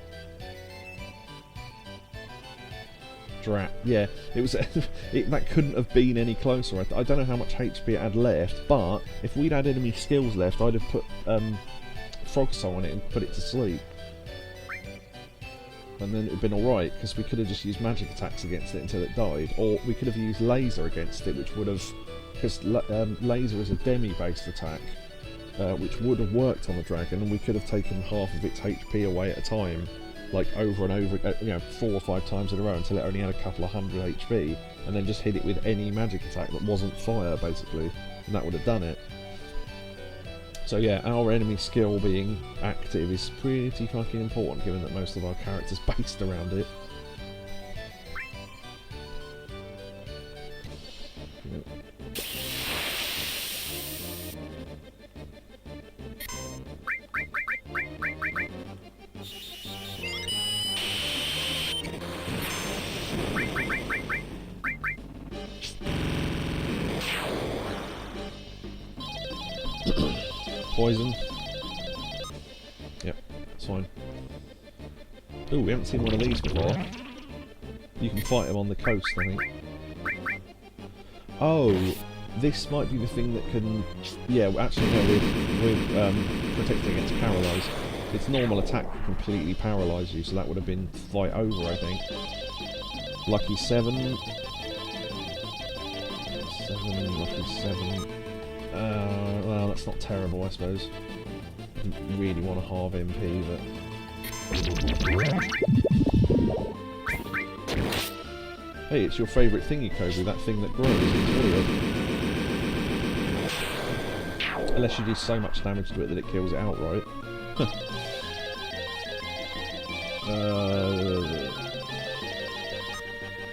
Yeah, it was. That couldn't have been any closer. I don't know how much HP it had left, but if we'd had enemy skills left, I'd have put Frog Soul on it and put it to sleep. And then it would have been alright, because we could have just used magic attacks against it until it died. Or we could have used laser against it, which would have... Because laser is a demi-based attack, which would have worked on the dragon, and we could have taken half of its HP away at a time, like over and over, 4 or 5 times in a row until it only had a couple of hundred HP, and then just hit it with any magic attack that wasn't fire, basically, and that would have done it. So yeah, our enemy skill being active is pretty fucking important, given that most of our characters based around it. Yep. Poison. Yep, that's fine. Ooh, we haven't seen one of these before. You can fight them on the coast, I think. Oh, this might be the thing that can... Yeah, actually no, we're protecting against paralyze. Its normal attack can completely paralyze you, so that would have been fight over, I think. Lucky 7. 7, lucky 7. Well, that's not terrible, I suppose. I didn't really want to halve MP, but... Hey, it's your favourite thingy, Kobu, that thing that grows. It's weird. Unless you do so much damage to it that it kills it outright.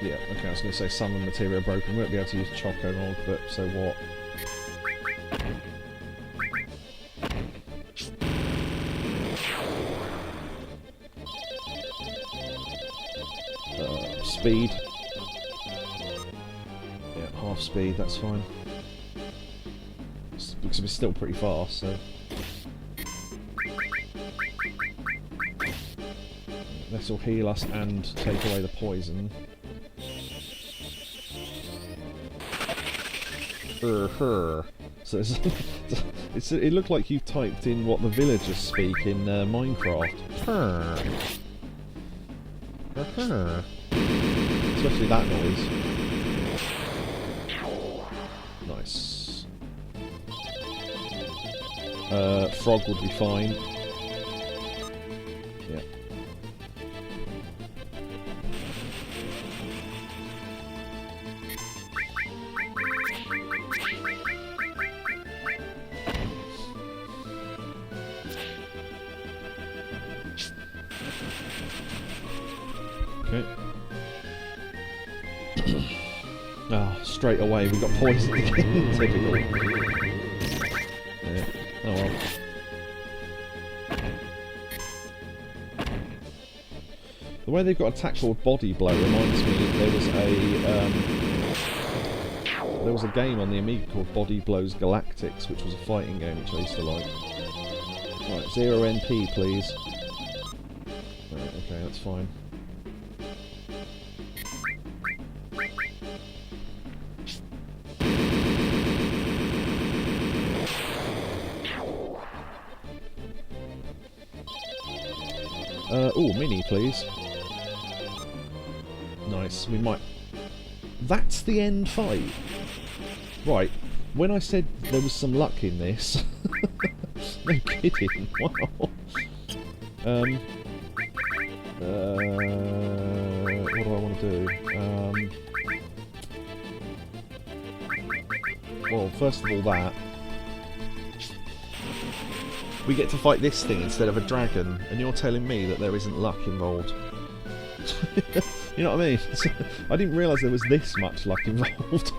Yeah, okay, I was going to say summon materia broken. We won't be able to use Choco Nog, but so what? Speed. Yeah, half speed, that's fine. Because we're still pretty fast, so... This will heal us and take away the poison. So it looked like you typed in what the villagers speak in Minecraft. Especially that noise. Nice. Frog would be fine. Yeah. Okay. Ah, straight away we got poisoned again. Typical. Yeah. Oh well. The way they've got attack called Body Blow reminds me there was a game on the Amiga called Body Blows Galactics, which was a fighting game which I used to like. Right, 0 NP please. Right, okay, that's fine. Oh, mini, please. Nice. We might... That's the end fight. Right. When I said there was some luck in this... no kidding. Wow. What do I want to do? Well, first of all that... We get to fight this thing instead of a dragon, and you're telling me that there isn't luck involved. You know what I mean? I didn't realise there was this much luck involved.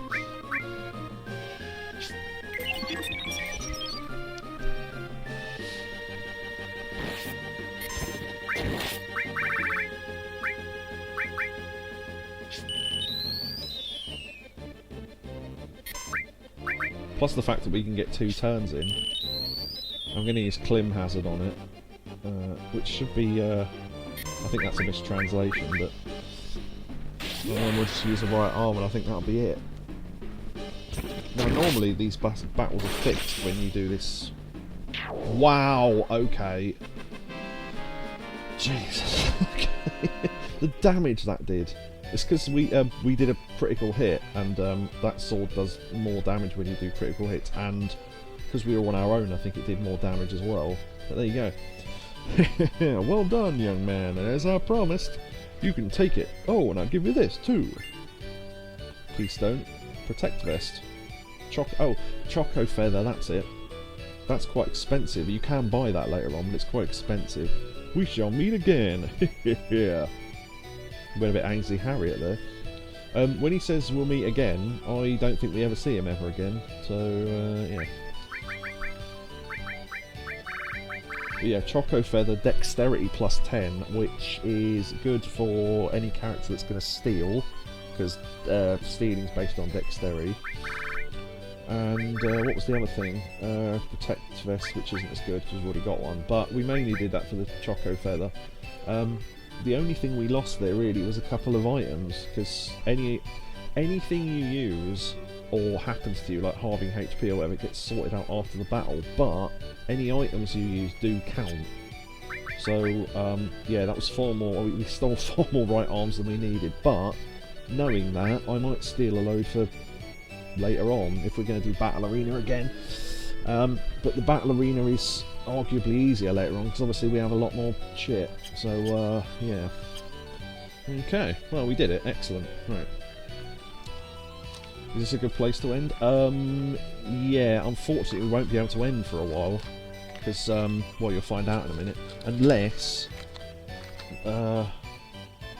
Plus the fact that we can get 2 turns in. I'm going to use Clim Hazard on it, which should be, I think that's a mistranslation, but then we'll just use the right arm and I think that'll be it. Now normally these battles are fixed when you do this. Wow, okay. Jesus, okay. The damage that did. It's because we did a critical hit, and that sword does more damage when you do critical hits, and because we were on our own, I think it did more damage as well. But there you go. Well done, young man. And as I promised, you can take it. Oh, and I'll give you this too. Keystone, Protect Vest, Choco Feather. That's it. That's quite expensive. You can buy that later on, but it's quite expensive. We shall meet again. Yeah. Went a bit Ainsley Harriott there. When he says we'll meet again, I don't think we ever see him ever again. So yeah. But yeah, Choco Feather, Dexterity plus 10, which is good for any character that's going to steal, because stealing's based on Dexterity. And what was the other thing? Protect Vest, which isn't as good because we've already got one. But we mainly did that for the Choco Feather. The only thing we lost there really was a couple of items, because anything you use or happens to you, like halving HP or whatever, it gets sorted out after the battle, but any items you use do count. So, yeah, that was far more, we stole far more right arms than we needed, but knowing that, I might steal a load for later on if we're going to do Battle Arena again. But the Battle Arena is arguably easier later on, because obviously we have a lot more shit. So, yeah. Okay, well, we did it. Excellent. Right. Is this a good place to end? Yeah, unfortunately we won't be able to end for a while. Because, well, you'll find out in a minute. Unless... no,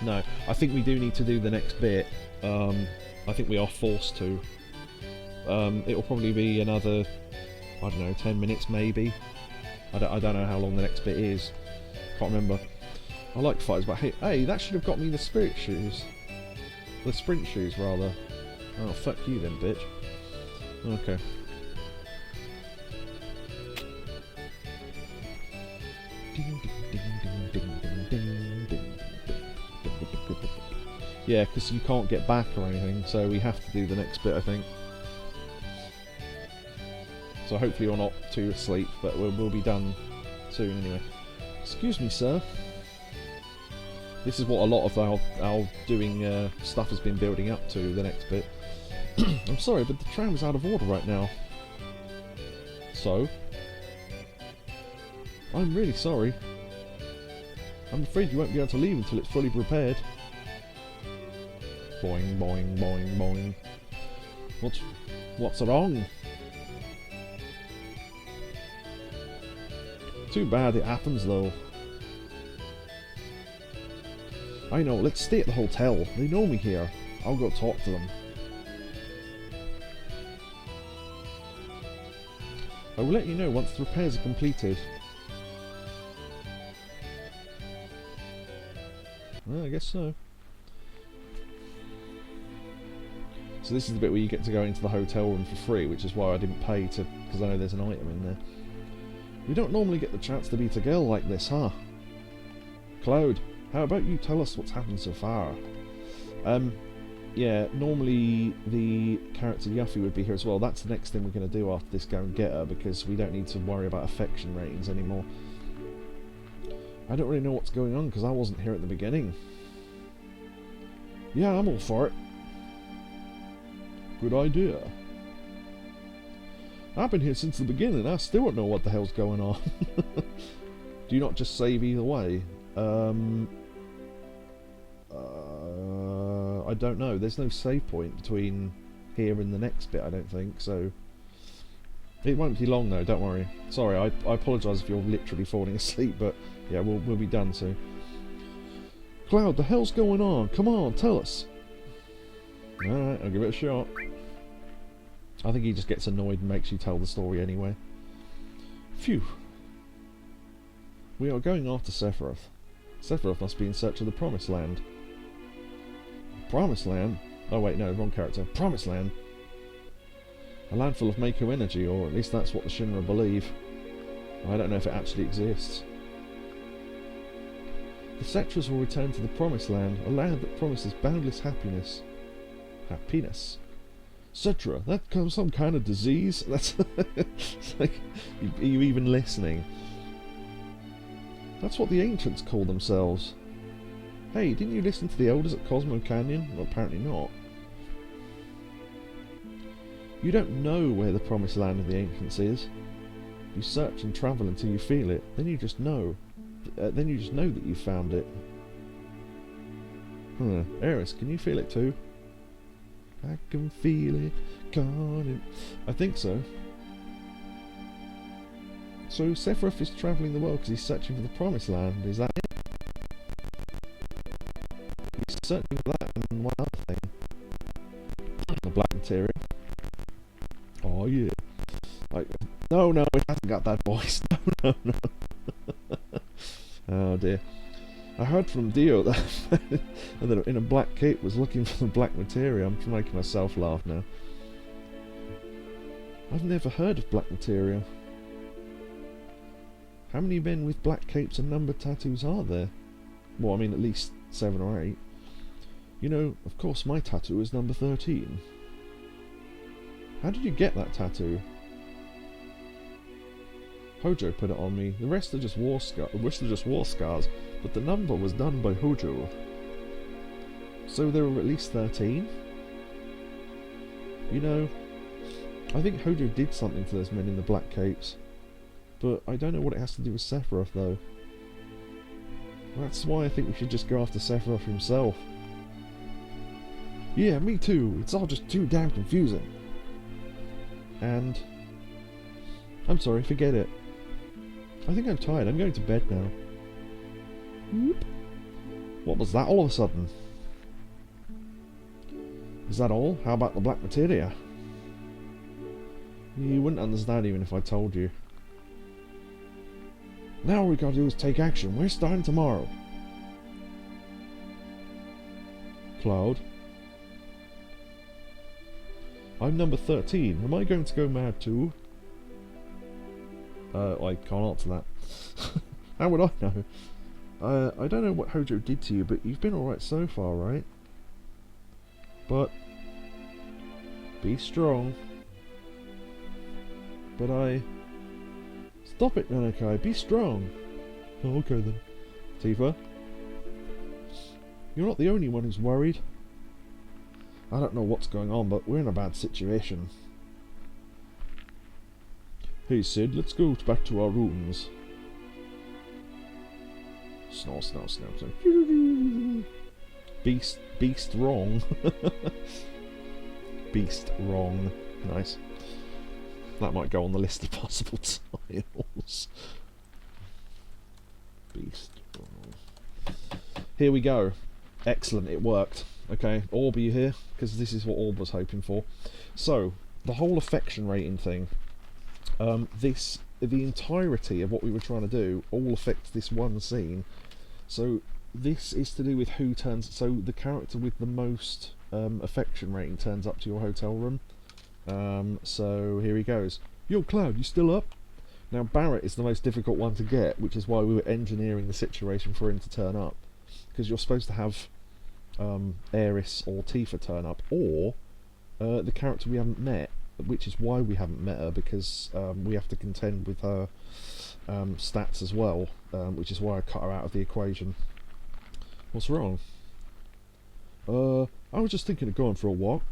I think we do need to do the next bit. I think we are forced to. It'll probably be another, I don't know, 10 minutes maybe. I don't know how long the next bit is. Can't remember. I like fighters, but hey, that should have got me the spirit shoes. The sprint shoes, rather. Oh, fuck you then, bitch. Okay. Yeah, because you can't get back or anything, so we have to do the next bit, I think. So hopefully you're not too asleep, but we'll be done soon anyway. Excuse me, sir. This is what a lot of our doing stuff has been building up to, the next bit. I'm sorry, but the tram is out of order right now. So? I'm really sorry. I'm afraid you won't be able to leave until it's fully prepared. Boing, boing, boing, boing. What's wrong? Too bad it happens, though. I know, let's stay at the hotel. They know me here. I'll go talk to them. I will let you know once the repairs are completed. Well, I guess so. So this is the bit where you get to go into the hotel room for free, which is why I didn't pay to, because I know there's an item in there. We don't normally get the chance to meet a girl like this, huh? Cloud, how about you tell us what's happened so far? Yeah, normally the character Yuffie would be here as well. That's the next thing we're going to do after this, go and get her, because we don't need to worry about affection ratings anymore. I don't really know what's going on, because I wasn't here at the beginning. Yeah, I'm all for it. Good idea. I've been here since the beginning, I still don't know what the hell's going on. Do you not just save either way? I don't know. There's no save point between here and the next bit, I don't think, so... It won't be long though, don't worry. Sorry, I apologise if you're literally falling asleep, but yeah, we'll be done soon. Cloud, the hell's going on? Come on, tell us. Alright, I'll give it a shot. I think he just gets annoyed and makes you tell the story anyway. Phew. We are going after Sephiroth. Sephiroth must be in search of the Promised Land. Promised Land? Oh wait, no, wrong character. Promised Land? A land full of Mako energy, or at least that's what the Shinra believe. I don't know if it actually exists. The Setras will return to the Promised Land, a land that promises boundless happiness. Happiness? Cetra? That comes some kind of disease? That's it's like, are you even listening? That's what the ancients call themselves. Hey, didn't you listen to the elders at Cosmo Canyon? Well, apparently not. You don't know where the promised land of the ancients is. You search and travel until you feel it. Then you just know. Then you just know that you found it. Eris, can you feel it too? I can feel it coming. I think so. So Sephiroth is travelling the world because he's searching for the promised land. Is that it? He's searching for that and one other thing. The black material. Oh yeah. Like, no, it hasn't got that voice. No. Oh dear. I heard from Dio that in a black cape was looking for the black materia. I'm making myself laugh now. I've never heard of black materia. How many men with black capes and numbered tattoos are there? Well, I mean at least 7 or 8. You know, of course my tattoo is number 13. How did you get that tattoo? Hojo put it on me. The rest are just war scars, but the number was done by Hojo. So there were at least 13? You know, I think Hojo did something to those men in the black capes. But I don't know what it has to do with Sephiroth, though. That's why I think we should just go after Sephiroth himself. Yeah, me too. It's all just too damn confusing. And... I'm sorry, forget it. I think I'm tired. I'm going to bed now. Whoop. What was that all of a sudden? Is that all? How about the black materia? You wouldn't understand even if I told you. Now all we gotta do is take action. We're starting tomorrow. Cloud? I'm number 13. Am I going to go mad too? I can't answer that. How would I know? I don't know what Hojo did to you, but you've been alright so far, right? But... be strong. But I... Stop it, Nanakai. Be strong. Oh, okay then. Tifa? You're not the only one who's worried. I don't know what's going on, but we're in a bad situation. Hey Sid, let's go back to our rooms. Snore, snore, snore, snore. Beast wrong. Beast wrong. Nice. That might go on the list of possible titles. Beast wrong. Here we go. Excellent, it worked. Okay, Orb, are you here? Because this is what Orb was hoping for. So, the whole affection rating thing. The entirety of what we were trying to do all affects this one scene. So this is to do with who turns. So the character with the most affection rating turns up to your hotel room. So here he goes. Yo, Cloud, you still up? Now Barret is the most difficult one to get, which is why we were engineering the situation for him to turn up. Because you're supposed to have Aeris or Tifa turn up, or the character we haven't met. Which is why we haven't met her, because we have to contend with her stats as well, which is why I cut her out of the equation. What's wrong? I was just thinking of going for a walk.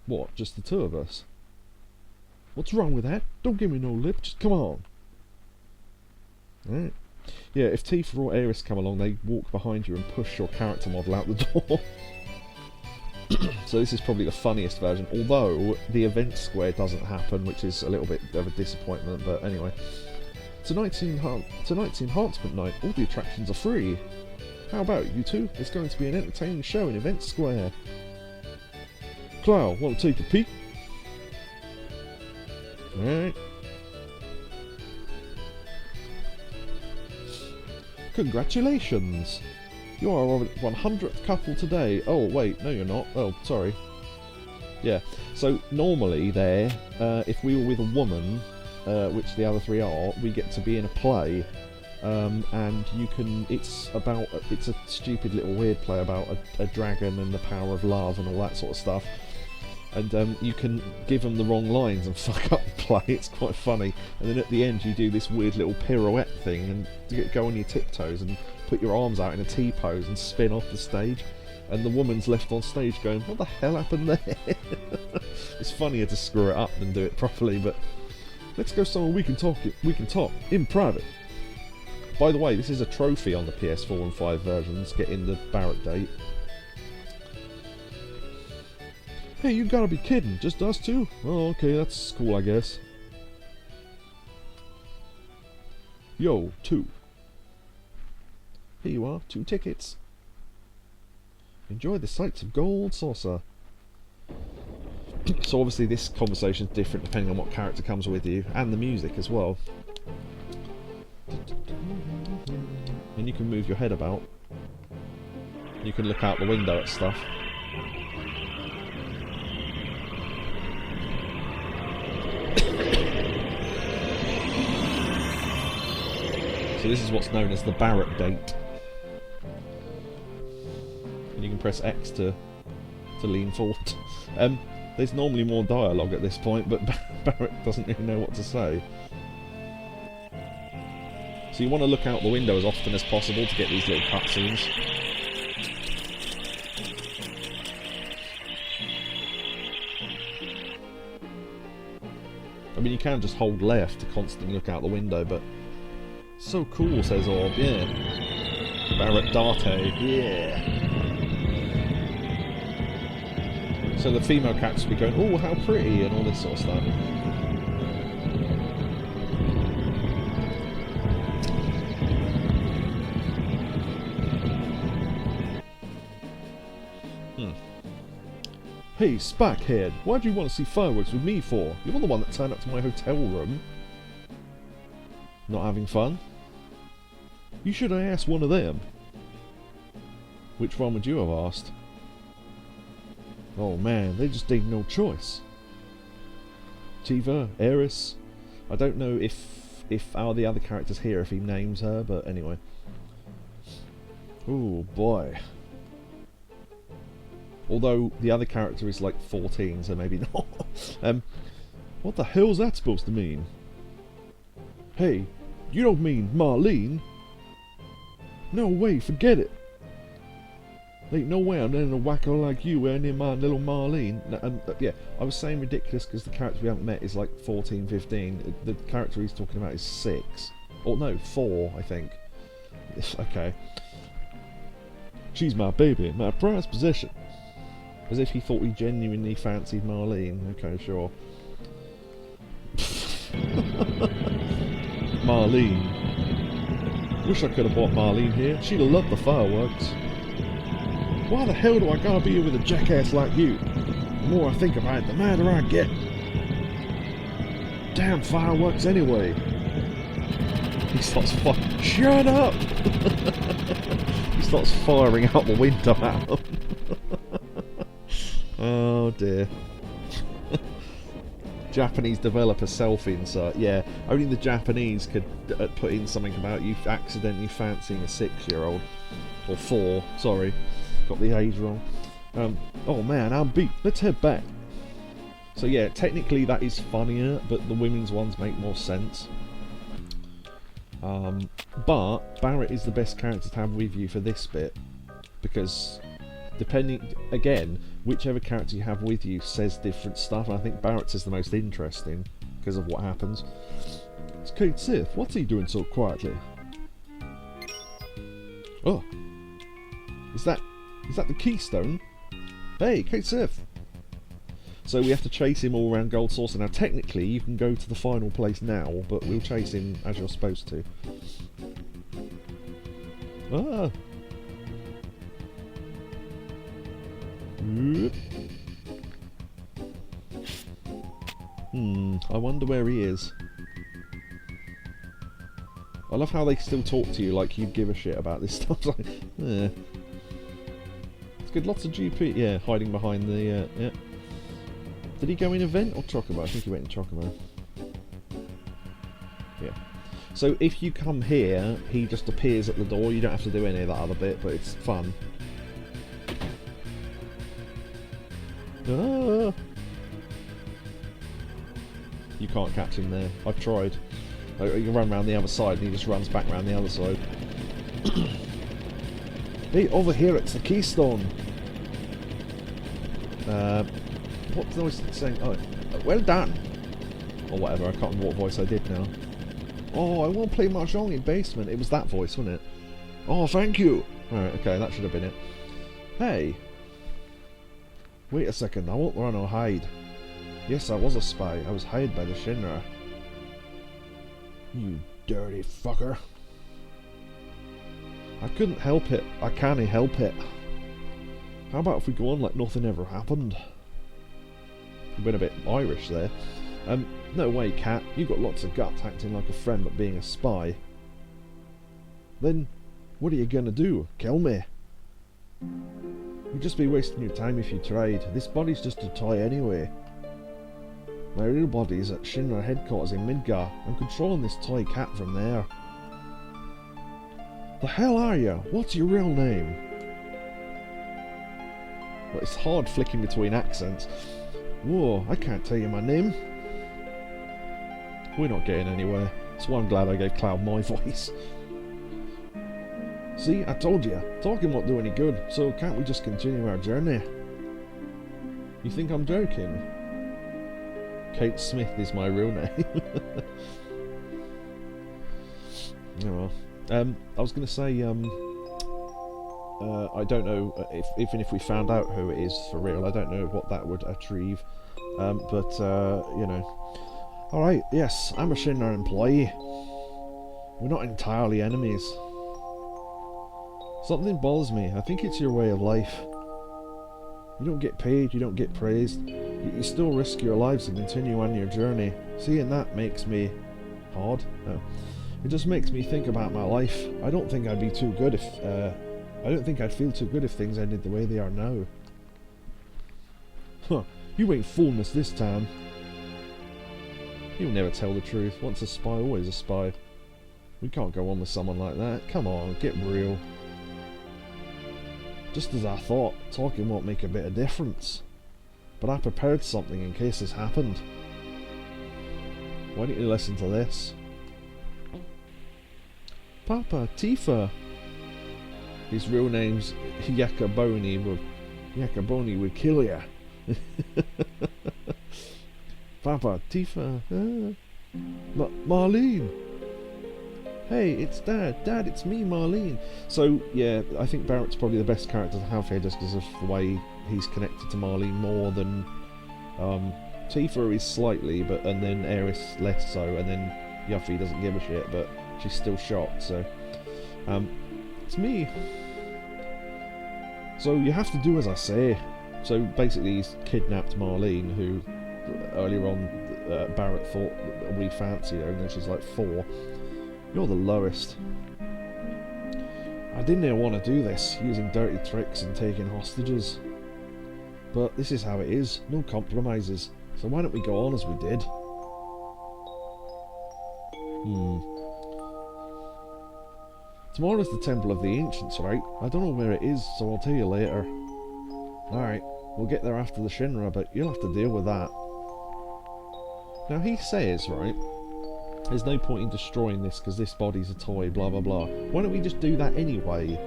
What, just the two of us? What's wrong with that? Don't give me no lip, just come on. Alright. Yeah, if Tifa or Aeris come along, they walk behind you and push your character model out the door. So this is probably the funniest version, although the event square doesn't happen, which is a little bit of a disappointment, but anyway. Tonight's enhancement night, all the attractions are free. How about you two? It's going to be an entertaining show in Event Square. Cloud, want to take a peek? Alright. Congratulations! You are our 100th couple today. Oh, wait, no you're not. Oh, sorry. Yeah, so normally there, if we were with a woman, which the other three are, we get to be in a play, and you can, it's a stupid little weird play about a dragon and the power of love and all that sort of stuff. And you can give them the wrong lines and fuck up the play. It's quite funny. And then at the end you do this weird little pirouette thing and go on your tiptoes and put your arms out in a T-pose and spin off the stage. And the woman's left on stage going, what the hell happened there? It's funnier to screw it up than do it properly, but let's go somewhere we can talk in private. By the way, this is a trophy on the PS4 and 5 versions, getting the Barret date. Hey, you gotta be kidding, just us two? Oh, okay, that's cool, I guess. Yo, 2. Here you are, 2 tickets. Enjoy the sights of Gold Saucer. So obviously this conversation's different depending on what character comes with you, and the music as well. And you can move your head about. You can look out the window at stuff. So this is what's known as the Barret date. And you can press X to lean forward. There's normally more dialogue at this point, but Barret doesn't really know what to say. So you want to look out the window as often as possible to get these little cutscenes. mean, you can just hold left to constantly look out the window, but... So cool, says Orb, yeah. Barret Darte, yeah. So the female cats will be going, oh, how pretty, and all this sort of stuff. Hey, Spackhead, why do you want to see fireworks with me for? You're the one that turned up to my hotel room. Not having fun? You should have asked one of them. Which one would you have asked? Oh man, they just ain't no choice. Tiva, Eris. I don't know if are the other characters here, if he names her, but anyway. Oh boy. Although the other character is like 14, so maybe not. What the hell's that supposed to mean? Hey, you don't mean Marlene? No way, forget it. Ain't no way I'm letting a wacko like you wear near my little Marlene. Yeah, I was saying ridiculous because the character we haven't met is like 14, 15. The character he's talking about is 6. Or no, 4, I think. Okay. She's my baby, my prized possession. As if he thought he genuinely fancied Marlene. Okay, sure. Marlene. Wish I could have brought Marlene here. She'd have loved the fireworks. Why the hell do I gotta be here with a jackass like you? The more I think about it, the madder I get. Damn fireworks anyway. He starts firing. Shut up! He starts firing out the window at them. Oh dear. Japanese developer self-insert. Yeah, only the Japanese could put in something about you accidentally fancying a 6-year-old. Or 4, sorry. Got the age wrong. Oh man, I'm beat. Let's head back. So yeah, technically that is funnier, but the women's ones make more sense. But Barret is the best character to have with you for this bit. Because... depending, again, whichever character you have with you says different stuff, and I think Barrett's is the most interesting because of what happens. It's Kate Sith. What's he doing so quietly? Oh, is that the Keystone? Hey, Kate Sith. So we have to chase him all around Gold Saucer. Now, technically, you can go to the final place now, but we'll chase him as you're supposed to. Ah. I wonder where he is. I love how they still talk to you like you give a shit about this stuff. Like, yeah. It's good, lots of GP. Yeah, hiding behind the. Yeah. Did he go in Event or Chocobo? I think he went in Chocobo. Yeah. So if you come here, he just appears at the door. You don't have to do any of that other bit, but it's fun. Ah. You can't catch him there. I've tried. You run around the other side and he just runs back around the other side. Hey, over here, it's the Keystone. What was I saying? Oh, well done. Or whatever, I can't remember what voice I did now. Oh, I won't play Mahjong in basement. It was that voice, wasn't it? Oh, thank you. Alright, okay, that should have been it. Hey. Wait a second, I won't run or hide. Yes, I was a spy. I was hired by the Shinra. You dirty fucker. I couldn't help it. I can't help it. How about if we go on like nothing ever happened? You went a bit Irish there. No way, Cat. You got lots of guts acting like a friend but being a spy. Then, what are you gonna do? Kill me? You'd just be wasting your time if you tried. This body's just a toy anyway. My real body's at Shinra headquarters in Midgar. I'm controlling this toy cat from there. The hell are you? What's your real name? Well, it's hard flicking between accents. Whoa, I can't tell you my name. We're not getting anywhere. That's why I'm glad I gave Cloud my voice. See, I told you. Talking won't do any good, so can't we just continue our journey? You think I'm joking? Kate Smith is my real name. Oh well. I was going to say, I don't know if even if we found out who it is for real, I don't know what that would achieve. But you know. Alright, yes, I'm a Shinra employee. We're not entirely enemies. Something bothers me. I think it's your way of life. You don't get paid, you don't get praised, yet you still risk your lives and continue on your journey. Seeing that makes me hard. No. It just makes me think about my life. I don't think I'd be too good if I don't think I'd feel too good if things ended the way they are now. Huh, you ain't fooling us this time. You'll never tell the truth. Once a spy, always a spy. We can't go on with someone like that. Come on, get real. Just as I thought, talking won't make a bit of difference. But I prepared something in case this happened. Why don't you listen to this? Papa, Tifa. His real name's Yakaboni. Yakaboni would kill ya. Papa, Tifa. Marlene. Hey, it's Dad. Dad, it's me, Marlene. So, yeah, I think Barret's probably the best character to have here just because of the way he's connected to Marlene more than Tifa is slightly, and then Aerith less so, and then Yuffie doesn't give a shit, but she's still shocked, so... it's me. So you have to do as I say. So basically he's kidnapped Marlene, who earlier on Barret thought we fancied her, and then she's like 4. You're the lowest. I didn't want to do this, using dirty tricks and taking hostages. But this is how it is, no compromises. So why don't we go on as we did? Tomorrow's the Temple of the Ancients, right? I don't know where it is, so I'll tell you later. Alright, we'll get there after the Shinra, but you'll have to deal with that. Now he says, right, there's no point in destroying this because this body's a toy, blah blah blah. Why don't we just do that anyway?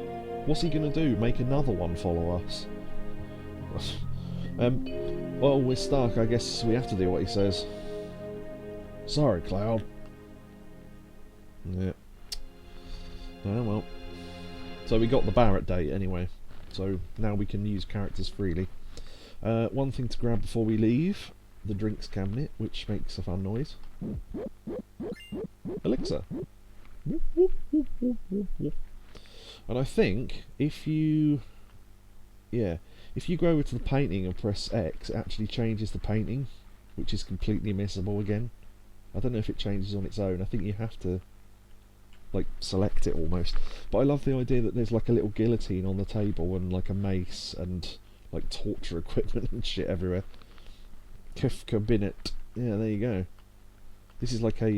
What's he gonna do? Make another one follow us? Well, we're Stark, I guess we have to do what he says. Sorry, Cloud. Yeah. Oh well. So we got the Barret date anyway. So now we can use characters freely. One thing to grab before we leave. The drinks cabinet, which makes a fun noise. Elixir. And I think if you... yeah. If you go over to the painting and press X, it actually changes the painting, which is completely missable again. I don't know if it changes on its own. I think you have to, like, select it almost. But I love the idea that there's like a little guillotine on the table and like a mace and like torture equipment and shit everywhere. Kifka Binet. Yeah, there you go. This is like a,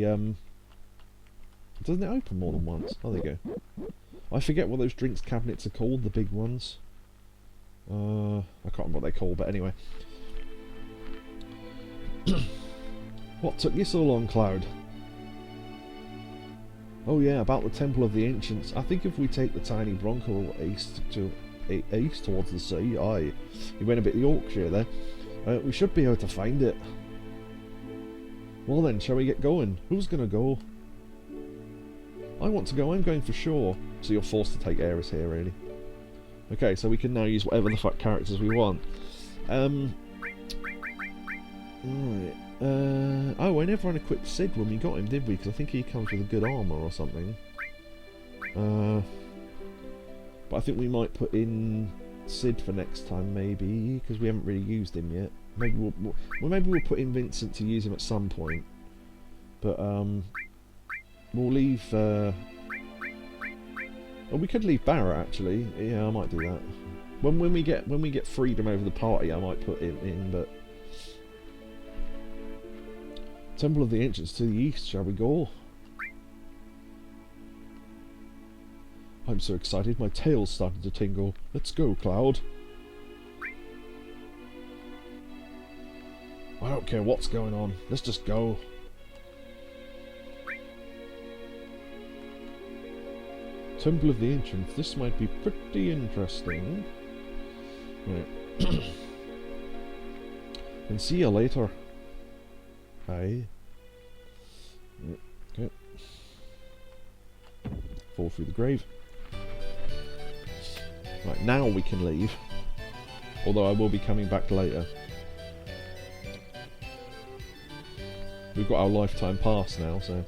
doesn't it open more than once? Oh, there you go. I forget what those drinks cabinets are called, the big ones. I can't remember what they're called, but anyway. What took you so long, Cloud? Oh yeah, about the Temple of the Ancients. I think if we take the tiny Bronco east towards the sea, aye. You went a bit Yorkshire there. We should be able to find it. Well then, shall we get going? Who's gonna go? I want to go, I'm going for sure. So you're forced to take Aerith here, really. Okay, so we can now use whatever the fuck characters we want. Right. Oh, I never unequipped Sid when we got him, did we? Because I think he comes with a good armour or something. But I think we might put in Sid for next time, maybe, because we haven't really used him yet. Maybe we'll put in Vincent to use him at some point. But we'll leave. Well, we could leave Barret actually. Yeah, I might do that. When we get freedom over the party, I might put him in. But Temple of the Ancients to the east. Shall we go? I'm so excited. My tail's starting to tingle. Let's go, Cloud. I don't care what's going on. Let's just go. Temple of the Ancients. This might be pretty interesting. Right. And see you later. Okay. Okay. Fall through the grave. Right, now we can leave. Although I will be coming back later. We've got our lifetime pass now, so...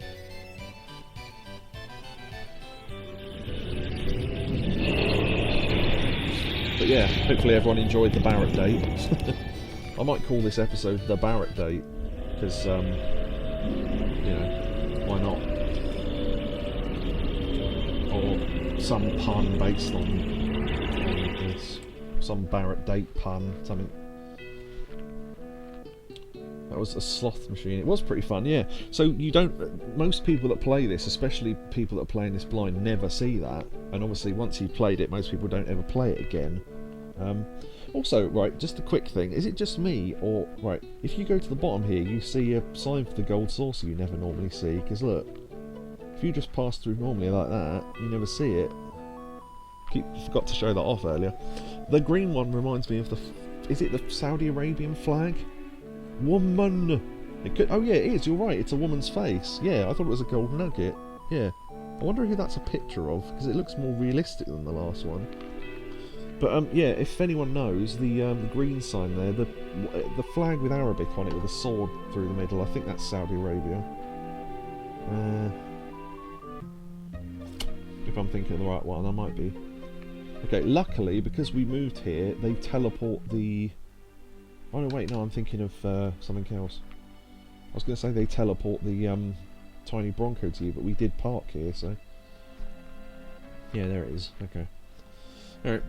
But yeah, hopefully everyone enjoyed the Barret date. I might call this episode the Barret date, because, you know, why not? Or some pun based on this. Some Barret date pun, something. That was a sloth machine. It was pretty fun, yeah. So you don't... Most people that play this, especially people that are playing this blind, never see that. And obviously once you've played it, most people don't ever play it again. Also, right, just a quick thing. Is it just me, or... Right, if you go to the bottom here, you see a sign for the gold saucer you never normally see. Because look, if you just pass through normally like that, you never see it. Forgot to show that off earlier. The green one reminds me of the... Is it the Saudi Arabian flag? Woman! It could, oh yeah, it is, you're right, it's a woman's face. Yeah, I thought it was a gold nugget. Yeah. I wonder who that's a picture of, because it looks more realistic than the last one. But yeah, if anyone knows, the green sign there, the flag with Arabic on it with a sword through the middle, I think that's Saudi Arabia. If I'm thinking of the right one, I might be. Okay, luckily, because we moved here, they teleport the... Oh no, wait, no, I'm thinking of something else. I was going to say they teleport the tiny Bronco to you, but we did park here, so... Yeah, there it is, okay. Alright.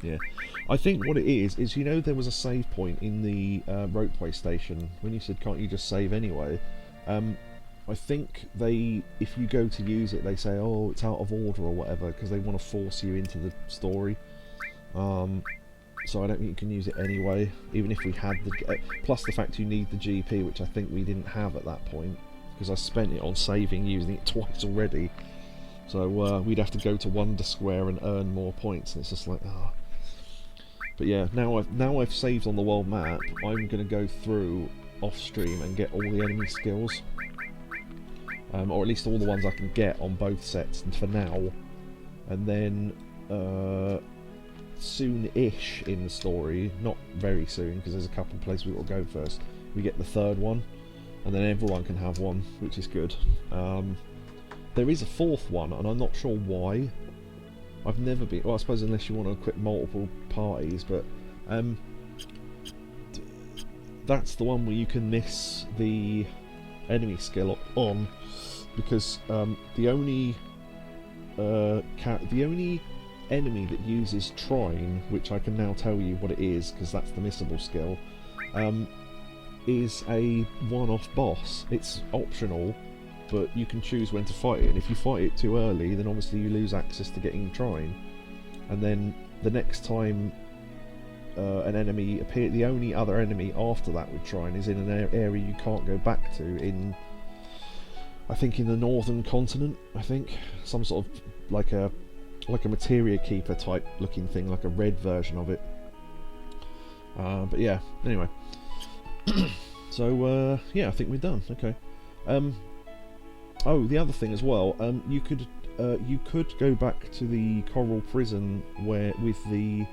Yeah. I think what it is, you know there was a save point in the ropeway station, when you said can't you just save anyway? I think they, if you go to use it, they say, oh, it's out of order or whatever, because they want to force you into the story. So I don't think you can use it anyway, even if we had the... plus the fact you need the GP, which I think we didn't have at that point, because I spent it on saving, using it twice already. So we'd have to go to Wonder Square and earn more points, and it's just like, ah. But yeah, now I've saved on the world map, I'm going to go through off-stream and get all the enemy skills. Or at least all the ones I can get on both sets and for now. And then soon-ish in the story, not very soon because there's a couple of places we've got to go first, we get the third one, and then everyone can have one, which is good. There is a fourth one, and I'm not sure why. I've never been... Well, I suppose unless you want to equip multiple parties, but... that's the one where you can miss the enemy skill on, because the only enemy that uses Trine, which I can now tell you what it is, because that's the missable skill, is a one-off boss. It's optional, but you can choose when to fight it, and if you fight it too early, then obviously you lose access to getting Trine. And then the next time an enemy appears, the only other enemy after that with Trine is in an area you can't go back to in, I think, in the northern continent. I think some sort of like a materia keeper type looking thing, like a red version of it. But yeah, anyway. So yeah, I think we're done. Okay. Oh, the other thing as well. You could go back to the Coral Prison where with the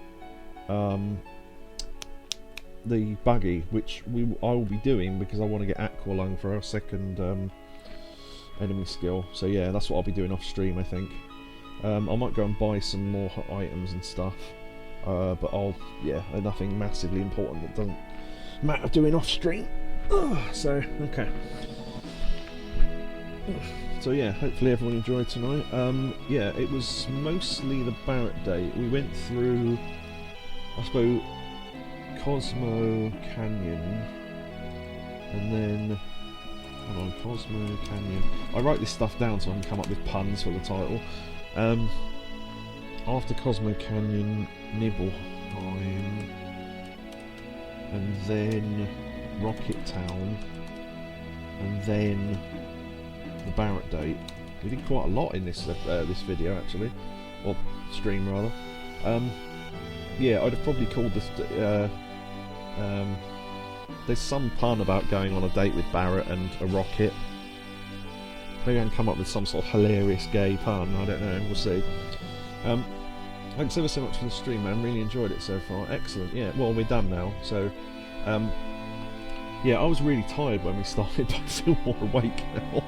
buggy, which I will be doing because I want to get Aqualung for our second enemy skill. So yeah, that's what I'll be doing off stream, I think. I might go and buy some more items and stuff, but yeah, nothing massively important that doesn't matter doing off stream. So okay. So yeah, hopefully everyone enjoyed tonight. Yeah, it was mostly the Barret date. We went through, I suppose, Cosmo Canyon, and then, hold on, Cosmo Canyon. I write this stuff down so I can come up with puns for the title. After Cosmo Canyon, Nibelheim, and then Rocket Town, and then the Barret date. We did quite a lot in this this video actually, or stream rather. yeah, I'd have probably called this. There's some pun about going on a date with Barret and a rocket. Maybe I can come up with some sort of hilarious gay pun. I don't know. We'll see. Thanks ever so much for the stream, man. Really enjoyed it so far. Excellent. Yeah. Well, we're done now. So, yeah, I was really tired when we started, but I feel more awake now.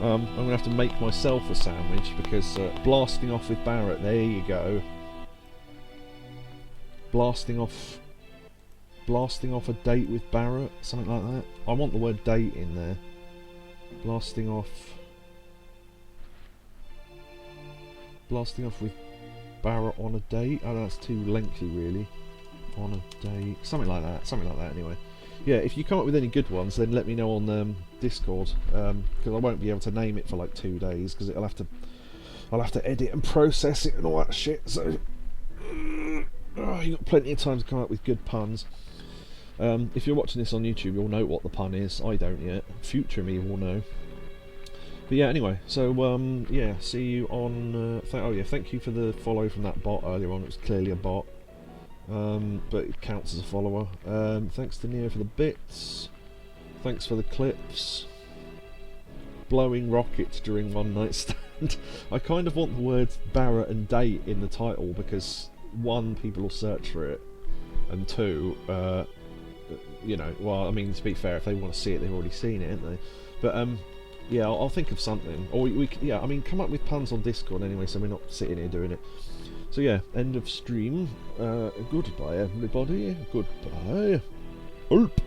I'm gonna have to make myself a sandwich because blasting off with Barret. There you go. Blasting off a date with Barret, something like that. I want the word date in there. Blasting off with Barret on a date. Oh, that's too lengthy, really. On a date, something like that. Anyway, yeah. If you come up with any good ones, then let me know on Discord, because I won't be able to name it for like 2 days because I'll have to edit and process it and all that shit. So, oh, you got plenty of time to come up with good puns. If you're watching this on YouTube, you'll know what the pun is. I don't yet. Future me will know. But yeah, anyway, so yeah, see you on. Oh yeah, thank you for the follow from that bot earlier on. It was clearly a bot, but it counts as a follower. Thanks to Neo for the bits. Thanks for the clips. Blowing rockets during one night stand. I kind of want the words Barret and date in the title because 1, people will search for it, and 2, you know, well, I mean, to be fair, if they want to see it, they've already seen it, haven't they? But yeah, I'll think of something, or yeah, I mean, come up with puns on Discord anyway, so we're not sitting here doing it. So yeah, end of stream. Goodbye, everybody. Goodbye. Oop.